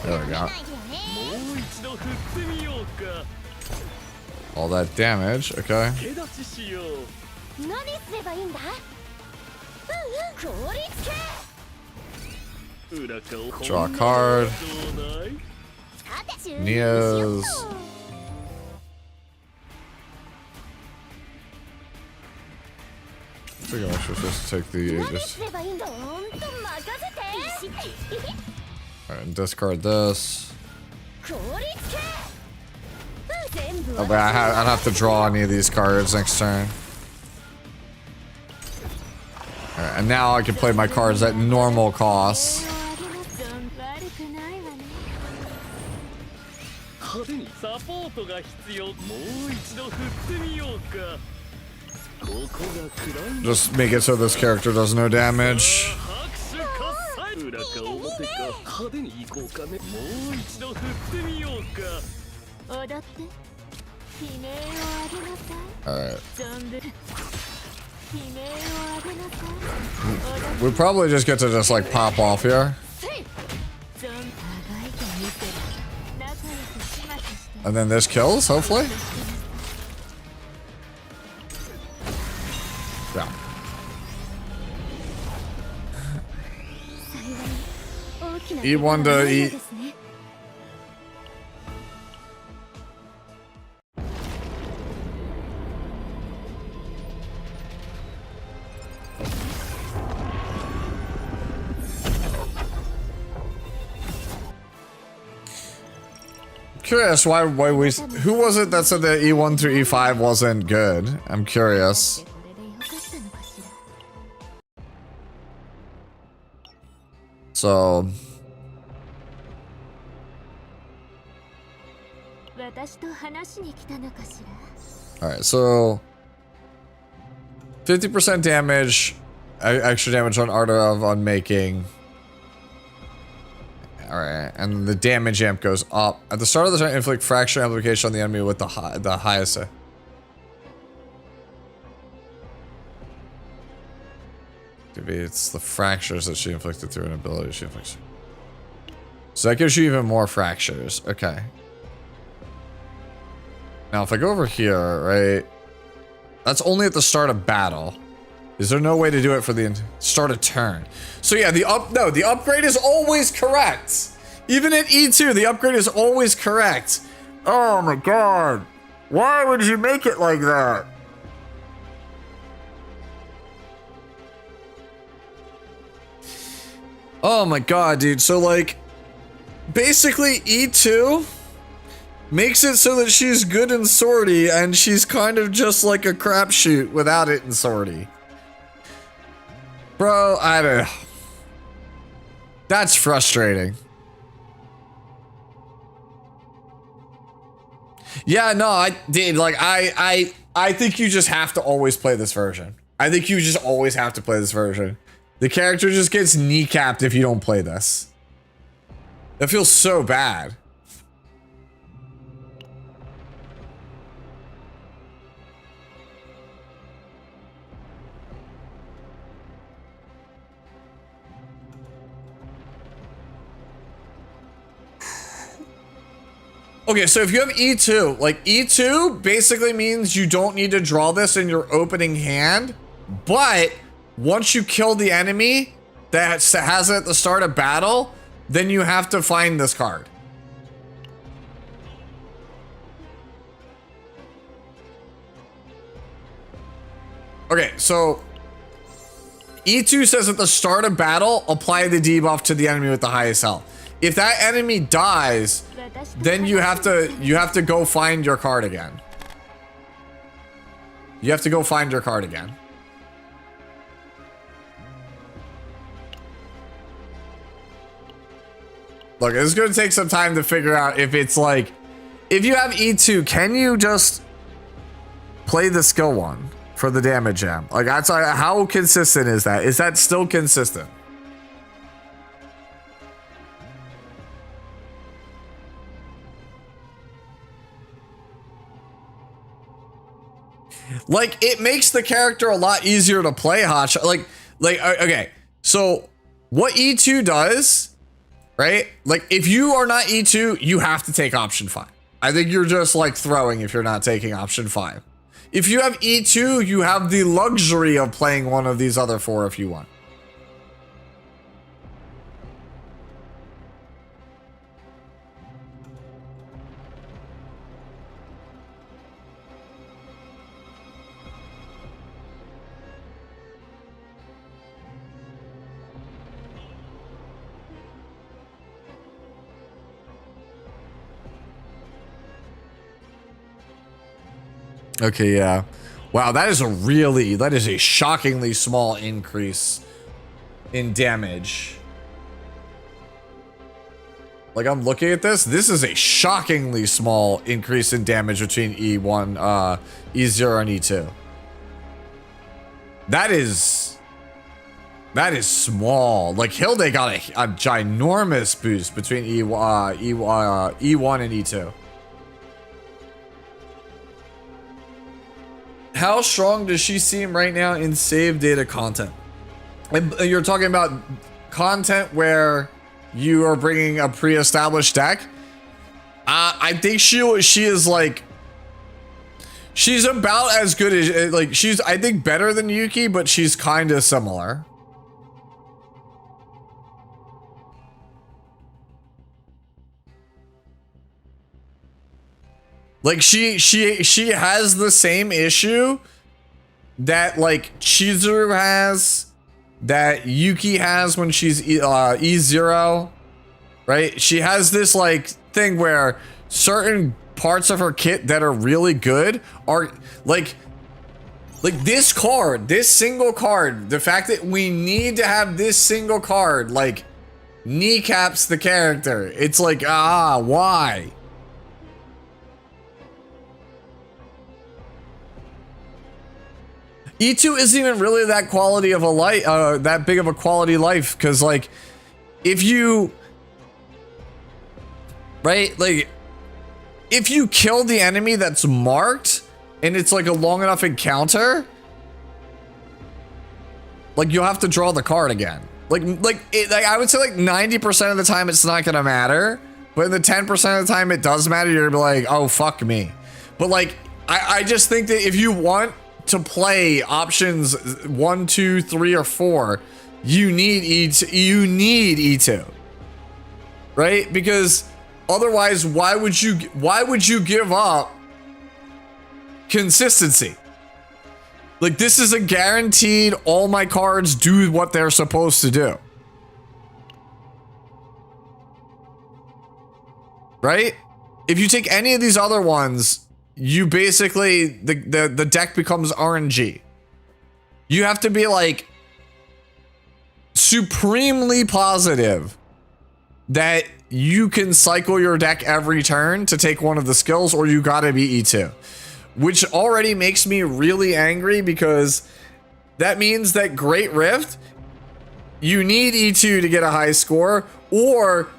There we go. All that damage, okay. Draw a card. Neos. I think I should just take the Aegis. Alright, and discard this. Oh, but I don't have to draw any of these cards next turn. Alright, and now I can play my cards at normal costs. Just make it so this character does no damage. 裏か表か派手に行こうかね。もう一度振ってみようか。踊って悲鳴を上げなさい。 Alright. 存分悲鳴を上げなさい。 We probably just get to just like pop off here. And then this kills, hopefully. Yeah. E1 to E. Curious why we who was it that said that E1 through E5 wasn't good? I'm curious. So alright, so 50% damage, extra damage on Art of Unmaking. Alright, and the damage amp goes up. At the start of the turn, inflict fracture amplification on the enemy with the highest. Maybe it's the fractures that she inflicted through an ability she inflicts. So that gives you even more fractures. Okay. Now, if I go over here, right? That's only at the start of battle. Is there no way to do it for the start of turn? So yeah, the upgrade is always correct. Even at E2, the upgrade is always correct. Oh my god. Why would you make it like that? Oh my god, dude. So like, basically E2 makes it so that she's good in Swordy and she's kind of just like a crapshoot without it in Swordy. Bro, I don't know. That's frustrating. Yeah, no, I think you just have to always play this version. I think you just always have to play this version. The character just gets kneecapped if you don't play this. That feels so bad. Okay, so if you have E2, like E2 basically means you don't need to draw this in your opening hand, but once you kill the enemy that has it at the start of battle, then you have to find this card. Okay, so E2 says at the start of battle, apply the debuff to the enemy with the highest health. If that enemy dies, then you have to go find your card again. You have to go find your card again. Look, it's gonna take some time to figure out if it's like, if you have E2, can you just play the skill one for the damage amp? Like, that's how consistent is that? Is that still consistent? Like, it makes the character a lot easier to play hotshot. Like, okay, so what E2 does, right? Like, if you are not E2, you have to take option 5. I think you're just like throwing if you're not taking option 5. If you have E2, you have the luxury of playing one of these other 4 if you want. Okay, yeah. Wow, that is a shockingly small increase in damage. Like, I'm looking at this. This is a shockingly small increase in damage between E1, E0 and E2. That is That is small. Like Hilde got a ginormous boost between E1 and E2. How strong does she seem right now in save data content? And you're talking about content where you are bringing a pre-established deck. I think she is like, she's about as good as, like, she's, I think, better than Yuki, but she's kind of similar. Like she has the same issue that like Chizuru has, that Yuki has when she's E0, right? She has this like thing where certain parts of her kit that are really good are like this card, this single card, the fact that we need to have this single card like kneecaps the character. It's like, why? E2 isn't even really that quality of a life, that big of a quality life, because like, if you, right, like, if you kill the enemy that's marked, and it's like a long enough encounter, like you'll have to draw the card again. Like I would say like 90% of the time it's not gonna matter, but in the 10% of the time it does matter, you're gonna be like, oh fuck me. But like, I just think that if you want to play options 1, 2, 3, or 4, you need E2. You need E2, right? Because otherwise, why would you give up consistency? Like, this is a guaranteed. All my cards do what they're supposed to do, right? If you take any of these other ones, you basically, the deck becomes RNG. You have to be like supremely positive that you can cycle your deck every turn to take one of the skills, or you gotta be E2. Which already makes me really angry, because that means that Great Rift, you need E2 to get a high score, or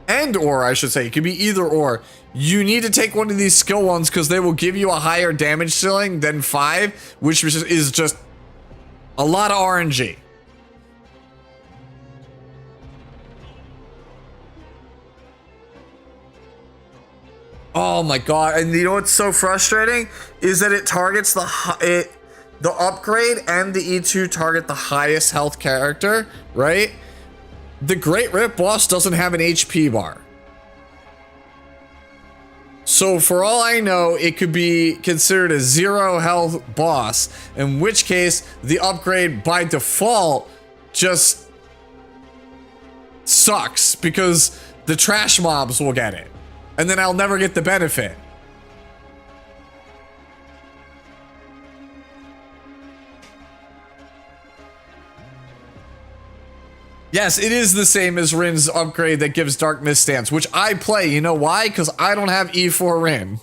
I should say, it could be either or. You need to take one of these skill ones because they will give you a higher damage ceiling than 5, which is just a lot of RNG. Oh my god! And you know what's so frustrating is that it targets the upgrade and the E2 target the highest health character, right? The Great Rift boss doesn't have an HP bar. So for all I know, it could be considered a 0 health boss, in which case the upgrade by default just sucks because the trash mobs will get it, and then I'll never get the benefit. Yes, it is the same as Rin's upgrade that gives Dark Mist Stance, which I play. You know why? Because I don't have E4 Rin.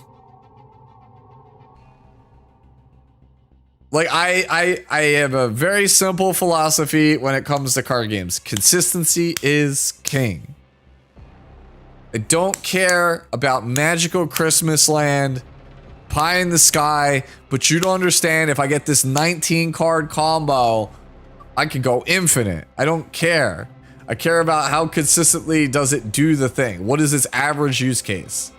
Like, I have a very simple philosophy when it comes to card games. Consistency is king. I don't care about Magical Christmas Land, Pie in the Sky, but you don't understand, if I get this 19 card combo, I could go infinite. I don't care. I care about how consistently does it do the thing. What is its average use case?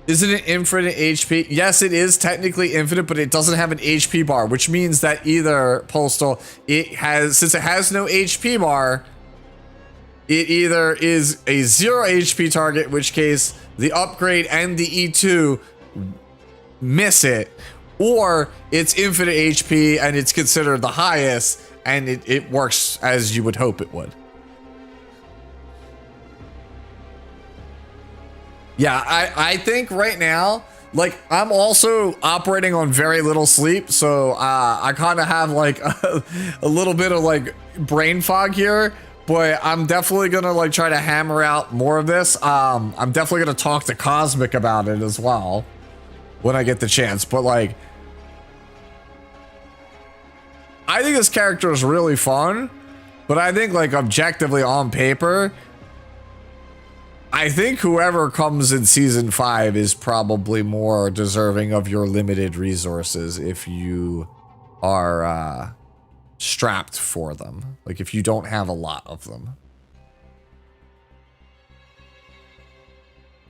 Is it an infinite HP? Yes, it is technically infinite, but it doesn't have an HP bar, which means that either Postal, since it has no HP bar, it either is a 0 HP target, in which case the upgrade and the E2 miss it, or it's infinite HP and it's considered the highest, and it works as you would hope it would. Yeah, I think right now, like, I'm also operating on very little sleep, so I kind of have like a little bit of like brain fog here, but I'm definitely gonna like try to hammer out more of this. I'm definitely gonna talk to Cosmic about it as well when I get the chance, but like, I think this character is really fun, but I think like objectively on paper, I think whoever comes in season 5 is probably more deserving of your limited resources if you are strapped for them. Like if you don't have a lot of them.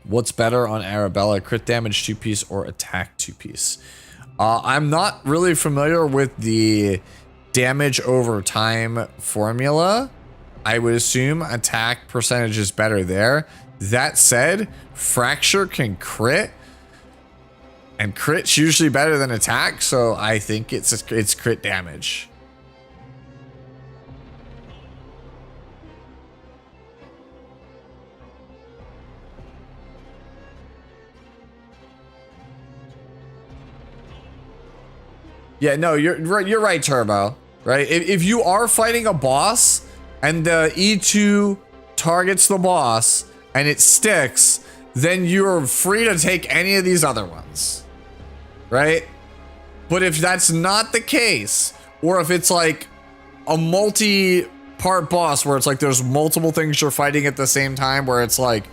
What's better on Arabella, crit damage 2-piece or attack 2-piece? I'm not really familiar with the damage over time formula. I would assume attack percentage is better there. That said, fracture can crit, and crit's usually better than attack, so I think it's crit damage. Yeah, no, you're right, Turbo. Right? If you are fighting a boss and the E2 targets the boss and it sticks, then you're free to take any of these other ones. Right? But if that's not the case, or if it's like a multi-part boss where it's like there's multiple things you're fighting at the same time, where it's like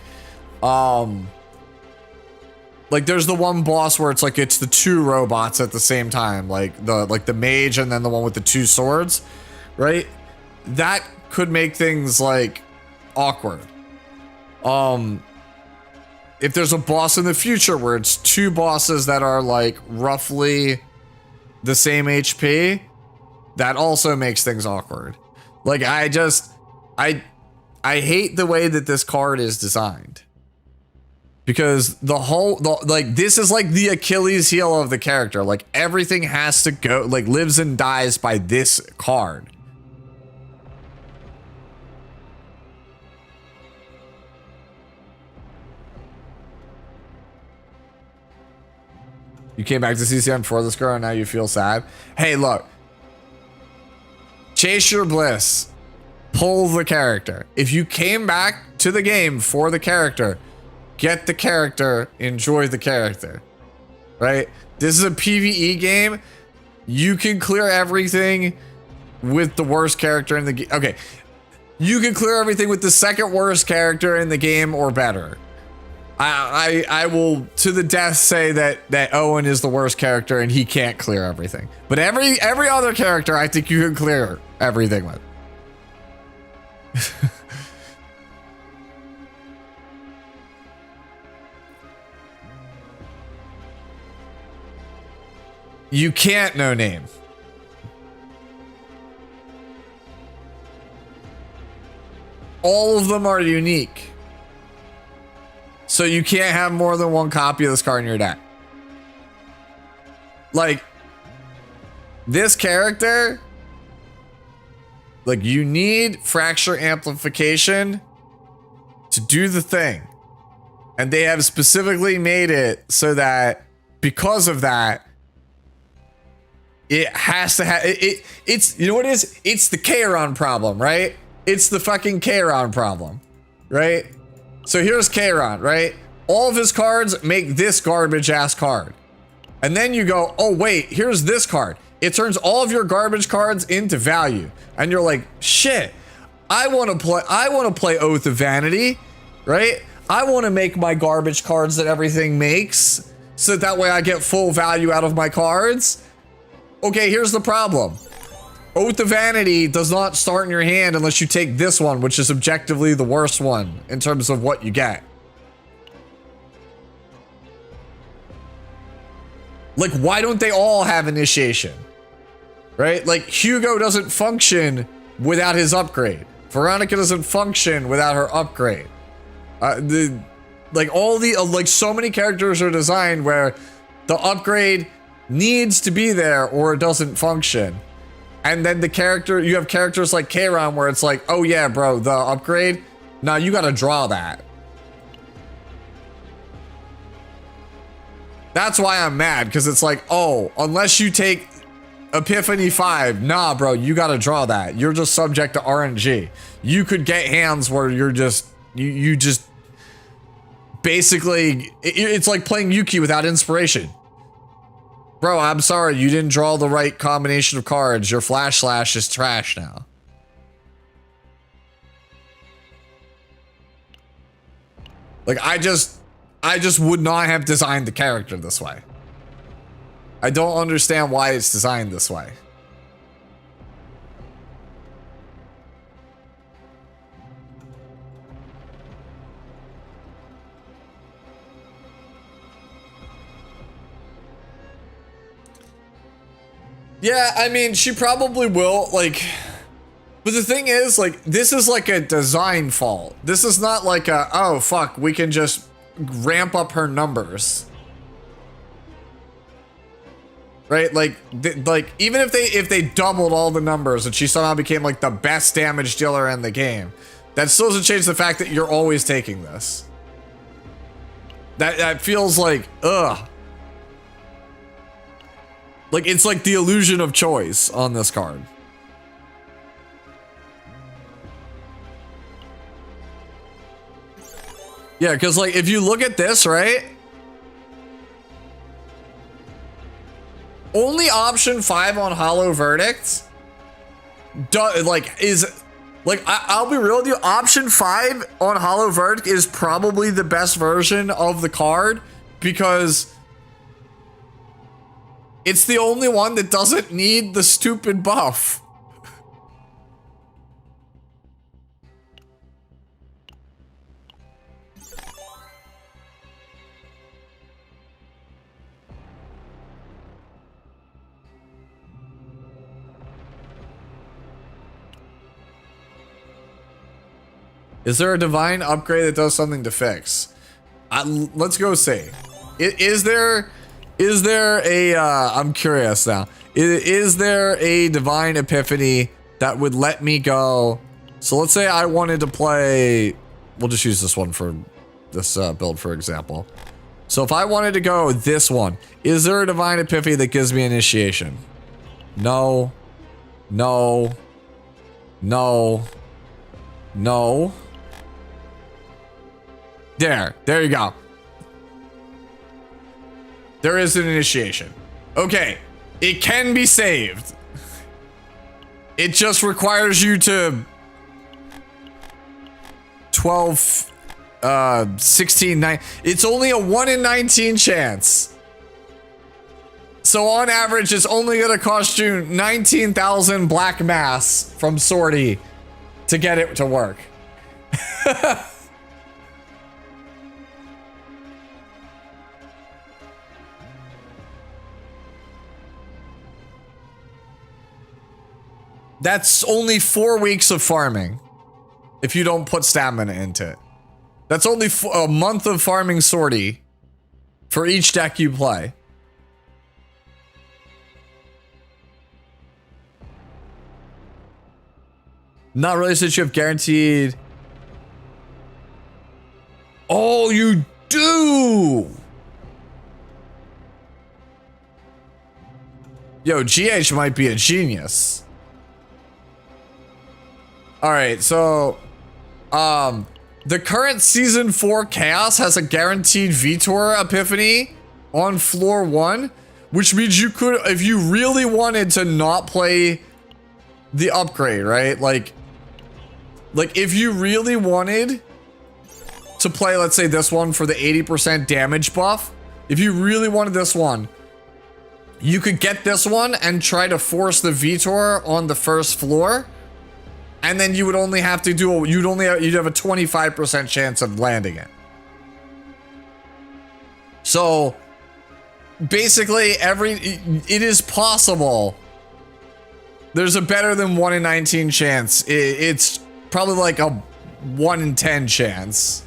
there's the one boss where it's like it's the 2 robots at the same time, like the mage and then the one with the 2 swords, right? That could make things like awkward. If there's a boss in the future where it's 2 bosses that are like roughly the same HP, that also makes things awkward. Like I hate the way that this card is designed. Because this is like the Achilles heel of the character. Like everything has to go, like lives and dies by this card. You came back to CCM for this girl and now you feel sad. Hey, look. Chase your bliss. Pull the character. If you came back to the game for the character, get the character, enjoy the character, right? This is a PvE game. You can clear everything with the worst character in the game. Okay, you can clear everything with the second worst character in the game or better. I will to the death say that Owen is the worst character and he can't clear everything. But every other character I think you can clear everything with. You can't no name. All of them are unique. So you can't have more than one copy of this card in your deck. Like, this character, like you need fracture amplification to do the thing. And they have specifically made it so that because of that, it has to have it's you know what it is? It's the Kairon problem, right? It's the fucking Kairon problem, right? So here's Kairon, right? All of his cards make this garbage ass card. And then you go, oh wait, here's this card. It turns all of your garbage cards into value. And you're like, shit, I want to play Oath of Vanity, right? I want to make my garbage cards that everything makes so that way I get full value out of my cards. Okay, here's the problem. Oath of Vanity does not start in your hand unless you take this one, which is objectively the worst one in terms of what you get. Like, why don't they all have initiation? Right? Like, Hugo doesn't function without his upgrade. Veronica doesn't function without her upgrade. Like, so many characters are designed where the upgrade needs to be there or it doesn't function. And then you have characters like Kairon where it's like, oh yeah, bro, the upgrade, nah, you gotta draw that. That's why I'm mad, because it's like, oh, unless you take Epiphany 5, nah, bro, you gotta draw that. You're just subject to RNG. You could get hands where you're just, you just, basically, it's like playing Yuki without inspiration. Bro, I'm sorry, you didn't draw the right combination of cards. Your flash slash is trash now. Like, I just would not have designed the character this way. I don't understand why it's designed this way. Yeah, I mean, she probably will, like, but the thing is, like, this is like a design fault. This is not like a, oh, fuck, we can just ramp up her numbers. Right? Like, even if they doubled all the numbers and she somehow became, like, the best damage dealer in the game, that still doesn't change the fact that you're always taking this. That feels like, ugh. Like, it's like the illusion of choice on this card. Yeah, because, like, if you look at this, right? Only option 5 on Hollow Verdict, I'll be real with you, option 5 on Hollow Verdict is probably the best version of the card because it's the only one that doesn't need the stupid buff. Is there a divine upgrade that does something to fix? Let's go see. Is there a, I'm curious now. Is there a divine epiphany that would let me go? So let's say I wanted to play, we'll just use this one for this build, for example. So if I wanted to go this one, is there a divine epiphany that gives me initiation? No, no, no, no. There you go. There is an initiation. Okay, it can be saved. It just requires you to 12, 16, 9. It's only a 1 in 19 chance. So on average, it's only gonna cost you 19,000 black mass from Sortie to get it to work. That's only 4 weeks of farming if you don't put stamina into it. That's only a month of farming Sortie for each deck you play. Not really, since you have guaranteed. Oh, you do. Yo, GH might be a genius. All right, so, the current season 4 Chaos has a guaranteed Vitor Epiphany on floor 1, which means you could, if you really wanted to not play the upgrade, right? Like if you really wanted to play, let's say this one for the 80% damage buff, if you really wanted this one, you could get this one and try to force the Vitor on the first floor. And then you would only have to do, you'd have a 25% chance of landing it. So basically it is possible. There's a better than 1 in 19 chance. It's probably like a 1 in 10 chance.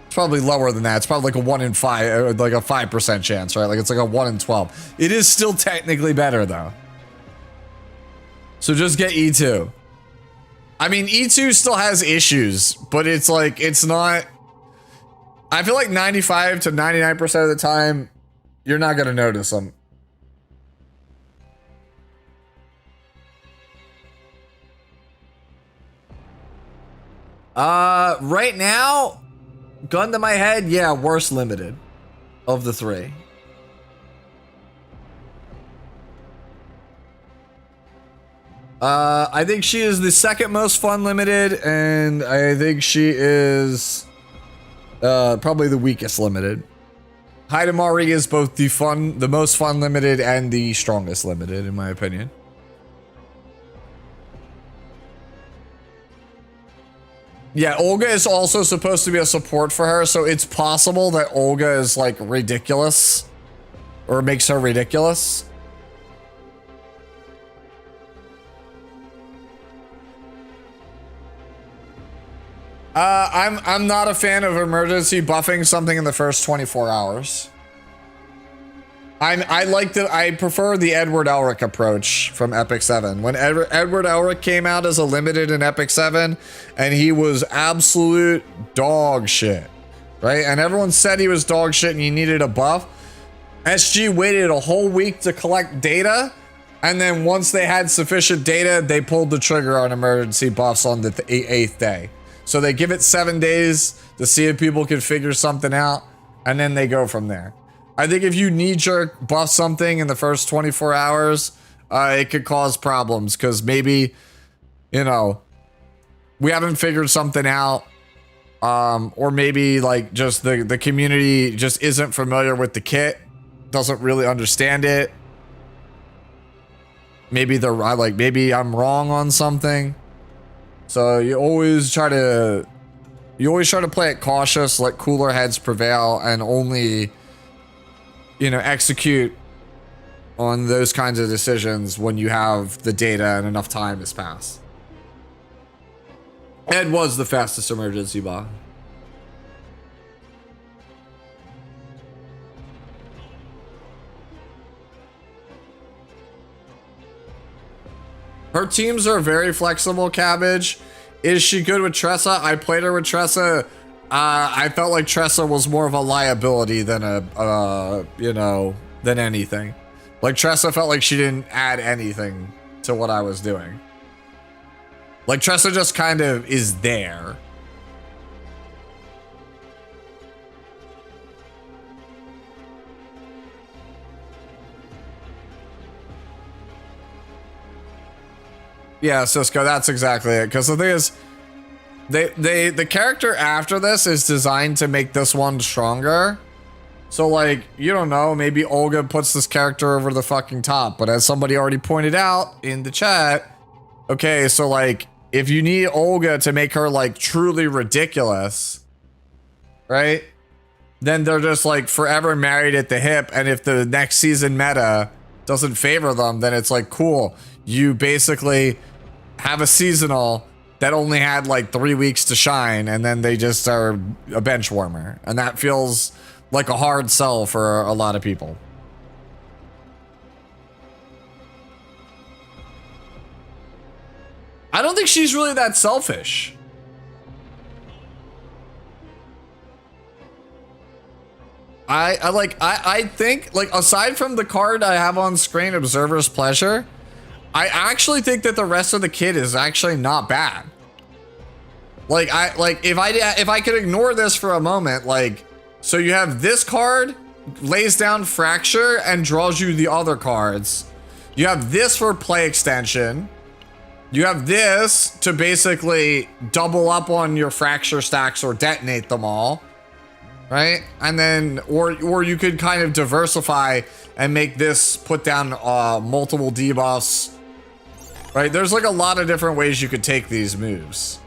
It's probably lower than that. It's probably like a 1 in 5, like a 5% chance, right? Like it's like a 1 in 12. It is still technically better though. So just get E2. I mean, E2 still has issues, but it's like, it's not... I feel like 95 to 99% of the time, you're not gonna notice them. Right now, gun to my head, yeah, worst limited of the 3. I think she is the second most fun limited, and I think she is probably the weakest limited. Hidamari is both the most fun limited and the strongest limited, in my opinion. Yeah, Olga is also supposed to be a support for her, so it's possible that Olga is like ridiculous, or makes her ridiculous. I'm not a fan of emergency buffing something in the first 24 hours. I prefer the Edward Elric approach from Epic 7. When Edward Elric came out as a limited in Epic 7, and he was absolute dog shit, right? And everyone said he was dog shit and he needed a buff. SG waited a whole week to collect data, and then once they had sufficient data, they pulled the trigger on emergency buffs on the 8th day. So they give it 7 days to see if people can figure something out, and then they go from there. I think if you knee-jerk buff something in the first 24 hours, it could cause problems, because maybe, you know, we haven't figured something out, or maybe like just the community just isn't familiar with the kit, doesn't really understand it. Maybe maybe I'm wrong on something. So you always try to play it cautious, let cooler heads prevail, and only, you know, execute on those kinds of decisions when you have the data and enough time has passed. Ed was the fastest emergency buff. Her teams are very flexible, Cabbage. Is she good with Tressa? I played her with Tressa. I felt like Tressa was more of a liability than than anything. Like, Tressa felt like she didn't add anything to what I was doing. Like, Tressa just kind of is there. Yeah, Cisco, that's exactly it. Because the thing is, the character after this is designed to make this one stronger. So, like, you don't know, maybe Olga puts this character over the fucking top. But as somebody already pointed out in the chat, okay, so, like, if you need Olga to make her, like, truly ridiculous, right? Then they're just, like, forever married at the hip. And if the next season meta doesn't favor them, then it's like, cool. You basically have a seasonal that only had like 3 weeks to shine, and then they just are a bench warmer. And that feels like a hard sell for a lot of people. I don't think she's really that selfish. I think, like, aside from the card I have on screen, Observer's Pleasure, I actually think that the rest of the kit is actually not bad. Like, if I could ignore this for a moment, like, so you have this card, lays down Fracture and draws you the other cards. You have this for play extension. You have this to basically double up on your Fracture stacks or detonate them all. Right? And then, or you could kind of diversify and make this put down multiple debuffs. Right? There's like a lot of different ways you could take these moves.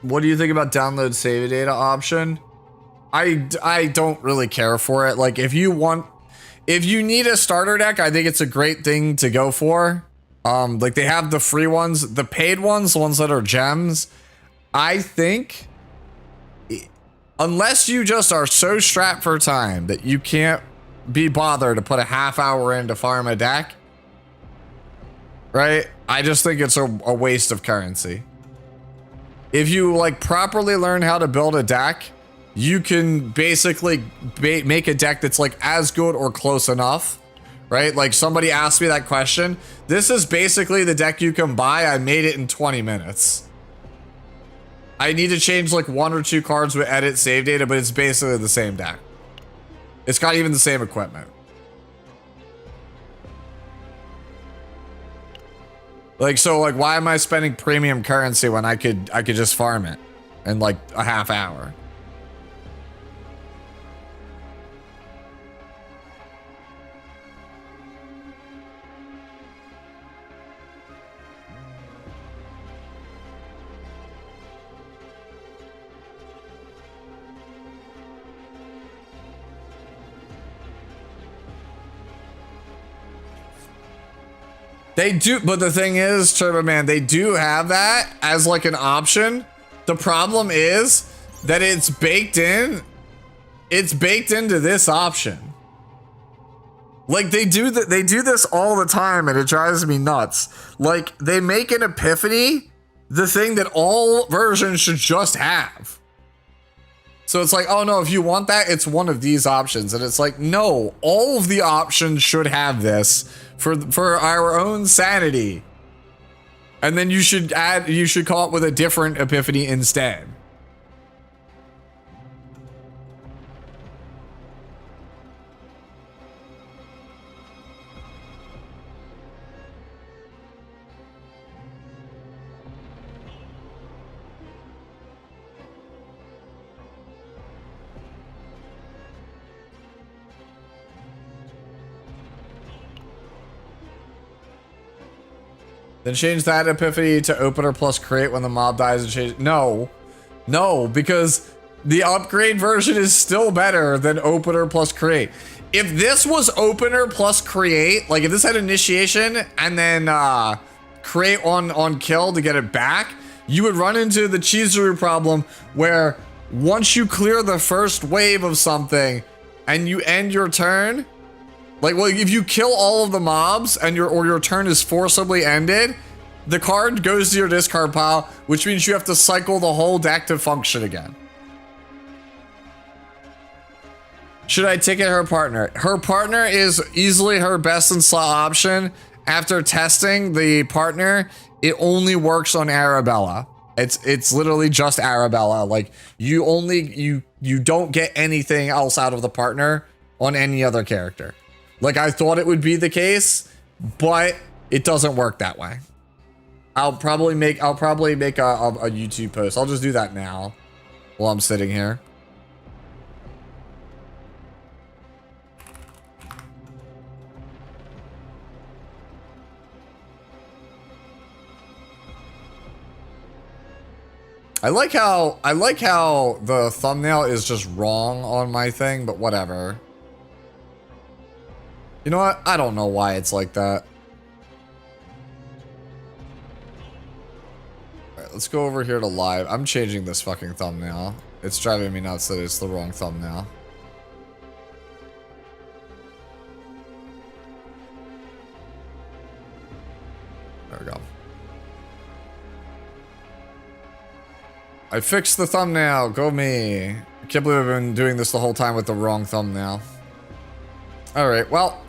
What do you think about download save data option? I don't really care for it. Like, if you need a starter deck, I think it's a great thing to go for. Like, they have the free ones, the paid ones, the ones that are gems. I think, unless you just are so strapped for time that you can't be bothered to put a half hour in to farm a deck, right? I just think it's a waste of currency. If you, like, properly learn how to build a deck, you can basically make a deck that's like as good or close enough, right? Like, somebody asked me that question. This is basically the deck you can buy. I made it in 20 minutes. I need to change like 1 or 2 cards with edit save data, but it's basically the same deck. It's got even the same equipment. Like, so like, why am I spending premium currency when I could just farm it in like a half hour? They do, but the thing is, Turbo Man, they do have that as like an option. The problem is that it's baked in. It's baked into this option. Like they do this all the time, and it drives me nuts. Like they make an epiphany the thing that all versions should just have. So it's like, oh no, if you want that, it's one of these options. And it's like, no, all of the options should have this for our own sanity. And then you should come up with a different epiphany instead. Then change that epiphany to opener plus create when the mob dies and change. No, because the upgrade version is still better than opener plus create. If this was opener plus create, like if this had initiation and then create on kill to get it back, you would run into the Chizuru problem where once you clear the first wave of something and you end your turn, like, well, if you kill all of the mobs and your turn is forcibly ended, the card goes to your discard pile, which means you have to cycle the whole deck to function again. Should I ticket her partner? Her partner is easily her best in slot option. After testing the partner, it only works on Arabella. It's literally just Arabella. Like you don't get anything else out of the partner on any other character. Like I thought it would be the case, but it doesn't work that way. I'll probably make a YouTube post. I'll just do that now while I'm sitting here. I like how the thumbnail is just wrong on my thing, but whatever. You know what? I don't know why it's like that. Alright, let's go over here to live. I'm changing this fucking thumbnail. It's driving me nuts that it's the wrong thumbnail. There we go. I fixed the thumbnail. Go me. I can't believe I've been doing this the whole time with the wrong thumbnail. Alright, well.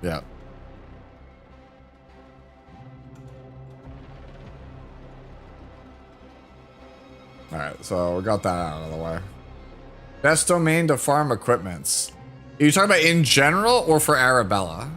Yeah. Alright, so we got that out of the way. Best domain to farm equipments. Are you talking about in general or for Arabella?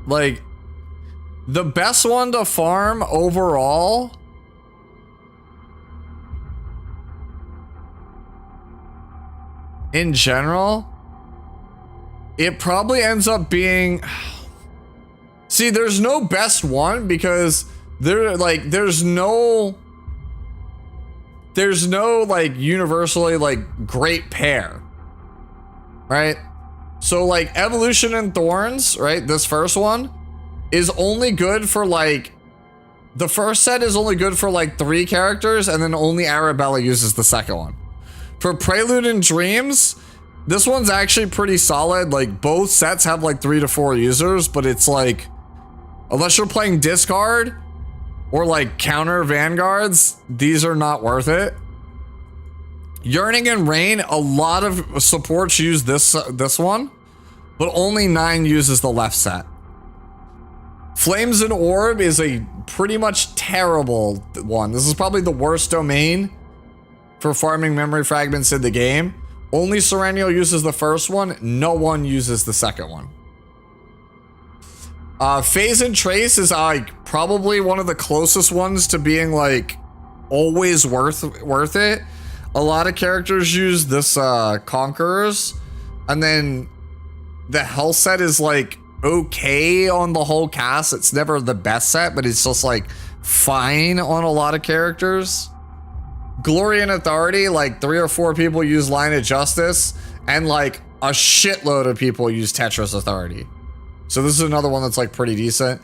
like the best one to farm overall in general, it probably ends up being, see, there's no best one because there's no like universally like great pair, right? So like Evolution and Thorns, right? This first one is only good for like, the first set is only good for like 3 characters, and then only Arabella uses the second one. For Prelude and Dreams, this one's actually pretty solid. Like both sets have like 3 to 4 users, but it's like, unless you're playing discard or like counter vanguards, these are not worth it. Yearning and Rain, a lot of supports use this one, but only 9 uses the left set. Flames and Orb is a pretty much terrible one. This is probably the worst domain for farming memory fragments in the game. Only Serennial uses the first one. No one uses the second one. Phase and Trace is like probably one of the closest ones to being like always worth it. A lot of characters use this Conquerors, and then the health set is like okay on the whole cast. It's never the best set, but it's just like fine on a lot of characters. Glory and Authority, like 3 or 4 people use Line of Justice, and like a shitload of people use Tetris Authority. So this is another one that's like pretty decent.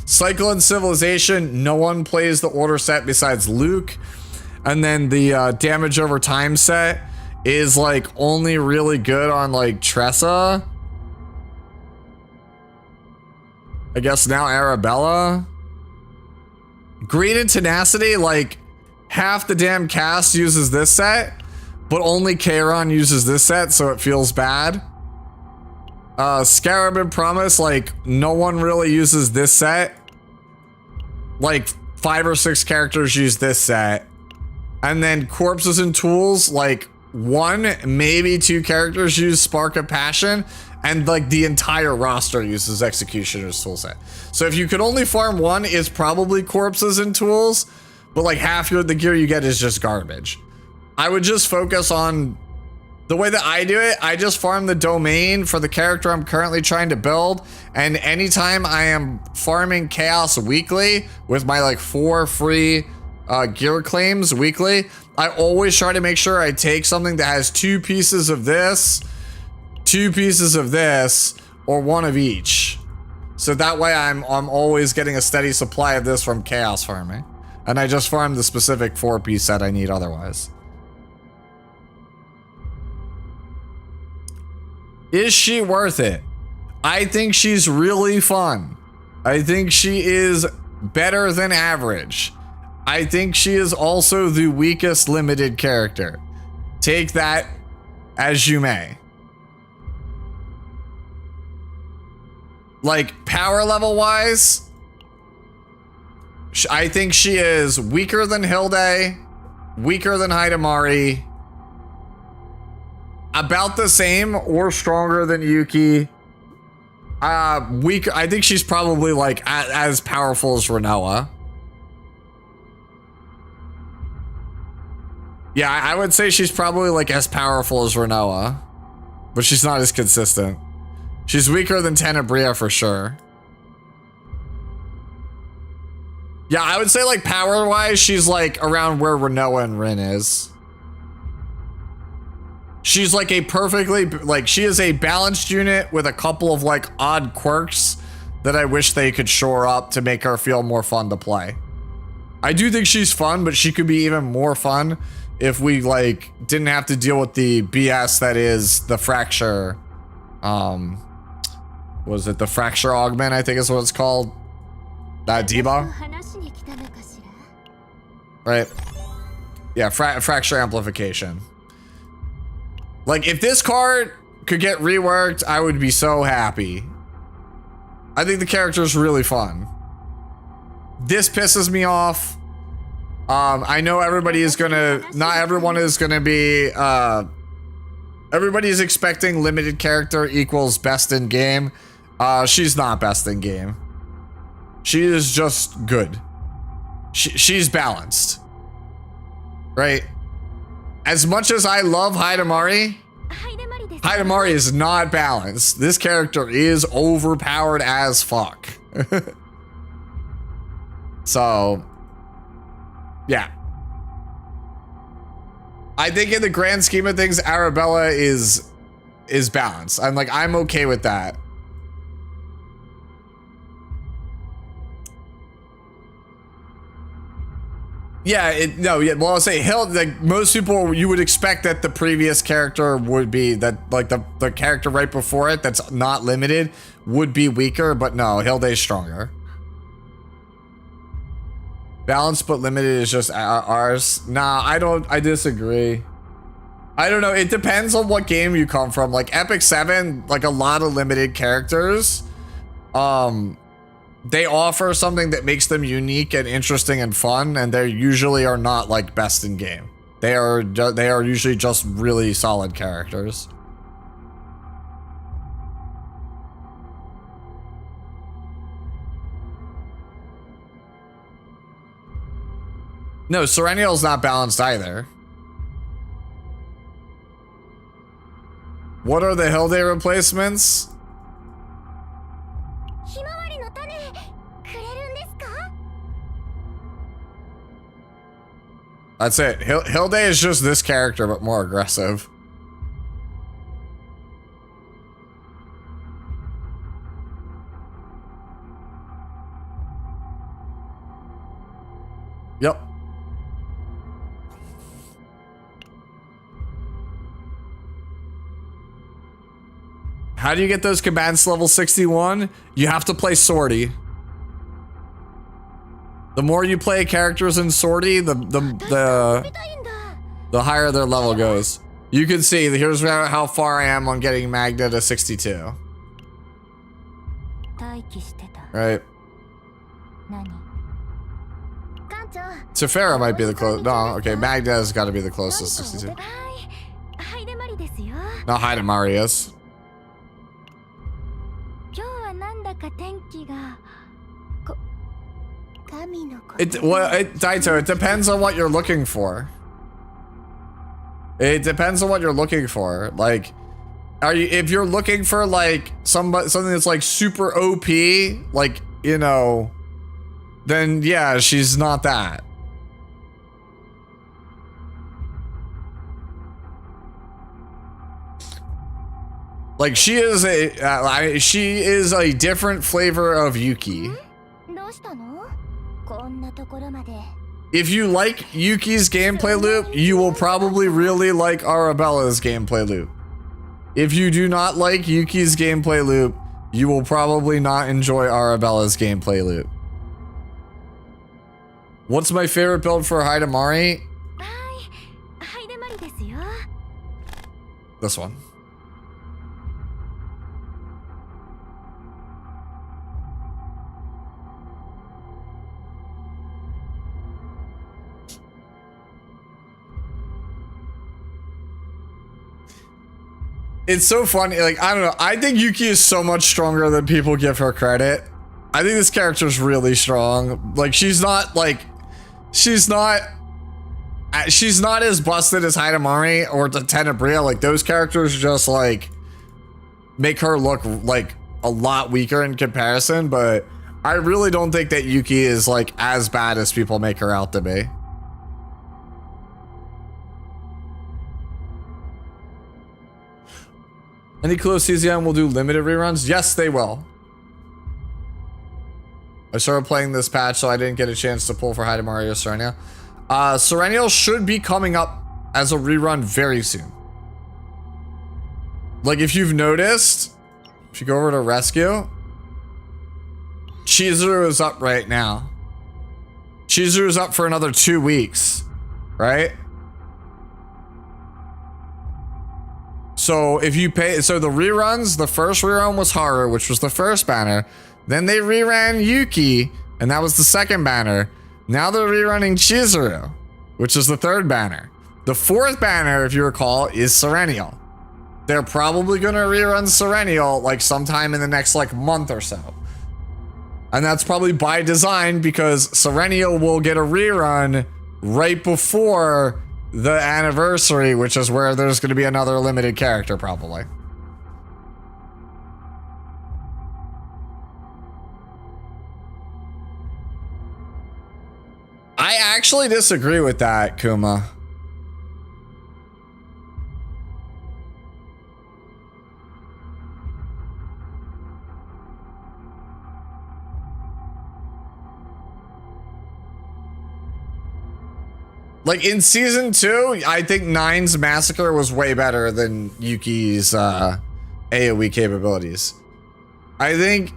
Cycle and Civilization, no one plays the order set besides Luke. And then the damage over time set is like only really good on like Tressa. I guess now Arabella. Greed and Tenacity, like half the damn cast uses this set, but only Kairon uses this set, so it feels bad. Scarab and Promise, like no one really uses this set. Like 5 or 6 characters use this set. And then Corpses and Tools, like 1, maybe 2 characters use Spark of Passion, and like the entire roster uses Executioner's toolset. So if you could only farm 1, it's probably Corpses and Tools, but like half the gear you get is just garbage. I would just focus on the way that I do it. I just farm the domain for the character I'm currently trying to build, and anytime I am farming Chaos weekly with my like 4 free gear claims weekly, I always try to make sure I take something that has 2 pieces of this, 2 pieces of this, or 1 of each. So that way I'm always getting a steady supply of this from Chaos farming. And I just farm the specific 4-piece set I need otherwise. Is she worth it? I think she's really fun. I think she is better than average. I think she is also the weakest limited character. Take that as you may. Like power level wise, I think she is weaker than Hilde, weaker than Hidamari, about the same or stronger than Yuki. Weaker. I think she's probably like as powerful as Renoa. Yeah, I would say she's probably like as powerful as Renoa, but she's not as consistent. She's weaker than Tenebria for sure. Yeah, I would say like power-wise, she's like around where Renoa and Rin is. She's like a perfectly, like she is a balanced unit with a couple of like odd quirks that I wish they could shore up to make her feel more fun to play. I do think she's fun, but she could be even more fun if we like didn't have to deal with the BS that is the fracture. Was it the fracture augment? I think is what it's called. That Diba. Right. Yeah, fracture amplification. Like if this card could get reworked, I would be so happy. I think the character is really fun. This pisses me off. I know everybody is gonna, not everyone is gonna be, everybody's expecting limited character equals best in game. She's not best in game. She is just good. She's balanced. Right? As much as I love Hidamari, Hidamari is not balanced. This character is overpowered as fuck. So, yeah. I think in the grand scheme of things, Arabella is balanced. I'm okay with that. Yeah, well, I'll say like most people, you would expect that the previous character would be that, like the character right before it that's not limited would be weaker, but no, Hilde's stronger. Balanced but limited is just ours. Nah, I disagree. I don't know, it depends on what game you come from. Like Epic 7, like a lot of limited characters, they offer something that makes them unique and interesting and fun, and they usually are not like best in game. They are usually just really solid characters. No, Serenial's not balanced either. What are the Hilde replacements? That's it. Hilde is just this character, but more aggressive. Yep. How do you get those combatants level 61? You have to play Sortie. The more you play characters in Sortie, the higher their level goes. You can see, here's how far I am on getting Magda to 62. Right. Tefera might be the closest. No, okay, Magda's got to be the closest, 62. No, Hidamari is. Daito, it depends on what you're looking for. It depends on what you're looking for. Like, if you're looking for like something that's like super OP, like, you know, then yeah, she's not that. Like, she is a different flavor of Yuki. If you like Yuki's gameplay loop, you will probably really like Arabella's gameplay loop. If you do not like Yuki's gameplay loop, you will probably not enjoy Arabella's gameplay loop. What's my favorite build for Hidamari? This one. It's so funny, like, I don't know, I think Yuki is so much stronger than people give her credit. I think this character's really strong. Like, she's not as busted as Hidamari or Tenebria. Like, those characters just, like, make her look, like, a lot weaker in comparison, but I really don't think that Yuki is, like, as bad as people make her out to be. Any close CZM will do limited reruns? Yes, they will. I started playing this patch, so I didn't get a chance to pull for Hidamari or Serenial. Serenial should be coming up as a rerun very soon. Like, if you've noticed, if you go over to Rescue, Chizuru is up right now. Chizuru is up for another 2 weeks, right? So if you pay, so the reruns, the first rerun was Haru, which was the first banner. Then they reran Yuki, and that was the second banner. Now they're rerunning Chizuru, which is the third banner. The fourth banner, if you recall, is Serenial. they're probably gonna rerun Serennial like sometime in the next like month or so. And that's probably by design because Serennial will get a rerun right before the anniversary, which is where there's gonna be another limited character probably. I actually disagree with that, Kuma. Like in season 2, I think 9's Massacre was way better than Yuki's AoE capabilities. I think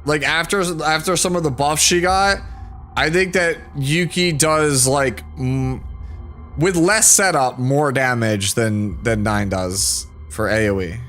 like after some of the buffs she got, I think that Yuki does like with less setup more damage than 9 does for AoE.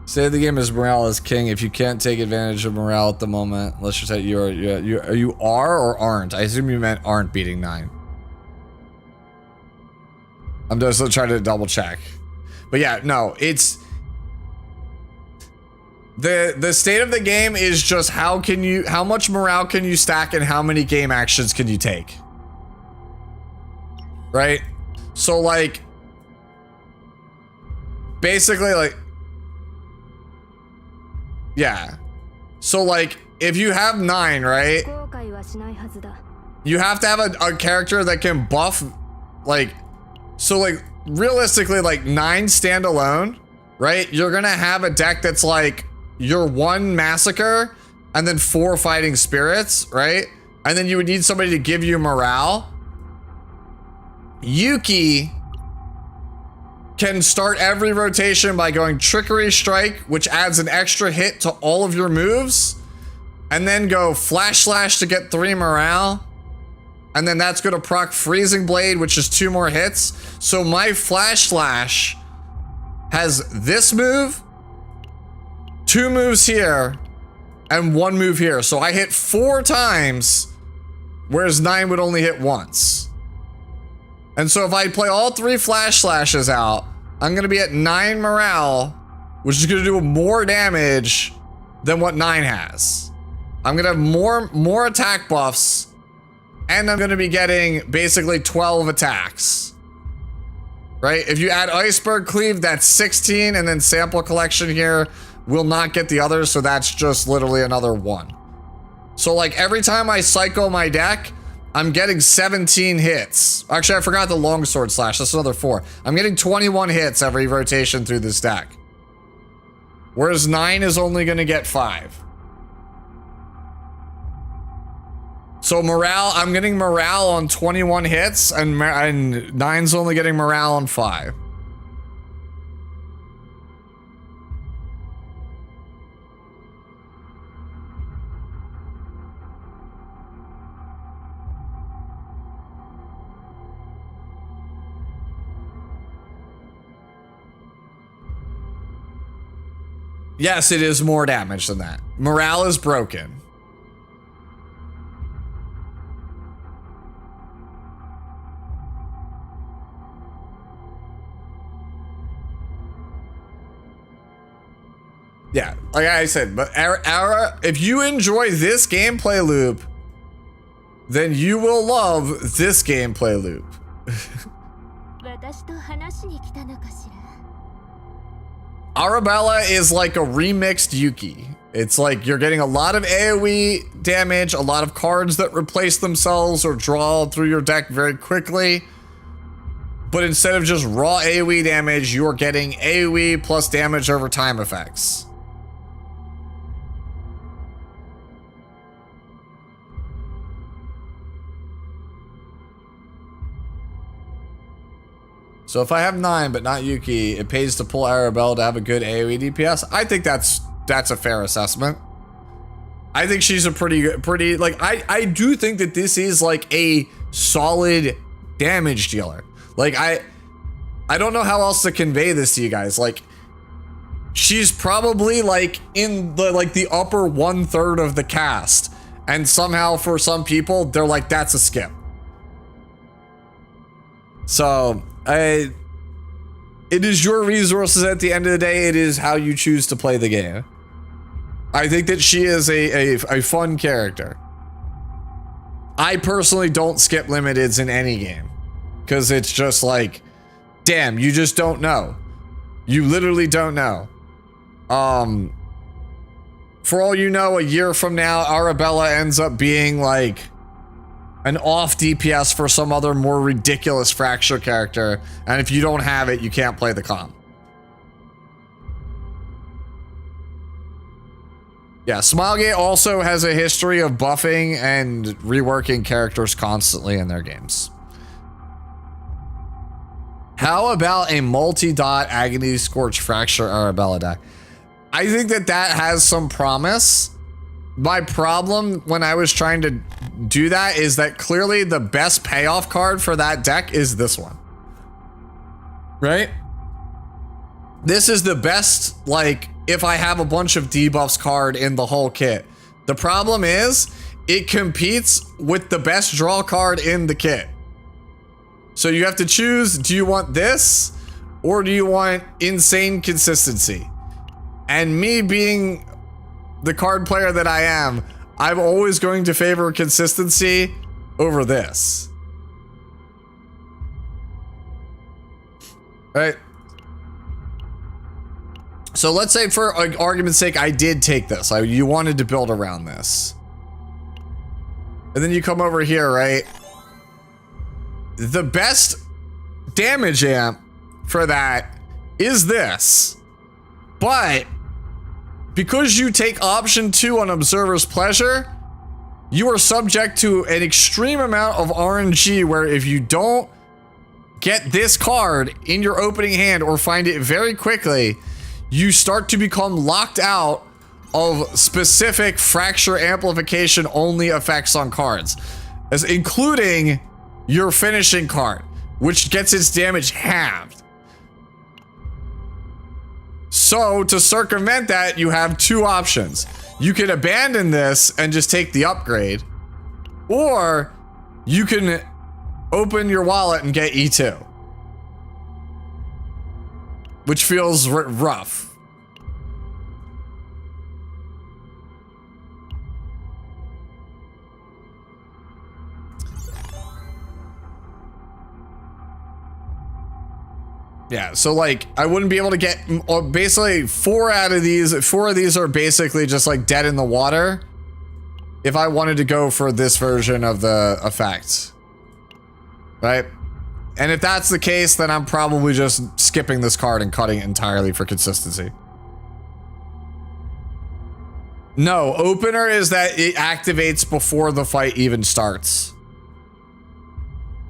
Say the game is morale is king. If you can't take advantage of morale at the moment, let's just say you are or aren't. I assume you meant aren't beating 9. I'm just trying to double check. But yeah, no, it's the state of the game is just how much morale can you stack and how many game actions can you take? Right? So like basically like yeah. So like if you have 9, right? You have to have a character that can buff like so like realistically like 9 standalone, right? You're gonna have a deck that's like your 1 Massacre and then 4 Fighting Spirits, right? And then you would need somebody to give you morale. Yuki can start every rotation by going Trickery Strike, which adds an extra hit to all of your moves, and then go Flash Slash to get 3 morale, and then that's gonna proc Freezing Blade, which is 2 more hits. So my Flash Slash has this move, 2 moves here, and 1 move here. So I hit 4 times, whereas 9 would only hit once. And so if I play all 3 Flash Slashes out, I'm gonna be at 9 morale, which is gonna do more damage than what 9 has. I'm gonna have more attack buffs, and I'm gonna be getting basically 12 attacks. Right? If you add Iceberg Cleave, that's 16, and then Sample Collection here will not get the others, so that's just literally another 1. So like every time I cycle my deck, I'm getting 17 hits. Actually, I forgot the Longsword Slash. That's another 4. I'm getting 21 hits every rotation through this deck. Whereas 9 is only going to get 5. So morale, I'm getting morale on 21 hits, and 9's only getting morale on 5. Yes, it is more damage than that. Morale is broken. Yeah, like I said, but if you enjoy this gameplay loop, then you will love this gameplay loop. Arabella is like a remixed Yuki. It's like you're getting a lot of AoE damage, a lot of cards that replace themselves or draw through your deck very quickly. But instead of just raw AoE damage, you're getting AoE plus damage over time effects. So if I have 9 but not Yuki, it pays to pull Arabella to have a good AoE DPS. I think that's a fair assessment. I think she's a pretty like I do think that this is like a solid damage dealer. Like I don't know how else to convey this to you guys. Like she's probably like in the upper 1/3 of the cast, and somehow for some people they're like, that's a skip. So it is your resources at the end of the day. It is how you choose to play the game. I think that she is a fun character. I personally don't skip limiteds in any game because it's just like, damn, you just don't know. You literally don't know. For all you know, a year from now, Arabella ends up being like an off DPS for some other more ridiculous Fracture character, and if you don't have it, you can't play the comp. Yeah, Smilegate also has a history of buffing and reworking characters constantly in their games. How about a multi-dot Agony Scorch Fracture Arabella deck? I think that that has some promise. My problem when I was trying to do that is that clearly the best payoff card for that deck is this one. Right? This is the best, like, if I have a bunch of debuffs card in the whole kit. The problem is, it competes with the best draw card in the kit. So you have to choose, do you want this? Or do you want insane consistency? And me being the card player that I am, I'm always going to favor consistency over this. Right? So let's say for argument's sake, I did take this. You wanted to build around this. And then you come over here, right? The best damage amp for that is this. But because you take option 2 on Observer's Pleasure, you are subject to an extreme amount of RNG where if you don't get this card in your opening hand or find it very quickly, you start to become locked out of specific Fracture Amplification only effects on cards, as including your finishing card, which gets its damage halved. So to circumvent that, you have two options. You can abandon this and just take the upgrade, or you can open your wallet and get E2, which feels rough. Yeah, so like I wouldn't be able to get basically 4 of these are basically just like dead in the water if I wanted to go for this version of the effect. Right? And if that's the case, then I'm probably just skipping this card and cutting it entirely for consistency. No, opener is that it activates before the fight even starts.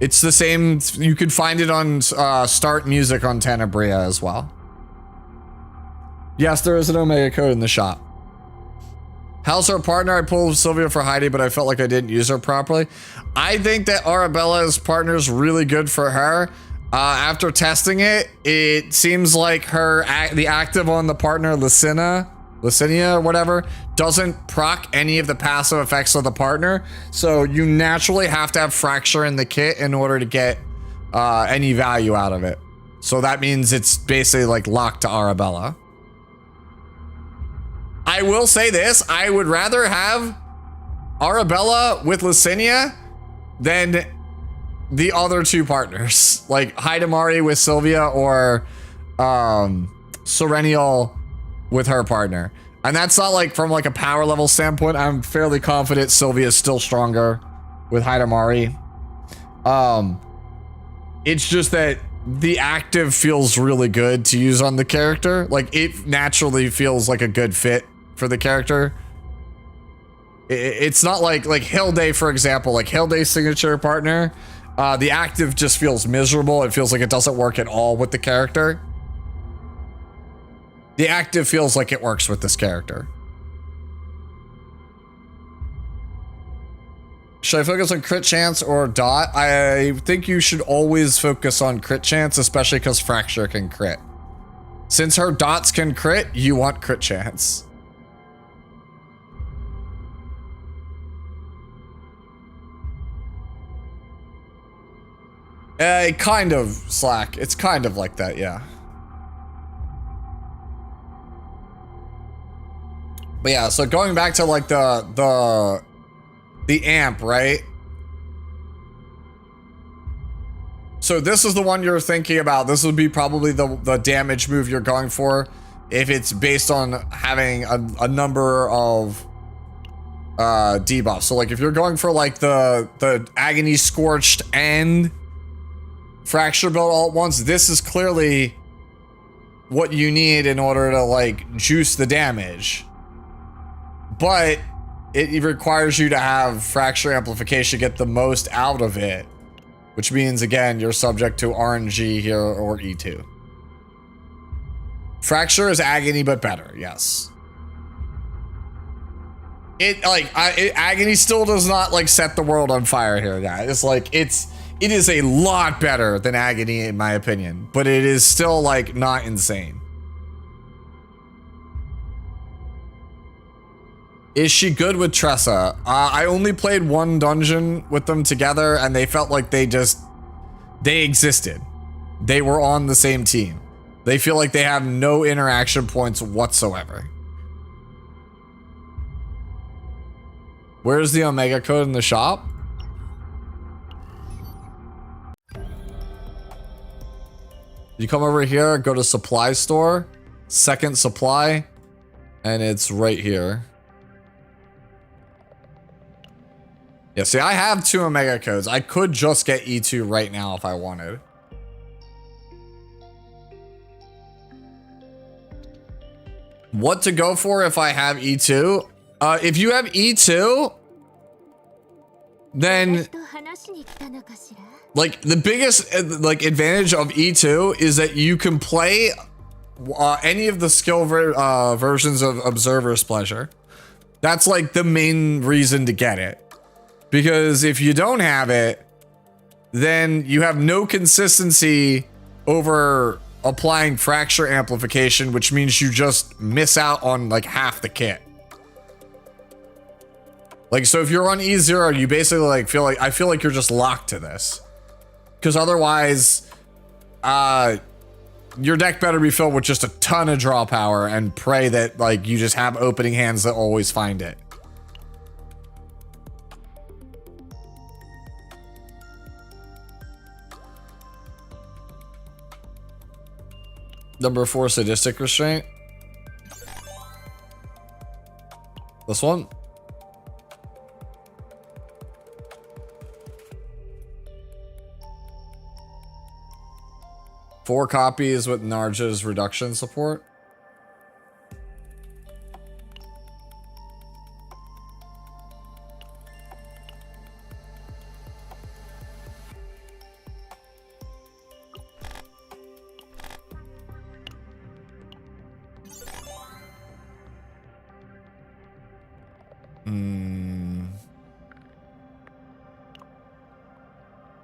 It's the same, you could find it on start music on Tenebria as well. Yes, there is an Omega code in the shop. How's our partner? I pulled Sylvia for Heidi, but I felt like I didn't use her properly. I think that Arabella's partner is really good for her. After testing it, it seems like the active on the partner, Licinia or whatever, doesn't proc any of the passive effects of the partner. So you naturally have to have Fracture in the kit in order to get any value out of it. So that means it's basically like locked to Arabella. I will say this, I would rather have Arabella with Licinia than the other two partners, like Hidamari with Sylvia or Serenial with her partner. And that's not like from like a power level standpoint. I'm fairly confident Sylvia is still stronger with Hidamari. It's just that the active feels really good to use on the character. Like it naturally feels like a good fit for the character. It's not like Hilde, for example, like Hilde's signature partner. The active just feels miserable. It feels like it doesn't work at all with the character. The active feels like it works with this character. Should I focus on crit chance or dot? I think you should always focus on crit chance, especially because Fracture can crit. Since her dots can crit, you want crit chance. Kind of, Slack. It's kind of like that, yeah. But yeah, so going back to like the amp, right? So this is the one you're thinking about. This would be probably the damage move you're going for if it's based on having a number of debuffs. So like if you're going for like the Agony Scorched and Fracture build all at once, this is clearly what you need in order to like juice the damage. But it requires you to have Fracture Amplification, get the most out of it. Which means, again, you're subject to RNG here or E2. Fracture is Agony, but better, yes. Agony still does not, like, set the world on fire here, guys. It's like, it is a lot better than Agony, in my opinion. But it is still, like, not insane. Is she good with Tressa? I only played one dungeon with them together and they felt like they existed. They were on the same team. They feel like they have no interaction points whatsoever. Where's the Omega code in the shop? You come over here, go to supply store, second supply, and it's right here. Yeah, see, I have 2 Omega codes. I could just get E2 right now if I wanted. What to go for if I have E2? If you have E2, then like the biggest like advantage of E2 is that you can play any of the skill versions of Observer's Pleasure. That's like the main reason to get it. Because if you don't have it, then you have no consistency over applying Fracture Amplification, which means you just miss out on like half the kit. Like, so if you're on E0, you basically like I feel like you're just locked to this. Because otherwise, your deck better be filled with just a ton of draw power and pray that like you just have opening hands that always find it. Number 4, Sadistic Restraint. This one. Four copies with Narja's reduction support.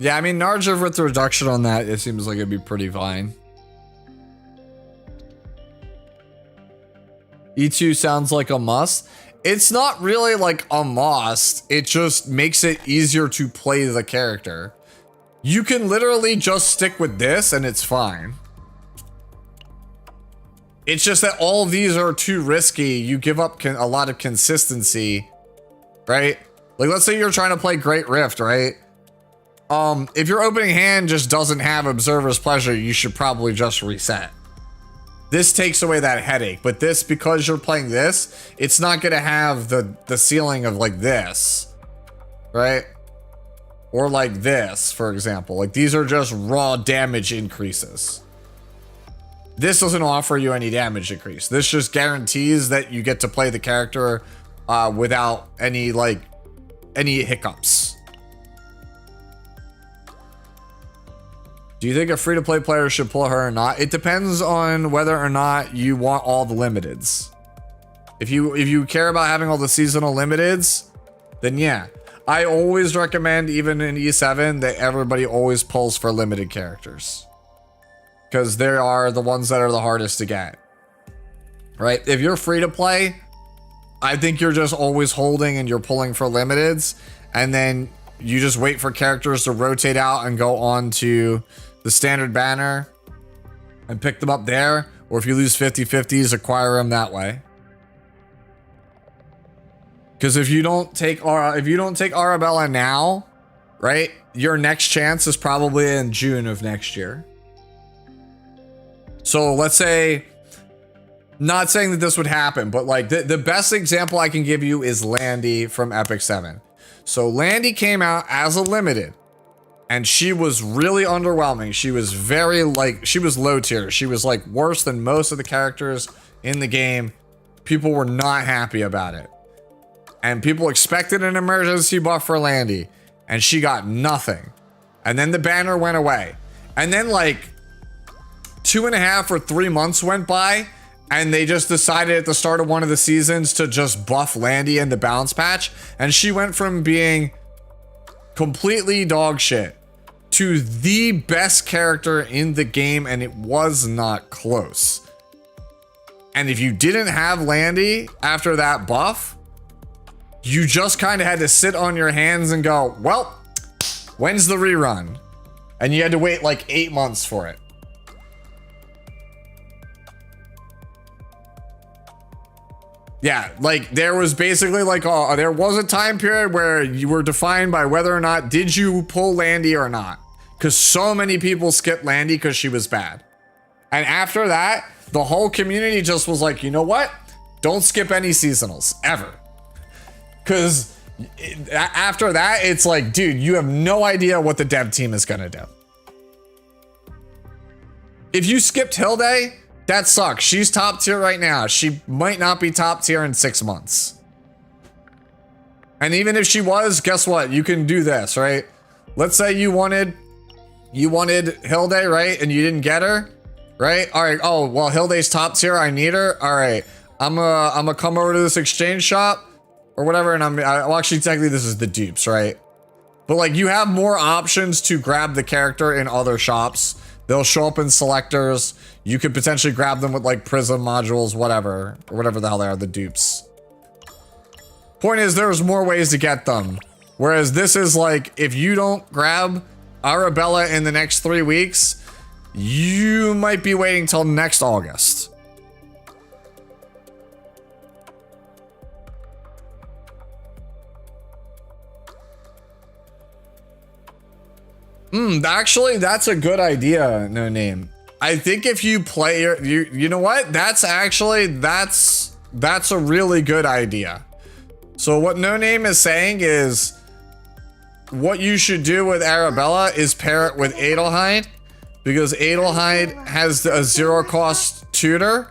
Yeah, I mean, Narja with the reduction on that, it seems like it'd be pretty fine. E2 sounds like a must. It's not really like a must. It just makes it easier to play the character. You can literally just stick with this and it's fine. It's just that all of these are too risky. You give up a lot of consistency, right? Like, let's say you're trying to play Great Rift, right? If your opening hand just doesn't have Observer's Pleasure, you should probably just reset. This takes away that headache, but this, because you're playing this, it's not gonna have the ceiling of like this, right? Or like this, for example. Like, these are just raw damage increases. This doesn't offer you any damage increase. This just guarantees that you get to play the character without any hiccups. Do you think a free-to-play player should pull her or not? It depends on whether or not you want all the limiteds. If you care about having all the seasonal limiteds, then yeah. I always recommend, even in E7, that everybody always pulls for limited characters. Because they are the ones that are the hardest to get. Right? If you're free to play, I think you're just always holding and you're pulling for limiteds. And then you just wait for characters to rotate out and go on to the standard banner and pick them up there. Or if you lose 50/50s, acquire them that way. Because if you don't take Arabella now, right, your next chance is probably in June of next year. So let's say, not saying that this would happen, but like the best example I can give you is Landy from Epic 7. So Landy came out as a limited, and she was really underwhelming. She was very she was low tier. She was like worse than most of the characters in the game. People were not happy about it. And people expected an emergency buff for Landy, and she got nothing. And then the banner went away. And then like 2.5 or 3 months went by, and they just decided at the start of one of the seasons to just buff Landy in the balance patch. And she went from being completely dog shit to the best character in the game, and it was not close. And if you didn't have Landy after that buff, you just kind of had to sit on your hands and go, well, when's the rerun? And you had to wait like 8 months for it. Yeah, like there was basically like, there was a time period where you were defined by whether or not did you pull Landy or not. Because so many people skipped Landy because she was bad. And after that, the whole community just was like, you know what? Don't skip any seasonals, ever. Because after that, it's like, dude, you have no idea what the dev team is going to do. If you skipped Hilde, that sucks. She's top tier right now. She might not be top tier in 6 months. And even if she was, guess what? You can do this, right? Let's say you wanted Hilde, right? And you didn't get her, right? All right. Oh, well, Hilde's top tier. I need her. All right. I'm gonna come over to this exchange shop or whatever. And well, actually, technically, this is the dupes, right? But like, you have more options to grab the character in other shops. They'll show up in selectors. You could potentially grab them with like prism modules, whatever, or whatever the hell they are, the dupes. Point is, there's more ways to get them. Whereas this is like, if you don't grab Arabella in the next 3 weeks, you might be waiting till next August. Actually, that's a good idea, No Name. I think if you play you know what? That's a really good idea. So what No Name is saying is, what you should do with Arabella is pair it with Adelheid, because Adelheid has a 0 cost tutor.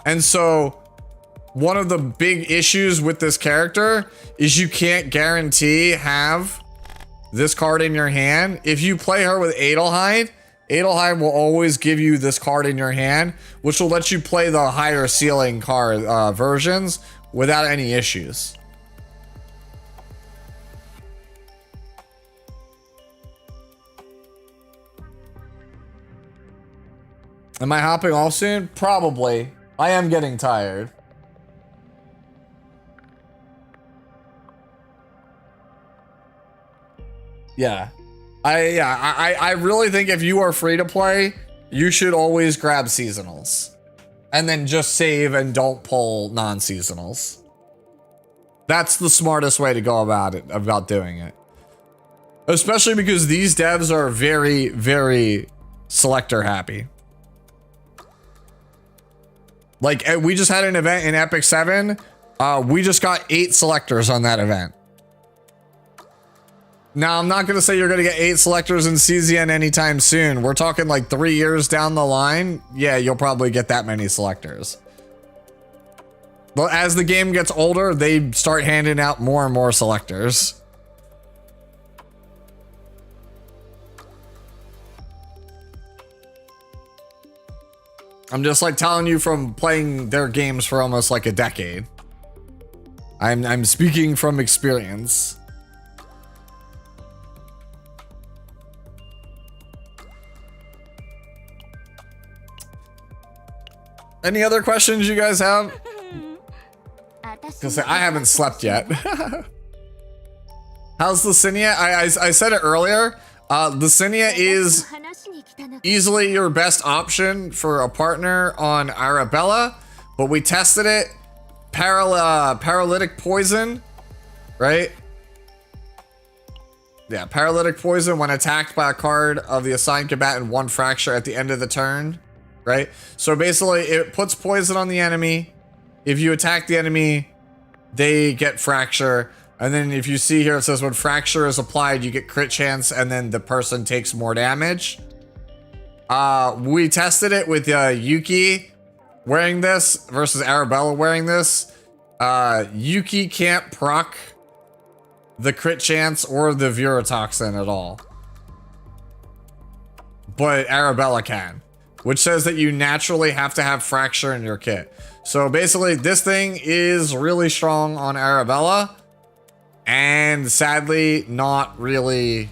And so one of the big issues with this character is you can't guarantee have this card in your hand. If you play her with Adelheid, Adelheid will always give you this card in your hand, which will let you play the higher ceiling card versions without any issues. Am I hopping off soon? Probably. I am getting tired. Yeah. I really think if you are free to play, you should always grab seasonals. And then just save and don't pull non-seasonals. That's the smartest way to go about doing it. Especially because these devs are very, very selector happy. Like, we just had an event in Epic 7. We just got 8 selectors on that event. Now, I'm not going to say you're going to get 8 selectors in CZN anytime soon. We're talking like 3 years down the line. Yeah, you'll probably get that many selectors. But as the game gets older, they start handing out more and more selectors. I'm just like telling you from playing their games for almost like a decade. I'm speaking from experience. Any other questions you guys have? Because I haven't slept yet. How's Lucinia? I said it earlier. Lucinia is easily your best option for a partner on Arabella, but we tested it. Paralytic poison, right? Yeah, paralytic poison when attacked by a card of the assigned combatant, 1 fracture at the end of the turn, right? So basically, it puts poison on the enemy. If you attack the enemy, they get fracture. And then if you see here, it says when fracture is applied, you get crit chance, and then the person takes more damage. We tested it with Yuki wearing this versus Arabella wearing this. Yuki can't proc the crit chance or the Virotoxin at all. But Arabella can, which says that you naturally have to have fracture in your kit. So basically, this thing is really strong on Arabella, and sadly, not really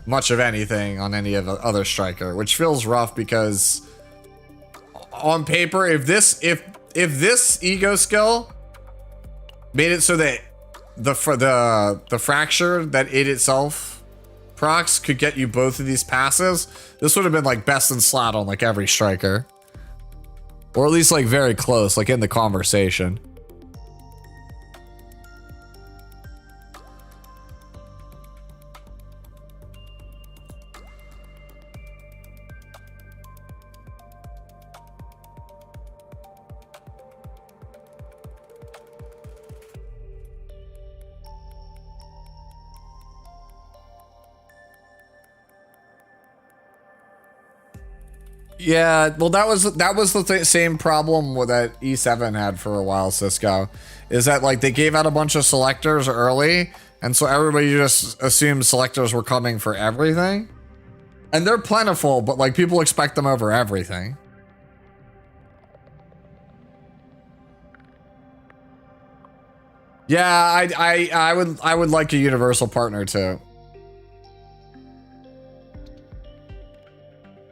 much of anything on any of the other striker, which feels rough because on paper, if this ego skill made it so that the fracture that it itself procs could get you both of these passives, this would have been like best in slot on like every striker. Or at least like very close, like in the conversation. Yeah, well, that was the same problem that E7 had for a while, Cisco, is that like they gave out a bunch of selectors early, and so everybody just assumed selectors were coming for everything, and they're plentiful, but like people expect them over everything. Yeah, I would like a universal partner too.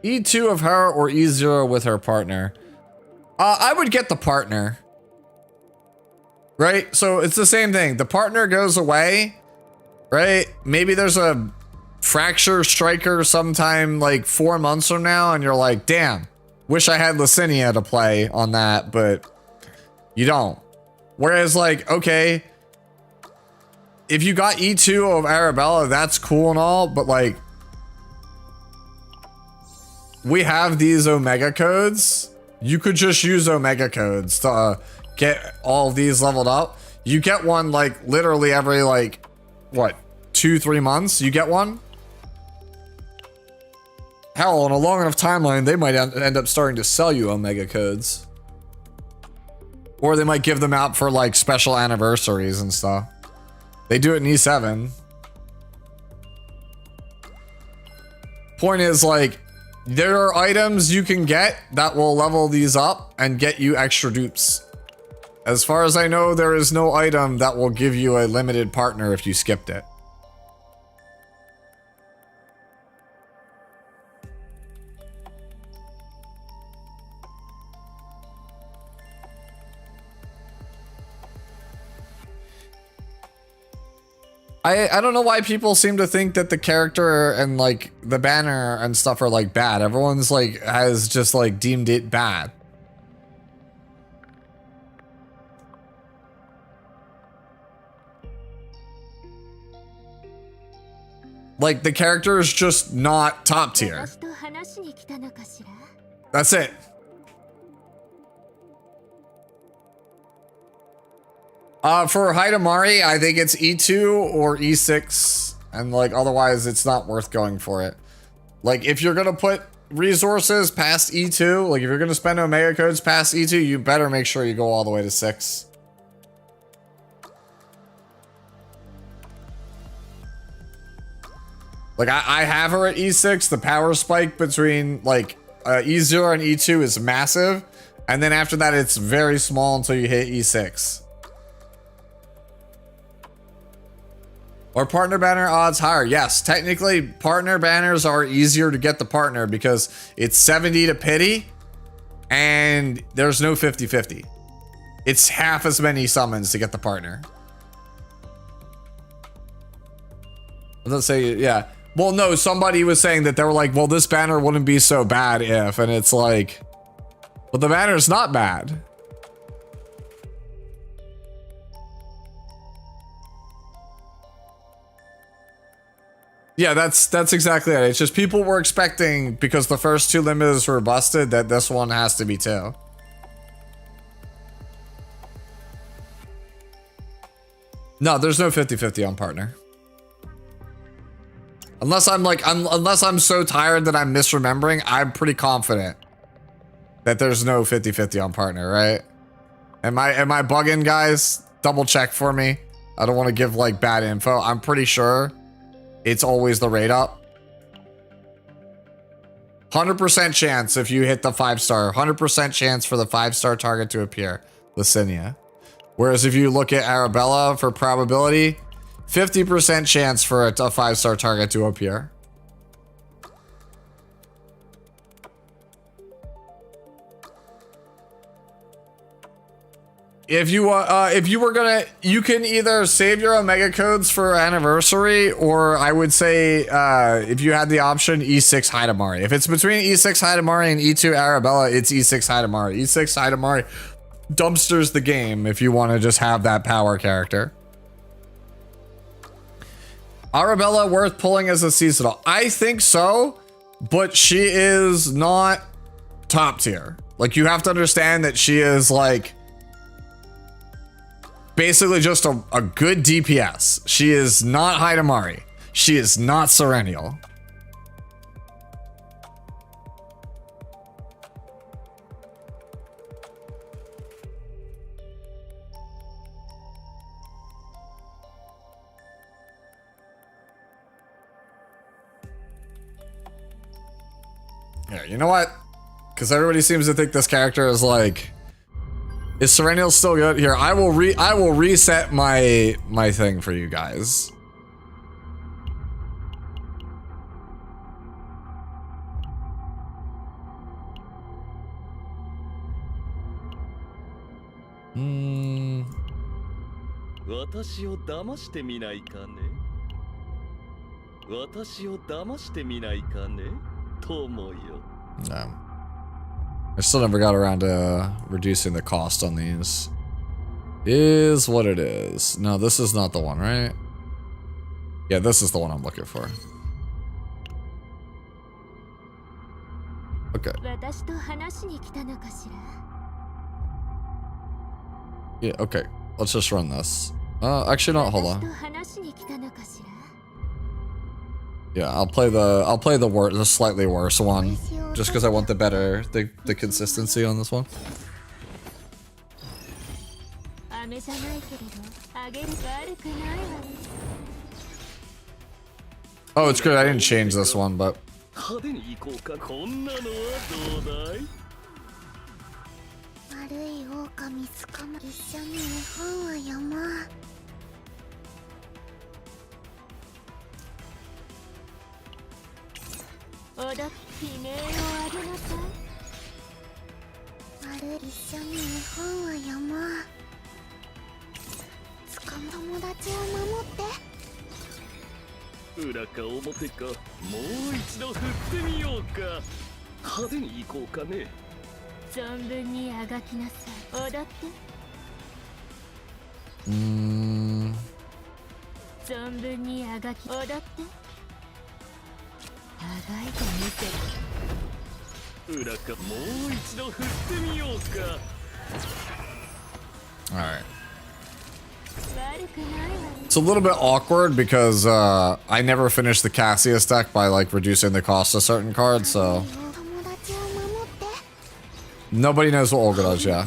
E2 of her or E0 with her partner. I would get the partner. Right? So it's the same thing. The partner goes away, right? Maybe there's a fracture striker sometime like 4 months from now, and you're like, damn, wish I had Lucinia to play on that, but you don't. Whereas like, okay, if you got E2 of Arabella, that's cool and all, but like, we have these Omega codes. You could just use Omega codes to get all of these leveled up. You get one like literally every like, what, 2-3 months? You get one? Hell, on a long enough timeline, they might end up starting to sell you Omega codes. Or they might give them out for like special anniversaries and stuff. They do it in E7. Point is like, there are items you can get that will level these up and get you extra dupes. As far as I know, there is no item that will give you a limited partner if you skipped it. I don't know why people seem to think that the character and like the banner and stuff are like bad. Everyone's like has just like deemed it bad. Like the character is just not top tier. That's it. For Hidamari, I think it's E2 or E6, and like otherwise it's not worth going for it. Like if you're gonna put resources past E2, like if you're gonna spend Omega codes past E2, you better make sure you go all the way to 6. Like I have her at E6. The power spike between like E0 and E2 is massive, and then after that it's very small until you hit E6. Or partner banner odds higher. Yes, technically partner banners are easier to get the partner because it's 70 to pity. And there's no 50-50. It's half as many summons to get the partner. Let's say, yeah. Well, no, somebody was saying that they were like, well, this banner wouldn't be so bad if, and it's like, but the banner's not bad. Yeah, that's exactly it. It's just people were expecting, because the first 2 limiters were busted, that this one has to be too. No, there's no 50-50 on partner. Unless I'm so tired that I'm misremembering, I'm pretty confident that there's no 50-50 on partner, right? Am I bugging, guys? Double check for me. I don't want to give like bad info. I'm pretty sure it's always the rate up. 100% chance if you hit the 5-star. 100% chance for the 5-star target to appear. Licinia. Whereas if you look at Arabella for probability, 50% chance for a 5-star target to appear. If you were gonna, you can either save your Omega codes for anniversary, or I would say, if you had the option, E6 Hidamari. If it's between E6 Hidamari and E2 Arabella, it's E6 Hidamari. E6 Hidamari dumpsters the game if you want to just have that power character. Arabella worth pulling as a seasonal? I think so, but she is not top tier. Like, you have to understand that she is like basically just a good DPS. She is not Hidamari. She is not Serenial. Yeah, you know what? Because everybody seems to think this character is like, is Serenial still good? Here, I will reset my thing for you guys. No. I still never got around to reducing the cost on these. Is what it is. No, this is not the one, right? Yeah, this is the one I'm looking for. Okay. Yeah, okay. Let's just run this. Actually, no, hold on. Yeah, I'll play the slightly worse one, just because I want the consistency on this one. Oh, it's good. I didn't change this one, but. Alright. It's a little bit awkward because I never finished the Cassius deck by like reducing the cost of certain cards, so nobody knows what Olga does, yeah.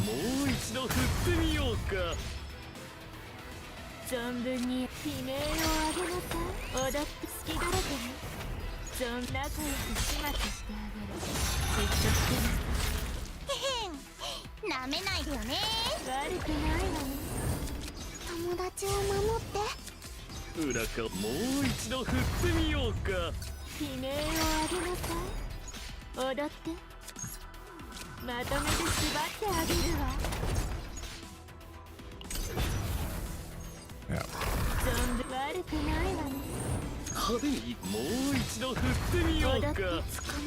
Yeah. 派手にもう一度振ってみようか。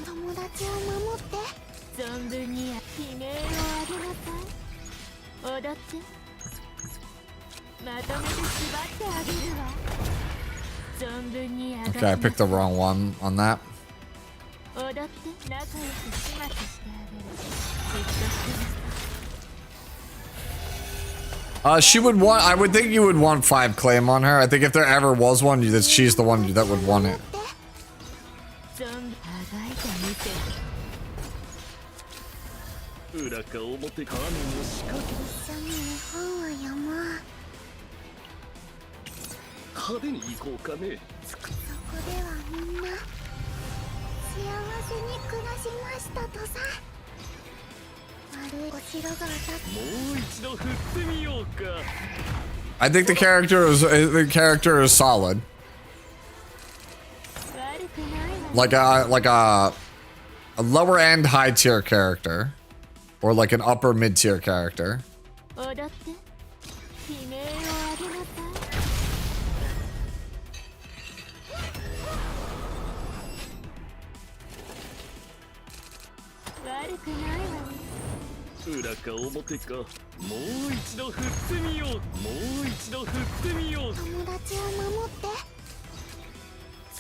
友達を守って存分に悲鳴を上げなさい。踊ってまとめて縛ってあげるわ。存分に上がりなさい。 Okay, I picked the wrong one on that. 踊って仲良く始末してあげる。じっとしてなさい。 She would want. I would think you would want 5 claim on her. I think if there ever was one, that she's the one that would want it. 裏か表か雨の仕掛け。一緒に絵本を読もう。派手に行こうかね。そこではみんな幸せに暮らしましたとさ。丸いお城が当たって。もう一度振ってみようか。I think the character is solid. Like a lower end high tier character, or like an upper mid tier character. 踊って悲鳴を上げなさい。悪くないわね。裏か表か。もう一度振ってみよう。もう一度振ってみよう。友達を守って。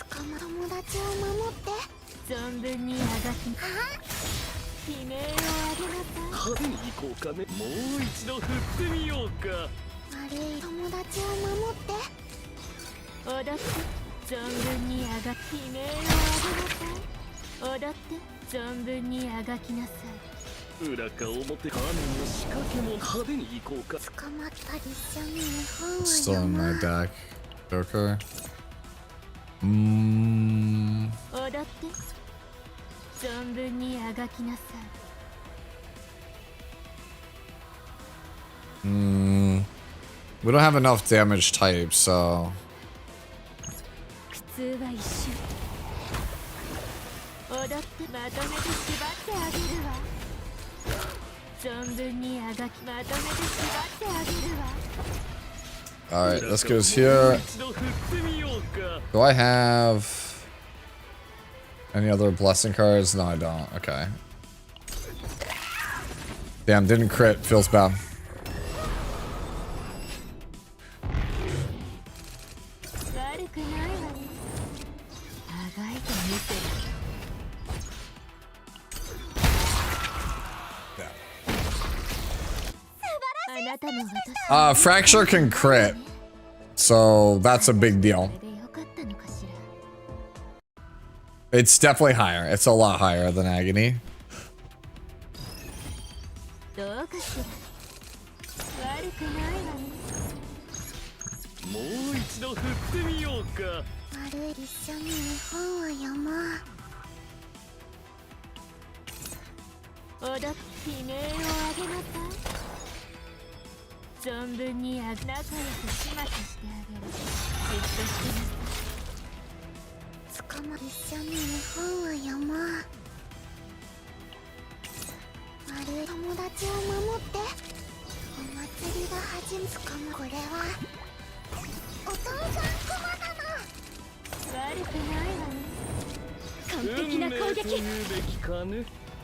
友達を守って。存分にあがき。悲鳴を上げなさい。派手に行こうかね。もう一度振ってみようか。悪い友達を守って。踊って存分にあがき。悲鳴を上げなさい。踊って存分にあがきなさい。裏か表か雨の仕掛けも派手に行こうか。捕まったり一緒に絵本を Still 読 in も my う。 deck. Joker. 踊って存分にあがきなさい。We don't have enough damage type, so. 普通は一瞬。踊ってまとめて縛ってあげるわ。存分にあがきまとめて縛ってあげるわ。Alright, this goes here. Do I have any other blessing cards? No, I don't. Okay. Damn, didn't crit. Feels bad. Fracture can crit, so that's a big deal. It's definitely higher. It's a lot higher than Agony.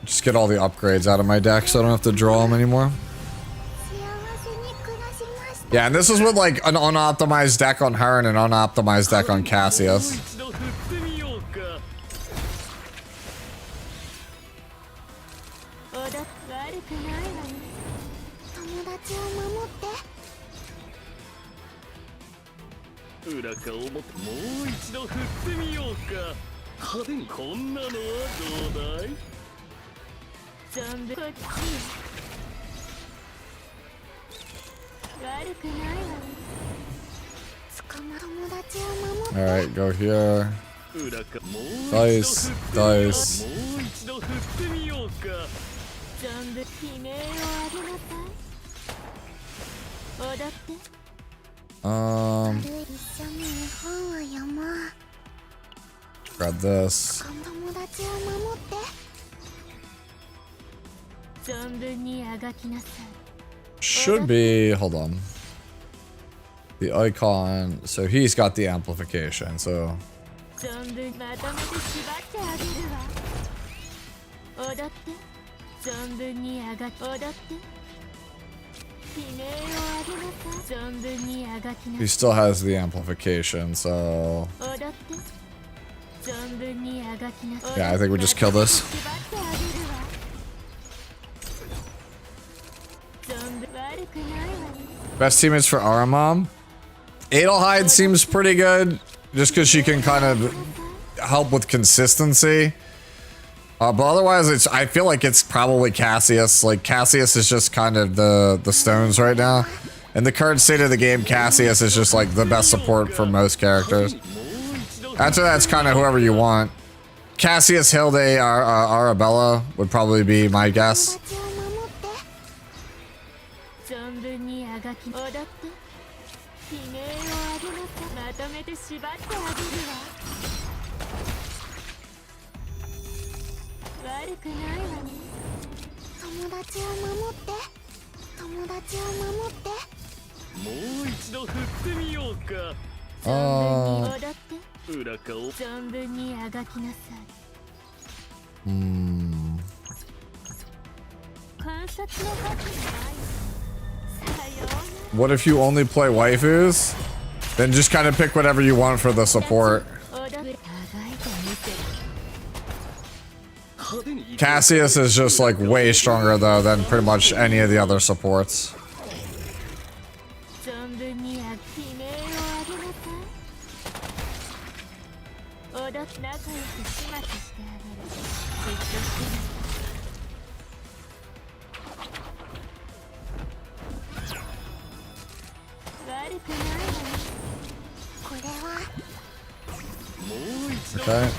Just get all the upgrades out of my deck so I don't have to draw them anymore. Yeah, and this is with like an unoptimized deck on her and an unoptimized deck on Cassius. Alright, go here. Dice, dice. Grab this. Should be, hold on. The icon, so he's got the amplification, so. He still has the amplification, so. Yeah, I think we just kill this. Best teammates for Aramam. Adelheid seems pretty good, just because she can kind of help with consistency. But otherwise, I feel like it's probably Cassius. Like, Cassius is just kind of the stones right now. In the current state of the game, Cassius is just like the best support for most characters. After that, it's kind of whoever you want. Cassius, Hilde, Arabella would probably be my guess. What if you only play waifus? Then just kind of pick whatever you want for the support. Cassius is just like way stronger though than pretty much any of the other supports. Okay.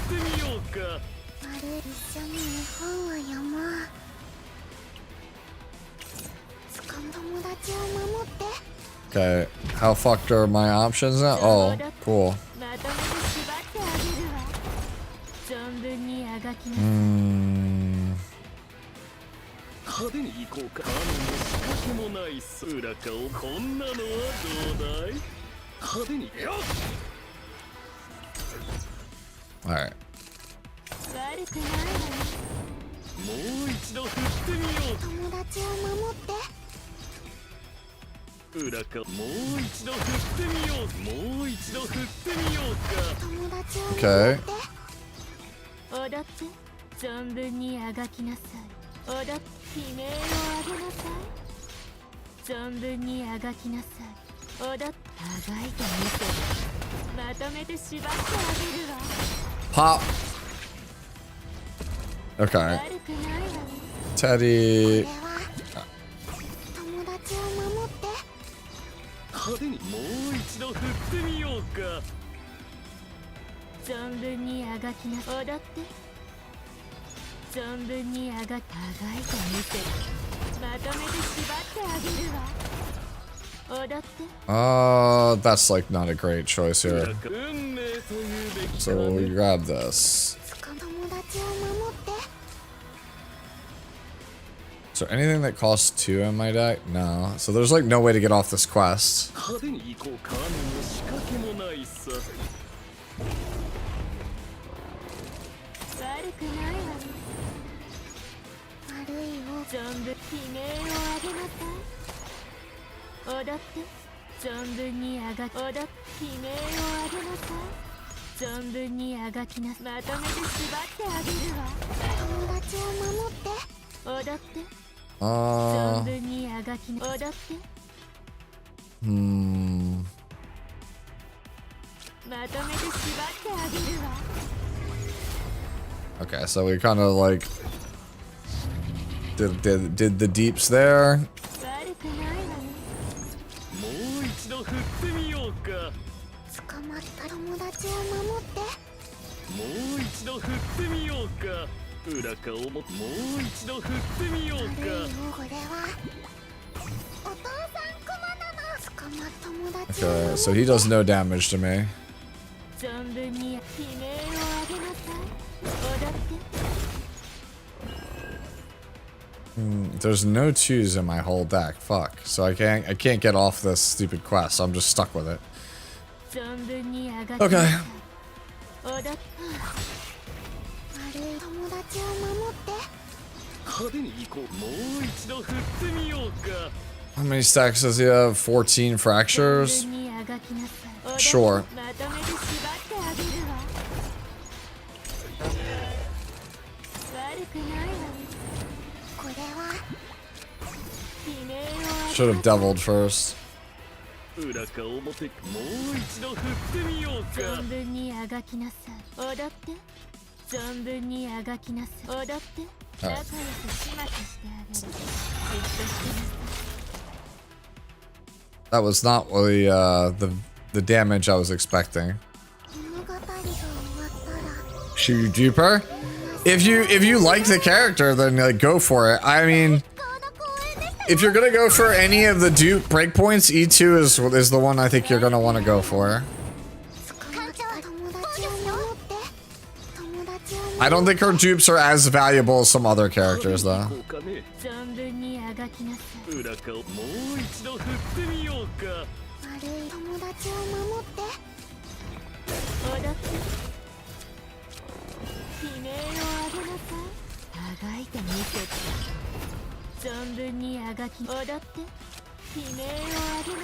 Okay, how fucked are my options now? Oh, cool. Alright. Okay. Pop. Okay. Teddy. That's like not a great choice here. So we grab this. Is there anything that costs 2 in my deck? No. So there's like no way to get off this quest. Okay, so we kind of like did the deeps there. Okay, so he does no damage to me. There's no 2s in my whole deck. Fuck. So I can't get off this stupid quest. So I'm just stuck with it. Okay. How many stacks does he have? 14 fractures? Sure. Should have deviled first. That was not really the damage I was expecting. Should you dupe her? If you like the character, then like go for it. I mean, if you're gonna go for any of the dupe breakpoints, E2 is the one I think you're gonna want to go for. I don't think her dupes are as valuable as some other characters, though.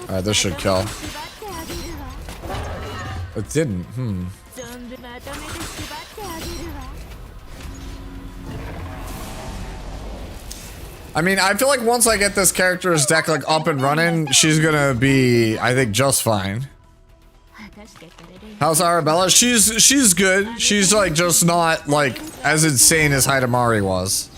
Alright, this should kill. It didn't. I mean, I feel like once I get this character's deck like up and running, she's gonna be, I think, just fine. How's Arabella? She's good. She's like just not like as insane as Hidamari was.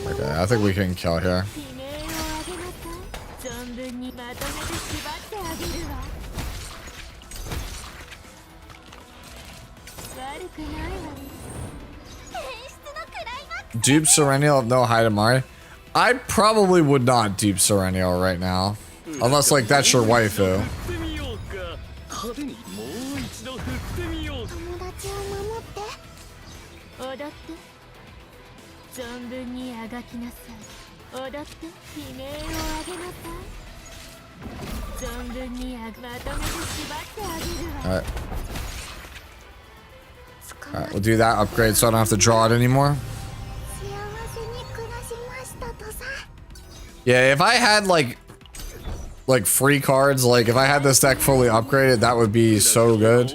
Okay, I think we can kill here. Dupe Serenial, no Hidamari. I probably would not dupe Serenial right now. Unless, like, that's your waifu. Alright. Alright, we'll do that upgrade so I don't have to draw it anymore. Yeah, if I had like free cards, like if I had this deck fully upgraded, that would be so good.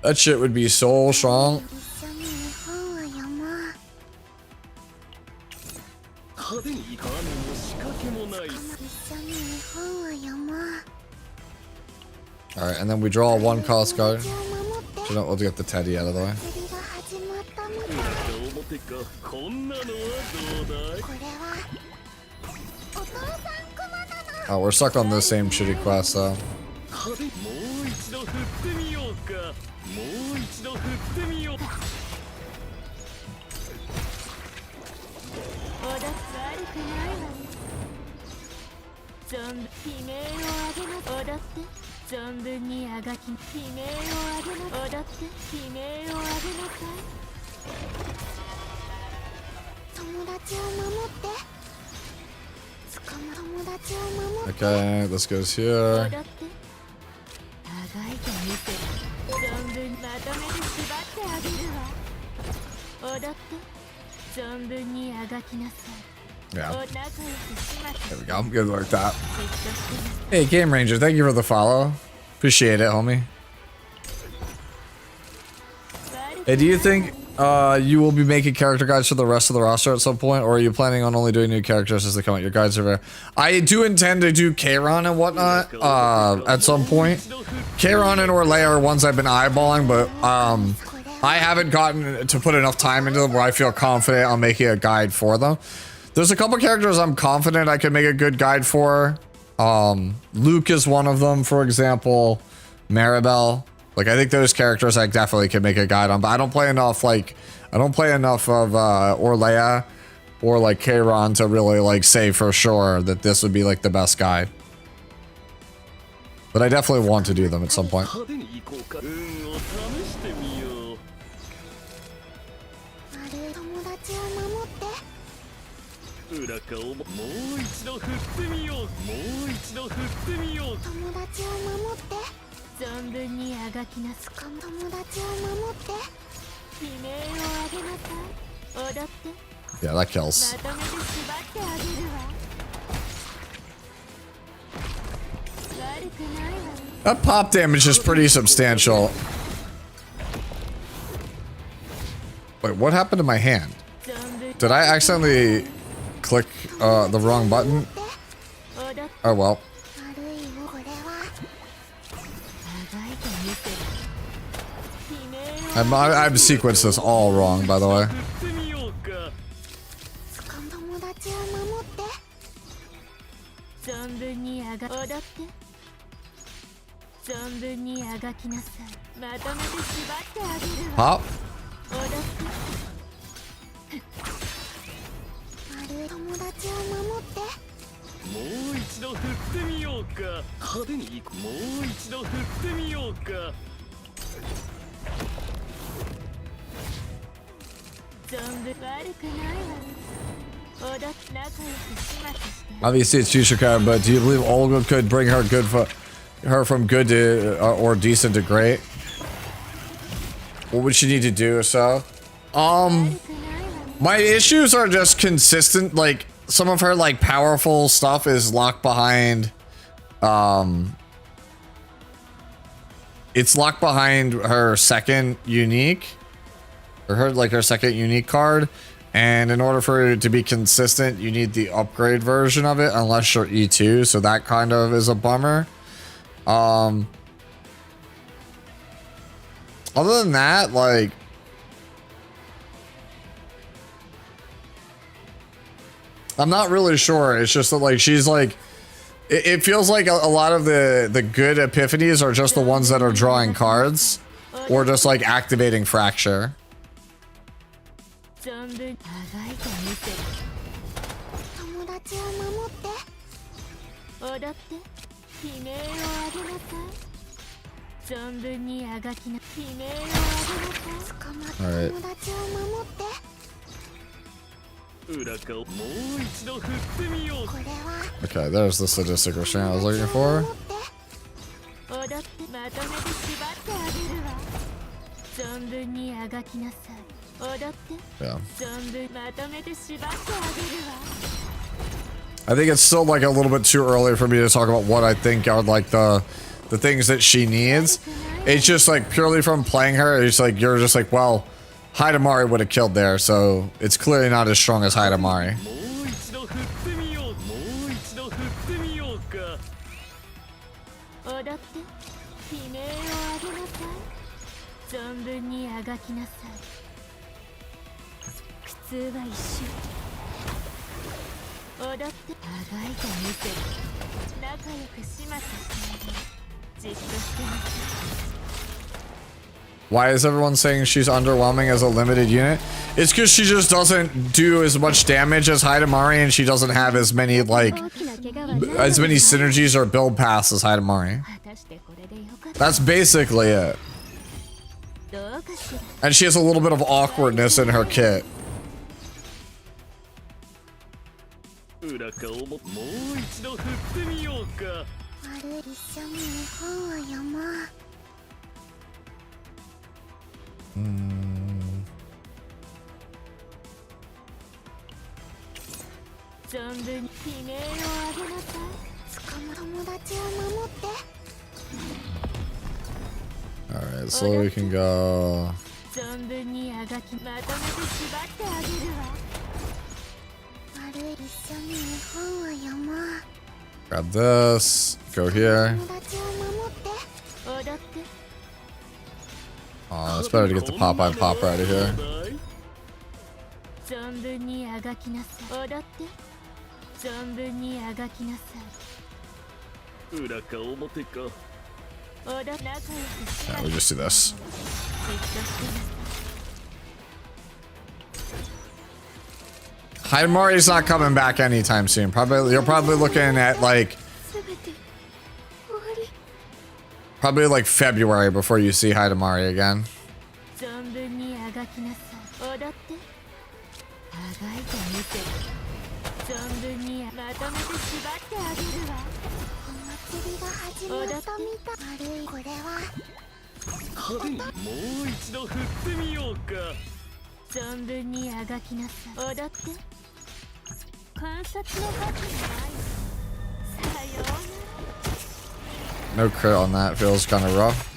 That shit would be so strong. Alright, and then we draw a 1-cost card. So no, we'll get the Teddy out of the way. Oh, we're stuck on the same shitty quest though. Okay, this goes here. Yeah. There we go. I'm good like that. Hey, Game Ranger, thank you for the follow. Appreciate it, homie. Hey, do you think you will be making character guides for the rest of the roster at some point, or are you planning on only doing new characters as they come out? Your guides are there. I do intend to do Kairon and whatnot at some point. Kairon and Orlea are ones I've been eyeballing, but I haven't gotten to put enough time into them where I feel confident on making a guide for them. There's a couple characters I'm confident I can make a good guide for. Luke is one of them, for example. Maribel. Like, I think those characters I definitely can make a guide on, but I don't play enough, like, I don't play enough of Orlea or like Kairon to really like say for sure that this would be like the best guide. But I definitely want to do them at some point. Yeah, that kills. That pop damage is pretty substantial. Wait, what happened to my hand? Did I accidentally click the wrong button? Oh well. I've sequenced this all wrong, by the way. Pop. Obviously it's Future, but do you believe Olga could bring her from good to or decent to great? What would she need to do so? My issues are just consistent. Like, some of her like powerful stuff is locked behind it's locked behind her second unique, or her second unique card, and in order for it to be consistent you need the upgrade version of it unless you're E2, so that kind of is a bummer. Other than that, like, I'm not really sure. It's just that, like, she's like, it feels like a lot of the good epiphanies are just the ones that are drawing cards or just like activating fracture. All right. Okay, there's the sadistic restraint I was looking for. Yeah. I think it's still like a little bit too early for me to talk about what I think are like the things that she needs. It's just like purely from playing her, it's like you're just like, well, Hidamari would have killed there, so it's clearly not as strong as Hidamari. Why is everyone saying she's underwhelming as a limited unit? It's because she just doesn't do as much damage as Hidamari, and she doesn't have as many synergies or build paths as Hidamari. That's basically it. And she has a little bit of awkwardness in her kit. Alright, so we can go 存分にあがきまとめて縛ってあげるわ。悪い、一緒に絵本を読もう。 Grab this. Go here. 友達を守って踊って。 Oh, it's better to get the Popeye Pop out of here. 存分にあがきなさい。踊って。存分にあがきなさい。裏か表か。踊って仲良くし Yeah, we just do this. Hidamari's not coming back anytime soon. You're probably looking at like February before you see Hidamari again. No crit on that, feels kind of rough.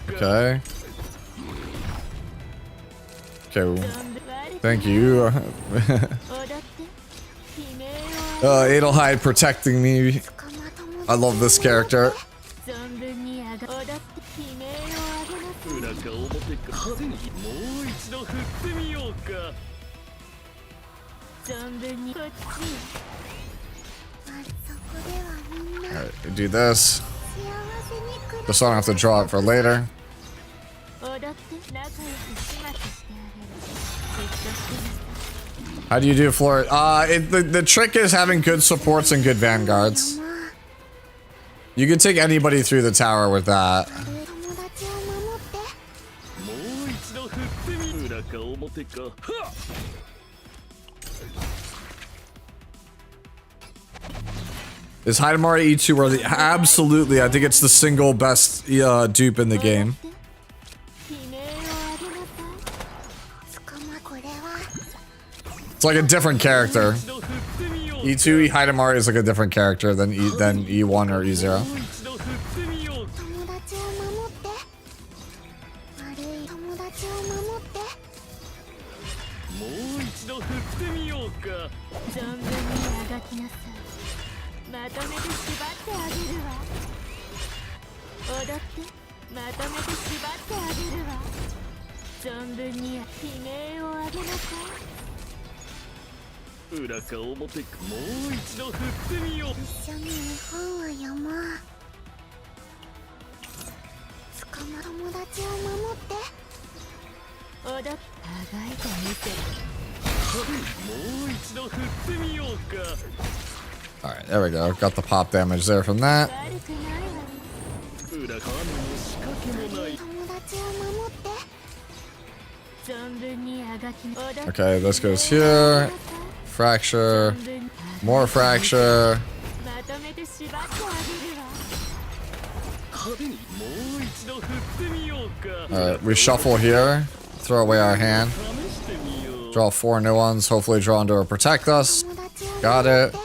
Okay. Okay. Thank you. Adelheid protecting me. I love this character. Alright, do this. Just so I don't have to draw it for later. How do you do floor? The trick is having good supports and good vanguards. You can take anybody through the tower with that. Is Hidamari E2 worthy? Absolutely. I think it's the single best dupe in the game. It's like a different character. E2 Hidamari is like a different character than E1 or E0. Alright, there we go. Got the pop damage there from that. Okay, this goes here. Fracture. More fracture. Alright, we shuffle here. Throw away our hand. Draw 4 new ones. Hopefully draw into a protect us. Got it.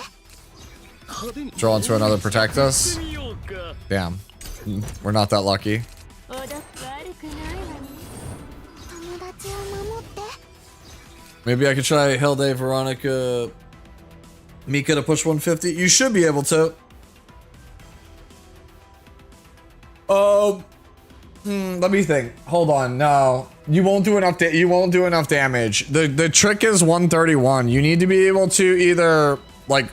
Draw into another protect us. Damn. We're not that lucky. Maybe I could try Hilde, Veronica, Mika to push 150. You should be able to. Let me think. Hold on. No, you won't do enough. You won't do enough damage. The trick is 131. You need to be able to either like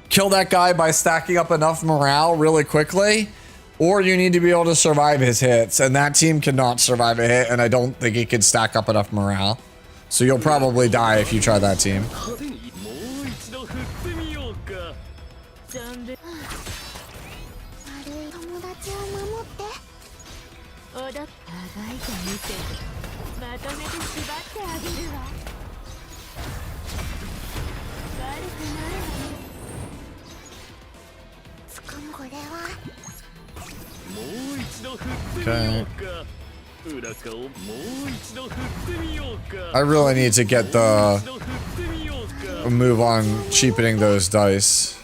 kill that guy by stacking up enough morale really quickly, or you need to be able to survive his hits. And that team cannot survive a hit, and I don't think it can stack up enough morale. So you'll probably die if you try that team. Okay. I really need to get the move on cheapening those dice.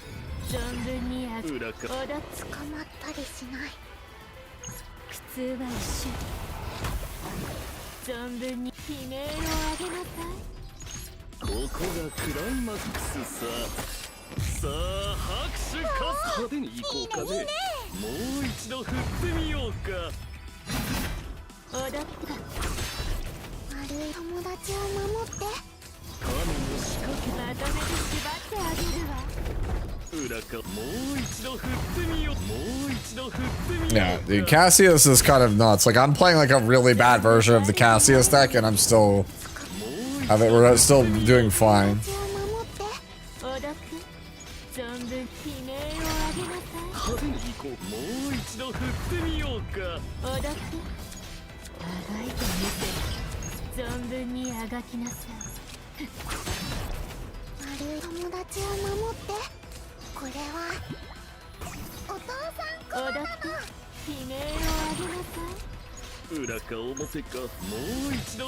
Yeah, the Cassius is kind of nuts. Like, I'm playing like a really bad version of the Cassius deck, and I'm still we're still doing fine.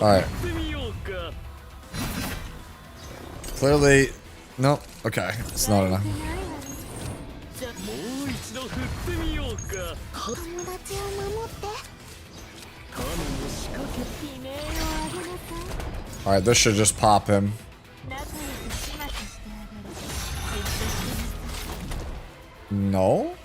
Alright. Clearly, no. Okay, it's not enough. Alright, this should just pop him. No?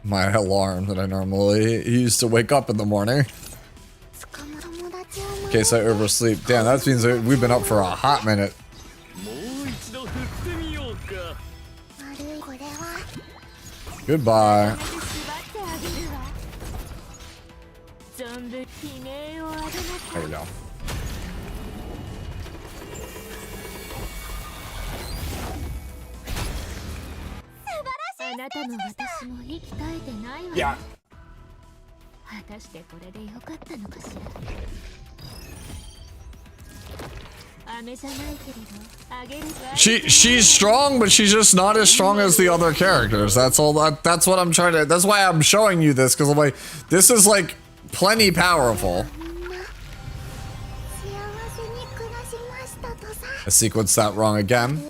My alarm that I normally use to wake up in the morning. In case I oversleep. Damn, that means that we've been up for a hot minute. Goodbye. There we go. Yeah. She's strong, but she's just not as strong as the other characters. That's all. That's what I'm trying to. That's why I'm showing you this, because I'm like, this is like plenty powerful. I sequenced that wrong again.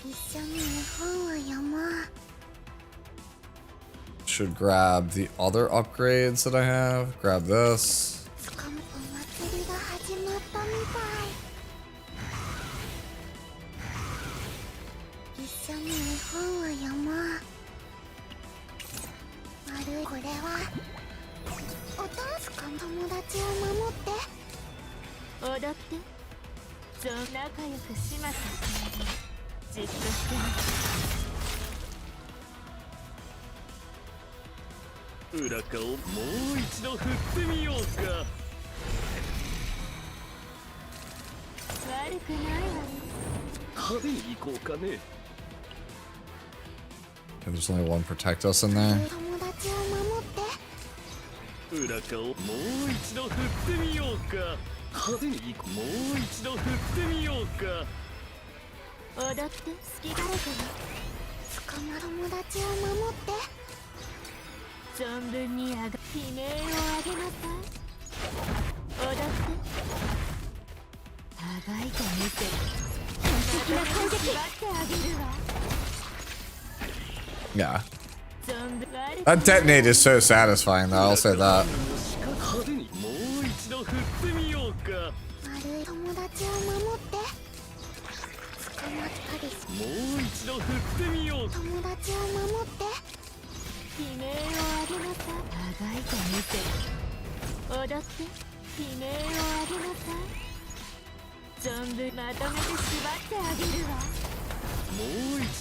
Should grab the other upgrades that I have. Grab this. Okay, there's only one protect us in there. Yeah. That detonate is so satisfying though, I'll say that.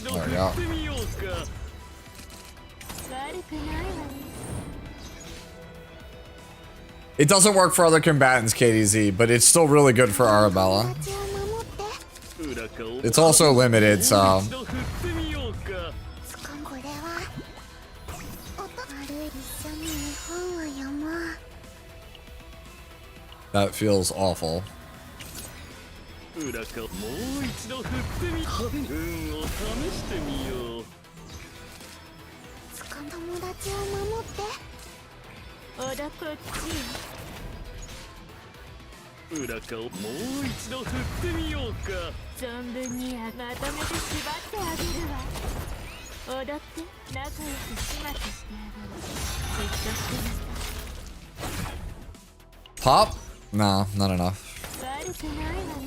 There we go. It doesn't work for other combatants, KDZ, but it's still really good for Arabella. It's also limited, so... That feels awful. 裏かもう一度振ってみ派手に運を試してみよう友達を守っておだこっち裏かをもう一度振ってみようか存分にまとめて縛ってあげるわ踊って仲良く始末してあげるじっとしてPop? No, not enough. 悪くないわね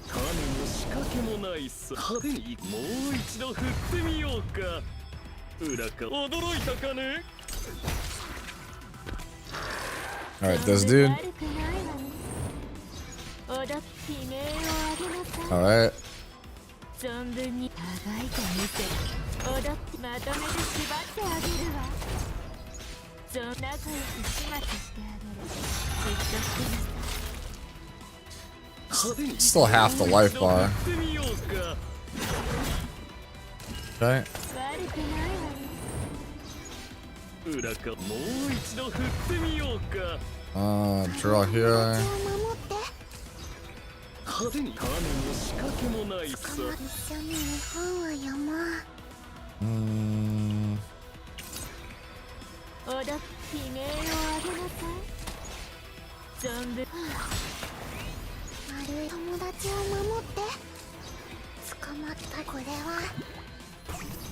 種も仕掛けもないさ派手にもう一度振ってみようか裏か驚いたかね Alright, this dude. 悪くないわね踊って悲鳴を上げなさい Alright. 存分にあがいてみせる踊ってまとめて縛ってあげるわ仲良く始末してあげるじっとして Still half the life bar. Okay. 悪くないわね裏かもう一度振ってみようか Draw here. 派手に種も仕掛けもないさ一緒に本を読もう踊って悲鳴を上げなさい存分丸い友達を守って捕まったこれは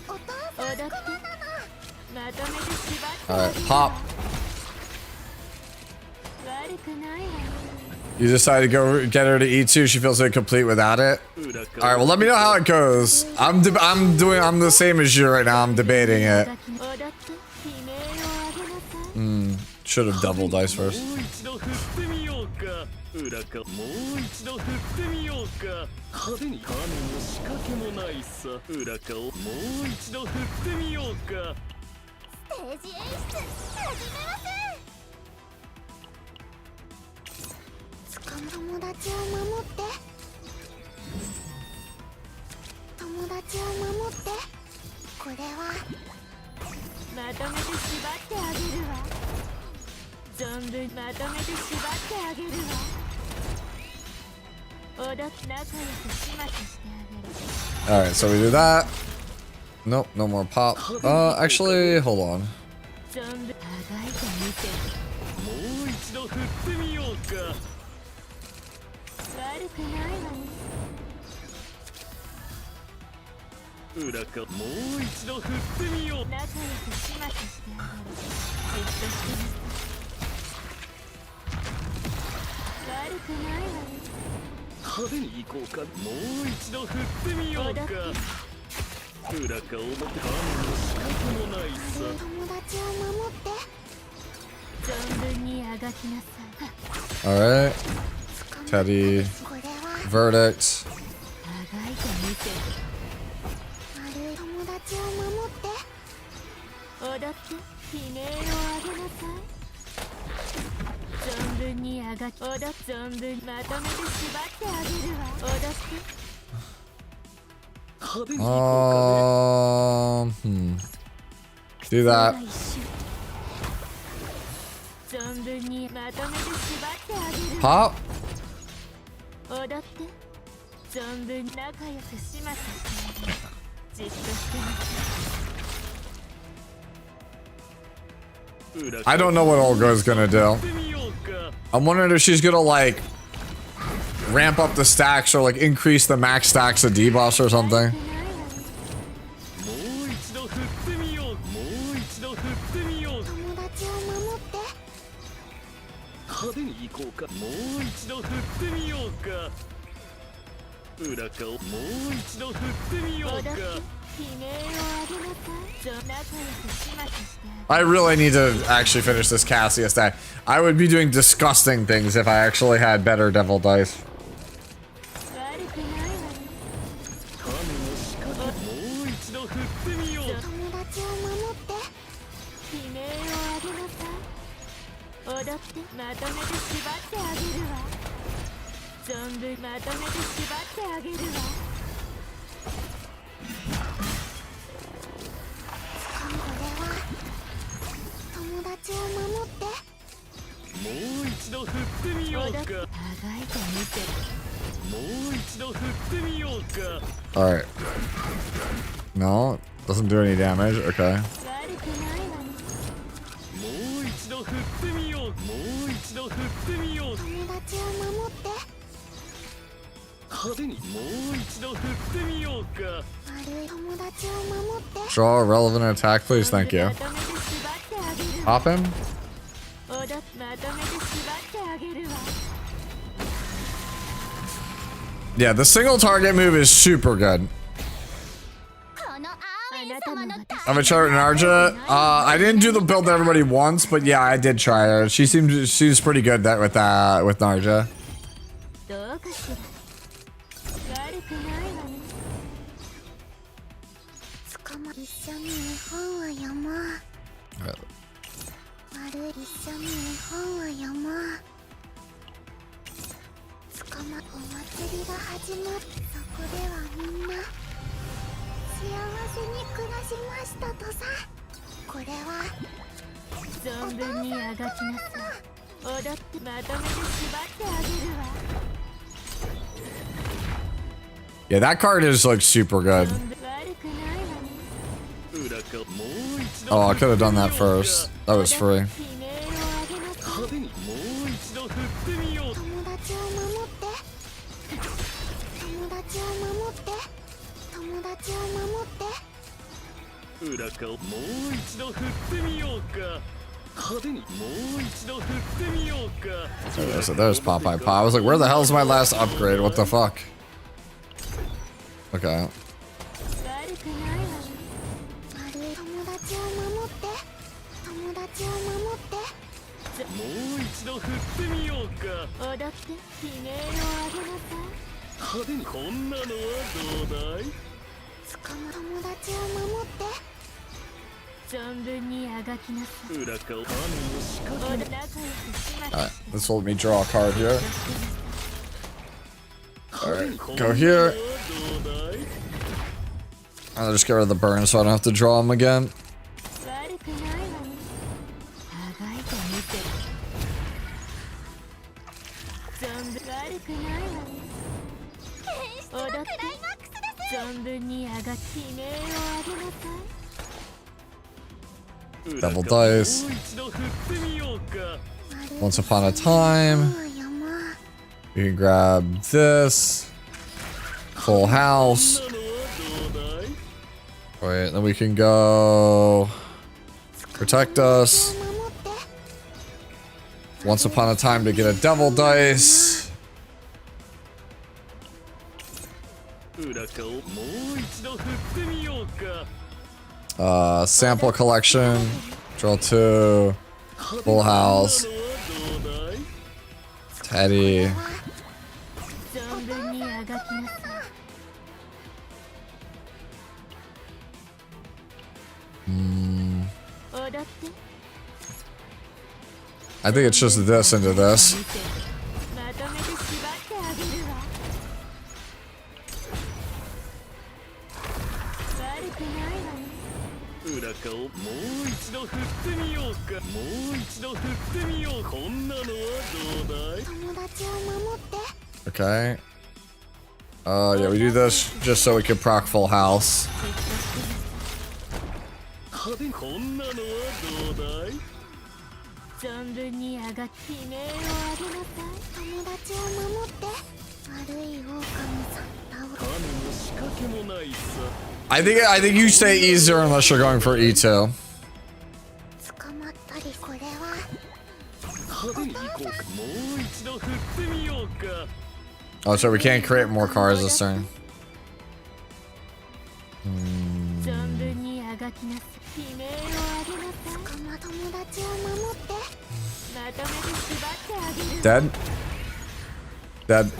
お父さんクマなのまとめて縛ってあげ Alright, る pop. 悪くないわね You decided to go get her to E2. She feels incomplete without it. Alright, well, let me know how it goes. I'm the same as you right now. I'm debating it. Should have double dice first. 裏かもう一度振ってみようか派手に種も仕掛けもないさ裏かをもう一度振ってみようかステージ演出始めます友達を守って友達を守ってこれはまとめて縛ってあげるわ存分まとめて縛ってあげるわ踊って仲良く始末してあげる Alright, so we do that. Nope, no more pop. Actually, hold on. 存分あがいてみてもう一度振ってみようか悪くないわね裏かもう一度振ってみよう仲良く始末してあげるじっとしてみて悪くないわね派手に行こうかもう一度振ってみようか裏か表種の仕掛けもないさ友達を守って存分にあがきなさい Alright. Teddy. これは Verdict. あがいてみて丸い友達を守って踊って悲鳴を上げなさい存分にあがき踊って存分まとめて縛ってあげるわ踊って派手に行こうかね Do that. 存分にまとめて縛ってあげる Pop. 踊って存分仲良く始末してあげるじっとしてみて I don't know what Olga's gonna do. I'm wondering if she's gonna like ramp up the stacks or like increase the max stacks of debuffs or something. もう一度振ってみようもう一度振ってみよう友達を守って派手に行こうかもう一度振ってみようか裏かをもう一度振ってみようか I really need to actually finish this Cassia stack. I would be doing disgusting things if I actually had better devil dice. Alright. No, doesn't do any damage. Okay. Draw a relevant attack, please. Thank you. Pop him. Yeah, the single target move is super good. I'm gonna try Narja. I didn't do the build to everybody once, but yeah, I did try her. She's pretty good with Narja. Yeah, that card is like super good. Oh, I could have done that first. That was free. There's Popeye Pop. I was like, where the hell's my last upgrade? What the fuck? Okay. Alright, this will let me draw a card here. Alright, go here. I'll just get rid of the burn so I don't have to draw them again. Devil dice. Once upon a time. You can grab this. Full house. Wait, then we can go protect us. Once upon a time to get a devil dice. Sample collection. Draw 2. Full house. Teddy. I think it's just this into this. Okay. Yeah, we do this just so we can proc full house. I think you stay easier unless you're going for E2. Oh, so we can't create more cards this turn. Dead? Dead.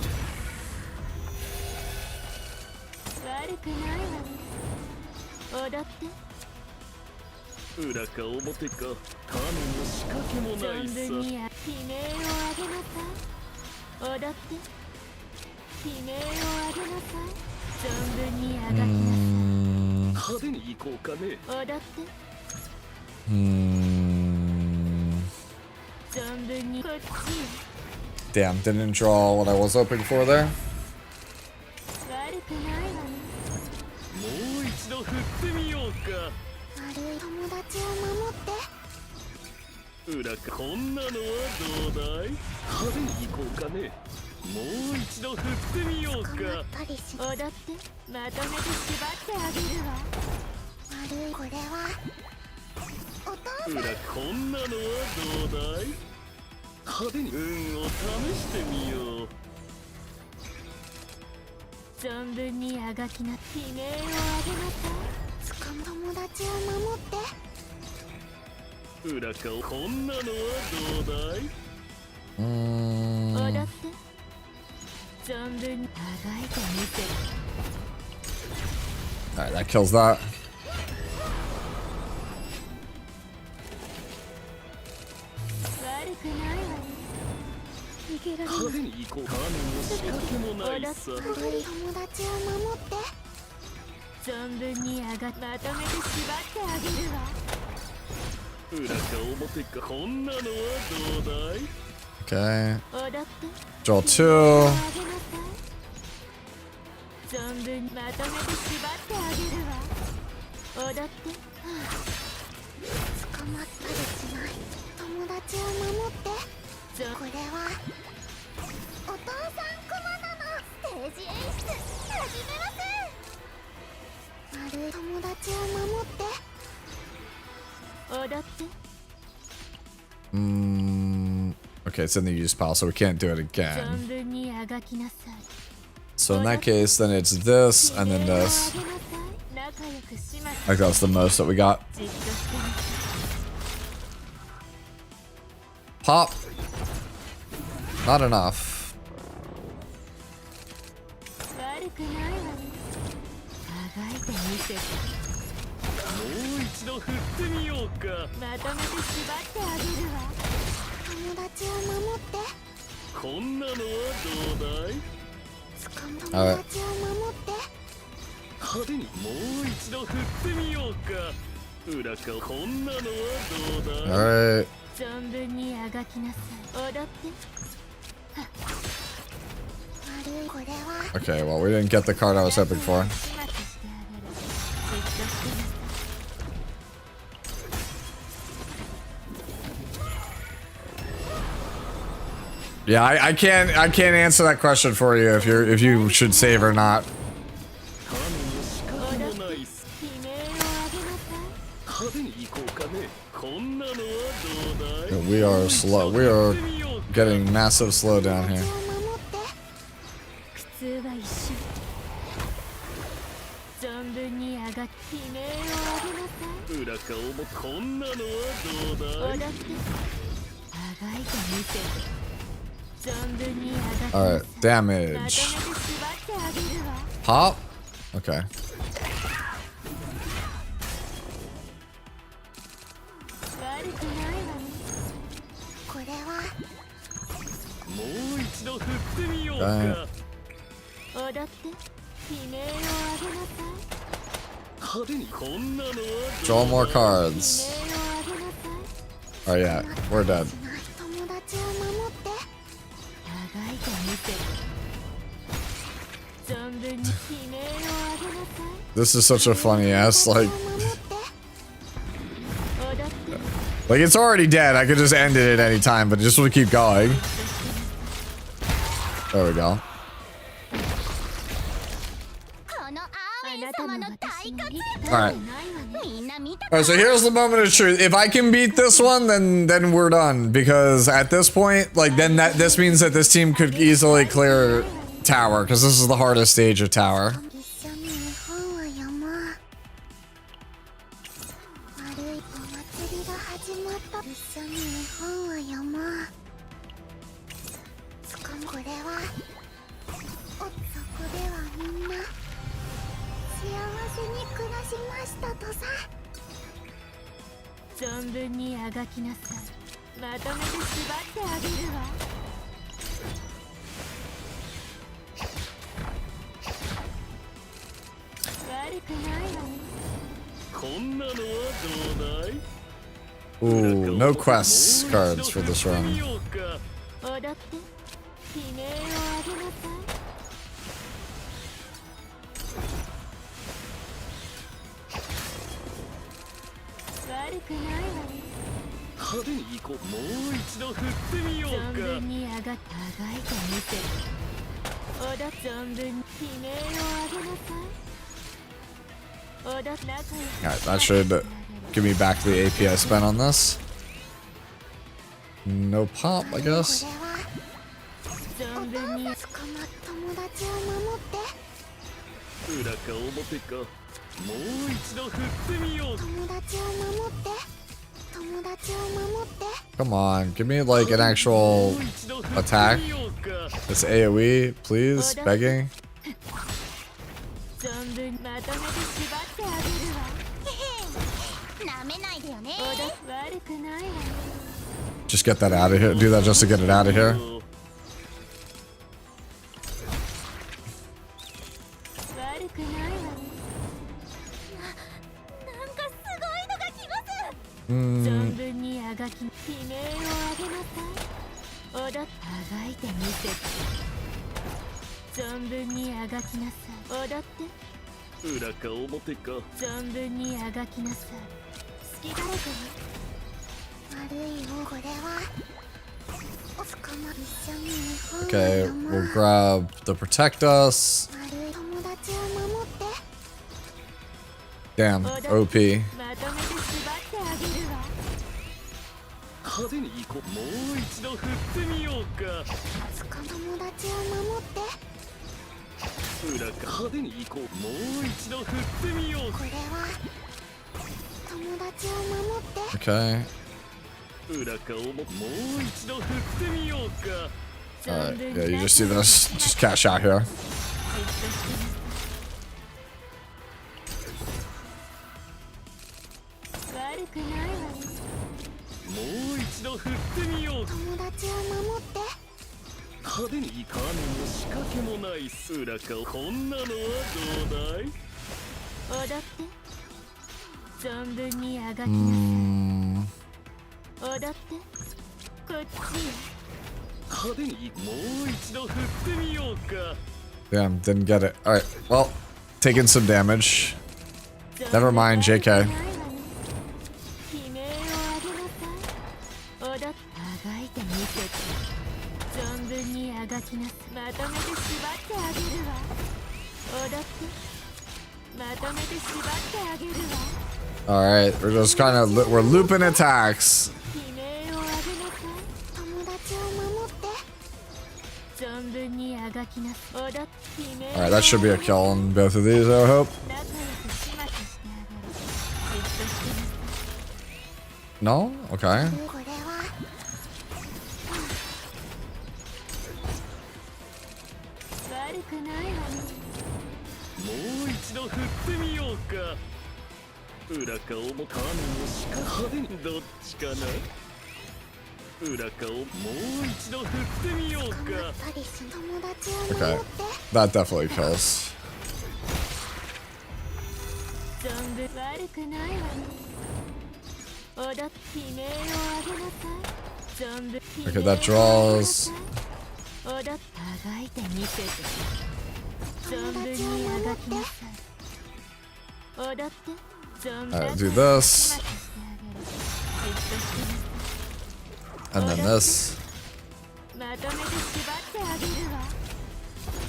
Damn, didn't draw what I was hoping for there. 悪い友達を守って裏かこんなのはどうだい派手に行こうかねもう一度振ってみようか捕まったりし踊ってまとめて縛ってあげるわ悪いこれはお父さん裏こんなのはどうだい派手に運を試してみよう存分にあがきな悲鳴をあげなさい捕ま友達を守って裏かこんなのはどうだい踊って存分にあがいてみせる Alright, that kills that. 悪くないわね逃げられない派手に行こうかも仕掛けもないさ悪い友達を守って存分にあがまとめて縛ってあげるわ裏か表かこんなのはどうだい Okay. 踊って Joel 2. 存分にまとめて縛ってあげるわ踊って捕まったりしない友達を守ってこれはお父さんクマなのステージ演出始めます悪い友達を守って踊って Okay, it's in the use pile, so we can't do it 存 again. 分にあがきなさい So in that case, then it's this and then this. 仲良くしまし Like that's the most that we got. じっとしてみて Pop. Not enough. 悪くないわねあがいてみせてもう一度振ってみようかまとめて縛ってあげるわ友達を守ってこんなのはどうだい友達を守って派手にもう一度振ってみようか裏かこんなのはどうだい Alright. 存分にあがきなさい踊って悪いこれは Okay, well, we didn't get the card I was hoping for. 始末してあげるじっとしてなさい Yeah, I can't answer that question for you if you should save or not. 神の仕掛けもないす悲鳴をあげなさい派手に行こうかねこんなのはどうだい We are slow. We are getting massive slowdown here. 苦痛は一瞬存分にあがき悲鳴をあげなさい裏かもこんなのはどうだい踊ってあがいてみせる存分にあがき Alright, まとめて damage. 縛ってあげるわ Pop? Okay. 悪くないわねこれはもう一度振ってみようかはい踊って悲鳴をあげなさい派手にこんなのは Draw more 悲 cards. 鳴をあげなさい Oh yeah, we're dead. 友達を守ってあがいてみせる存分に悲鳴をあげなさい This is such a funny ass, like 踊って like it's already dead. I could just end it at any time, but just want to keep going. There we go. このアーウェン様の大活躍 Alright. みんな見た Alright, so here's the moment of truth. If I can beat this one, then we're done. Because at this point, like then this means that this team could easily clear Tower, because this is the hardest stage of Tower. 一緒に絵本を読もう悪いお祭りが始まった一緒に絵本を読もうしかもこれはそこではみんな幸せに暮らしましたとさ存分にあがきなさいまとめて縛ってあげるわ悪くないわねこんなのはどうだい Ooh, no quests cards for this 見 run. ようか踊って悲鳴をあげなさい派手に行こう。もう一度振ってみようか。存分に上がってあがいてみせる。おだ存分に悲鳴を上げなさい。おだ仲良く。Alright, that should give me back the AP I spent on this. No pop, I guess. 存分に捕まった友達を守って。裏か表か。もう一度振ってみよう。友達を守って。友達を守って。Come on, give me like an actual attack. This AoE, please, begging. 存分まとめて縛ってあげるわ。なめないでよね。悪くないわ。Just get that out of here. Do that just to get it out of here. 悪くないわ。なんかすごいのが来ます。存分にあがき悲鳴を上げなさい。おだあがいてみせて。存分にあがきなさい。おだって裏か表か。存分にあがきなさい。好きだらけに。悪いよこれは。捕ま一緒に日本 Okay, we'll grab the protect us. 悪い友達を守って。Damn, OP. まとめて縛ってあげるわ。派手に行こう。もう一度振ってみようか。友達を守って。裏か派手に行こう。もう一度振ってみよう。これは友達を守って。 Okay. 裏かもう一度振ってみようか。 Alright, yeah, you just do this. Just cash out here. 悪くないわね。もう一度振ってみよう。友達を守って。派手にカーメンも仕掛けもない裏か。こんなのはどうだい。おだって存分にあがきなさい。おだってこっちへ。派手にもう一度振ってみようか。 Damn, didn't get it. Alright, well, taking some damage. Never mind, JK. 存分にあがきなさい。まとめて縛ってあげるわ。おだってまとめて縛ってあげるわ。 Alright, we're just kind of we're looping attacks. 悲鳴をあげなさい。友達を守って。存分にあがきなさい。おだって悲鳴。 Alright, that should be a kill on both of these, I hope. 仲良く始末してあげる。じっとしてなさい。 No? Okay. これは悪くないわね。もう一度振ってみようか。裏か表か。カーメンをしか派手にどっちかな。裏かをもう一度振ってみようか。 Okay, that definitely kills. 存分悪くないわね。おだって悲鳴をあげなさい。存分 Okay, that draws. おだってあがいてみせて。存分にあがきなさい。おだって存分 Alright, do this. And then this. まとめて縛ってあげるわ。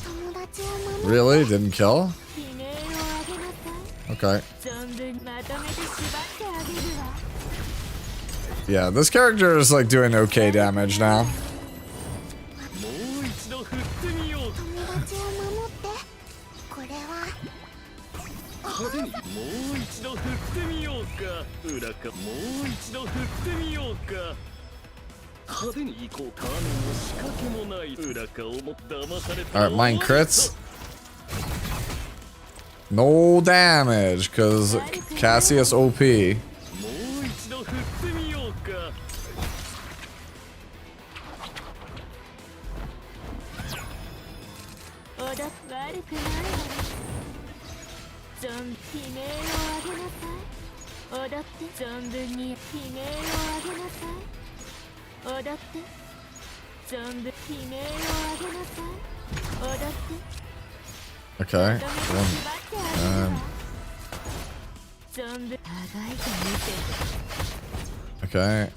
友達を守る。 Really? Didn't kill? 悲鳴をあげなさい。 Okay. 存分まとめて縛ってあげるわ。 Yeah, this character is like doing okay damage now. もう一度振ってみよう。友達を守って。これは派手にもう一度振ってみようか。裏かもう一度振ってみようか。派手に行こう。カーメンも仕掛けもない裏かをも騙された。 Alright, mine crits. No damage, because Cassius OP. もう一度振ってみようか。おだ悪くないわね。存分悲鳴をあげなさい。おだって存分に悲鳴をあげなさい。おだって存分悲鳴をあげなさい。おだって Okay.存分あがいてみせて。 Okay.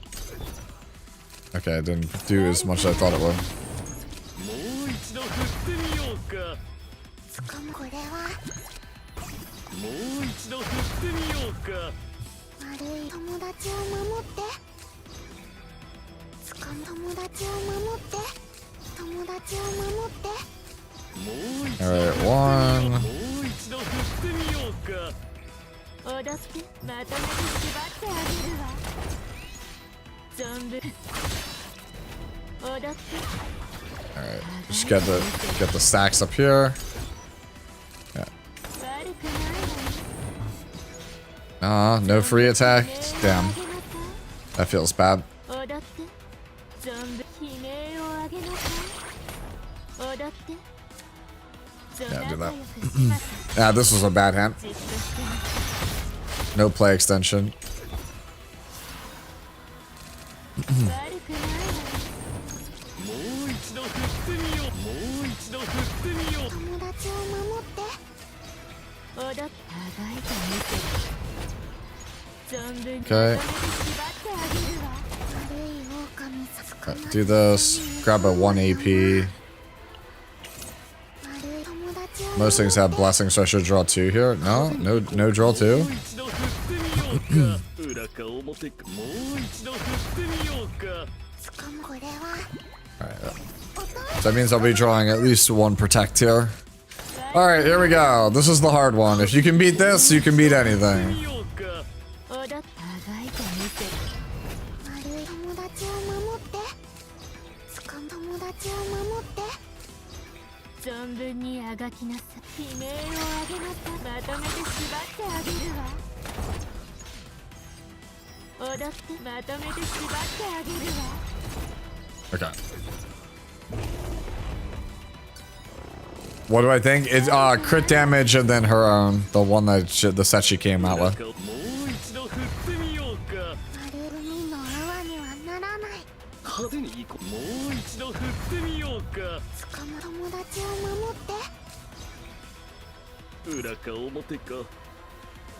Okay, it didn't do as much as I thought it would. もう一度振ってみようか。これはもう一度振ってみようか。悪い友達を守って友達を守って友達を守って Alright, one. もう一度振ってみようか。踊ってまとめて縛ってあげるわ。存分踊って。 Alright, just get the stacks up here. Yeah. 悪くないわね。 No free attack. Damn. That feels bad. 踊って存分悲鳴を上げなさい。踊って Yeah, do that. Yeah, this was a bad hand. No play extension. 悪くないわね。もう一度振ってみよう。もう一度振ってみよう。友達を守って踊ってあがいてみて。存分に Okay. まとめて縛ってあげるわ。悪い狼さん Do this. Grab a 1 AP. 悪い友達を Most things have blessings, so I should draw 2 here. No draw 2. もう一度振ってみようか。裏か表か。もう一度振ってみようか。これは Alright. So that means I'll be drawing at least 1 protect here. Alright, here we go. This is the hard one. If you can beat this, you can beat anything. 踊ってあがいてみて。悪い友達を守って友達を守って存分にあがきなさい。悲鳴を上げなさい。まとめて縛ってあげるわ。踊ってまとめて縛ってあげるわ。 Okay. What do I think? It's crit damage and then her own, the one that the set she came out with. もう一度振ってみようか。海の泡にはならない派手に行こう。もう一度振ってみようか。友達を守って裏か表か。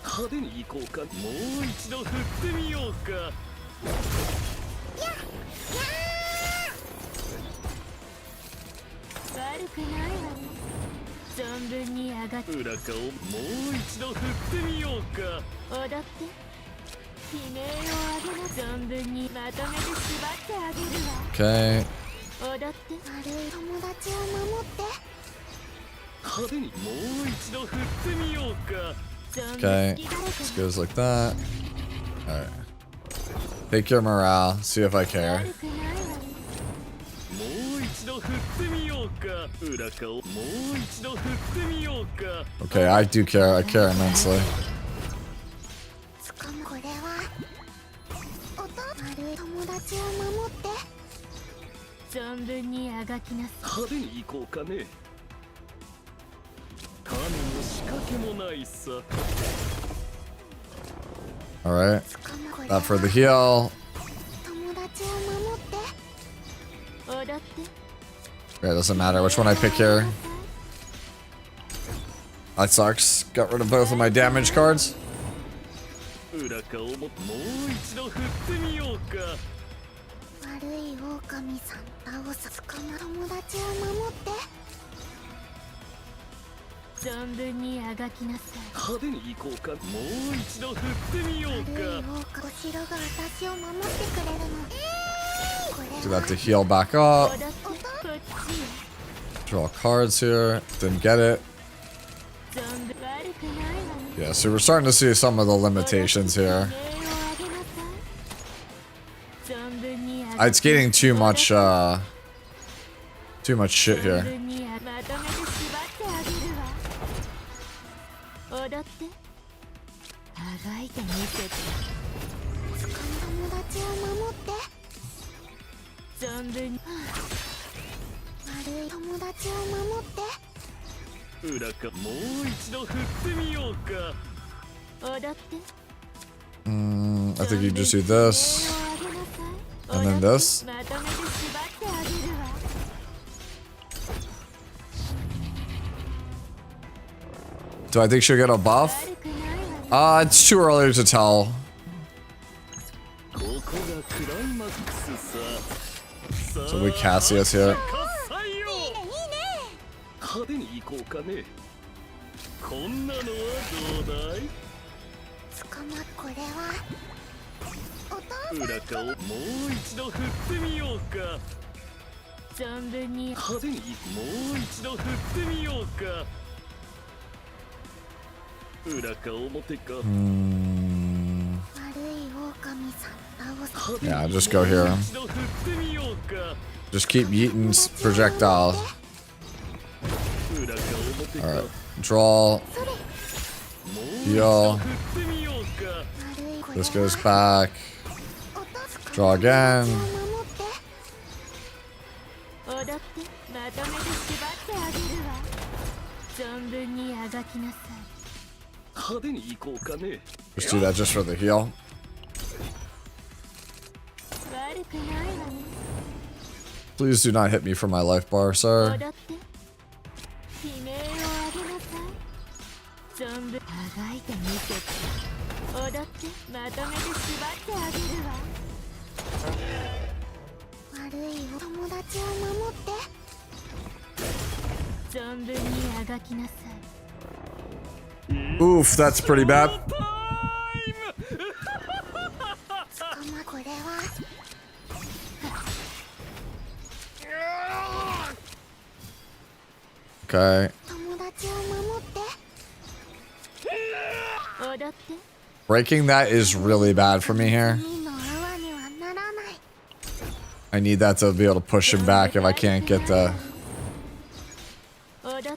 派手に行こうか。もう一度振ってみようか。悪くないわね。存分に上がって。裏かをもう一度振ってみようか。踊って悲鳴を上げな。存分にまとめて縛ってあげるわ。 Okay. 踊って悪い友達を守って派手にもう一度振ってみようか。 Okay. This goes like that. Alright. Take your morale. See if I care. 悪くないわね。もう一度振ってみようか。裏かをもう一度振ってみようか。 Okay, I do care. I care immensely. これは悪い友達を守って存分にあがきなさい。派手に行こうかね。種も仕掛けもないさ。 Alright. That for the heal. 友達を守って踊って Yeah, it doesn't matter which one I pick here. That sucks. Got rid of both of my damage cards. 裏かをもう一度振ってみようか。悪い狼さん倒す友達を守って存分にあがきなさい。派手に行こうか。もう一度振ってみよう悪いか。お城が私を守ってくれるの Do that to heal back up. 踊ってこっち Draw cards here. Didn't get it. 存分悪くないわね。 Yeah, so we're starting to see some of the limitations here. It's getting too much shit here. 踊ってあがいてみせて。友達を守って存分に悪い友達を守って裏かもう一度振ってみようか。踊って I think you just do this. And then this. まとめて縛ってあげるわ。 Do I think she'll get a buff? It's too early to tell. こ So we Cassius here. 派手に行こうかね。こんなのはどうだい？これはお父裏側をもう一度振ってみようか。存分に派手にもう一度振ってみようか。裏か表か。悪い狼さん倒す。 Yeah, just go here. 一度振ってみようか。 Just keep yeeting projectiles. 裏か表か。 Alright. Draw. Heal. 振ってみようか。 This goes back. Draw again. 踊ってまとめて縛ってあげるわ。存分にあがきなさい。派手に行こうかね。 Just do that just for the heal. 悪くないわね。 Please do not hit me for my life bar, 踊 sir. って悲鳴を上げなさい。存分あがいてみせて。踊ってまとめて縛ってあげるわ。悪いお友達を守って。存分にあがきなさい。 Oof, that's pretty bad. これは Okay. 友達を守って。踊って Breaking that is really bad for me here. 海の泡にはならない。 I need that to be able to push him back if I can't get the... 踊って悲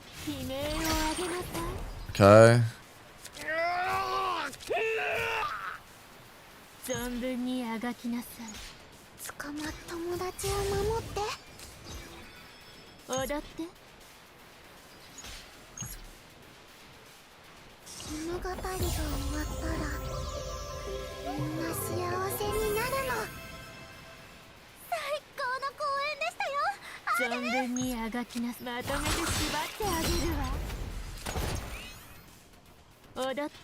鳴を上げなさい。 Okay. 存分にあがきなさい。捕まっ友達を守って。踊って物語が終わったらみんな幸せになるの。最高の公演でしたよ。存分にあがきなさい。まとめて縛ってあげるわ。踊って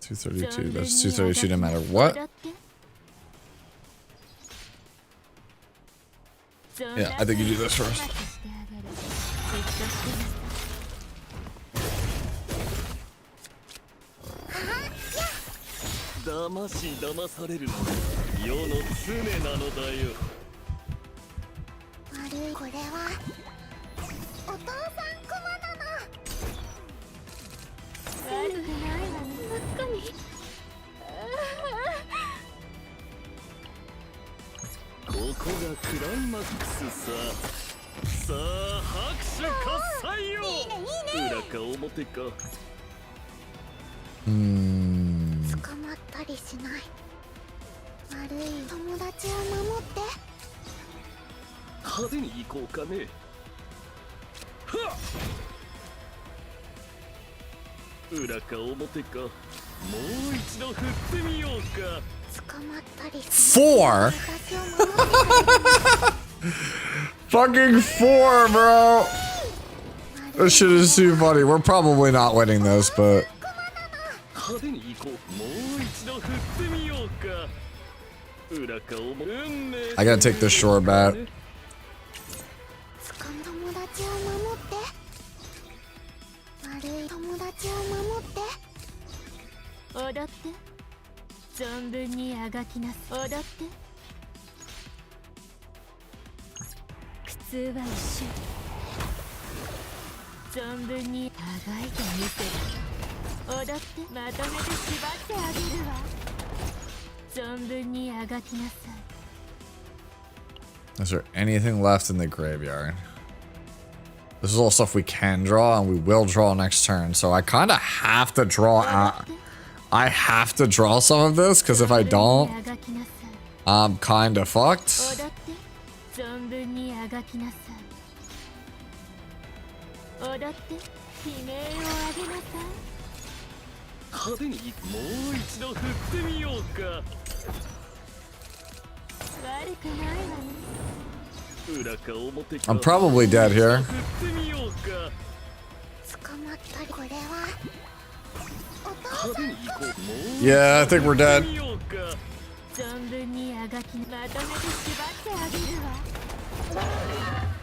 232. That's 232 no matter what. Yeah, I think you do this first. 騙し騙される世の常なのだよ。悪いこれはお父さんクマなの。悪くないわね。確かに。ここがクライマックスさ。さあ拍手喝采よ。裏か表か。捕まったりしない。悪い友達を守って。派手に行こうかね。はっ。裏か表か。もう一度振ってみようか。捕まったりしない。 4? Fucking 4, bro. This shit is too funny. We're probably not winning this, but... 派手に行こう。もう一度振ってみようか。裏か表。 I gotta take this shore bat. 友達を守って。悪い友達を守って。踊って存分にあがきなさい。踊って苦痛は一瞬。存分にあがいてみせる。踊ってまとめて縛ってあげるわ。存分にあがきなさい。 Is there anything left in the graveyard? This is all stuff we can draw, and we will draw next turn. So I kind of have to draw out. I have to draw some of this, because if I don't, I'm kind of fucked. 踊って存分にあがきなさい。踊って悲鳴を上げなさい。派手にもう一度振ってみようか。悪くないわね。 I'm probably dead here. 捕まったりこれは Yeah, I think we're dead. 存分にあがきまとめて縛ってあげるわ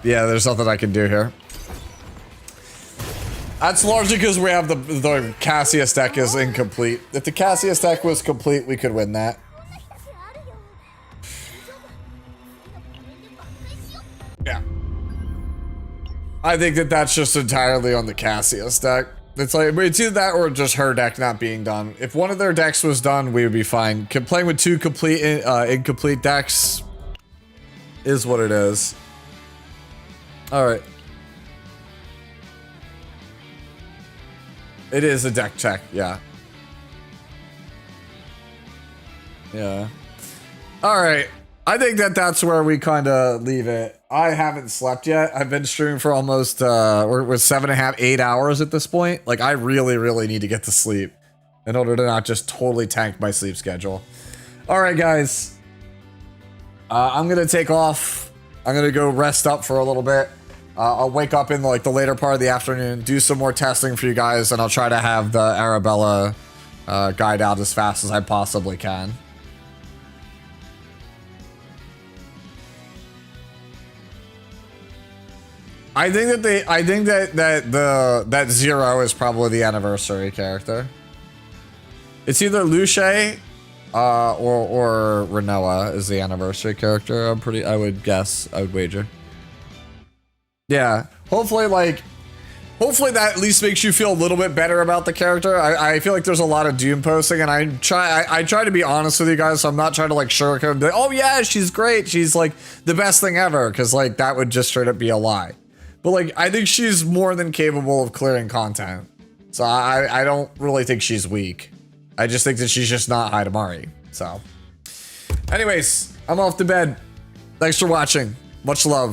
Yeah, there's nothing I can do here. That's largely because we have the Cassius deck is incomplete. If the Cassius deck was complete, we could win that. Yeah. I think that that's just entirely on the Cassius deck. It's like, it's either that or just her deck not being done. If one of their decks was done, we would be fine. Playing with two incomplete decks is what it is. All right. It is a deck check, yeah. Yeah. All right. I think that that's where we kind of leave it. I haven't slept yet. I've been streaming for almost, we're 7.5, 8 hours at this point. Like, I really, really need to get to sleep in order to not just totally tank my sleep schedule. All right, guys. I'm going to take off. I'm going to go rest up for a little bit. I'll wake up in like the later part of the afternoon, do some more testing for you guys, and I'll try to have the Arabella guide out as fast as I possibly can. I think that that Zero is probably the anniversary character. It's either Luce or Renoa is the anniversary character. I would guess. I would wager. Yeah. Hopefully that at least makes you feel a little bit better about the character. I feel like there's a lot of Doom posting, and I try to be honest with you guys, so I'm not trying to like sugarcoat and be like, oh yeah, she's great, she's like the best thing ever, because like that would just straight up be a lie. But like, I think she's more than capable of clearing content. So I don't really think she's weak. I just think that she's just not Hidamari. So anyways, I'm off to bed. Thanks for watching. Much love.